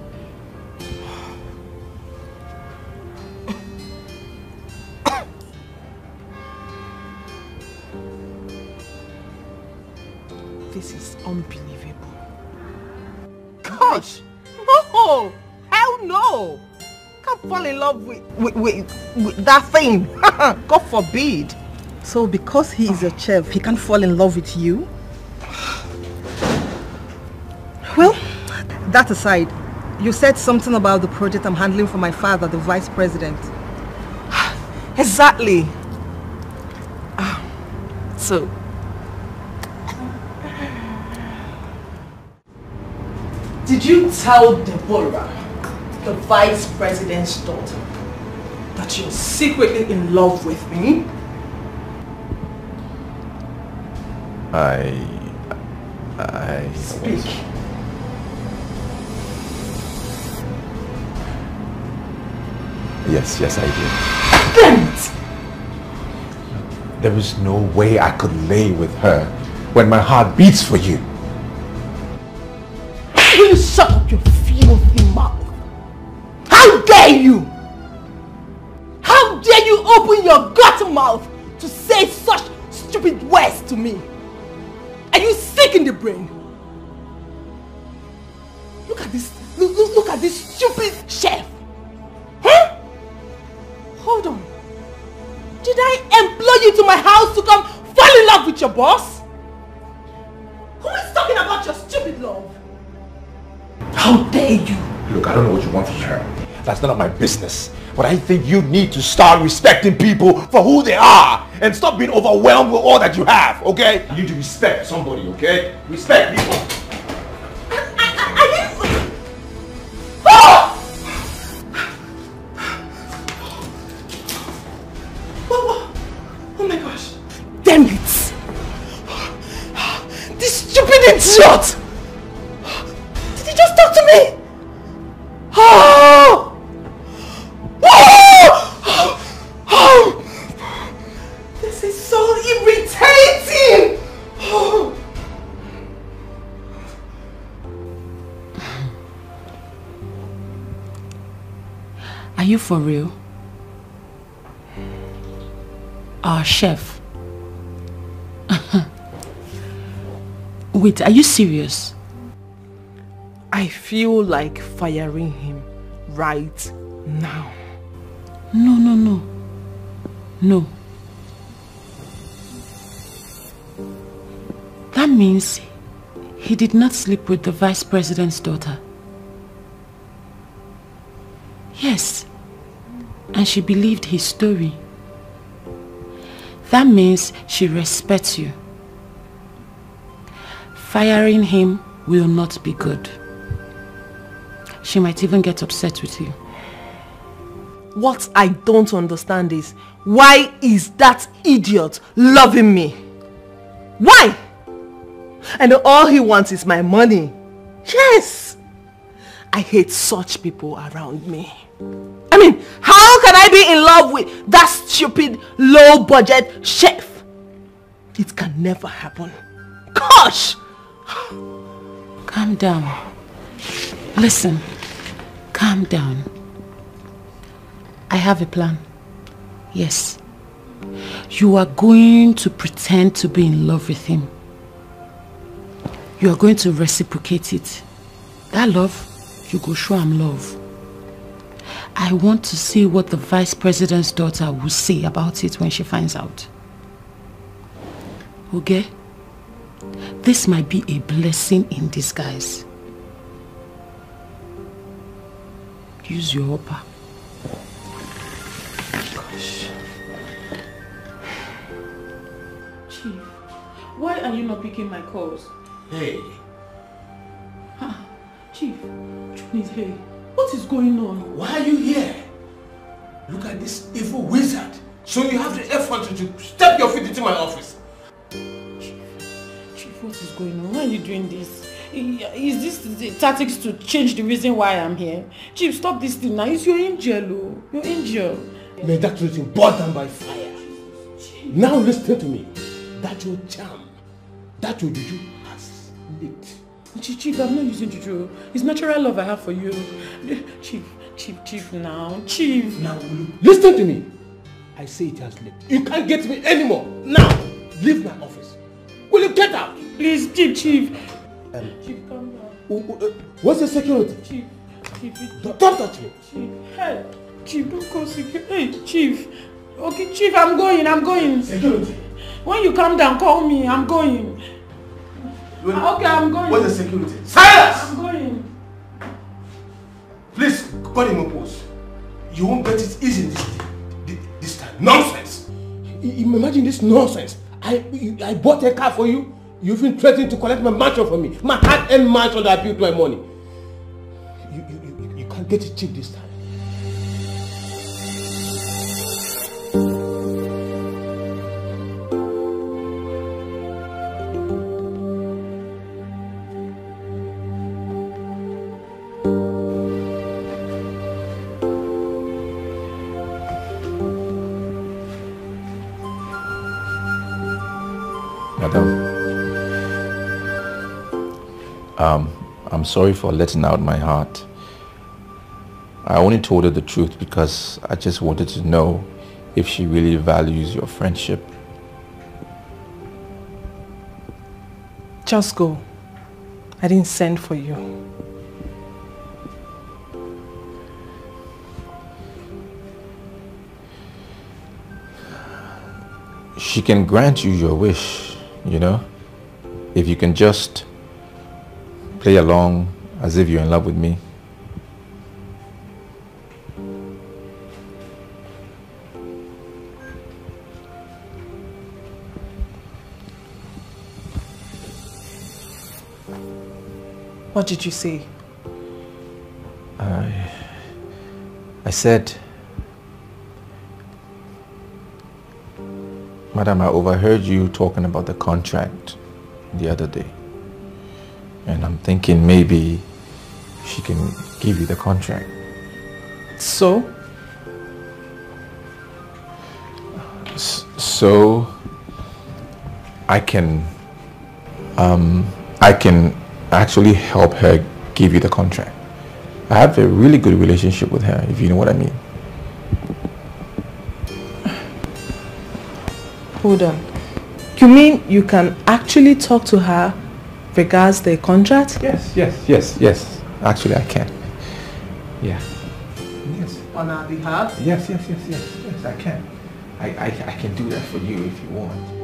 [SPEAKER 11] This is unbelievable. Gosh! No! Hell no! Can't fall in love with that thing. God forbid.
[SPEAKER 22] So because he is a chef, he can't fall in love with you? Well, that aside, you said something about the project I'm handling for my father, the vice president.
[SPEAKER 11] Exactly. So, did you tell Deborah, the vice president's daughter, that you're secretly in love with me?
[SPEAKER 16] I
[SPEAKER 11] Speak.
[SPEAKER 16] Yes, I did.
[SPEAKER 11] Damn it!
[SPEAKER 16] There is no way I could lay with her when my heart beats for you.
[SPEAKER 11] Will you shut up your filthy mouth? How dare you? How dare you open your gut mouth to say such stupid words to me? Are you sick in the brain? Look at this. Look at this stupid chef. Huh? Hold on. Did I employ you to my house to come fall in love with your boss? Who is talking about your stupid love? How dare you?
[SPEAKER 16] Look, I don't know what you want from her. That's none of my business. But I think you need to start respecting people for who they are and stop being overwhelmed with all that you have, okay? You need to respect somebody, okay? Respect people.
[SPEAKER 11] Oh my gosh. Damn it. This stupid idiot. Did he just talk to me? Oh! This is so irritating!
[SPEAKER 1] Are you for real? Our chef. Wait, are you serious?
[SPEAKER 11] I feel like firing him right now.
[SPEAKER 1] No. That means he did not sleep with the vice president's daughter. Yes, and she believed his story. That means she respects you. Firing him will not be good. She might even get upset with you.
[SPEAKER 11] What I don't understand is, why is that idiot loving me? Why? And all he wants is my money. Yes! I hate such people around me. I mean, how can I be in love with that stupid, low-budget chef? It can never happen. Gosh!
[SPEAKER 1] Calm down. Listen, calm down. I have a plan. Yes. You are going to pretend to be in love with him. You are going to reciprocate it. That love, you go show him love. I want to see what the vice president's daughter will say about it when she finds out. Okay? This might be a blessing in disguise. Use your upper.
[SPEAKER 18] Gosh. Chief, why are you not picking my calls?
[SPEAKER 12] Hey.
[SPEAKER 18] Chief, please, hey. What is going on?
[SPEAKER 12] Why are you here? Look at this evil wizard. So you have the effort to step your feet into my office.
[SPEAKER 18] Chief, what is going on? Why are you doing this? Is this the tactics to change the reason why I'm here? Chief, stop this thing now. It's your angel, oh. Your angel.
[SPEAKER 12] May that reason brought down by fire. Now listen to me.
[SPEAKER 13] That your charm, that your juju has leaked.
[SPEAKER 18] Chief, I'm not using juju. It's natural love I have for you. Chief now. Chief.
[SPEAKER 13] Now, listen to me. I say it has leaked. You can't get me anymore. Now, leave my office. Will you get out?
[SPEAKER 18] Please, Chief. Chief, calm down.
[SPEAKER 13] What's the security?
[SPEAKER 18] Chief,
[SPEAKER 13] don't touch me.
[SPEAKER 18] Chief, hey, Chief, don't call security. Hey, Chief. Okay, Chief, I'm going.
[SPEAKER 13] Security.
[SPEAKER 18] When you calm down, call me. I'm going. Okay, I'm going.
[SPEAKER 13] What's the security? Silence!
[SPEAKER 18] I'm going.
[SPEAKER 13] Please, call him a post. You won't get it easy this time. Nonsense! Imagine this nonsense. I bought a car for you. You even threatened to collect my mansion from me. My hard-earned mansion that I built my money. You can't get it cheap this time.
[SPEAKER 16] I'm sorry for letting out my heart. I only told her the truth because I just wanted to know if she really values your friendship.
[SPEAKER 11] Just go. I didn't send for you.
[SPEAKER 16] She can grant you your wish, you know, if you can just play along as if you're in love with me.
[SPEAKER 11] What did you say?
[SPEAKER 16] I said, Madam, I overheard you talking about the contract the other day. And I'm thinking maybe she can give you the contract.
[SPEAKER 11] So?
[SPEAKER 16] So I can actually help her give you the contract. I have a really good relationship with her, if you know what I mean.
[SPEAKER 11] Hold on. You mean you can actually talk to her regards the contract?
[SPEAKER 16] Yes. Actually, I can. Yeah. Yes.
[SPEAKER 11] On our behalf?
[SPEAKER 16] Yes, I can. I can do that for you if you want.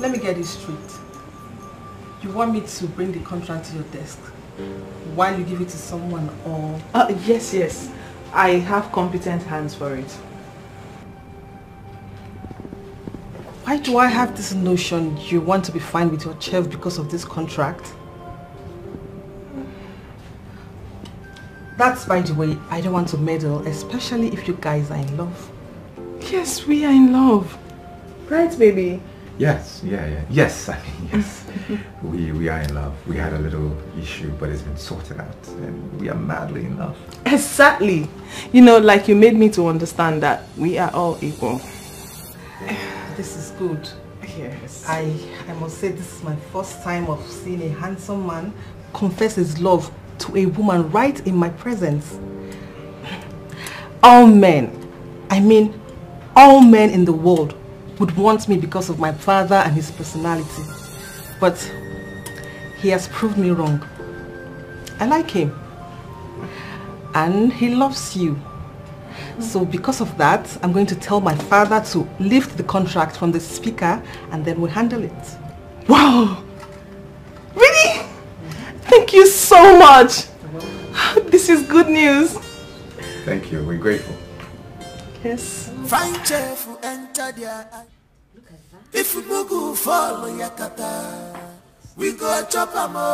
[SPEAKER 11] Let me get this straight. You want me to bring the contract to your desk while you give it to someone, or? Yes. I have competent hands for it. Why do I have this notion you want to be fine with your chef because of this contract? That's, by the way, I don't want to meddle, especially if you guys are in love.
[SPEAKER 15] Yes, we are in love.
[SPEAKER 11] Right, baby?
[SPEAKER 16] Yes, yes. I mean, yes. we are in love. We had a little issue, but it's been sorted out, and we are madly in love.
[SPEAKER 11] Exactly. You know, like you made me to understand that we are all equal. This is good. Yes. I must say this is my first time of seeing a handsome man confess his love to a woman right in my presence. All men
[SPEAKER 22] I mean, all men in the world would want me because of my father and his personality. But he has proved me wrong. I like him. And he loves you. So because of that, I'm going to tell my father to lift the contract from the speaker and then we'll handle it.
[SPEAKER 11] Wow! Really? Thank you so much! This is good news.
[SPEAKER 14] Thank you, we're grateful.
[SPEAKER 11] Yes.
[SPEAKER 8] Fine chef who enter their eye. If we go follow Yakata, we go chop a more.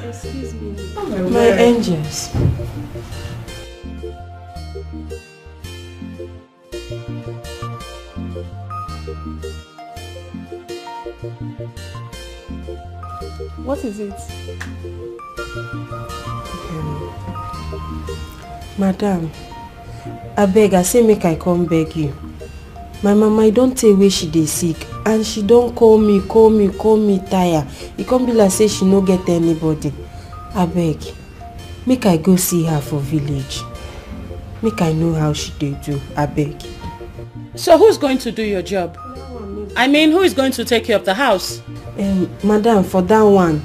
[SPEAKER 19] Excuse me.
[SPEAKER 8] My angels.
[SPEAKER 11] What is it?
[SPEAKER 19] Madam, I beg, I say make I come beg you. My mama, I don't tell where she dey sick and she don't call me tire. It can't be like say she no get anybody. I beg, make I go see her for village. Make I know how she dey do. I beg.
[SPEAKER 18] So who's going to do your job? I mean, who is going to take care of the house?
[SPEAKER 19] Madam, for that one,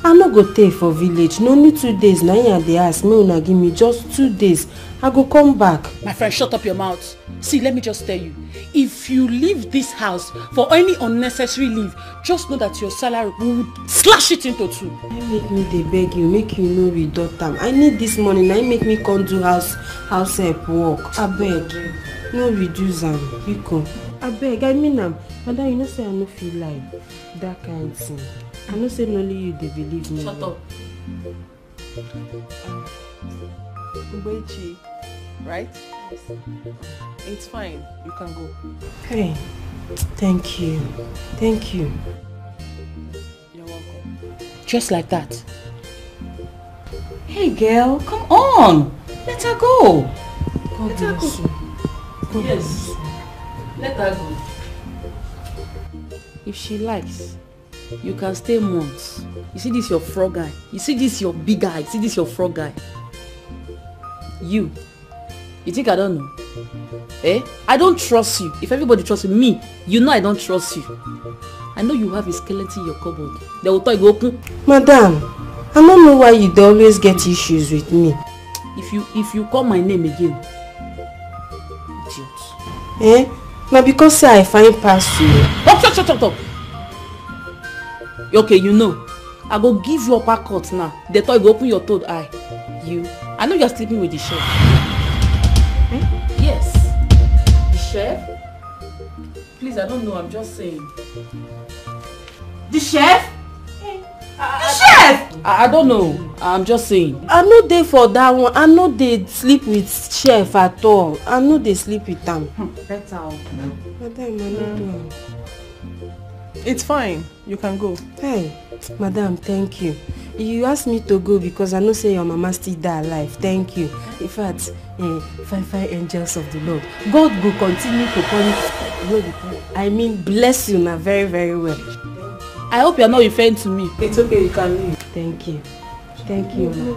[SPEAKER 19] I no go take for village. No need 2 days. Now you dey ask me una give me just 2 days. I go come back.
[SPEAKER 18] My friend, shut up your mouth. See, let me just tell you. If you leave this house for any unnecessary leave, just know that your salary will slash it into 2.
[SPEAKER 19] Make me dey beg you, make you no reduct am. I need this money. Now make me come do house help work. I beg, no reduce am. Biko. I beg, I mean am. Madam, you know say I no feel like that kind of thing. I know say only you dey believe me.
[SPEAKER 18] Shut up.
[SPEAKER 11] Ubechi, right? Yes. It's fine. You can go.
[SPEAKER 19] Hey, thank you. Thank you.
[SPEAKER 11] You're welcome.
[SPEAKER 18] Just like that. Hey girl, come on. Let her go.
[SPEAKER 19] God bless you.
[SPEAKER 18] Yes. Let her go. If she likes, you can stay months. You see this your frog guy. You see this your big guy. You see this your frog guy. You think I don't know? Eh? I don't trust you. If everybody trusts me, you know I don't trust you. I know you have a skeleton in your cupboard. They will tell you open.
[SPEAKER 19] Madam, I don't know why you always get issues with me.
[SPEAKER 18] If you call my name again, idiot.
[SPEAKER 19] Eh? Now because say I find past you.
[SPEAKER 18] Stop. Okay, you know. I go give you uppercut now. They thought you go open your third eye. You. I know you're sleeping with the chef. Eh? Yes. The chef? Please, I don't know. I'm just saying. The chef? The chef? I don't know. I'm just saying.
[SPEAKER 19] I no dey for that one. I no dey sleep with chef at all. I no dey sleep with them.
[SPEAKER 18] Better.
[SPEAKER 19] Madam,
[SPEAKER 11] It's fine. You can go.
[SPEAKER 19] Hey, madam, thank you. You asked me to go because I know say your mama still die alive. Thank you. In fact, five angels of the Lord. God will continue to come. I mean, bless you now very, very well.
[SPEAKER 18] I hope you're not referring to me.
[SPEAKER 11] It's okay, you can leave.
[SPEAKER 19] Thank you. Thank you. Thank you.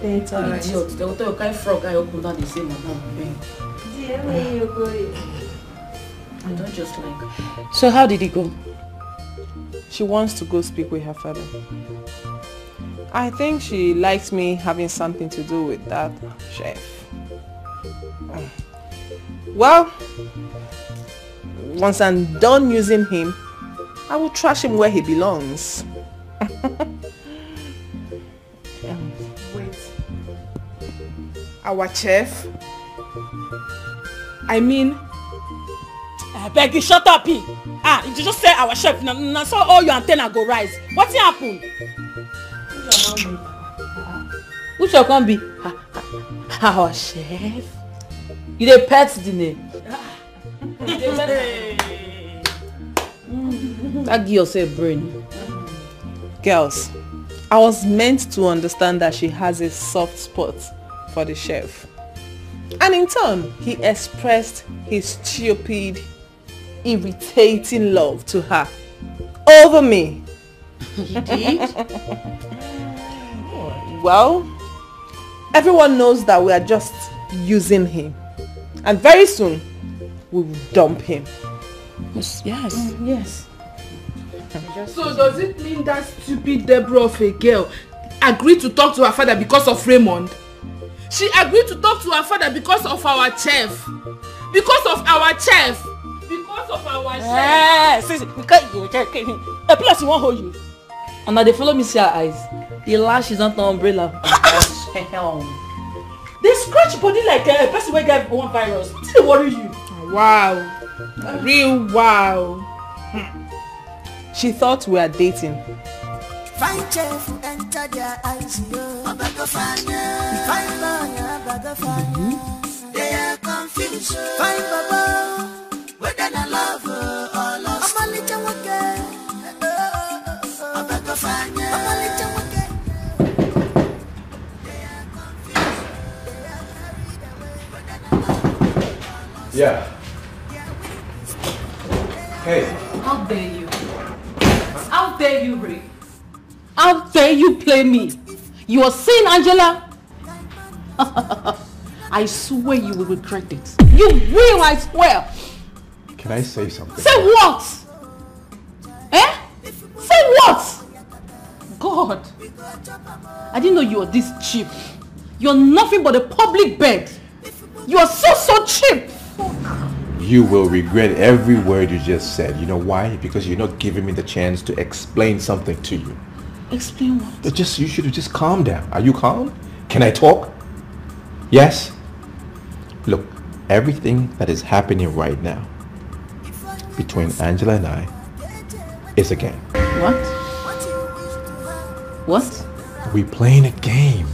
[SPEAKER 18] Idiot. They will tell you kind of frog I open down the same madam. I don't just like. So how did it go?
[SPEAKER 11] She wants to go speak with her father. I think she likes me having something to do with that chef. Well, once I'm done using him, I will trash him where he belongs. Wait. Our chef?
[SPEAKER 18] I mean, I beg you, shut up, you just say our chef. Now so all your antenna go rise. What's happened? Who shall come be? Our chef? You dey pet the name. That give yourself brain.
[SPEAKER 11] Girls, I was meant to understand that she has a soft spot for the chef. And in turn, he expressed his stupid, irritating love to her over me.
[SPEAKER 18] He did?
[SPEAKER 11] Well, everyone knows that we are just using him. And very soon, we will dump him.
[SPEAKER 1] Yes.
[SPEAKER 11] Yes.
[SPEAKER 15] So does it mean that stupid Deborah of a girl agreed to talk to her father because of Raymond? She agreed to talk to her father because of our chef. Because of our chef. Because of our chef.
[SPEAKER 18] Plus you won't hold you. And now they follow me see her eyes. The lash is not the umbrella. They scratch body like a person who got one virus. What did they worry you?
[SPEAKER 15] Wow. Real wow.
[SPEAKER 11] She thought we were dating.
[SPEAKER 8] Fine chef who enter their eyes, yo. Fine they are confused. Fine baba, whether I love her or lost. I'm a little okay.
[SPEAKER 14] Yeah. Hey.
[SPEAKER 18] How dare you? How dare you, Ray? How dare you play me? You are saying, Angela? I swear you will regret it. You will, I swear.
[SPEAKER 14] Can I say something?
[SPEAKER 18] Say what? Eh? Say what? God. I didn't know you were this cheap. You're nothing but a public bed. You are so cheap.
[SPEAKER 14] You will regret every word you just said. You know why? Because you're not giving me the chance to explain something to you.
[SPEAKER 18] Explain what?
[SPEAKER 14] You should have just calmed down. Are you calm? Can I talk? Yes? Look, everything that is happening right now between Angela and I is a game.
[SPEAKER 18] What? What?
[SPEAKER 14] We're playing a game.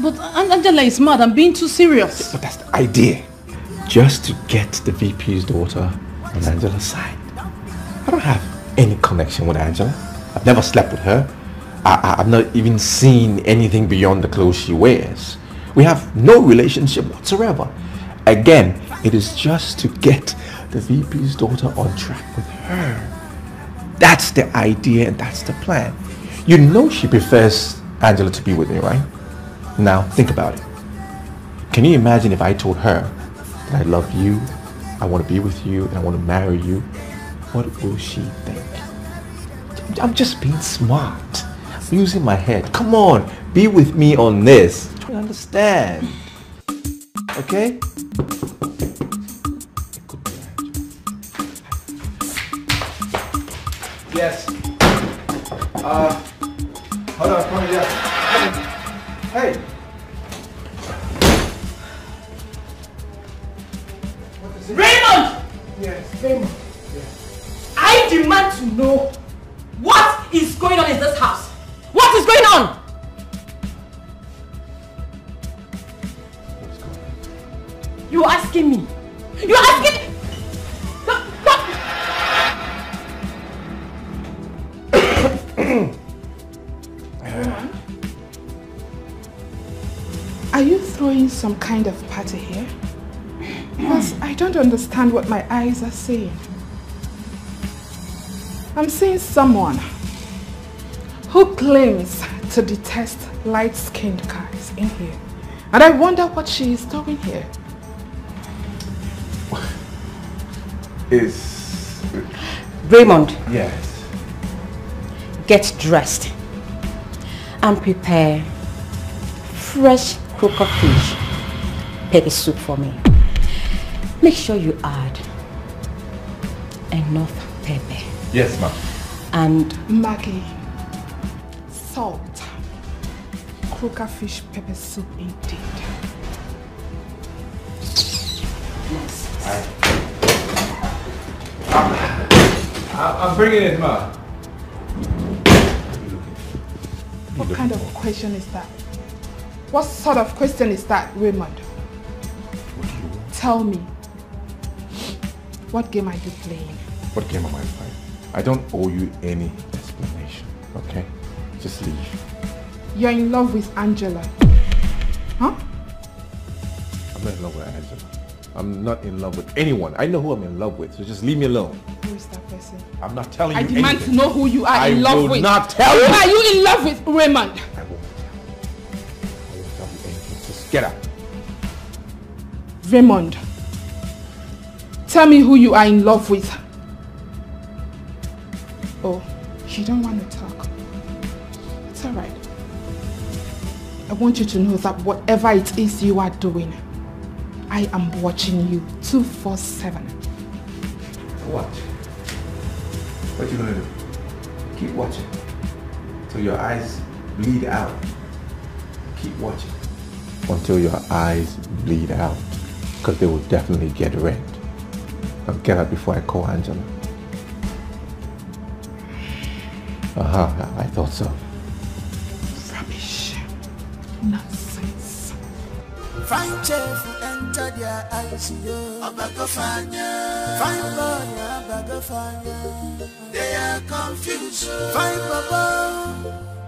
[SPEAKER 18] But Angela is mad. I'm being too serious.
[SPEAKER 14] But that's the idea. Just to get the VP's daughter on Angela's side. I don't have any connection with Angela. I've never slept with her. I've not even seen anything beyond the clothes she wears. We have no relationship whatsoever. Again, it is just to get the VP's daughter on track with her. That's the idea and that's the plan. You know she prefers Angela to be with me, right? Now, think about it. Can you imagine if I told her that I love you, I want to be with you, and I want to marry you? What will she think? I'm just being smart. I'm using my head. Come on, be with me on this. Try to understand. Okay? Yes. Hold on, come here. Hey.
[SPEAKER 18] Raymond!
[SPEAKER 13] Yes, Raymond.
[SPEAKER 18] I demand to know what is going on in this house. What is going on? You're asking me. You're asking.
[SPEAKER 15] Are you throwing some kind of party here? Because I don't understand what my eyes are seeing. I'm seeing someone who claims to detest light-skinned guys in here. And I wonder what she is doing here.
[SPEAKER 4] Raymond.
[SPEAKER 14] Yes.
[SPEAKER 4] Get dressed and prepare fresh croaker fish pepper soup for me. Make sure you add enough pepper.
[SPEAKER 14] Yes, ma'am.
[SPEAKER 4] And
[SPEAKER 15] Maggie, salt, croaker fish pepper soup indeed.
[SPEAKER 4] Yes.
[SPEAKER 14] I'm bringing it, ma.
[SPEAKER 15] What kind of question is that? What sort of question is that, Raymond? Tell me. What game are you playing?
[SPEAKER 14] What game am I playing? I don't owe you any explanation, okay? Just leave.
[SPEAKER 15] You're in love with Angela. Huh?
[SPEAKER 14] I'm not in love with Angela. I'm not in love with anyone. I know who I'm in love with, so just leave me alone.
[SPEAKER 15] Who is that person?
[SPEAKER 14] I'm not telling you
[SPEAKER 15] I demand
[SPEAKER 14] anything.
[SPEAKER 15] to know who you are in love with.
[SPEAKER 14] I will not tell you.
[SPEAKER 15] Who are you in love with, Raymond?
[SPEAKER 14] I won't tell you. Get out.
[SPEAKER 15] Raymond, tell me who you are in love with. Oh, you don't want to talk. It's alright. I want you to know that whatever it is you are doing, I am watching you 247.
[SPEAKER 14] What? What you gonna do? Keep watching. Till your eyes bleed out. Keep watching. Until your eyes bleed out. Because they will definitely get red. Now get up before I call Angela. I thought so.
[SPEAKER 15] Rubbish. Nonsense.
[SPEAKER 8] Fine chef enter their eyes, fine boy, they are confused. Fine papa,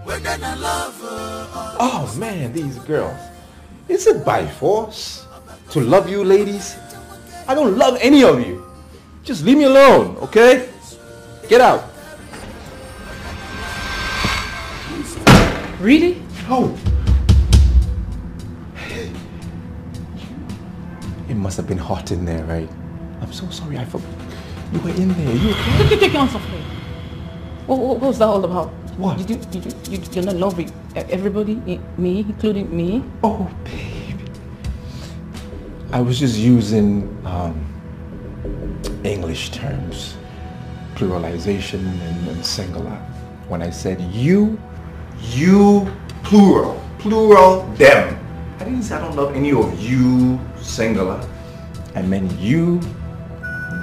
[SPEAKER 8] whether I love her.
[SPEAKER 14] Oh man, these girls. Is it by force to love you ladies? I don't love any of you. Just leave me alone, okay? Get out.
[SPEAKER 15] Really?
[SPEAKER 14] No. It must have been hot in there, right? I'm so sorry, I forgot. You were in there. You okay?
[SPEAKER 1] Take your hands off me. What was that all about?
[SPEAKER 14] What?
[SPEAKER 1] You're not in love with everybody, me, including me?
[SPEAKER 14] Oh, babe. I was just using English terms, pluralization and singular. When I said you, plural, them. I didn't say I don't love any of you, singular. I meant you,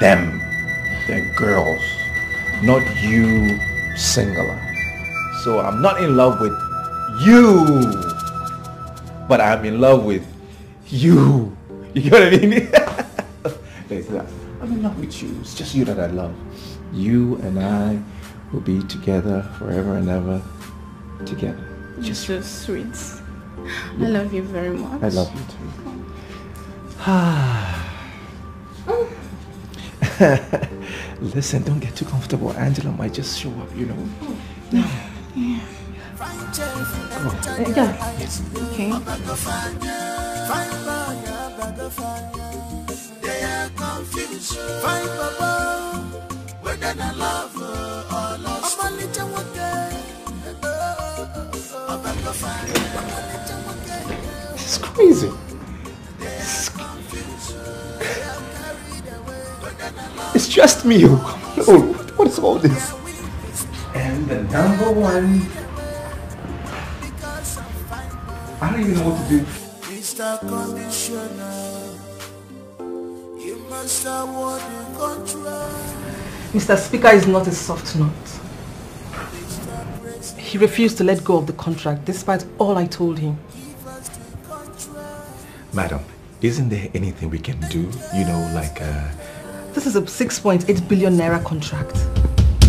[SPEAKER 14] them. They're girls, not you, singular. So I'm not in love with you, but I'm in love with you. You get what I mean? I'm in love with you. It's just you that I love. You and I will be together forever and ever. Together.
[SPEAKER 1] Just so sweet. I love you very much.
[SPEAKER 14] I love you too. Listen, don't get too comfortable. Angela might just show up, you know.
[SPEAKER 1] Yeah. Yeah. Okay.
[SPEAKER 8] They are confused. Fine papa, whether I love her or lost.
[SPEAKER 14] It's crazy. It's just me. What is all this? And the number one. I don't even know what to do.
[SPEAKER 8] Mr. Conditioner, you must award the contract.
[SPEAKER 22] Mr. Speaker is not a soft nut. He refused to let go of the contract despite all I told him.
[SPEAKER 14] Madam, isn't there anything we can do? You know, like
[SPEAKER 22] This is a 6.8 billion naira contract.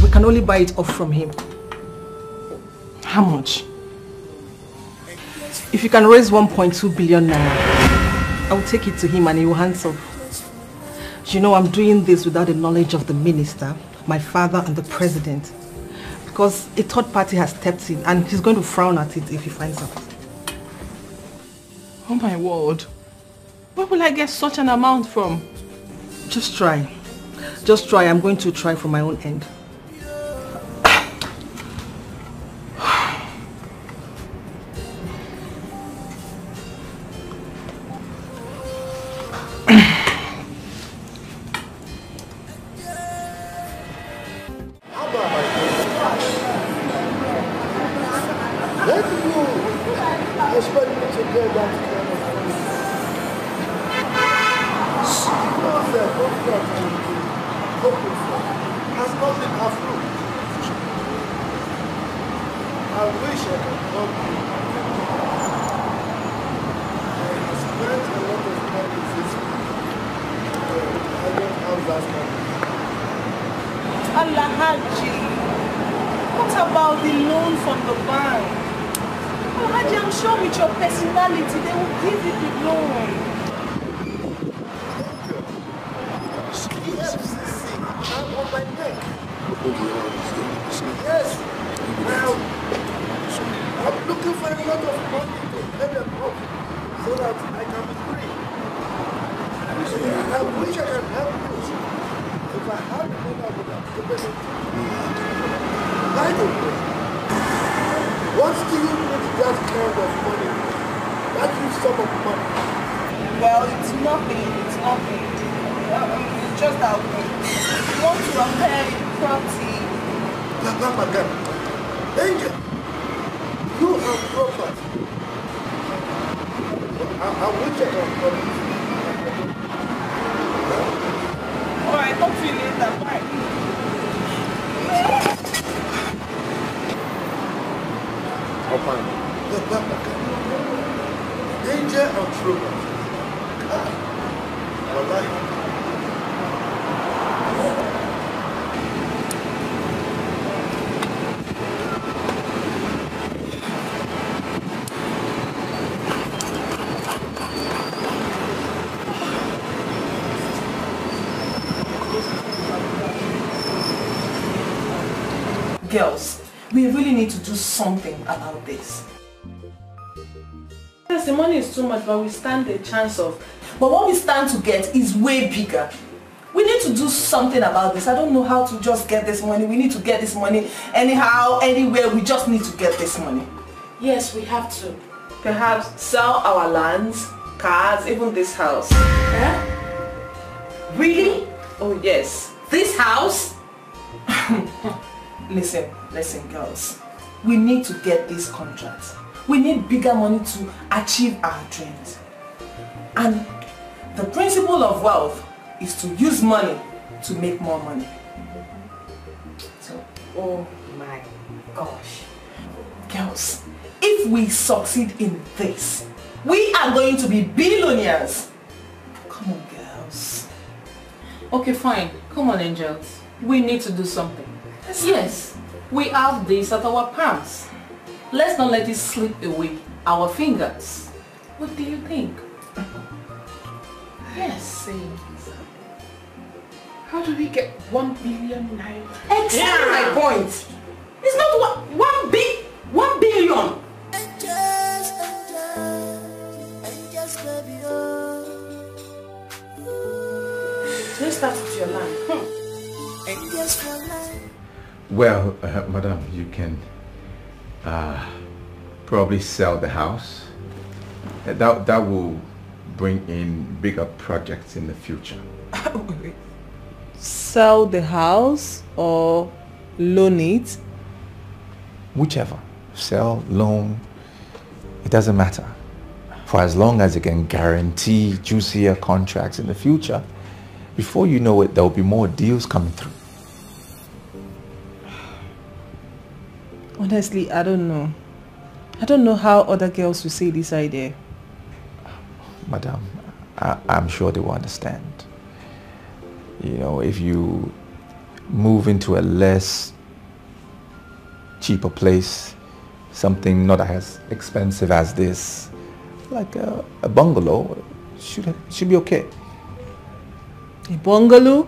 [SPEAKER 22] We can only buy it off from him.
[SPEAKER 15] How much?
[SPEAKER 22] If you can raise 1.2 billion naira, I will take it to him and he will hands off. You know, I'm doing this without the knowledge of the minister, my father and the president. Because a third party has stepped in and he's going to frown at it if he finds out.
[SPEAKER 15] Oh my word. Where will I get such an amount from?
[SPEAKER 22] Just try. Just try. I'm going to try from my own end.
[SPEAKER 12] I'm looking for a lot of money to pay them off so that the benefit. By the way, what do you need that kind of money? That huge sum of money?
[SPEAKER 3] Well, it's nothing. It's nothing. It's just that we want to repair the property.
[SPEAKER 12] Angel, you have property. I will check on property.
[SPEAKER 3] Alright, talk to you later. Bye.
[SPEAKER 12] I'll find it. Danger and trouble.
[SPEAKER 3] Girls, we really need to do something about this. Yes, the money is too much, but we stand a chance of. But what we stand to get is way bigger. We need to do something about this. I don't know how to just get this money. We need to get this money anyhow, anywhere. We just need to get this money.
[SPEAKER 4] Yes, we have to.
[SPEAKER 3] Perhaps sell our lands, cars, even this house.
[SPEAKER 4] Eh? Really?
[SPEAKER 3] Oh yes. This house? Listen girls. We need to get this contract. We need bigger money to achieve our dreams. And the principle of wealth is to use money to make more money. So,
[SPEAKER 4] oh my gosh.
[SPEAKER 3] Girls, if we succeed in this, we are going to be billionaires. Come on, girls.
[SPEAKER 1] Okay, fine. Come on, angels. We need to do something. Yes, we have this at our palms. Let's not let it slip away our fingers. What do you think?
[SPEAKER 4] Yes. How do we get 1 billion naira?
[SPEAKER 3] Exactly my point. It's not 1 billion.
[SPEAKER 4] Let's start with your land.
[SPEAKER 14] Well, madam, you can probably sell the house. That will bring in bigger projects in the future.
[SPEAKER 11] Sell the house or loan it?
[SPEAKER 16] Whichever. Sell, loan, it doesn't matter. For as long as you can guarantee juicier contracts in the future, before you know it, there will be more deals coming through.
[SPEAKER 11] Honestly, I don't know. I don't know how other girls will see this idea.
[SPEAKER 16] Madam, I'm sure they will understand. You know, if you move into a less cheaper place, something not as expensive as this, like a bungalow, should be okay.
[SPEAKER 11] A bungalow?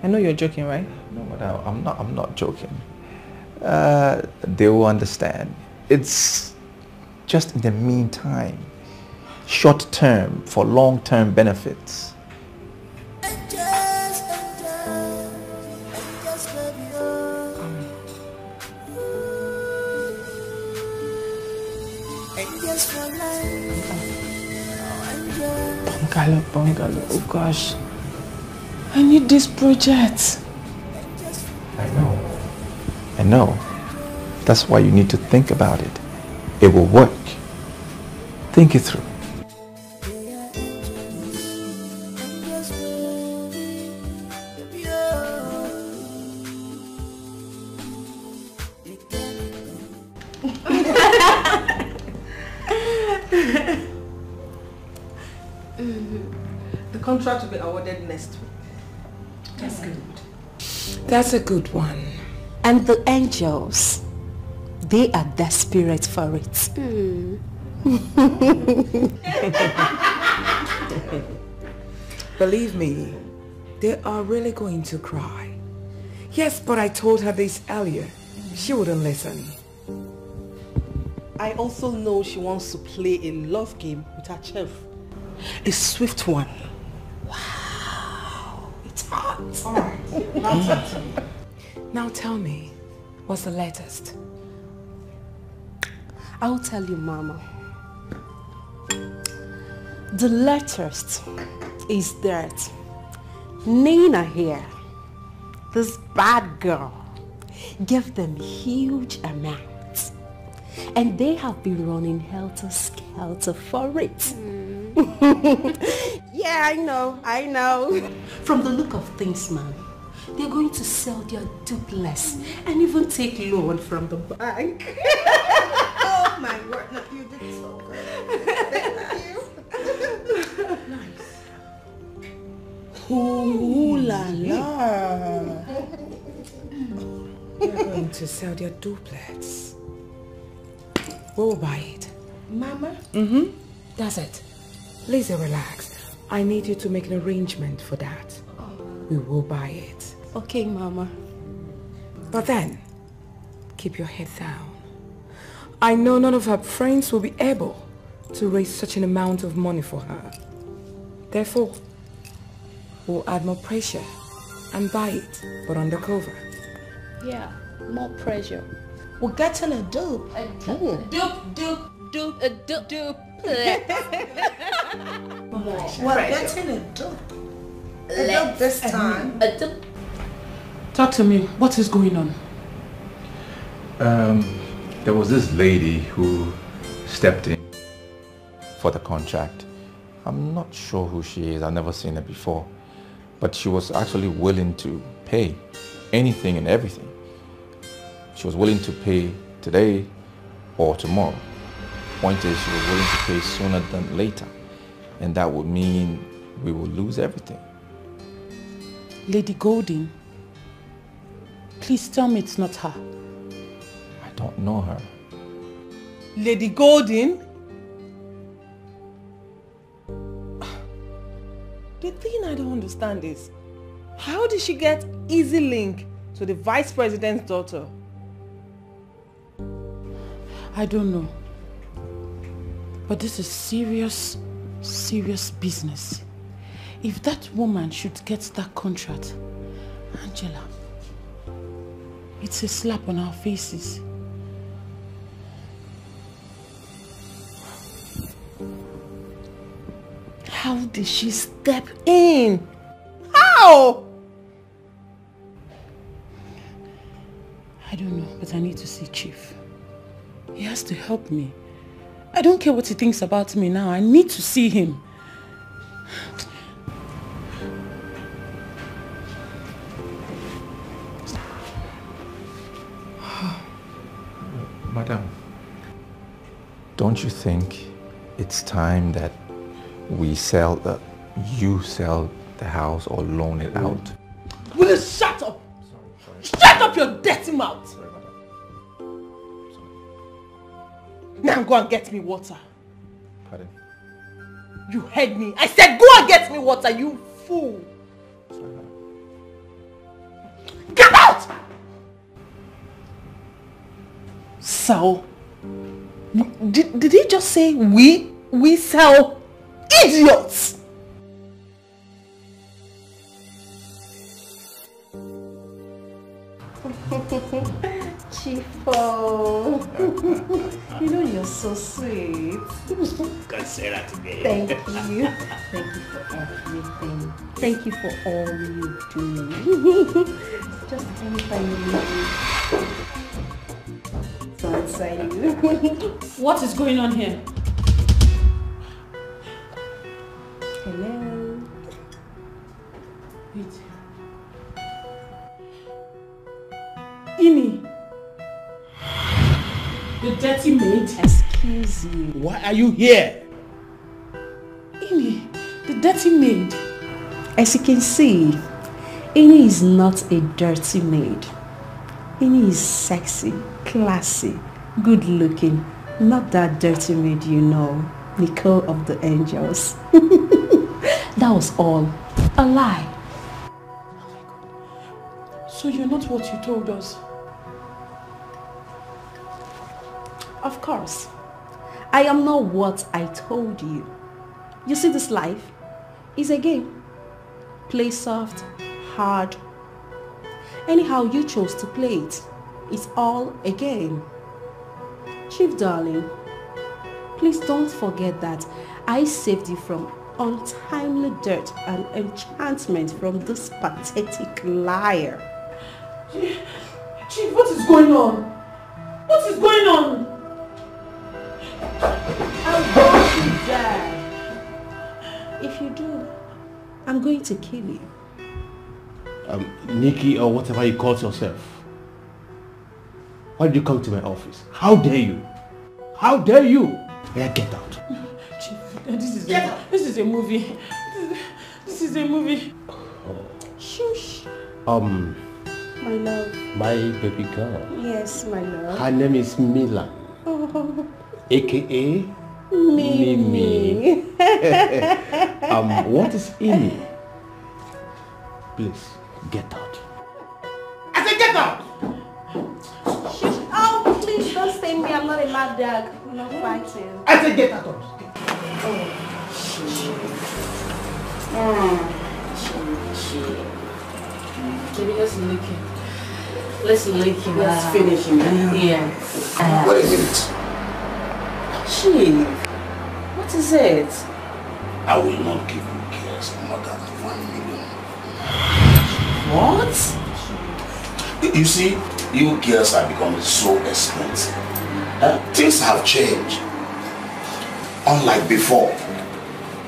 [SPEAKER 11] I know you're joking, right?
[SPEAKER 16] No, madam, I'm not joking. They will understand. It's just in the meantime, short term for long term benefits.
[SPEAKER 11] Bungalow, oh gosh. I need this project.
[SPEAKER 16] I know. That's why you need to think about it. It will work. Think it through.
[SPEAKER 3] The contract will be awarded next week.
[SPEAKER 4] That's good.
[SPEAKER 6] That's a good one.
[SPEAKER 19] And the angels, they are desperate for it.
[SPEAKER 6] Believe me, they are really going to cry. Yes, but I told her this earlier. She wouldn't listen.
[SPEAKER 22] I also know she wants to play a love game with her chef. A swift one.
[SPEAKER 19] Wow, it's hot.
[SPEAKER 6] Alright. Now tell me, what's the latest?
[SPEAKER 19] I'll tell you, Mama. The latest is that Nina here, this bad girl, gave them huge amounts. And they have been running helter-skelter for it. Yeah, I know. From the look of things, man, they're going to sell their duplex and even take loan from the bank. Oh my word, no, you did so good. Thank you. Nice.
[SPEAKER 6] Ooh la la. They're going to sell their duplex. We'll buy it.
[SPEAKER 19] Mama?
[SPEAKER 6] Mm-hmm. That's it. Lisa, relax. I need you to make an arrangement for that. We will buy it.
[SPEAKER 19] Okay, Mama.
[SPEAKER 6] But then, keep your head down. I know none of her friends will be able to raise such an amount of money for her. Therefore, we'll add more pressure and buy it, but undercover.
[SPEAKER 7] Yeah, more pressure.
[SPEAKER 19] We're getting a dupe.
[SPEAKER 7] Dupe.
[SPEAKER 19] We're getting a dupe. A dupe this time.
[SPEAKER 18] Talk to me. What is going on?
[SPEAKER 16] There was this lady who stepped in for the contract. I'm not sure who she is. I've never seen her before. But she was actually willing to pay anything and everything. She was willing to pay today or tomorrow. Point is, she was willing to pay sooner than later. And that would mean we will lose everything.
[SPEAKER 18] Lady Golden, please tell me it's not her.
[SPEAKER 16] I don't know her.
[SPEAKER 11] Lady Golden? The thing I don't understand is, how did she get easy link to the vice president's daughter?
[SPEAKER 18] I don't know. But this is serious business. If that woman should get that contract, Angela, it's a slap on our faces.
[SPEAKER 11] How did she step in? How?
[SPEAKER 18] I don't know, but I need to see Chief. He has to help me. I don't care what he thinks about me now. I need to see him.
[SPEAKER 16] Madam, don't you think it's time that you sell the house or loan it out?
[SPEAKER 11] Will you shut up? Sorry. Shut up your dirty mouth!
[SPEAKER 16] Sorry, madam.
[SPEAKER 11] Now go and get me water.
[SPEAKER 16] Pardon?
[SPEAKER 11] You heard me. I said go and get me water, you fool.
[SPEAKER 16] Sorry, madam.
[SPEAKER 11] Get out! Sell? Did he just say we sell idiots?
[SPEAKER 19] Chifo, you know you're so sweet.
[SPEAKER 13] Can't say that today.
[SPEAKER 19] Thank you. Thank you for everything. Thank you for all you do. Just anytime you need me. So inside you.
[SPEAKER 18] What is going on here?
[SPEAKER 19] Hello.
[SPEAKER 18] Wait. Ini. The dirty maid.
[SPEAKER 19] Excuse you.
[SPEAKER 13] Why are you here?
[SPEAKER 18] Ini, the dirty maid.
[SPEAKER 19] As you can see, Ini is not a dirty maid. Ini is sexy, classy, good looking. Not that dirty maid you know, Nicole of the Angels. That was all a lie.
[SPEAKER 18] Oh my God. So you're not what you told us?
[SPEAKER 19] Of course. I am not what I told you. You see, this life is a game. Play soft,
[SPEAKER 2] hard. Anyhow you chose to play it, it's all a game. Chief darling, please don't forget that I saved you from untimely death and enchantment from this pathetic liar.
[SPEAKER 18] Chief, what is going on? What is going on?
[SPEAKER 2] I'm going to die. If you do, I'm going to kill you.
[SPEAKER 13] Nikki, or whatever you call yourself. Why did you come to my office? How dare you? How dare you? Yeah, get out.
[SPEAKER 18] Chief, this is a movie. This is a movie.
[SPEAKER 2] Shush. My love.
[SPEAKER 13] My baby girl.
[SPEAKER 2] Yes, my love.
[SPEAKER 13] Her name is Mila.
[SPEAKER 2] Oh.
[SPEAKER 13] AKA
[SPEAKER 2] Mimi.
[SPEAKER 13] What is Amy? Please, get out.
[SPEAKER 18] I said get out!
[SPEAKER 2] Shush. Oh, please don't say me. I'm not a mad dog. I'm not fighting.
[SPEAKER 13] I said get out.
[SPEAKER 1] Maybe let's lick him. Let's lick him.
[SPEAKER 4] Let's finish him.
[SPEAKER 1] Yeah.
[SPEAKER 12] Wait a minute.
[SPEAKER 1] Chief, what is it?
[SPEAKER 12] I will not give you girls more than 1 million.
[SPEAKER 1] What?
[SPEAKER 12] You see, you girls are becoming so expensive. Things have changed. Unlike before.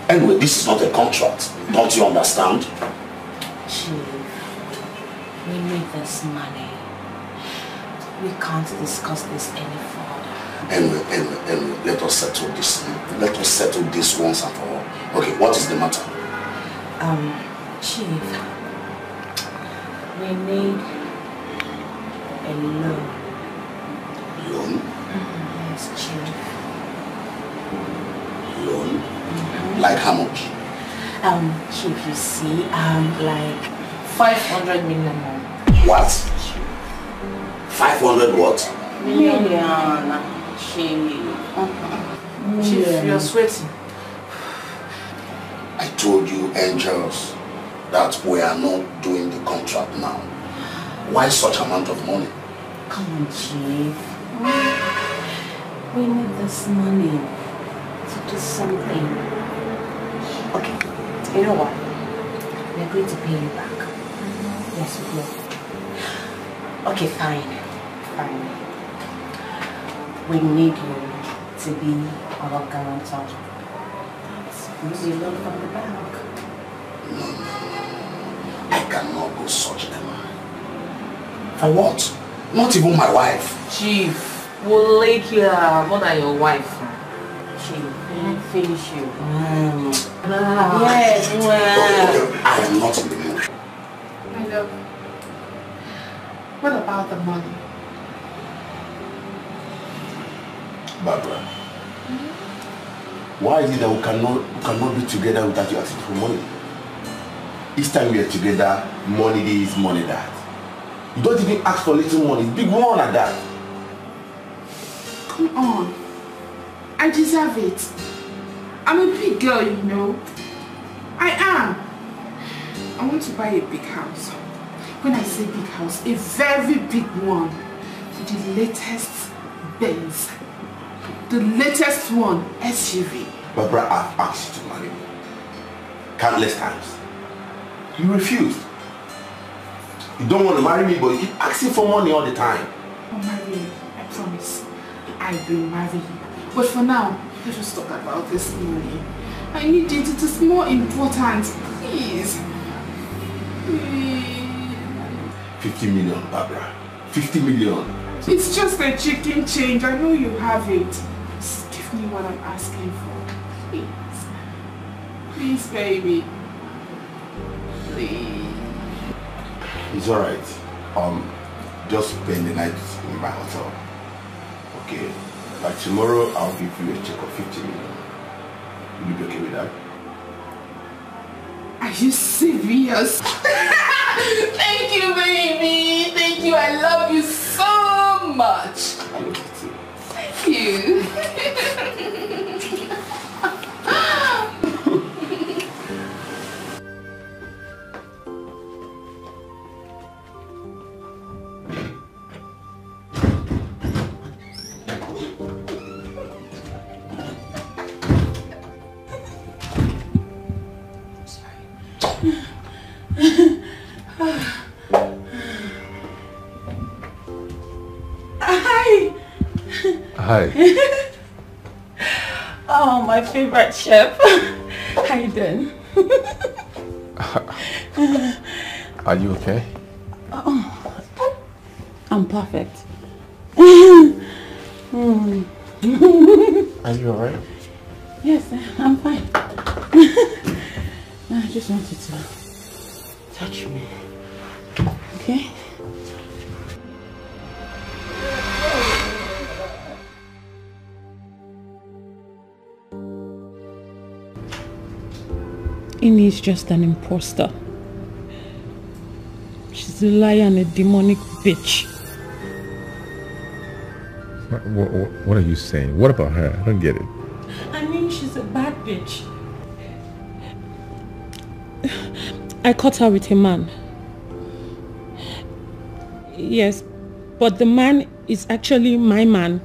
[SPEAKER 12] Anyway, this is not a contract. Don't you understand?
[SPEAKER 1] Chief, we need this money. We can't discuss this any further.
[SPEAKER 12] Anyway, let us settle this. Let us settle this once and for all. Okay, what is the matter?
[SPEAKER 1] Chief, we need a loan.
[SPEAKER 12] Loan?
[SPEAKER 1] Yes, Chief.
[SPEAKER 12] Loan? Like how much?
[SPEAKER 1] Chief, you see, like 500 million more.
[SPEAKER 12] What? 500 what?
[SPEAKER 1] Million. Chief, you're sweating.
[SPEAKER 12] I told you, angels, that we are not doing the contract now. Why such amount of money?
[SPEAKER 1] Come on, Chief. We need this money to do something. Okay, you know what? We're going to pay you back. Yes, we will. Okay, fine. We need you to be our guarantor. Use your loan from the bank.
[SPEAKER 12] No. I cannot go such a man. For what? Not even my wife.
[SPEAKER 1] Chief, we'll lick you more than your wife. Chief, we'll finish you. Yes,
[SPEAKER 12] Okay, I am not in the mood.
[SPEAKER 15] My love, what about the money?
[SPEAKER 12] Barbara, why is it that we cannot be together without you asking for money? Each time we are together, money this, money that. You don't even ask for little money, big one like that.
[SPEAKER 15] Come on. I deserve it. I'm a big girl, you know. I am. I want to buy a big house. When I say big house, a very big one. With the latest Benz. The latest one, SUV.
[SPEAKER 12] Barbara, I've asked you to marry me countless times. You refused. You don't want to marry me, but you keep asking for money all the time.
[SPEAKER 15] I'll marry you. I promise. I will marry you. But for now, let's just talk about this money. I need it. It is more important. Please. Please.
[SPEAKER 12] 50 million, Barbara. 50 million.
[SPEAKER 15] It's just a chicken change. I know you have it. Just give me what I'm asking for. Please. Please, baby. Please.
[SPEAKER 12] It's alright. Just spend the night in my hotel. Okay. By tomorrow, I'll give you a check of 50 million. Will you be okay with that?
[SPEAKER 15] Are you serious? Thank you, baby. Thank you. I love you so much.
[SPEAKER 12] I love you too.
[SPEAKER 15] Thank you.
[SPEAKER 18] Hi.
[SPEAKER 14] Hi.
[SPEAKER 18] Oh, my favorite chef. How you doing?
[SPEAKER 14] Are you okay?
[SPEAKER 18] Oh, I'm perfect.
[SPEAKER 14] Are you alright?
[SPEAKER 18] Yes, I'm fine. I just wanted to touch me. Okay? Ini is just an imposter. She's a liar and a demonic bitch.
[SPEAKER 14] What are you saying? What about her? I don't get it.
[SPEAKER 18] I mean, she's a bad bitch. I caught her with a man. Yes, but the man is actually my man.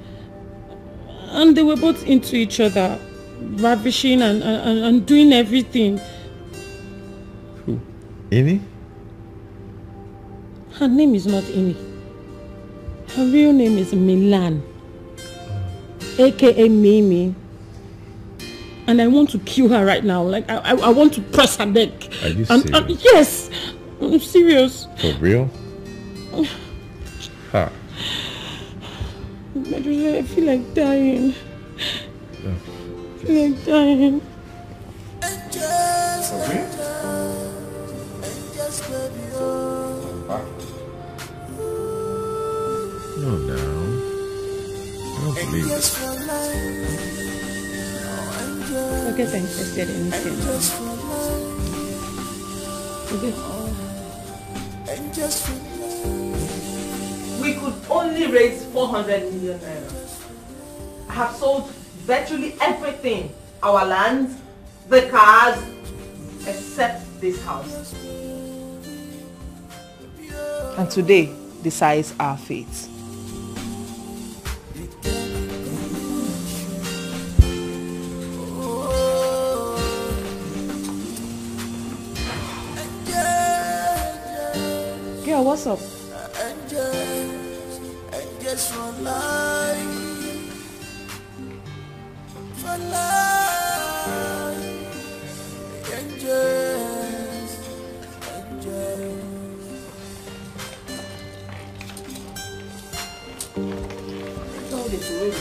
[SPEAKER 18] And they were both into each other, ravishing and doing everything.
[SPEAKER 14] Who? Ini?
[SPEAKER 18] Her name is not Ini. Her real name is Milan, aka Mimi. And I want to kill her right now. Like, I want to press her neck.
[SPEAKER 14] Are you serious?
[SPEAKER 18] Yes, I'm serious.
[SPEAKER 14] For real? Huh.
[SPEAKER 18] I feel like dying.
[SPEAKER 14] No.
[SPEAKER 18] I feel like dying.
[SPEAKER 14] For real? No, no. I don't believe this.
[SPEAKER 18] Forget I'm interested in anything.
[SPEAKER 11] We could only raise 400 million naira. I have sold virtually everything. Our land, the cars, except this house. And today decides our fate.
[SPEAKER 18] Girl, what's up?
[SPEAKER 8] Just for life, for life, angels.
[SPEAKER 11] All this way.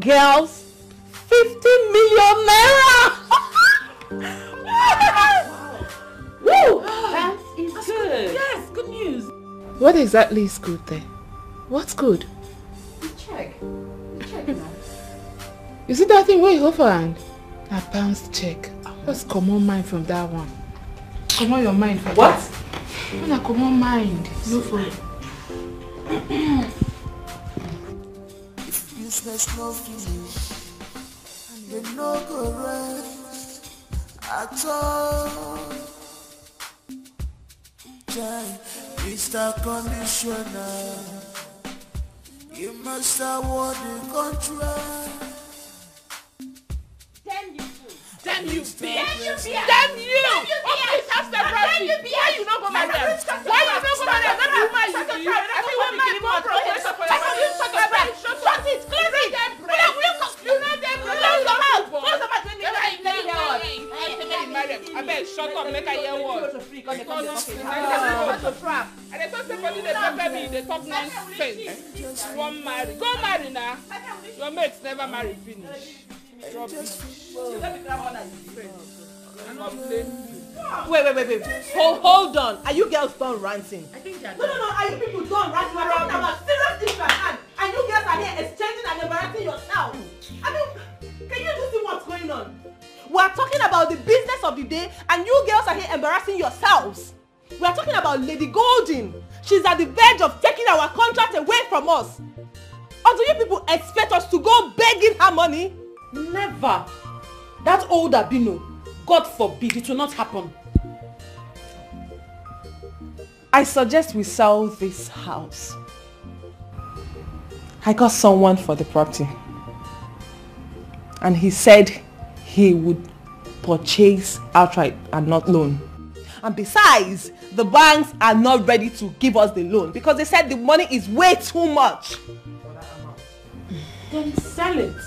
[SPEAKER 11] Girls, 50 million naira!
[SPEAKER 18] Woo! That is good. Yes, good news.
[SPEAKER 15] What exactly is good there? What's good?
[SPEAKER 18] The check. The check now.
[SPEAKER 15] You see that thing where you hold for hand? A bounce check. Just come on mind from that one. Come on your mind from
[SPEAKER 11] what?
[SPEAKER 15] That. When I come on mind, no for it.
[SPEAKER 8] Useless no finish, and we no go rest at all. Mr. Conditioner, you must award the contract.
[SPEAKER 15] Damn you, bitch! Damn you! Okay, that's the right. Why you not go marry them? Why you not go marry them? Not the woman you do. Everyone marry more progress. Shut it! Close it! You know them. Close the mouth. Let me hear what. I bet shut up. Make I hear what. And they talk somebody they pepper me. They talk nonsense. You want marry? Go marry now. Your mates never marry finish.
[SPEAKER 11] Wait. Hold on. Are you girls done ranting?
[SPEAKER 18] I think they're
[SPEAKER 11] No. Are you people done ranting? We're talking about serious issues at hand. And you girls are here exchanging and embarrassing yourselves. I mean, can you just see what's going on? We're talking about the business of the day and you girls are here embarrassing yourselves. We're talking about Lady Golden. She's at the verge of taking our contract away from us. Or do you people expect us to go begging her money?
[SPEAKER 18] Never. That old Abino, God forbid, it will not happen.
[SPEAKER 11] I suggest we sell this house. I got someone for the property. And he said he would purchase outright and not loan. And besides, the banks are not ready to give us the loan because they said the money is way too much.
[SPEAKER 18] Then sell it.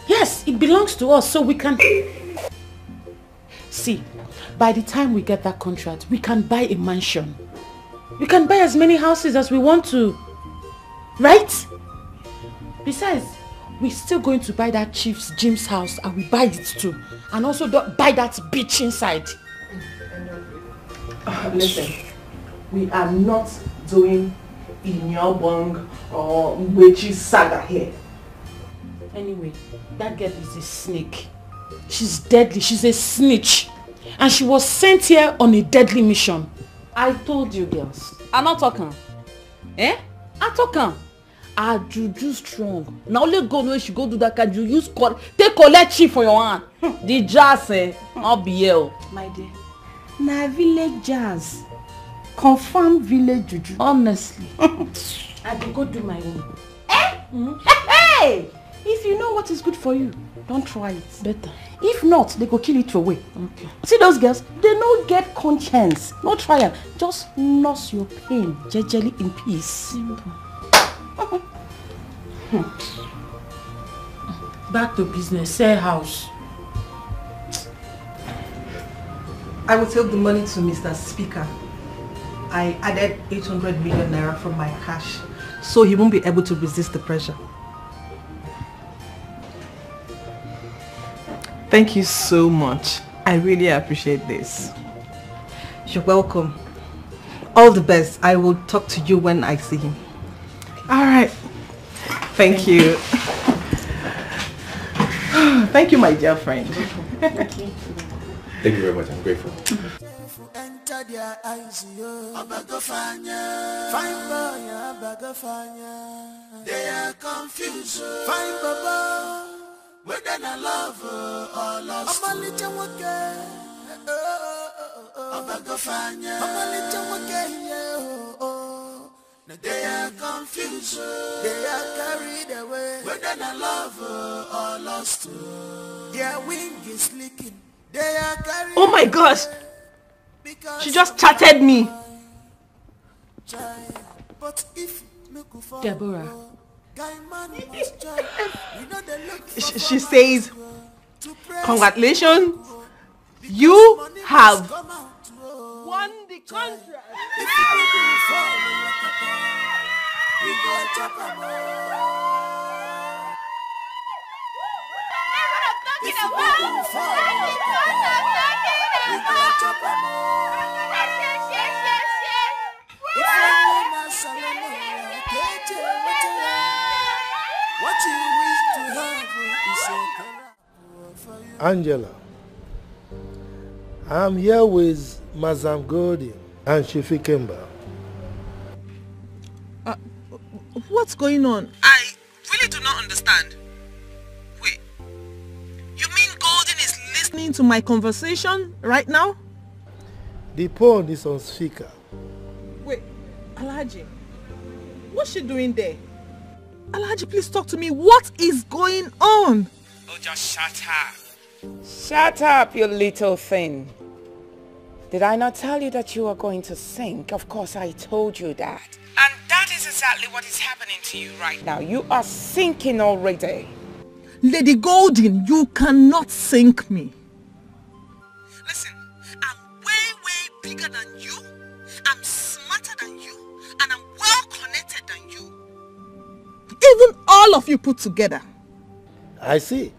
[SPEAKER 18] Yes, it belongs to us, so we can... See, by the time we get that contract, we can buy a mansion. We can buy as many houses as we want to. Right? Besides, we're still going to buy that Chief's Jim's house and we buy it too. And also buy that beach inside.
[SPEAKER 11] Listen, we are not doing Inyobong or Mwechi's saga here.
[SPEAKER 18] Anyway, that girl is a snake. She's deadly. She's a snitch. And she was sent here on a deadly mission. I told you girls. I'm not talking. Eh? I'm talking. Our juju strong. Now only God when she go do that kind you use take collect chief for your hand. The jazz I'll be here. My dear. Na village jazz. Confirm village juju. Honestly. I can go do my own. Eh? Hey! If you know what is good for you, don't try it. Better. If not, they go kill it away. Okay. See those girls? They don't get conscience. No trial. Just nurse your pain jejely in peace. Simple. Back to business. Sell house.
[SPEAKER 22] I will take the money to Mr. Speaker. I added 800 million naira from my cash, so he won't be able to resist the pressure.
[SPEAKER 11] Thank you so much. I really appreciate this.
[SPEAKER 22] You're welcome. All the best. I will talk to you when I see him.
[SPEAKER 11] All right. Thank you. Thank you, my dear friend.
[SPEAKER 16] Thank you very much. I'm grateful.
[SPEAKER 8] Enter their eyes, fine boy, they are confused. Fine baba, whether I love or lost. I'm a little wake, they are confused. They are carried away, whether I love or lost. Their wing is leaking. They are carried.
[SPEAKER 11] Oh my gosh! She just chatted me.
[SPEAKER 18] Deborah.
[SPEAKER 11] She says, congratulations, you have won the contract.
[SPEAKER 12] Angela, I'm here with Mazam Gordon and Shifi Kemba.
[SPEAKER 17] What's going on? I really do not understand. Wait, you mean Golden is listening to my conversation right now?
[SPEAKER 12] The phone is on speaker.
[SPEAKER 17] Wait, Alhaji, what's she doing there? Alhaji, please talk to me. What is going on?
[SPEAKER 5] Oh, just shut up. Shut up, you little thing. Did I not tell you that you were going to sink? Of course I told you that. And that is exactly what is happening to you right now. You are sinking already.
[SPEAKER 17] Lady Golden, you cannot sink me. Listen, I'm way bigger than you. I'm smarter than you. And I'm well connected than you. Even all of you put together.
[SPEAKER 12] I see.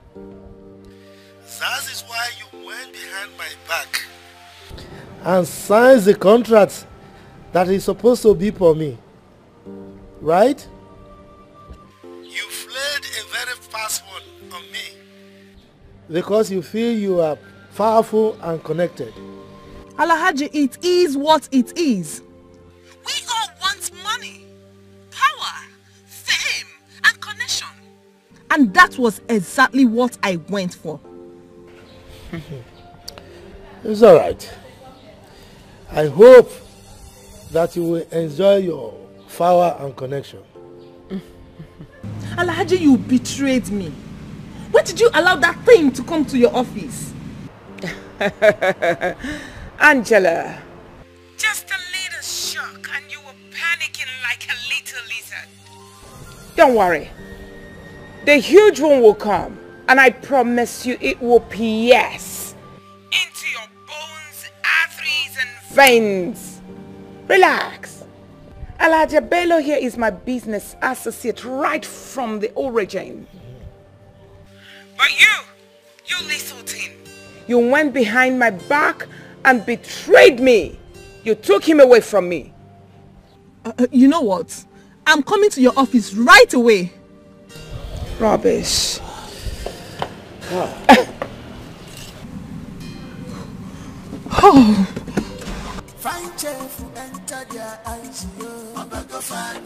[SPEAKER 12] That is why you went behind my back and signed the contract that is supposed to be for me. Right? You played a very fast one on me because you feel you are powerful and connected.
[SPEAKER 17] Alhaji, it is what it is. We all want money, power, fame, and connection. And that was exactly what I went for.
[SPEAKER 12] It's alright. I hope that you will enjoy your power and connection.
[SPEAKER 17] Alhaji, you betrayed me. Why did you allow that thing to come to your office?
[SPEAKER 5] Angela, just a little shock and you were panicking like a little lizard. Don't worry. The huge one will come, and I promise you it will pierce into your bones, arteries and veins. Relax. Alhaji Bello here is my business associate right from the origin. But you little thing, you went behind my back and betrayed me. You took him away from me.
[SPEAKER 17] You know what? I'm coming to your office right away.
[SPEAKER 5] Rubbish.
[SPEAKER 17] Oh.
[SPEAKER 8] Fine chef enter their eyes, fine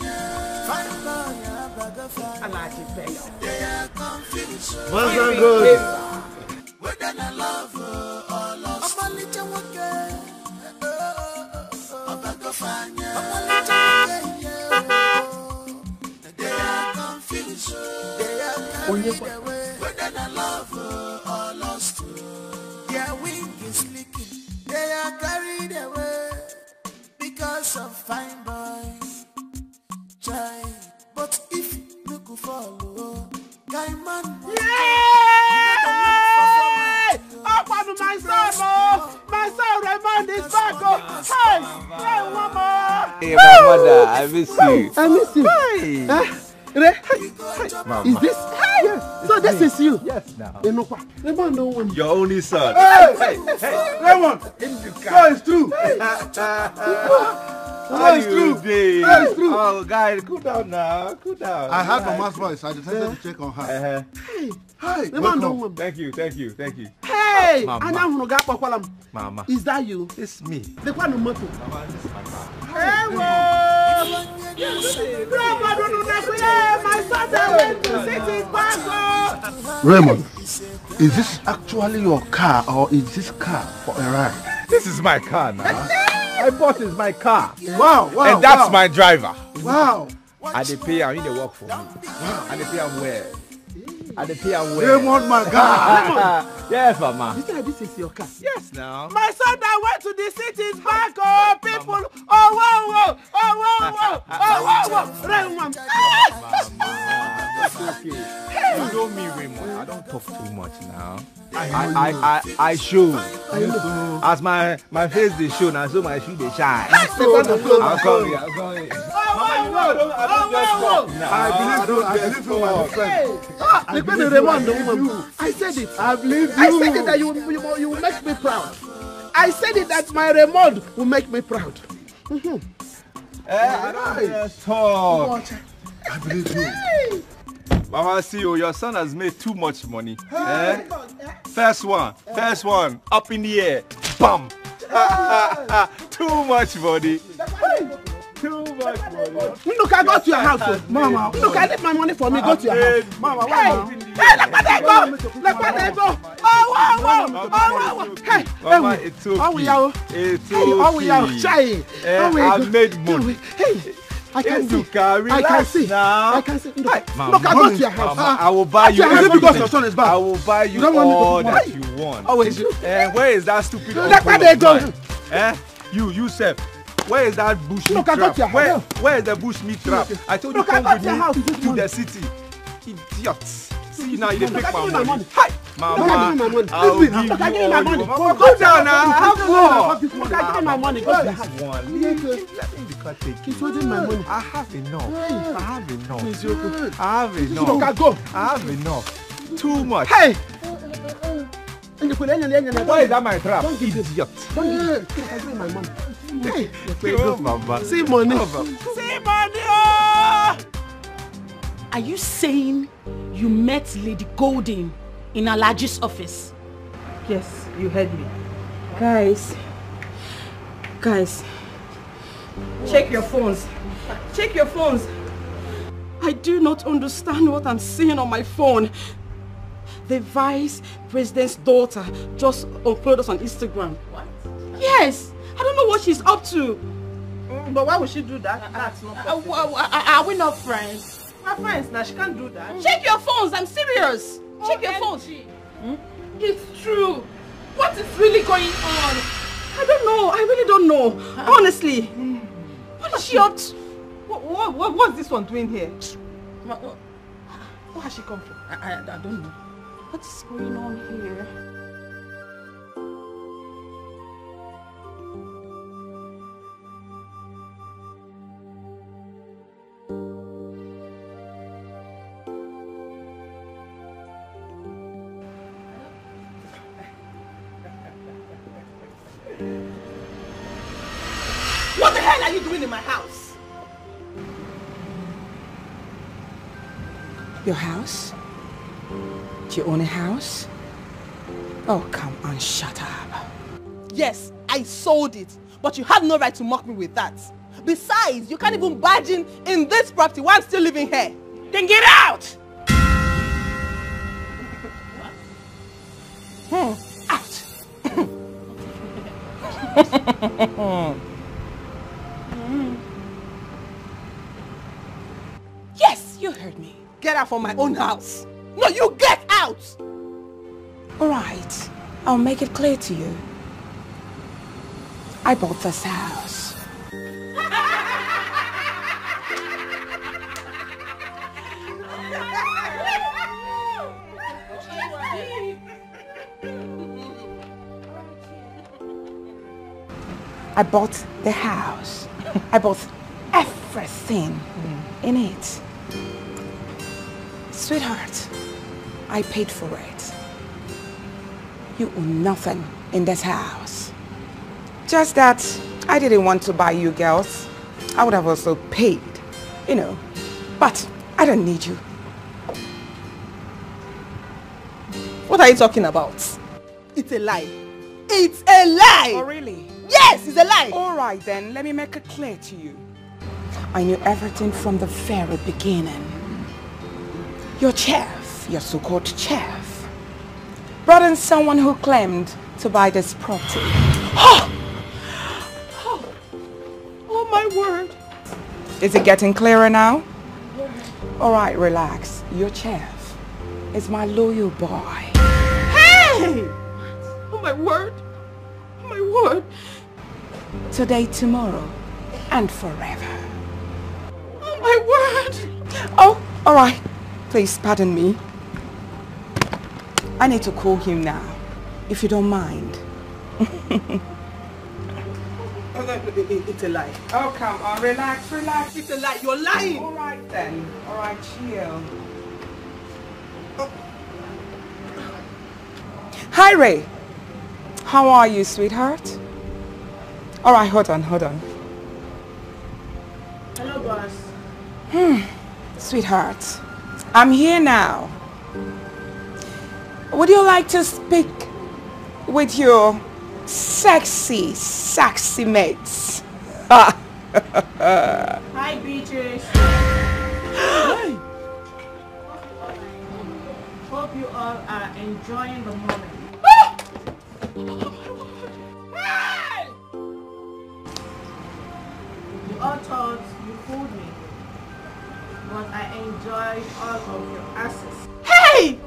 [SPEAKER 8] they are confused.
[SPEAKER 12] What's that good?
[SPEAKER 8] Whether I love or lost. I'm a little worker. They are confused. They are carried away. Whether I love or lost. Their wing is leaking. They are carried away because of fine boy. Try, but if you could follow, guy man.
[SPEAKER 21] Up on my son, oh! My son Raymond is back, oh! Hey! Hey, mama!
[SPEAKER 9] Hey, my mother, I miss you.
[SPEAKER 21] I miss you.
[SPEAKER 9] Hey!
[SPEAKER 21] Is this? Yes. So this is you?
[SPEAKER 9] Yes, now.
[SPEAKER 21] Raymond don't want
[SPEAKER 9] your only son.
[SPEAKER 21] Hey!
[SPEAKER 9] Raymond!
[SPEAKER 21] So it's true.
[SPEAKER 9] It's true.
[SPEAKER 21] It's true.
[SPEAKER 9] Oh, guys, cool down now. Cool down.
[SPEAKER 21] I heard
[SPEAKER 9] Mama's
[SPEAKER 21] voice.
[SPEAKER 9] I decided
[SPEAKER 21] to
[SPEAKER 9] check on her.
[SPEAKER 21] Hey!
[SPEAKER 9] Welcome. Thank you.
[SPEAKER 21] Hey!
[SPEAKER 9] Mama. Mama.
[SPEAKER 21] Is that you?
[SPEAKER 9] It's me.
[SPEAKER 21] The one who moto.
[SPEAKER 9] Mama, this is my car.
[SPEAKER 21] Hey, my son went to sit in back.
[SPEAKER 12] Raymond, is this actually your car or is this car for a ride?
[SPEAKER 9] This is my car now. I bought this my car.
[SPEAKER 12] Wow,
[SPEAKER 9] and that's my driver.
[SPEAKER 12] Wow.
[SPEAKER 9] And they pay him, they work for me. And they pay him well. And they pay him well.
[SPEAKER 12] Raymond, my God.
[SPEAKER 9] Yes, Mama.
[SPEAKER 21] You said this is your car?
[SPEAKER 9] Yes, now.
[SPEAKER 21] My son that went to the city is back, oh, people. Oh, whoa. Raymond.
[SPEAKER 9] Okay. You know me, Raymond. I don't talk too much now. I show. As my face they show, now so my shoe they shine. I'm coming.
[SPEAKER 21] I said it. I believe you. I said it that you will make me proud. I said it that my Raymond will make me proud.
[SPEAKER 9] I don't talk.
[SPEAKER 12] I believe you.
[SPEAKER 9] Mama, see you. Your son has made too much money. First one, up in the air, bam. Too much money. Too much money.
[SPEAKER 21] Look, I go to your house, Mama. Look, I need my money for me. Go to your house, Mama. Hey, let me go. Oh. Hey,
[SPEAKER 9] Mama, it's okay. I've made money.
[SPEAKER 21] Hey. I can see.
[SPEAKER 9] Now.
[SPEAKER 21] I can see. Look, I go to your house.
[SPEAKER 9] I will buy you.
[SPEAKER 21] Is it because your son is back?
[SPEAKER 9] I will buy you all that you want.
[SPEAKER 21] Always.
[SPEAKER 9] Where is that stupid?
[SPEAKER 21] Let me go.
[SPEAKER 9] You Seth. Where is that bush meat trap? Where is the bush meat trap? I told you come with me to the city. Idiots. See now you didn't take my money. Hi, Mama. I'll give you my money. Go down now. Have more.
[SPEAKER 21] Give me my money. Go to
[SPEAKER 9] this one. Let me take.
[SPEAKER 21] He's holding my money.
[SPEAKER 9] I have enough. I have enough. Too much.
[SPEAKER 21] Hey.
[SPEAKER 9] Why is that my trap?
[SPEAKER 21] Don't give
[SPEAKER 9] Idiot.
[SPEAKER 21] Don't give me my money. Hey.
[SPEAKER 9] Mama.
[SPEAKER 21] See money.
[SPEAKER 18] See money. Oh! Are you saying you met Lady Golden in Alhaji's office?
[SPEAKER 22] Yes, you heard me. Guys, check your phones.
[SPEAKER 18] I do not understand what I'm seeing on my phone. The vice president's daughter just uploaded us on Instagram. What? Yes,
[SPEAKER 22] I don't know what she's up to.
[SPEAKER 11] But why would she do that? That's not possible.
[SPEAKER 22] Are we not friends?
[SPEAKER 11] We're friends now. She can't do that.
[SPEAKER 22] Check your phones. I'm serious. Check your phones. It's true. What is really going on? I don't know. I really don't know. Honestly. What is she up to?
[SPEAKER 11] What's this one doing here? Where has she come from?
[SPEAKER 22] I don't know. What is going on here?
[SPEAKER 11] What the hell are you doing in my house?
[SPEAKER 5] Your house? Do you own a house? Oh, come on, shut up.
[SPEAKER 11] Yes, I sold it. But you have no right to mock me with that. Besides, you can't even barge in this property while I'm still living here.
[SPEAKER 5] Then get out! Out! Yes, you heard me.
[SPEAKER 11] Get out from my own house. No, you get out!
[SPEAKER 5] All right, I'll make it clear to you. I bought this house. I bought the house. I bought everything in it. Sweetheart, I paid for it. You own nothing in this house. Just that I didn't want to buy you girls. I would have also paid, you know. But I don't need you.
[SPEAKER 11] What are you talking about? It's a lie. It's a lie!
[SPEAKER 5] Oh, really?
[SPEAKER 11] Yes, it's a lie!
[SPEAKER 5] All right then, let me make it clear to you. I knew everything from the very beginning. Your chef, your so-called chef, brought in someone who claimed to buy this property.
[SPEAKER 11] Oh my word!
[SPEAKER 5] Is it getting clearer now? All right, relax. Your chef is my loyal boy.
[SPEAKER 11] Hey! Oh my word! Oh my word!
[SPEAKER 5] Today, tomorrow, and forever.
[SPEAKER 11] Oh my word!
[SPEAKER 5] Oh, all right. Please pardon me. I need to call him now, if you don't mind.
[SPEAKER 11] It's a lie.
[SPEAKER 5] Oh, come on, relax, relax.
[SPEAKER 11] It's a lie. You're lying.
[SPEAKER 5] All right then. All right, chill. Oh. Hi, Ray. How are you, sweetheart? All right, hold on.
[SPEAKER 22] Hello, boss.
[SPEAKER 5] Sweetheart, I'm here now. Would you like to speak with your sexy mates?
[SPEAKER 22] Hi, Beatrice.
[SPEAKER 11] Hey.
[SPEAKER 22] Hope you all are enjoying the moment.
[SPEAKER 11] Hey!
[SPEAKER 22] You all thought you fooled me, but I enjoyed all of your asses.
[SPEAKER 11] Hey!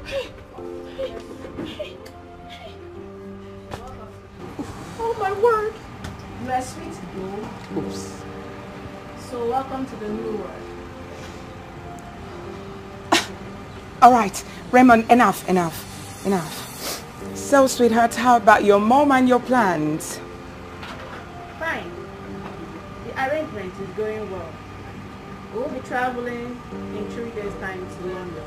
[SPEAKER 11] Oh my word!
[SPEAKER 22] You are sweet though.
[SPEAKER 5] Oops.
[SPEAKER 22] So welcome to the new world.
[SPEAKER 5] All right, Raymond, enough. So, sweetheart, how about your mom and your plans?
[SPEAKER 22] Fine. The arrangement is going well. We'll be traveling in 3 days' time to London.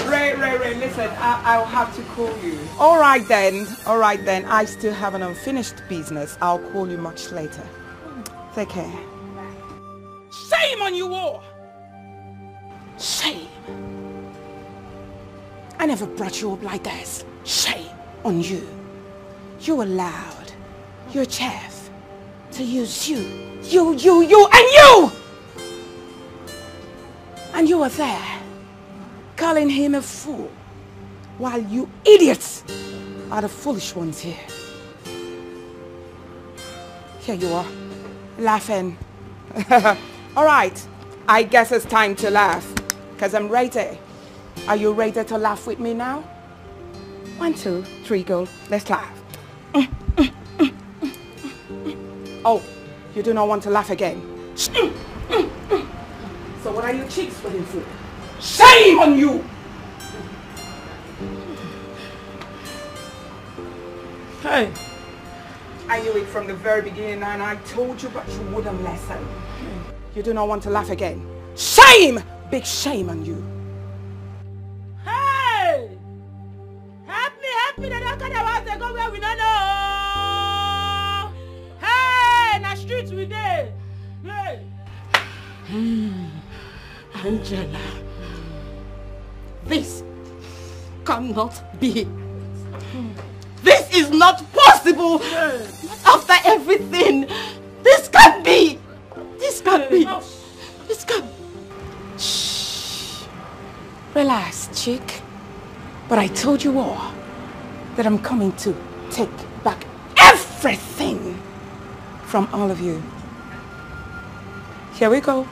[SPEAKER 5] Ray, listen, I'll have to call you. All right then, I still have an unfinished business. I'll call you much later. Take care. Shame on you all! Shame. I never brought you up like this. Shame on you. You allowed your chef to use you. And you were there, calling him a fool, while you idiots are the foolish ones here. Here you are, laughing. All right, I guess it's time to laugh, because I'm ready. Are you ready to laugh with me now? 1, 2, 3, go. Let's laugh. Oh, you do not want to laugh again. So what are your cheeks waiting for? Shame on you! Hey, I knew it from the very beginning and I told you, but you wouldn't listen. You do not want to laugh again. Shame! Big shame on you.
[SPEAKER 4] Hey! Help me, that I can't want to go where we don't know. Hey, na streets we there. Hey.
[SPEAKER 19] Angela, this cannot be. This is not possible. After everything, this can't be. This can't be. This can't.
[SPEAKER 5] Shh. Relax, chick. But I told you all that I'm coming to take back everything from all of you. Here we go.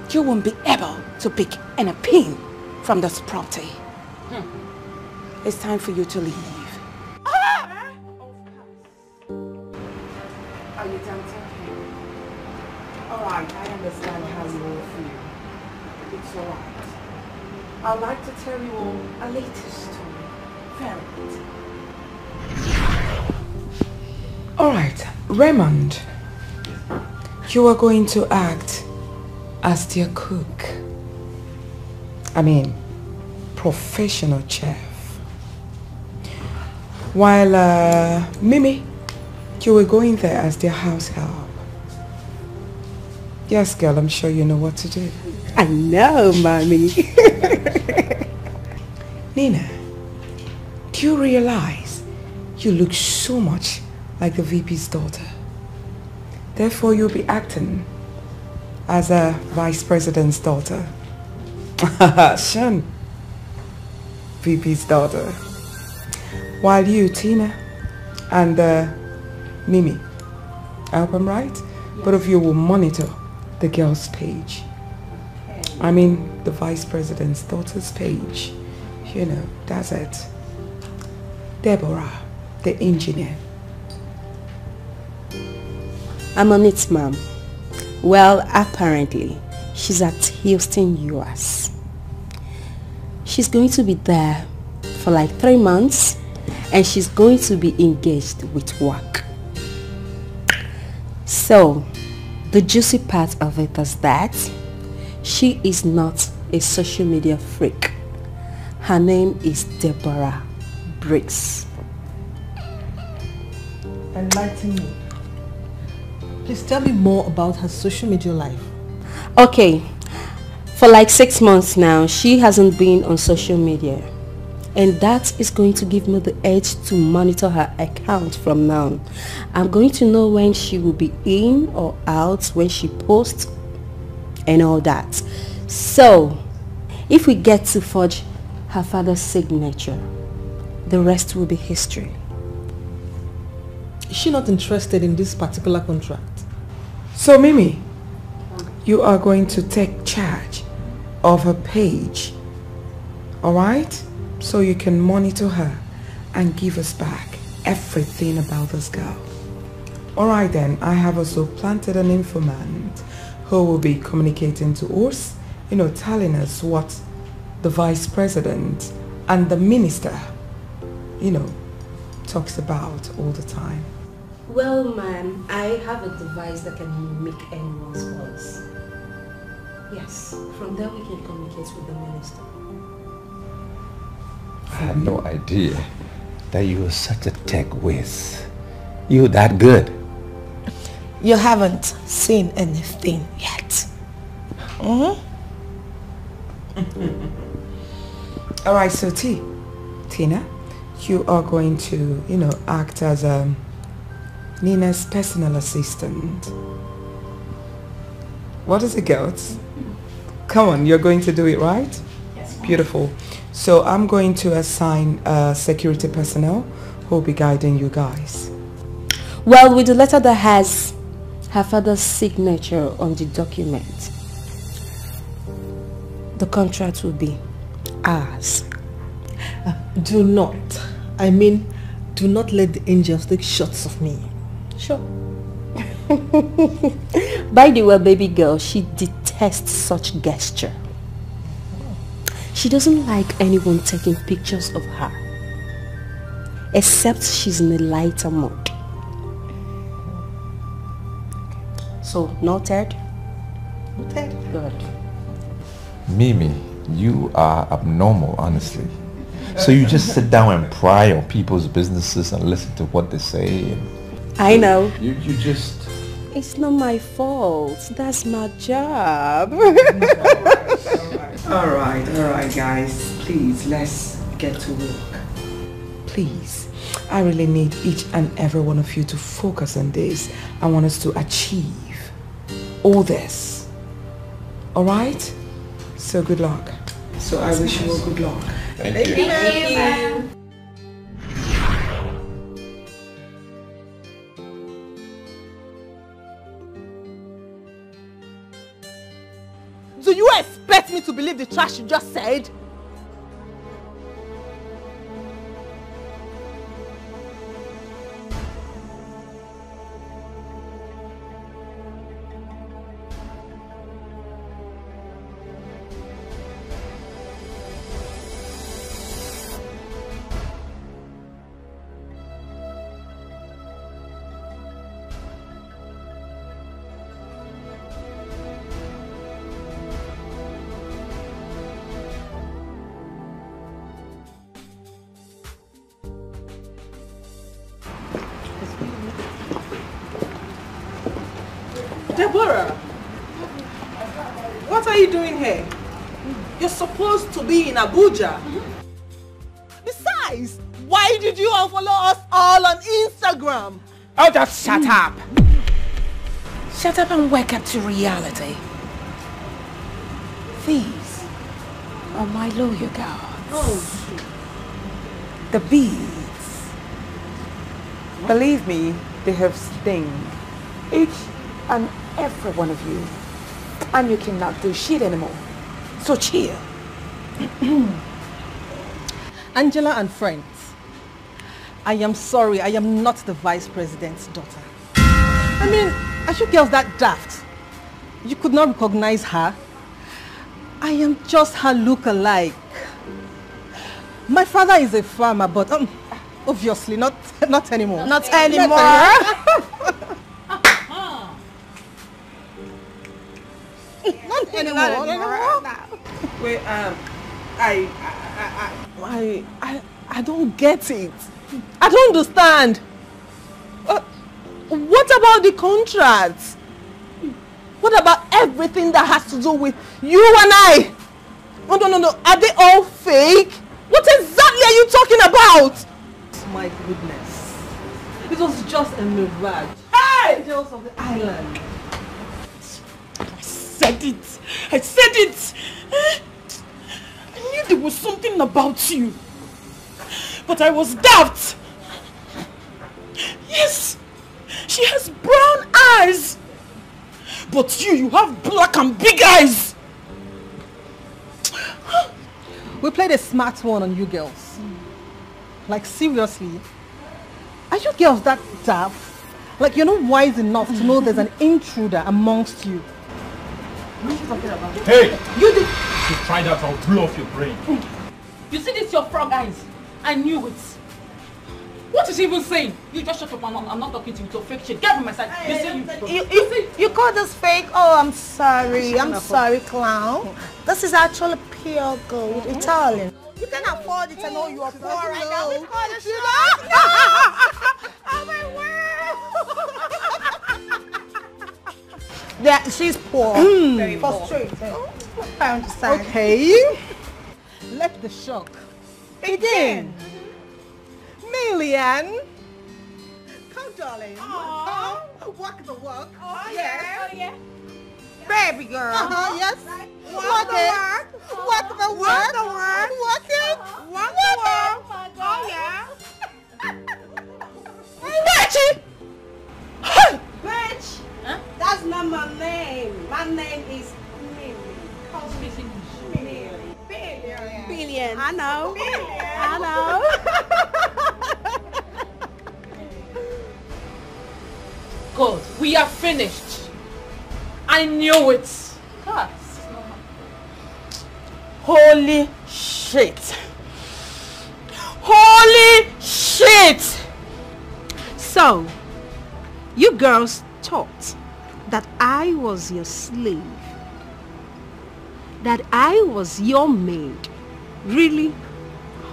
[SPEAKER 5] You won't be able to pick any pin from this property. It's time for you to leave. Are you done talking? Alright, I understand how you all feel. It's alright. I'd like to tell you all a latest story. Very good. Alright, Raymond. You are going to act as their cook. I mean, professional chef. While Mimi, you were going there as their house help. Yes, girl, I'm sure you know what to do.
[SPEAKER 19] I know, mommy.
[SPEAKER 5] Nina, do you realize you look so much like the VP's daughter? Therefore, you'll be acting as a vice president's daughter. Shun, VP's daughter. While you, Tina, and Mimi, I hope I'm right? Yes. Both of you will monitor the girl's page. I mean, the vice president's daughter's page. You know, that's it. Deborah, the engineer.
[SPEAKER 19] I'm on it, ma'am. Well, apparently, she's at Houston, US. She's going to be there for like 3 months, and she's going to be engaged with work. So, the juicy part of it is that she is not a social media freak. Her name is Deborah Briggs.
[SPEAKER 22] Enlighten me. Please tell me more about her social media life.
[SPEAKER 19] Okay, for like 6 months now, she hasn't been on social media. And that is going to give me the edge to monitor her account from now. I'm going to know when she will be in or out, when she posts and all that. So, if we get to forge her father's signature, the rest will be history.
[SPEAKER 22] Is she not interested in this particular contract?
[SPEAKER 5] So Mimi, you are going to take charge of her page, alright? So you can monitor her and give us back everything about this girl. Alright then, I have also planted an informant who will be communicating to us, you know, telling us what the vice president and the minister, you know, talks about all the time.
[SPEAKER 19] Well, ma'am, I have a device that can mimic anyone's voice. Yes, from there we can communicate with the minister.
[SPEAKER 14] I had no idea that you were such a tech whiz. You that good?
[SPEAKER 17] You haven't seen anything yet.
[SPEAKER 5] Alright, so Tina, you are going to, you know, act as Nina's personal assistant. What is it, girls? Come on, you're going to do it, right? Yes. Beautiful. So I'm going to assign security personnel who
[SPEAKER 6] who will be guiding you guys?
[SPEAKER 2] Well, with the letter that has her father's signature on the document, the contract will be ours.
[SPEAKER 22] Do not let the angels take shots of me.
[SPEAKER 2] Sure. By the way, baby girl, she detests such gesture. She doesn't like anyone taking pictures of her, except she's in a lighter mood. So, noted? Noted. Good.
[SPEAKER 16] Mimi, you are abnormal, honestly. So you just sit down and pry on people's businesses and listen to what they say.
[SPEAKER 2] I know.
[SPEAKER 16] You just...
[SPEAKER 2] It's not my fault. That's my job.
[SPEAKER 6] Alright, guys. Please, let's get to work. Please. I really need each and every one of you to focus on this. I want us to achieve all this. Alright? So good luck. So I wish you all good luck.
[SPEAKER 16] Thank you.
[SPEAKER 2] Thank you.
[SPEAKER 22] Do you expect me to believe the trash you just said?
[SPEAKER 11] Deborah, what are you doing here? You're supposed to be in Abuja.
[SPEAKER 22] Besides, why did you unfollow us all on Instagram?
[SPEAKER 5] Oh, just shut up. Shut up and wake up to reality. These are my loyal girls.
[SPEAKER 22] Oh.
[SPEAKER 6] The bees. Believe me, they have sting. Each and every one of you. And you cannot do shit anymore. So chill.
[SPEAKER 22] Angela and friends, I am sorry, I am not the vice president's daughter. I mean, are you girls that daft? You could not recognize her? I am just her look-alike. My father is a farmer, but obviously not anymore.
[SPEAKER 2] Not anymore.
[SPEAKER 22] Not anymore.
[SPEAKER 11] Wait, I don't get it.
[SPEAKER 22] I don't understand. What about the contracts? What about everything that has to do with you and I? Oh, no. Are they all fake? What exactly are you talking about? My goodness. It was just a mirage. Hey! Angels of the island.
[SPEAKER 18] I said it. I knew there was something about you. But I was daft. Yes, she has brown eyes. But you have black and big eyes.
[SPEAKER 22] We played a smart one on you girls. Like seriously. Are you girls that daft? Like you're not wise enough to know there's an intruder amongst you. What are you talking about?
[SPEAKER 9] Hey!
[SPEAKER 22] You did.
[SPEAKER 9] If you try that, I'll blow off your brain.
[SPEAKER 18] You see this your frog eyes? I knew it. What is he even saying? You just shut up and I'm not talking to you. It's a fake shit. Get from my side.
[SPEAKER 19] You call this fake? Oh, I'm sorry. I'm sorry, clown. This is actually pure gold, Italian. You can afford it. I know you are poor right now. We call this Oh my word! Yeah, she's poor. Very frustrated. I understand.
[SPEAKER 22] Okay. Let the shock begin. Million. Come, darling. Come. Walk the walk.
[SPEAKER 19] Oh,
[SPEAKER 22] yes.
[SPEAKER 19] yeah. Baby girl.
[SPEAKER 22] Yes.
[SPEAKER 19] Walk the work.
[SPEAKER 22] Walk the work.
[SPEAKER 19] Walk the work.
[SPEAKER 22] Walk it.
[SPEAKER 19] Walk the work. Oh, yeah. know my name. My name is Mimi. Billion. I know. I know.
[SPEAKER 18] Good. We are finished. I knew it. Holy shit. Holy shit!
[SPEAKER 19] So, you girls thought that I was your slave, that I was your maid. Really?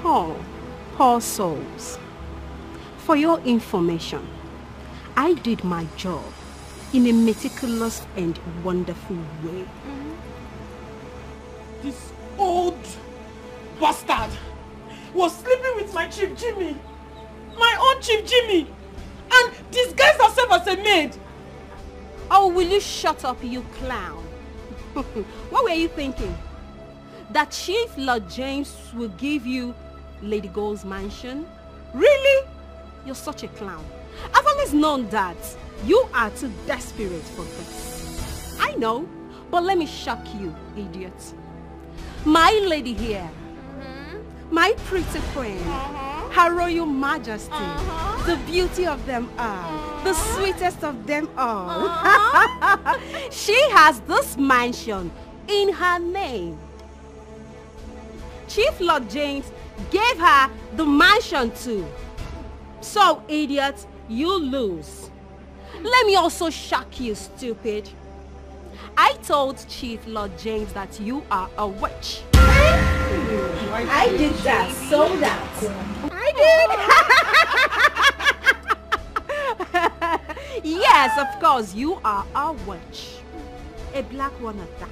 [SPEAKER 19] Oh, poor souls. For your information, I did my job in a meticulous and wonderful way.
[SPEAKER 18] This old bastard was sleeping with my Chief Jimmy. My own Chief Jimmy. And disguised herself as a maid.
[SPEAKER 19] Oh, will you shut up, you clown? What were you thinking? That Chief Lord James will give you Lady Gold's mansion? Really? You're such a clown. I've always known that you are too desperate for this. I know, but let me shock you, idiot. My lady here, my pretty queen, Her Royal Majesty, the beauty of them all, the sweetest of them all. She has this mansion in her name. Chief Lord James gave her the mansion too. So, idiot, you lose. Let me also shock you, stupid. I told Chief Lord James that you are a witch. I did that, so that. I did. Yes, of course, you are a witch. A black one at that.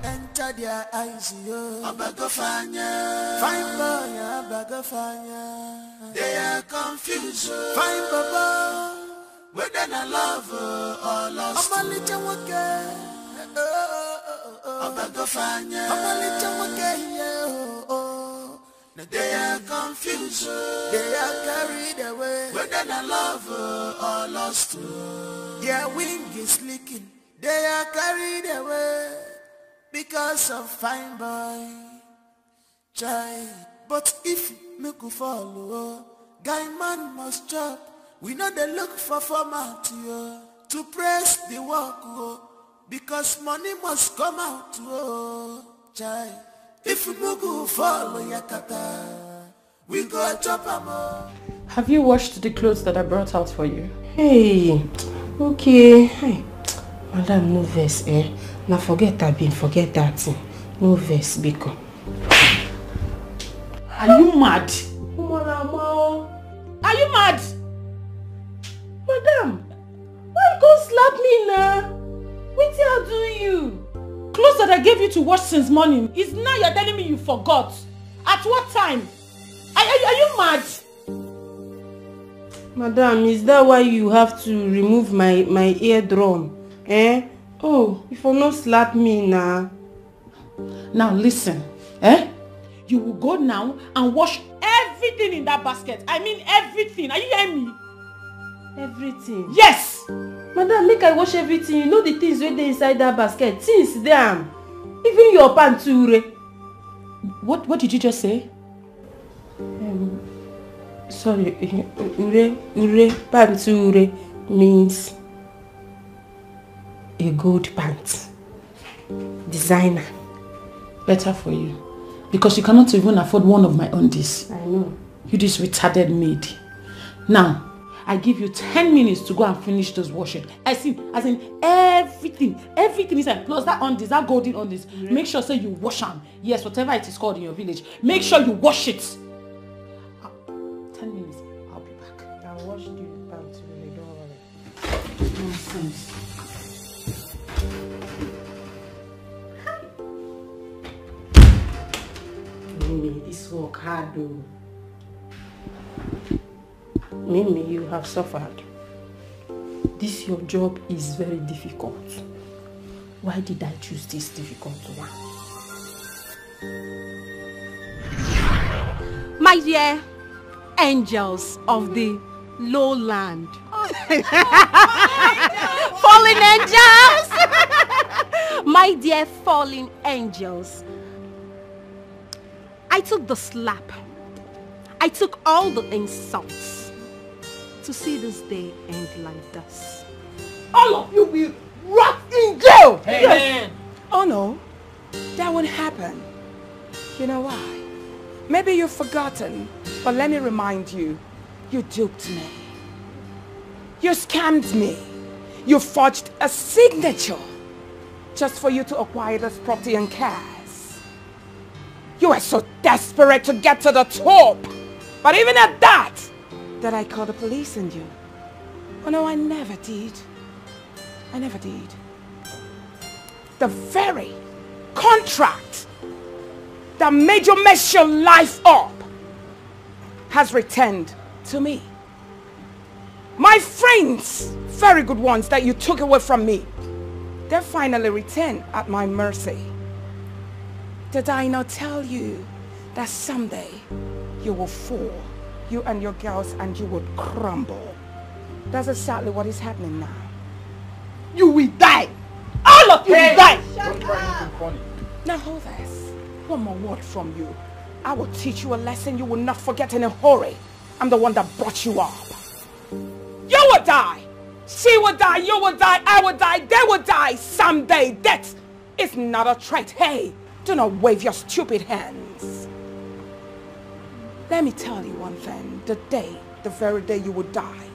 [SPEAKER 8] Enter their eyes, yo. Abagofanya. Fine boy, Abagofanya. They are confused. Fine baba. Whether I love or lost. Abagofanya. They are confused. They are carried away. Whether I love or lost. Their wing is leaking. They are carried away because of fine boy child. But if me go follow, guy man must chop. We know they look for format to press the work because money must come out child. If we go follow yakata, we go chop am.
[SPEAKER 18] Have you washed the clothes that I brought out for you?
[SPEAKER 2] Hey, okay. Hey. Madam, no verse, eh? Now forget that bin, forget that thing. No verse, Biko.
[SPEAKER 18] Are you mad? Are you mad?
[SPEAKER 2] Madam, why you go slap me now? What did I do you?
[SPEAKER 18] Clothes that I gave you to wash since morning. Is now you're telling me you forgot. At what time? Are you mad?
[SPEAKER 2] Madam, is that why you have to remove my eardrum? Eh? Oh, if you not slap me now.
[SPEAKER 18] Now listen, eh? You will go now and wash everything in that basket. I mean everything. Are you hearing me?
[SPEAKER 2] Everything?
[SPEAKER 18] Yes!
[SPEAKER 2] Madam, make I wash everything. You know the things wey dey inside that basket. Things damn. Even your pants too.
[SPEAKER 18] What did you just say?
[SPEAKER 2] Sorry, ure pants means a good pants. Designer.
[SPEAKER 18] Better for you. Because you cannot even afford one of my undies.
[SPEAKER 2] I know.
[SPEAKER 18] You this retarded maid. Now, I give you 10 minutes to go and finish this washing. As in everything inside. Plus that undies, that golden undies. Mm-hmm. Make sure say you wash them. Yes, whatever it is called in your village. Make sure you wash it. 10 minutes. I'll be back.
[SPEAKER 2] I'll wash the pants really, don't worry.
[SPEAKER 18] Nonsense.
[SPEAKER 2] Mimi, this work hard though. Mimi, you have suffered. This your job is very difficult. Why did I choose this difficult one? My dear angels of the lowland, fallen angels! My dear fallen angels. I took the slap. I took all the insults to see this day end like this.
[SPEAKER 5] All of you will rot in jail! Hey. Yes. Oh no, that won't happen. You know why? Maybe you've forgotten, but let me remind you, you duped me. You scammed me. You forged a signature just for you to acquire this property and cash. You were so desperate to get to the top. But even at that I called the police on you. Oh no, I never did. I never did. The very contract that made you mess your life up has returned to me. My friends, very good ones that you took away from me, they finally returned at my mercy. Did I not tell you that someday you will fall, you and your girls, and you would crumble? That's exactly what is happening now. You will die. All of you will die.
[SPEAKER 9] Don't try anything funny.
[SPEAKER 5] Now hold this. One more word from you. I will teach you a lesson you will not forget in a hurry. I'm the one that brought you up. You will die. She will die. You will die. I will die. They will die someday. Death is not a trait. Hey, do not wave your stupid hands. Let me tell you one thing. The very day you will die,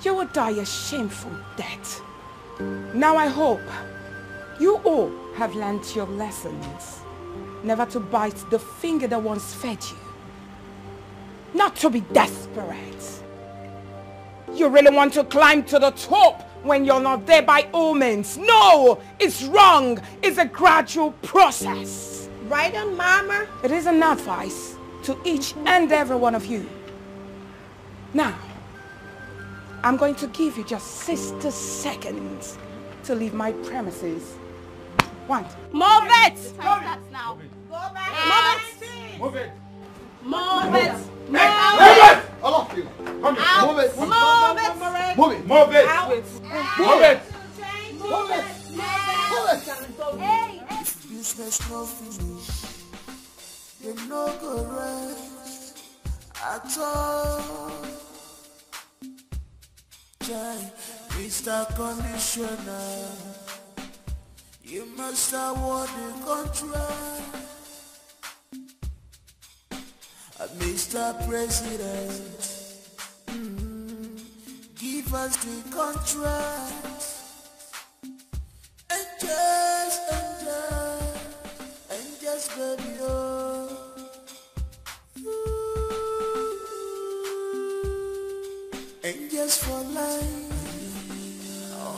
[SPEAKER 5] you will die a shameful death. Now I hope you all have learned your lessons. Never to bite the finger that once fed you. Not to be desperate. You really want to climb to the top when you're not there by all means. No, it's wrong. It's a gradual process.
[SPEAKER 19] Right on, Mama.
[SPEAKER 5] It is an advice to each and every one of you. Now, I'm going to give you just 60 seconds to leave my premises. Move it!
[SPEAKER 19] Stop now. Go back.
[SPEAKER 9] Move it!
[SPEAKER 19] Move it!
[SPEAKER 9] Move it! All of you! Come here! Move it!
[SPEAKER 19] Move it!
[SPEAKER 9] Move it! Move it! Move it!
[SPEAKER 19] Move it!
[SPEAKER 8] Hey! Business no finish. They no go rest at all. Mr. Commissioner, you must award the contract. Mr. President, give us the contract. And just baby, oh. Angels for life, oh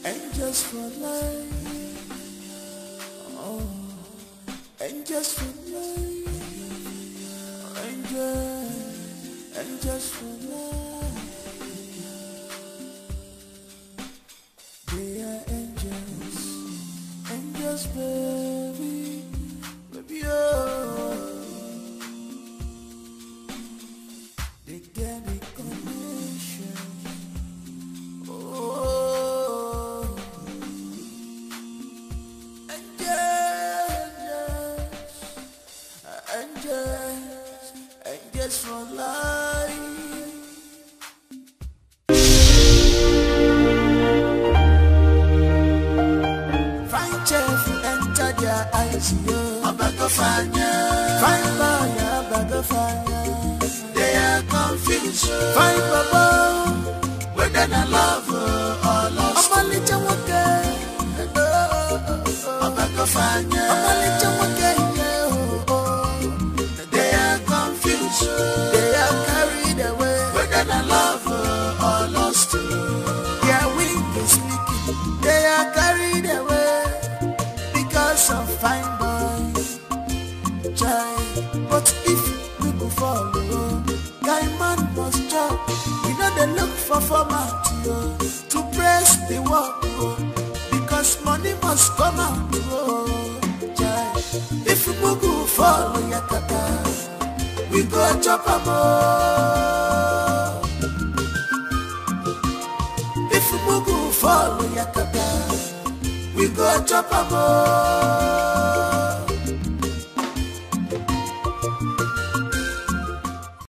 [SPEAKER 8] angels for life, oh angels for life, oh angels for life. They are angels baby, baby oh. They get the connection. Oh, angels for life. Fine chef enter their eyes, yo. Abagafanya. Fine boy, Abagafanya. They are confused. Fine baba, whether they love or lost. I'm a little okay. Abagafanya. I'm a little okay. They are confused. They are carried away. Whether they love or lost. Their wing is leaking. They are carried away because of fine boy. Child, but if we go follow, guy man must chop. We know they look for format to press the work, because money must come out. Child, if we go follow Yakata, we go chop a more. go chop a mo.